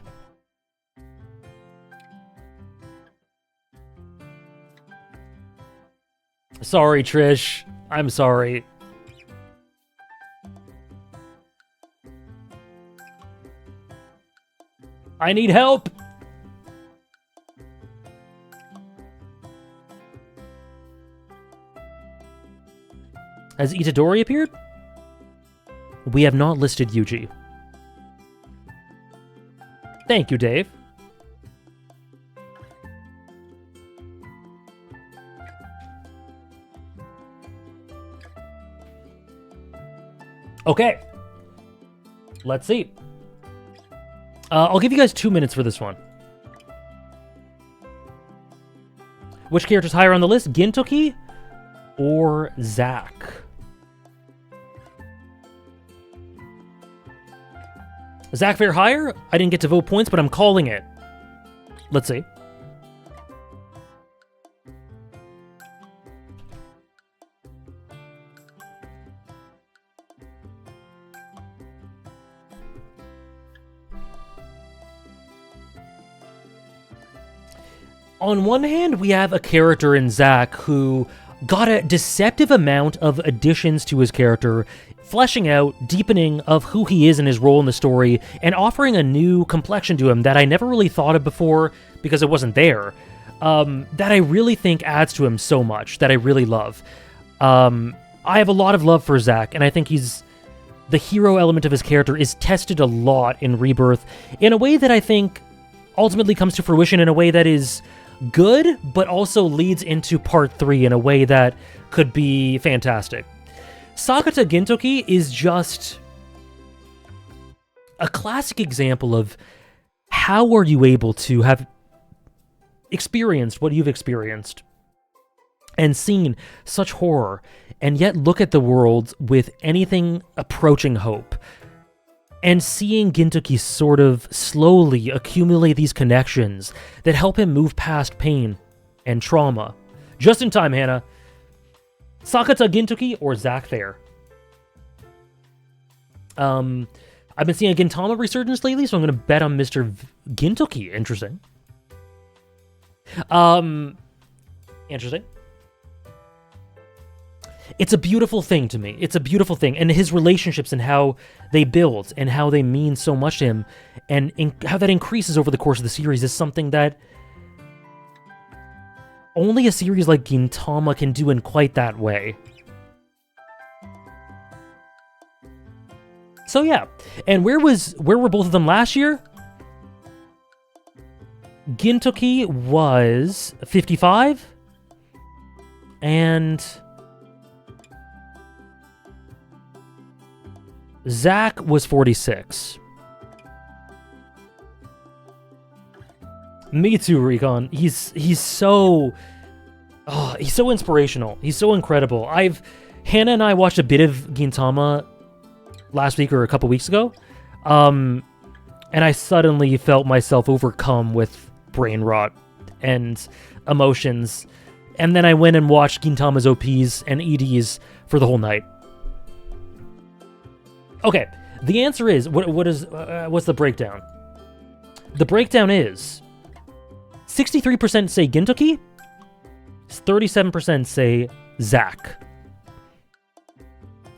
Sorry, Trish. I'm sorry. I need help! Has Itadori appeared? We have not listed Yuji. Thank you, Dave. Okay. Let's see. I'll give you guys 2 minutes for this one. Which character's higher on the list? Gintoki or Zack? Zack Fair higher? I didn't get to vote points, but I'm calling it. Let's see. On one hand, we have a character in Zack who got a deceptive amount of additions to his character, fleshing out, deepening of who he is and his role in the story, and offering a new complexion to him that I never really thought of before because it wasn't there, that I really think adds to him so much, that I really love. I have a lot of love for Zack, and I think the hero element of his character is tested a lot in Rebirth in a way that I think ultimately comes to fruition in a way that is good, but also leads into part 3 in a way that could be fantastic. Sakata Gintoki is just a classic example of how are you able to have experienced what you've experienced and seen such horror and yet look at the world with anything approaching hope. And seeing Gintoki sort of slowly accumulate these connections that help him move past pain and trauma. Just in time, Hannah. Sakata Gintoki or Zack there? I've been seeing a Gintama resurgence lately, so I'm going to bet on Mr. Gintoki. Interesting. Interesting. It's a beautiful thing to me. It's a beautiful thing. And his relationships and how they build and how they mean so much to him and how that increases over the course of the series is something that only a series like Gintama can do in quite that way. So yeah. And where were both of them last year? Gintoki was 55 and Zack was 46. Me too, Recon. He's so inspirational. He's so incredible. Hannah and I watched a bit of Gintama last week or a couple weeks ago, and I suddenly felt myself overcome with brain rot and emotions, and then I went and watched Gintama's OPs and EDs for the whole night. Okay, the answer is, what's the breakdown? The breakdown is 63% say Gintoki, 37% say Zack.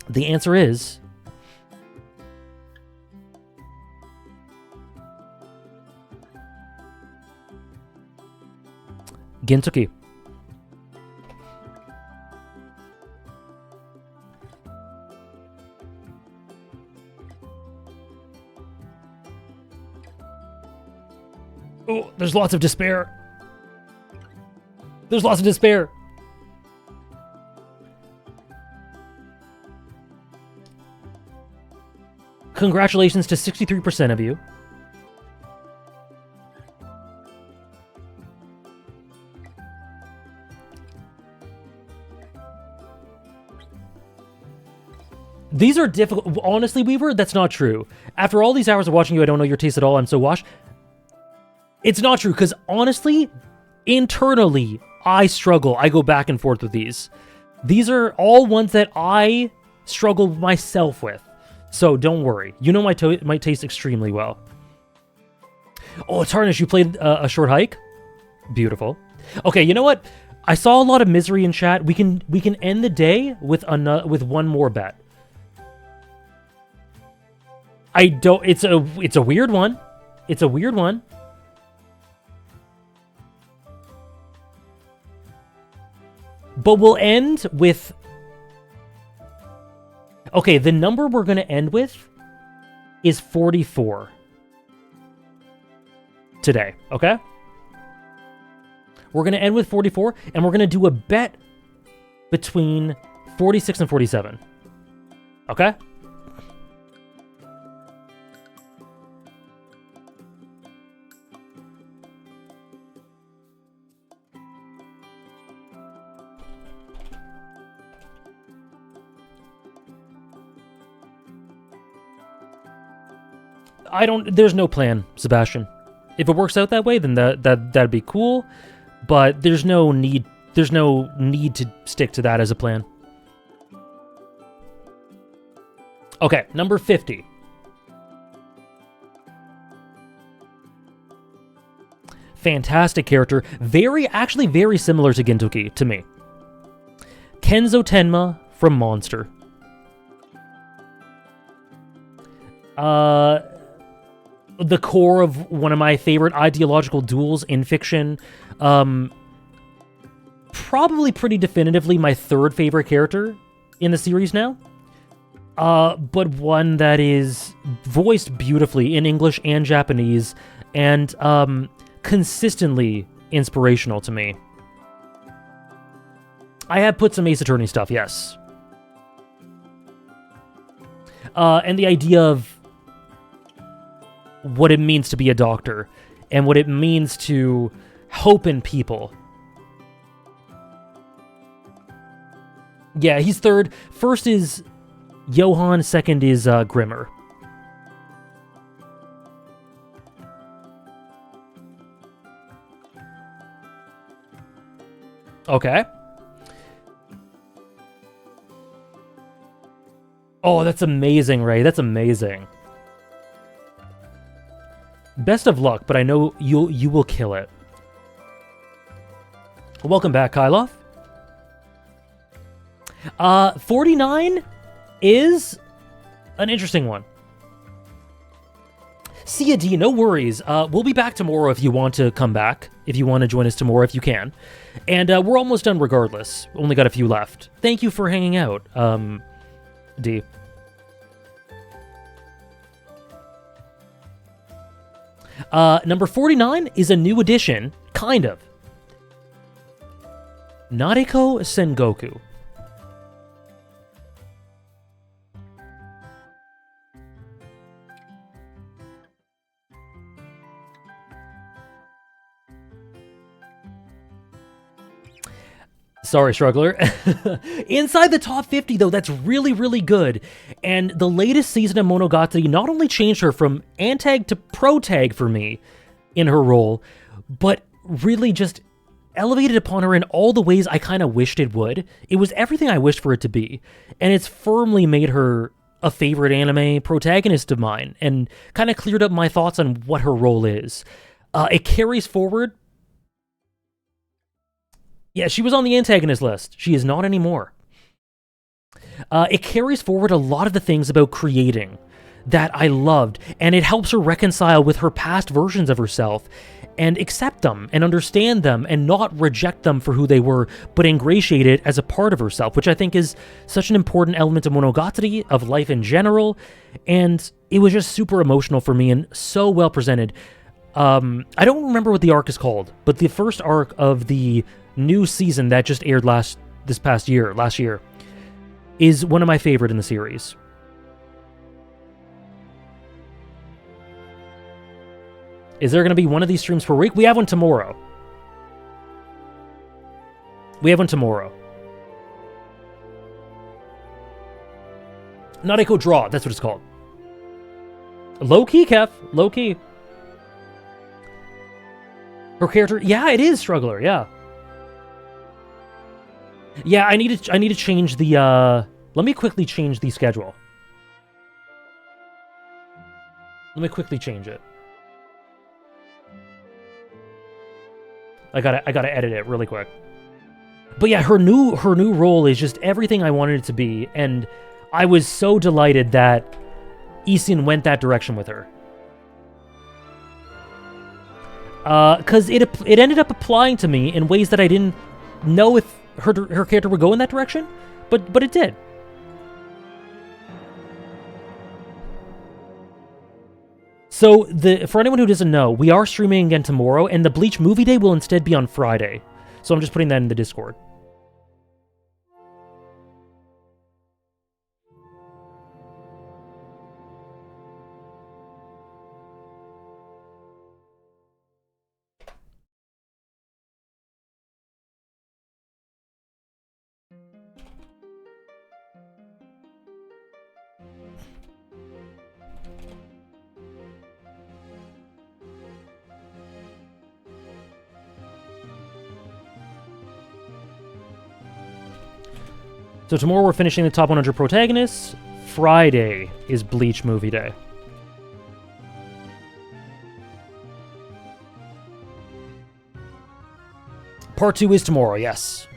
The answer is Gintoki. Oh, there's lots of despair. There's lots of despair. Congratulations to 63% of you. These are difficult. Honestly, Weaver, that's not true. After all these hours of watching you, I don't know your taste at all. I'm so washed. It's not true, because honestly, internally, I struggle. I go back and forth with these. These are all ones that I struggle myself with. So don't worry. You know my taste extremely well. Oh, Tarnish, you played a short hike? Beautiful. Okay, you know what? I saw a lot of misery in chat. We can end the day with one more bet. It's a weird one. It's a weird one. But we'll end with... Okay, the number we're going to end with is 44. Today, okay? We're going to end with 44, and we're going to do a bet between 46 and 47. Okay? There's no plan, Sebastian. If it works out that way, then that'd be cool, but there's no need to stick to that as a plan. Okay, number 50. fantastic character, actually very similar to Gintoki to me. Kenzo Tenma from Monster. The core of one of my favorite ideological duels in fiction. Probably pretty definitively my third favorite character in the series now. But one that is voiced beautifully in English and Japanese, and consistently inspirational to me. I have put some Ace Attorney stuff, yes. And the idea of what it means to be a doctor, and what it means to hope in people. Yeah, he's third. First is Johann, second is Grimmer. Okay. Oh, that's amazing, Ray. That's amazing. Best of luck, but I know you will kill it. Welcome back, Kylov. 49 is an interesting one. See ya, D, no worries. We'll be back tomorrow if you want to come back. If you want to join us tomorrow, if you can. And we're almost done regardless. Only got a few left. Thank you for hanging out, D. Number 49 is a new addition, kind of. Nariko Sengoku. Sorry, Struggler. Inside the top 50, though, that's really, really good. And the latest season of Monogatari not only changed her from Antag to Protag for me in her role, but really just elevated upon her in all the ways I kind of wished it would. It was everything I wished for it to be. And it's firmly made her a favorite anime protagonist of mine, and kind of cleared up my thoughts on what her role is. It carries forward. Yeah, she was on the antagonist list. She is not anymore. It carries forward a lot of the things about creating that I loved, and it helps her reconcile with her past versions of herself and accept them and understand them and not reject them for who they were, but ingratiate it as a part of herself, which I think is such an important element of Monogatari, of life in general, and it was just super emotional for me and so well presented. I don't remember what the arc is called, but the first arc of the new season that just aired last year, is one of my favorite in the series. Is there going to be one of these streams per week? We have one tomorrow. Nariko Draw, that's what it's called. Low-key, Kev. Low-key. Her character... Yeah, it is Struggler, yeah. Yeah, I need to change the, let me quickly change the schedule. Let me quickly change it. I gotta edit it really quick. But yeah, her new role is just everything I wanted it to be, and I was so delighted that Isin went that direction with her. Because it ended up applying to me in ways that I didn't know if her character would go in that direction, but it did. So, for anyone who doesn't know, we are streaming again tomorrow, and the Bleach movie day will instead be on Friday. So I'm just putting that in the Discord. So tomorrow we're finishing the top 100 protagonists. Friday is Bleach movie day. Part 2 is tomorrow, yes.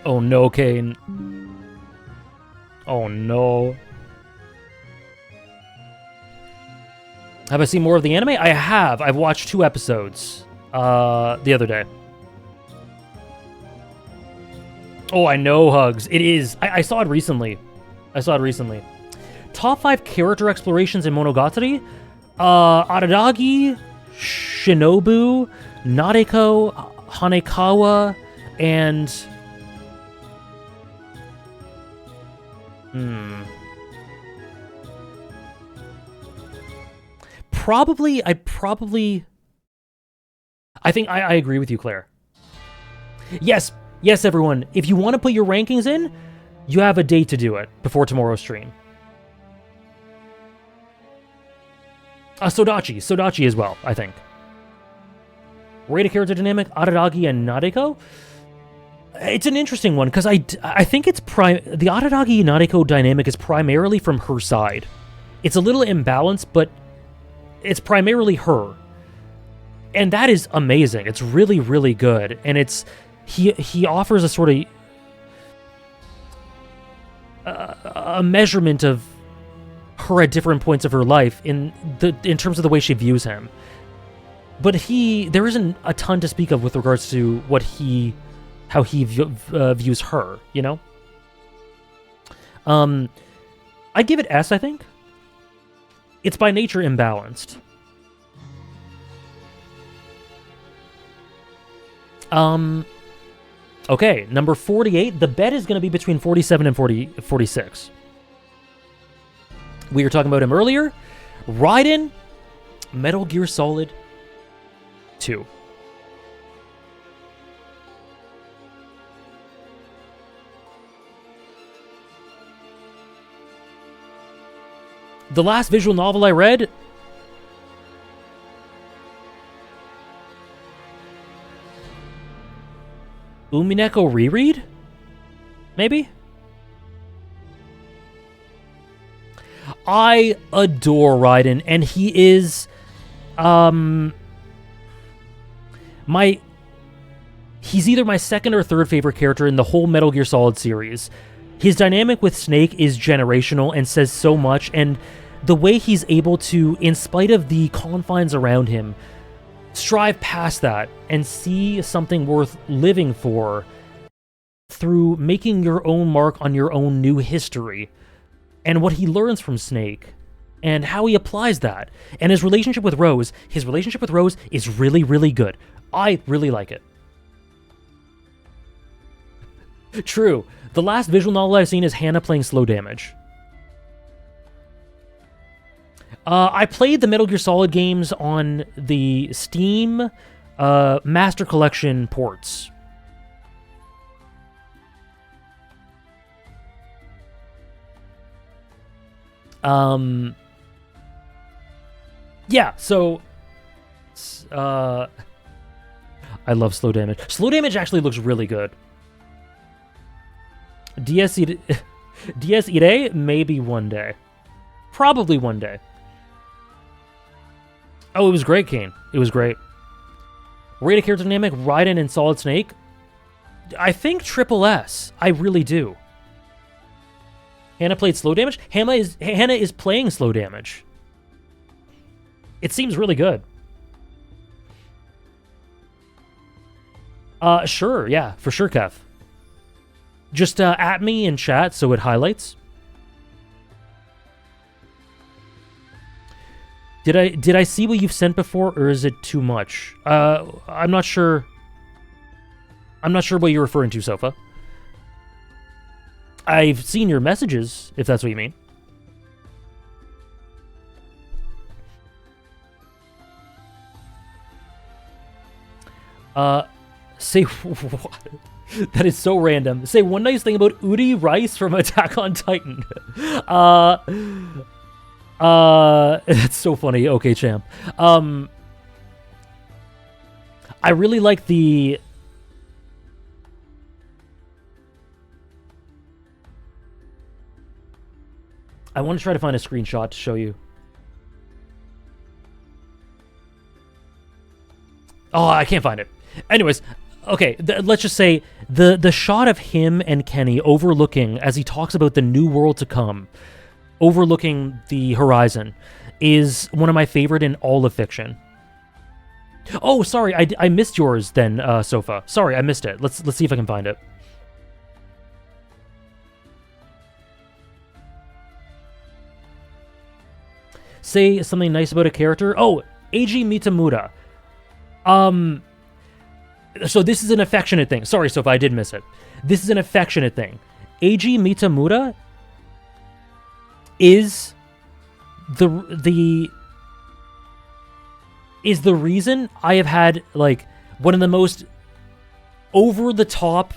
Oh no, Kane. Oh no. Have I seen more of the anime? I have. I've watched 2 episodes the other day. Oh, I know, Hugs. It is. I saw it recently. Top 5 character explorations in Monogatari? Araragi, Shinobu, Nadeko, Hanekawa, and... I think I agree with you, Claire. Yes, everyone. If you want to put your rankings in, you have a date to do it before tomorrow's stream. Sodachi as well, I think. Rated character dynamic, Araragi and Nadeko? It's an interesting one, because I think the Araragi Nadeko dynamic is primarily from her side. It's a little imbalanced, but it's primarily her. And that is amazing. It's really, really good. And he offers a sort of a measurement of her at different points of her life in terms of the way she views him. But there isn't a ton to speak of with regards to how he views her, you know? I'd give it S, I think. It's by nature imbalanced. Okay, number 48. The bet is going to be between 47 and 46. We were talking about him earlier. Raiden, Metal Gear Solid 2. The last visual novel I read... Umineko reread? Maybe? I adore Raiden, and he is... He's either my second or third favorite character in the whole Metal Gear Solid series. His dynamic with Snake is generational and says so much, and the way he's able to, in spite of the confines around him, strive past that and see something worth living for through making your own mark on your own new history, and what he learns from Snake and how he applies that, and his relationship with Rose is really, really good. I really like it. True. The last visual novel I've seen is Hannah playing Slow Damage. I played the Metal Gear Solid games on the Steam Master Collection ports. Yeah, so... I love Slow Damage. Slow Damage actually looks really good. DS Ire? Maybe one day. Probably one day. Oh, it was great, Kane. It was great. Rated character dynamic, Raiden and Solid Snake? I think triple S. I really do. Hannah played Slow Damage? Hannah is playing Slow Damage. It seems really good. Sure, yeah, for sure, Kev. Just at me in chat so it highlights. Did I see what you've sent before, or is it too much? I'm not sure. I'm not sure what you're referring to, Sofa. I've seen your messages, if that's what you mean. Say what? That is so random. Say one nice thing about Uri Rice from Attack on Titan. That's so funny. Okay, champ. I really like the... I want to try to find a screenshot to show you. Oh, I can't find it. Anyways, okay, let's just say the shot of him and Kenny overlooking, as he talks about the new world to come, overlooking the horizon, is one of my favorite in all of fiction. Oh, sorry, I missed yours then, Sofa. Sorry, I missed it. Let's see if I can find it. Say something nice about a character. Oh, Eiji Mitamura. So this is an affectionate thing. Sorry, Sofa, I did miss it. This is an affectionate thing. Eiji Mitamura is the reason I have had, like, one of the most over-the-top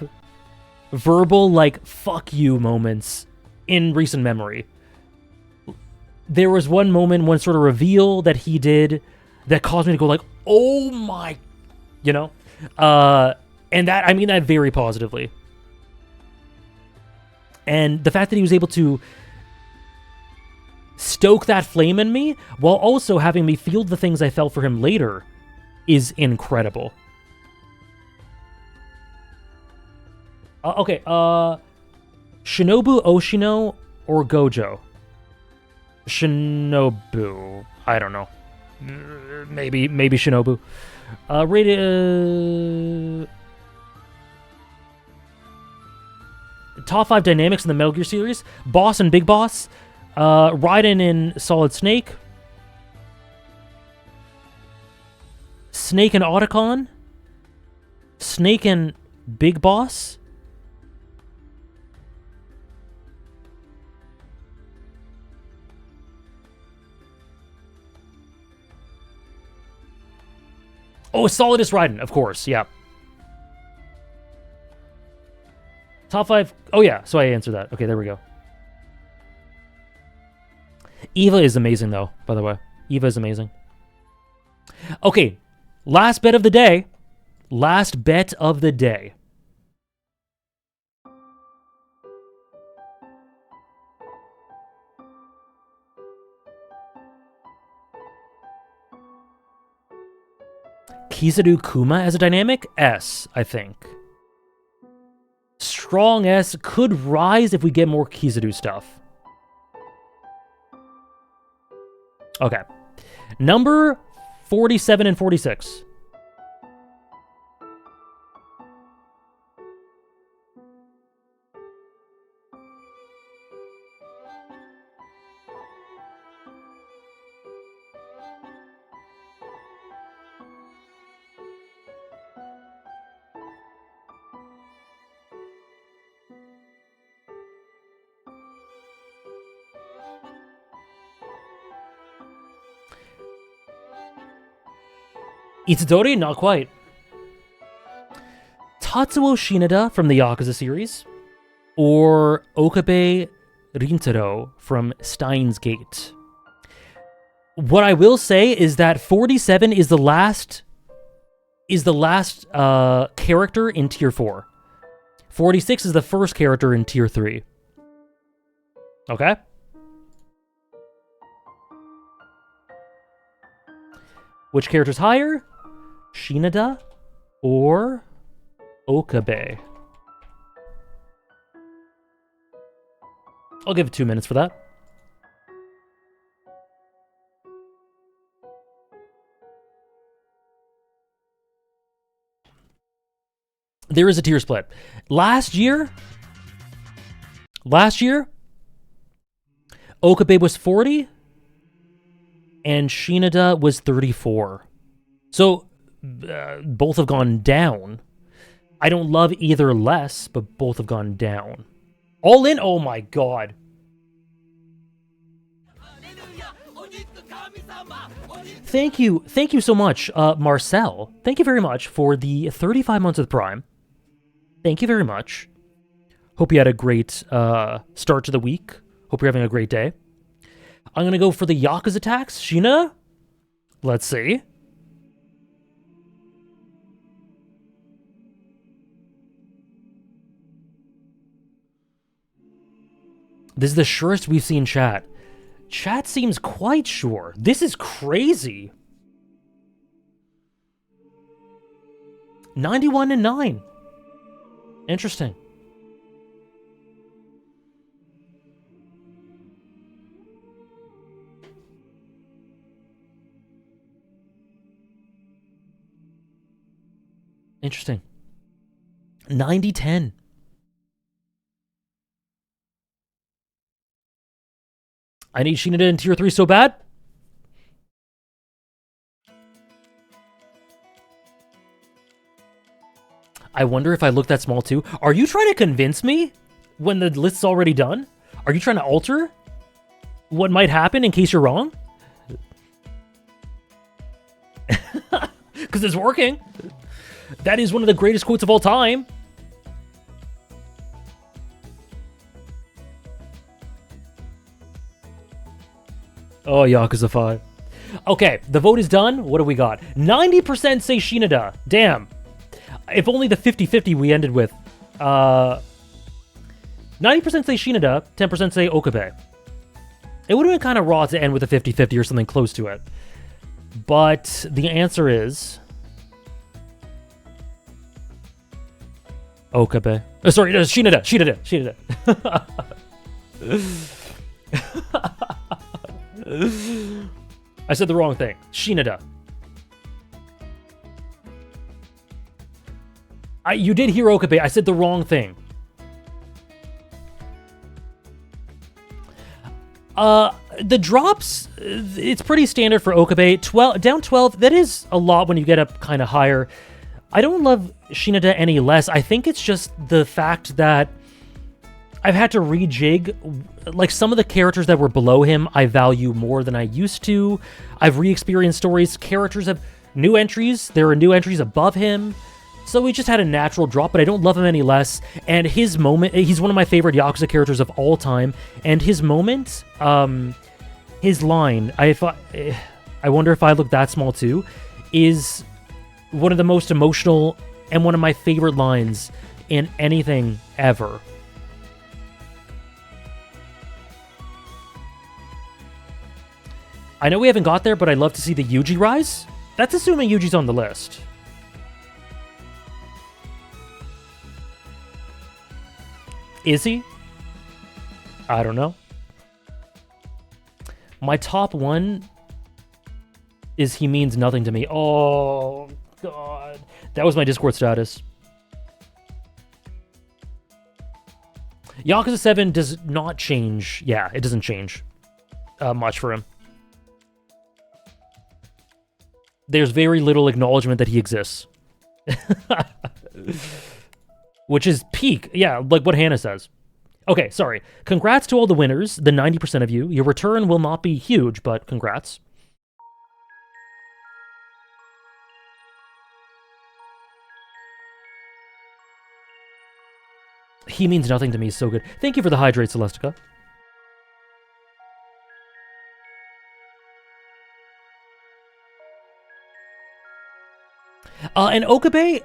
verbal, like, fuck you moments in recent memory. There was one moment, one sort of reveal that he did that caused me to go like, oh my, you know? And that, I mean that very positively. And the fact that he was able to stoke that flame in me while also having me feel the things I felt for him later is incredible. Okay, Shinobu Oshino or Gojo? Shinobu. I don't know. Maybe Shinobu. Top 5 dynamics in the Metal Gear series. Boss and Big Boss. Raiden in Solid Snake. Snake and Otacon. Snake and Big Boss. Oh, Solidus Raiden, of course, yeah. Top 5... Oh, yeah, so I answered that. Okay, there we go. Eva is amazing, though, by the way. Eva is amazing. Okay, last bet of the day. Last bet of the day. Kizaru Kuma as a dynamic? S, I think. Strong S could rise if we get more Kizaru stuff. Okay. Number 47 and 46. Itadori? Not quite. Tatsuo Shinada from the Yakuza series, or Okabe Rintaro from Steins Gate. What I will say is that 47 is the last character in Tier 4. 46 is the first character in Tier 3. Okay? Which character's higher? Shinada or Okabe? I'll give it 2 minutes for that. There is a tier split. Last year, Okabe was 40 and Shinada was 34. So both have gone down. I don't love either less, but both have gone down. All in? Oh my god. Thank you so much, Marcel. Thank you very much for the 35 months with Prime. Thank you very much. Hope you had a great start to the week. Hope you're having a great day. I'm going to go for the Yakuza attacks. Sheena? Let's see. This is the surest we've seen chat. Chat seems quite sure. This is crazy. 91 and 9. Interesting. Interesting. 90-10. I need Sheena in tier 3 so bad. I wonder if I look that small too. Are you trying to convince me when the list's already done? Are you trying to alter what might happen in case you're wrong? Because it's working. That is one of the greatest quotes of all time. Oh, Yakuza 5. Okay, the vote is done. What do we got? 90% say Shinada. Damn. If only the 50-50 we ended with. 90% say Shinada, 10% say Okabe. It would have been kind of raw to end with a 50-50 or something close to it. But the answer is... Okabe. Sorry, Shinada. I said the wrong thing. Shinada. You did hear Okabe. I said the wrong thing. The drops, it's pretty standard for Okabe. Down 12, that is a lot when you get up kind of higher. I don't love Shinada any less. I think it's just the fact that I've had to rejig, like some of the characters that were below him, I value more than I used to. I've re-experienced stories. Characters have new entries. There are new entries above him. So we just had a natural drop, but I don't love him any less. And his moment, he's one of my favorite Yakuza characters of all time. And his moment, his line, I wonder if I look that small too, is one of the most emotional and one of my favorite lines in anything ever. I know we haven't got there, but I'd love to see the Yuji rise. That's assuming Yuji's on the list. Is he? I don't know. My top one is he means nothing to me. Oh, God. That was my Discord status. Yakuza 7 does not change. Yeah, it doesn't change much for him. There's very little acknowledgement that he exists. Which is peak. Yeah, like what Hannah says. Okay, sorry. Congrats to all the winners, the 90% of you. Your return will not be huge, but congrats. He means nothing to me. So good. Thank you for the hydrate, Celestica. And Okabe,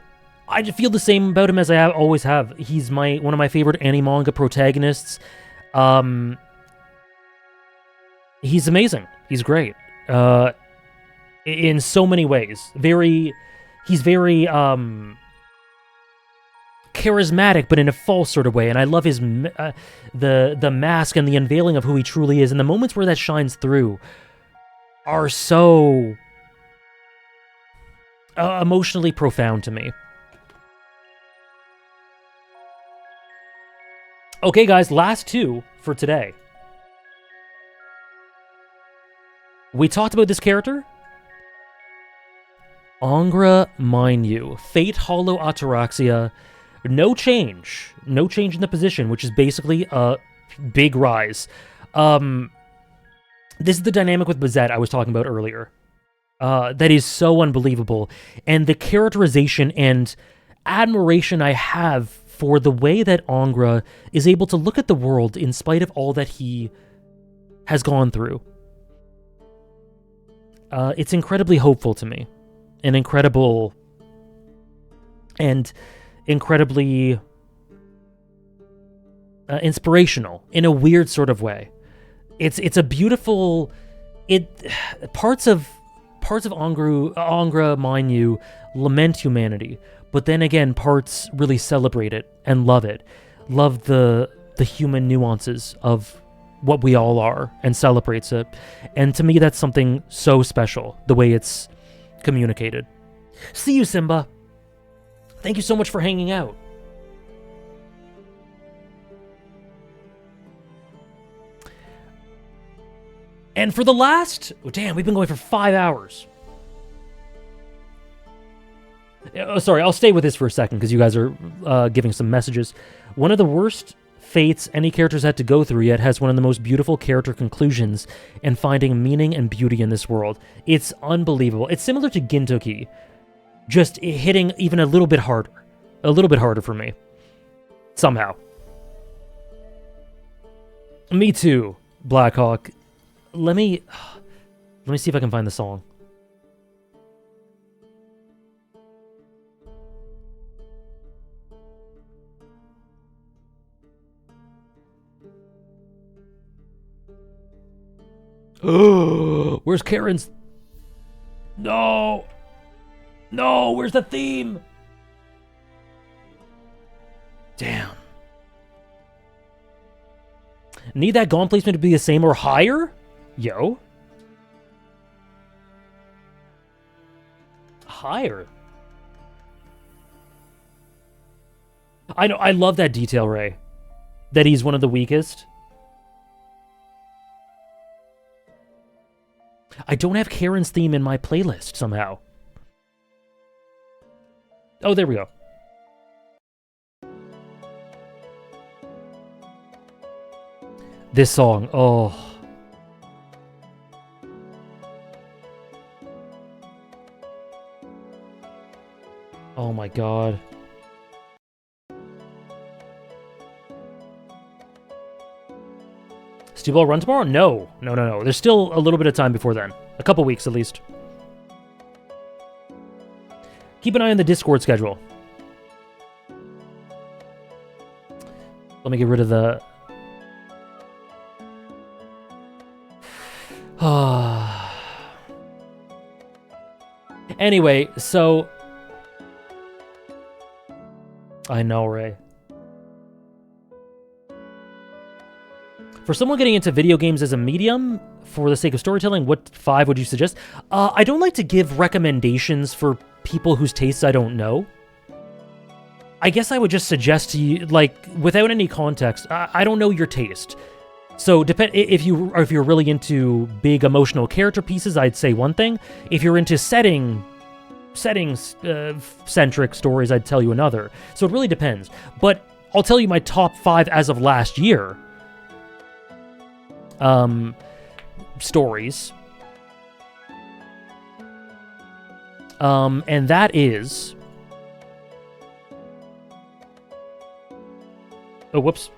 I just feel the same about him as I always have. He's one of my favorite anime-manga protagonists. He's amazing. He's great. In so many ways. He's very charismatic, but in a false sort of way. And I love his the mask and the unveiling of who he truly is. And the moments where that shines through are so emotionally profound to me. Okay, guys, last two for today. We talked about this character. Angra Mainyu. Fate Hollow Ataraxia. No change. No change in the position, which is basically a big rise. This is the dynamic with Bazette I was talking about earlier. That is so unbelievable. And the characterization and admiration I have for the way that Angra is able to look at the world in spite of all that he has gone through. It's incredibly hopeful to me. And incredibly inspirational in a weird sort of way. It's a beautiful... Parts of Angra Mainyu lament humanity, but then again, parts really celebrate it and love it. Love the human nuances of what we all are and celebrates it. And to me, that's something so special, the way it's communicated. See you, Simba. Thank you so much for hanging out. And for the last... Oh, damn, we've been going for 5 hours. Oh, sorry, I'll stay with this for a second because you guys are giving some messages. One of the worst fates any character's had to go through yet has one of the most beautiful character conclusions and finding meaning and beauty in this world. It's unbelievable. It's similar to Gintoki, just hitting even a little bit harder. A little bit harder for me. Somehow. Me too, Blackhawk. Let me see if I can find the song. Oh, where's Karen's? No, where's the theme? Damn. Need that gaunt placement to be the same or higher? Yo. Higher. I know, I love that detail, Ray. That he's one of the weakest. I don't have Karen's theme in my playlist somehow. Oh, there we go. This song, oh. Oh my god. Steve Ball run tomorrow? No. There's still a little bit of time before then. A couple weeks at least. Keep an eye on the Discord schedule. Let me get rid of the... Anyway, so... I know, Ray. For someone getting into video games as a medium, for the sake of storytelling, what 5 would you suggest? I don't like to give recommendations for people whose tastes I don't know. I guess I would just suggest to you, like, without any context, I don't know your taste. So if you're really into big emotional character pieces, I'd say one thing. If you're into settings-centric stories, I'd tell you another. So it really depends. But I'll tell you my top 5 as of last year. Stories. And that is... Oh, whoops.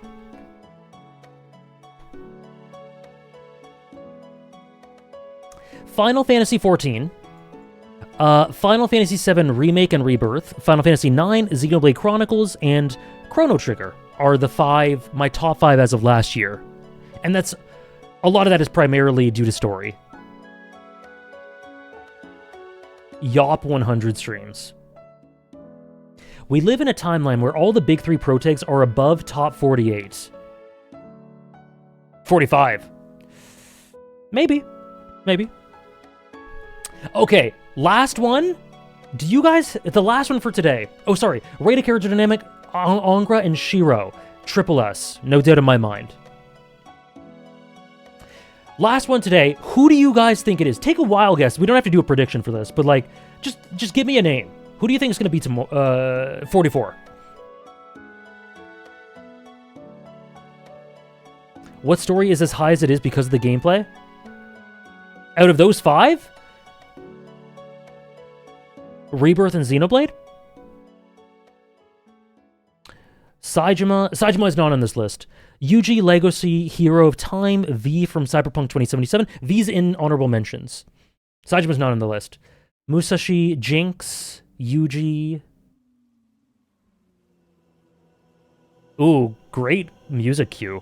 Final Fantasy XIV, Final Fantasy VII Remake and Rebirth, Final Fantasy IX, Xenoblade Chronicles, and Chrono Trigger are my top 5 as of last year. And that's... A lot of that is primarily due to story. Yop 100 streams. We live in a timeline where all the big 3 protags are above top 48. 45. Maybe. Okay, last one. Do you guys... The last one for today. Oh, sorry. Rated character dynamic, Angra and Shiro. Triple S. No doubt in my mind. Last one today. Who do you guys think it is? Take a wild guess. We don't have to do a prediction for this, but like, just give me a name. Who do you think is going to be 44? What story is as high as it is because of the gameplay? Out of those 5? Rebirth and Xenoblade? Saejima is not on this list. Yuji Legacy Hero of Time, V from Cyberpunk 2077. V's in honorable mentions. Saejima's not on the list. Musashi, Jinx, Yuji. Ooh, great music cue.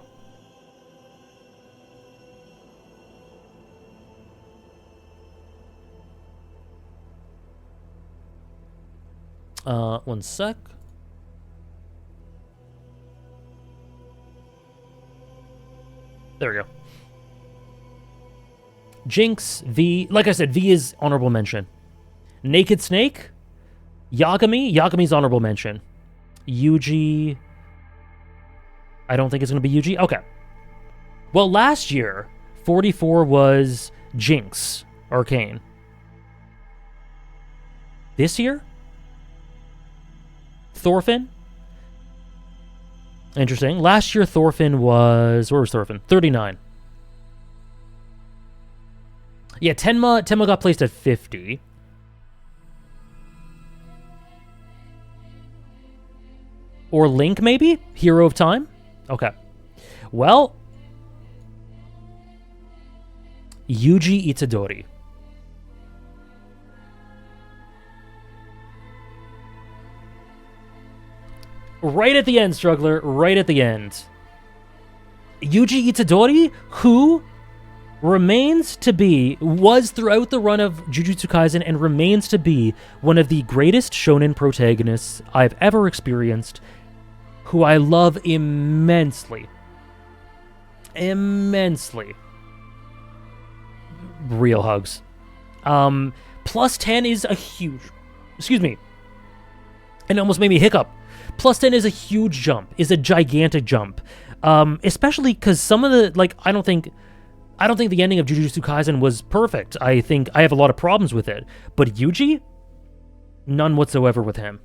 One sec. There we go. Jinx, V. Like I said, V is honorable mention. Naked Snake, Yagami. Yagami's honorable mention. Yuji. I don't think it's going to be Yuji. Okay. Well, last year, 44 was Jinx, Arcane. This year? Thorfinn? Interesting. Last year, Thorfinn was... Where was Thorfinn? 39. Yeah, Tenma got placed at 50. Or Link, maybe? Hero of Time? Okay. Well... Yuji Itadori. Right at the end, Struggler. Right at the end. Yuji Itadori, who was throughout the run of Jujutsu Kaisen and remains to be one of the greatest shonen protagonists I've ever experienced, who I love immensely. Immensely. Real hugs. Plus 10 is a huge... Excuse me. It almost made me hiccup. Plus 10 is a huge jump, is a gigantic jump. Especially because some of the, like, I don't think the ending of Jujutsu Kaisen was perfect. I think I have a lot of problems with it. But Yuji? None whatsoever with him.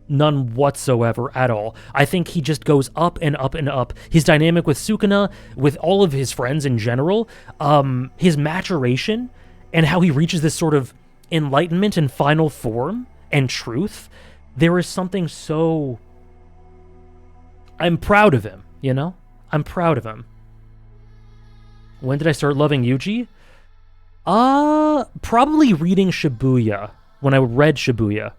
None whatsoever at all. I think he just goes up and up and up. His dynamic with Sukuna, with all of his friends in general, his maturation, and how he reaches this sort of enlightenment and final form and truth. There is something so... I'm proud of him, you know? I'm proud of him. When did I start loving Yuji? Probably reading Shibuya. When I read Shibuya.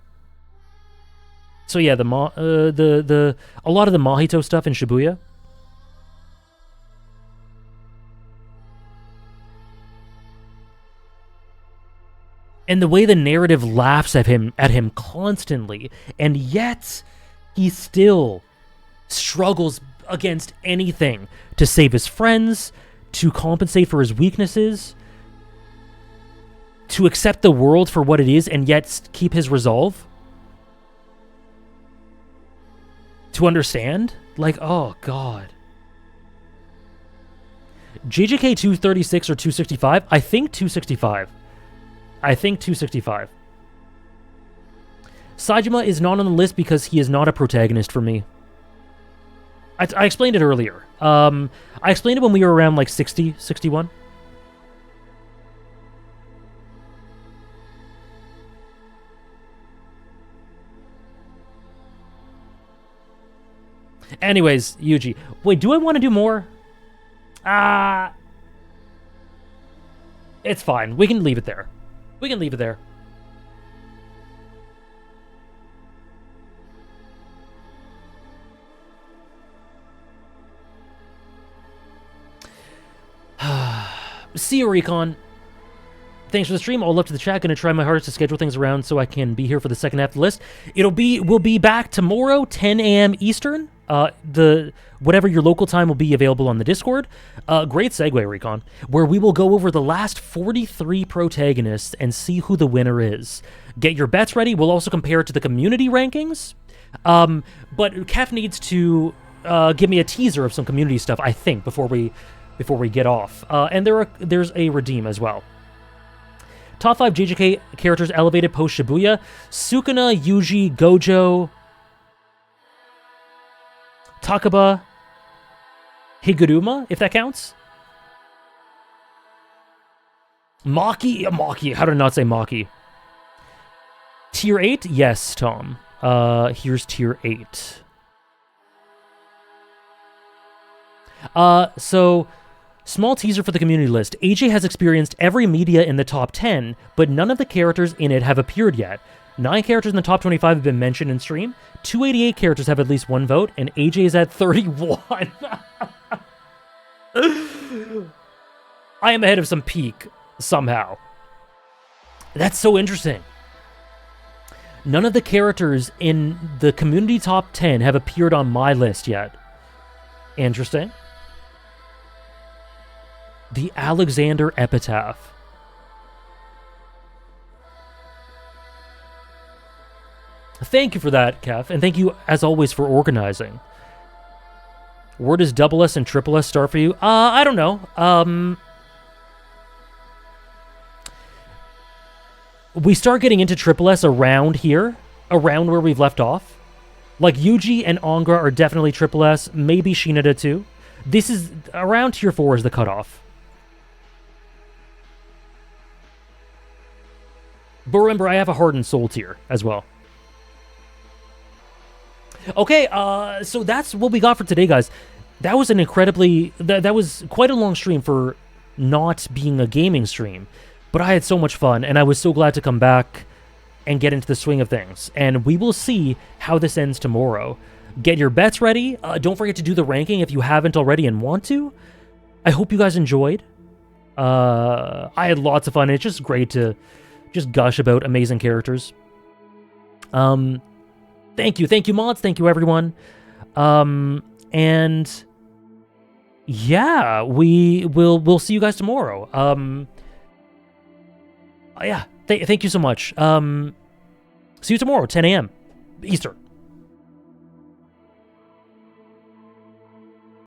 So yeah, a lot of the Mahito stuff in Shibuya. And the way the narrative laughs at him constantly, and yet he still struggles against anything to save his friends, to compensate for his weaknesses, to accept the world for what it is, and yet keep his resolve. To understand? Like, oh, God. JJK 236 or 265? I think 265. Sajima is not on the list because he is not a protagonist for me. I explained it earlier. I explained it when we were around like 60, 61. Anyways, Yuji. Wait, do I want to do more? It's fine. We can leave it there. We can leave it there. See you, Recon. Thanks for the stream. All up to the chat. Gonna try my hardest to schedule things around so I can be here for the second half of the list. We'll be back tomorrow, 10 a.m. Eastern. Whatever your local time will be available on the Discord. Great segue, Recon. Where we will go over the last 43 protagonists and see who the winner is. Get your bets ready. We'll also compare it to the community rankings. But Kef needs to give me a teaser of some community stuff, I think, before we get off. And there's a redeem as well. Top 5 JJK characters elevated post Shibuya. Sukuna, Yuji, Gojo, Takaba, Higuruma, if that counts. Maki, how did I not say Maki? Tier 8? Yes, Tom. Here's Tier 8. So, small teaser for the community list. AJ has experienced every media in the top 10, but none of the characters in it have appeared yet. 9 characters in the top 25 have been mentioned in stream. 288 characters have at least one vote, and AJ is at 31. I am ahead of some peak, somehow. That's so interesting. None of the characters in the community top 10 have appeared on my list yet. Interesting. The Alexander Epitaph. Thank you for that, Kev, and thank you, as always, for organizing. Where does double S and triple S start for you? I don't know. We start getting into triple S around here, around where we've left off. Like, Yuji and Onga are definitely triple S, maybe Shinada too. This is, around tier 4 is the cutoff. But remember, I have a heart and soul tier as well. Okay, so that's what we got for today, guys. That was an incredibly... That was quite a long stream for not being a gaming stream. But I had so much fun, and I was so glad to come back and get into the swing of things. And we will see how this ends tomorrow. Get your bets ready. Don't forget to do the ranking if you haven't already and want to. I hope you guys enjoyed. I had lots of fun. It's just great to just gush about amazing characters. Thank you, mods. Thank you, everyone. And yeah, we'll see you guys tomorrow. Yeah, thank you so much. See you tomorrow, 10 a.m. Eastern.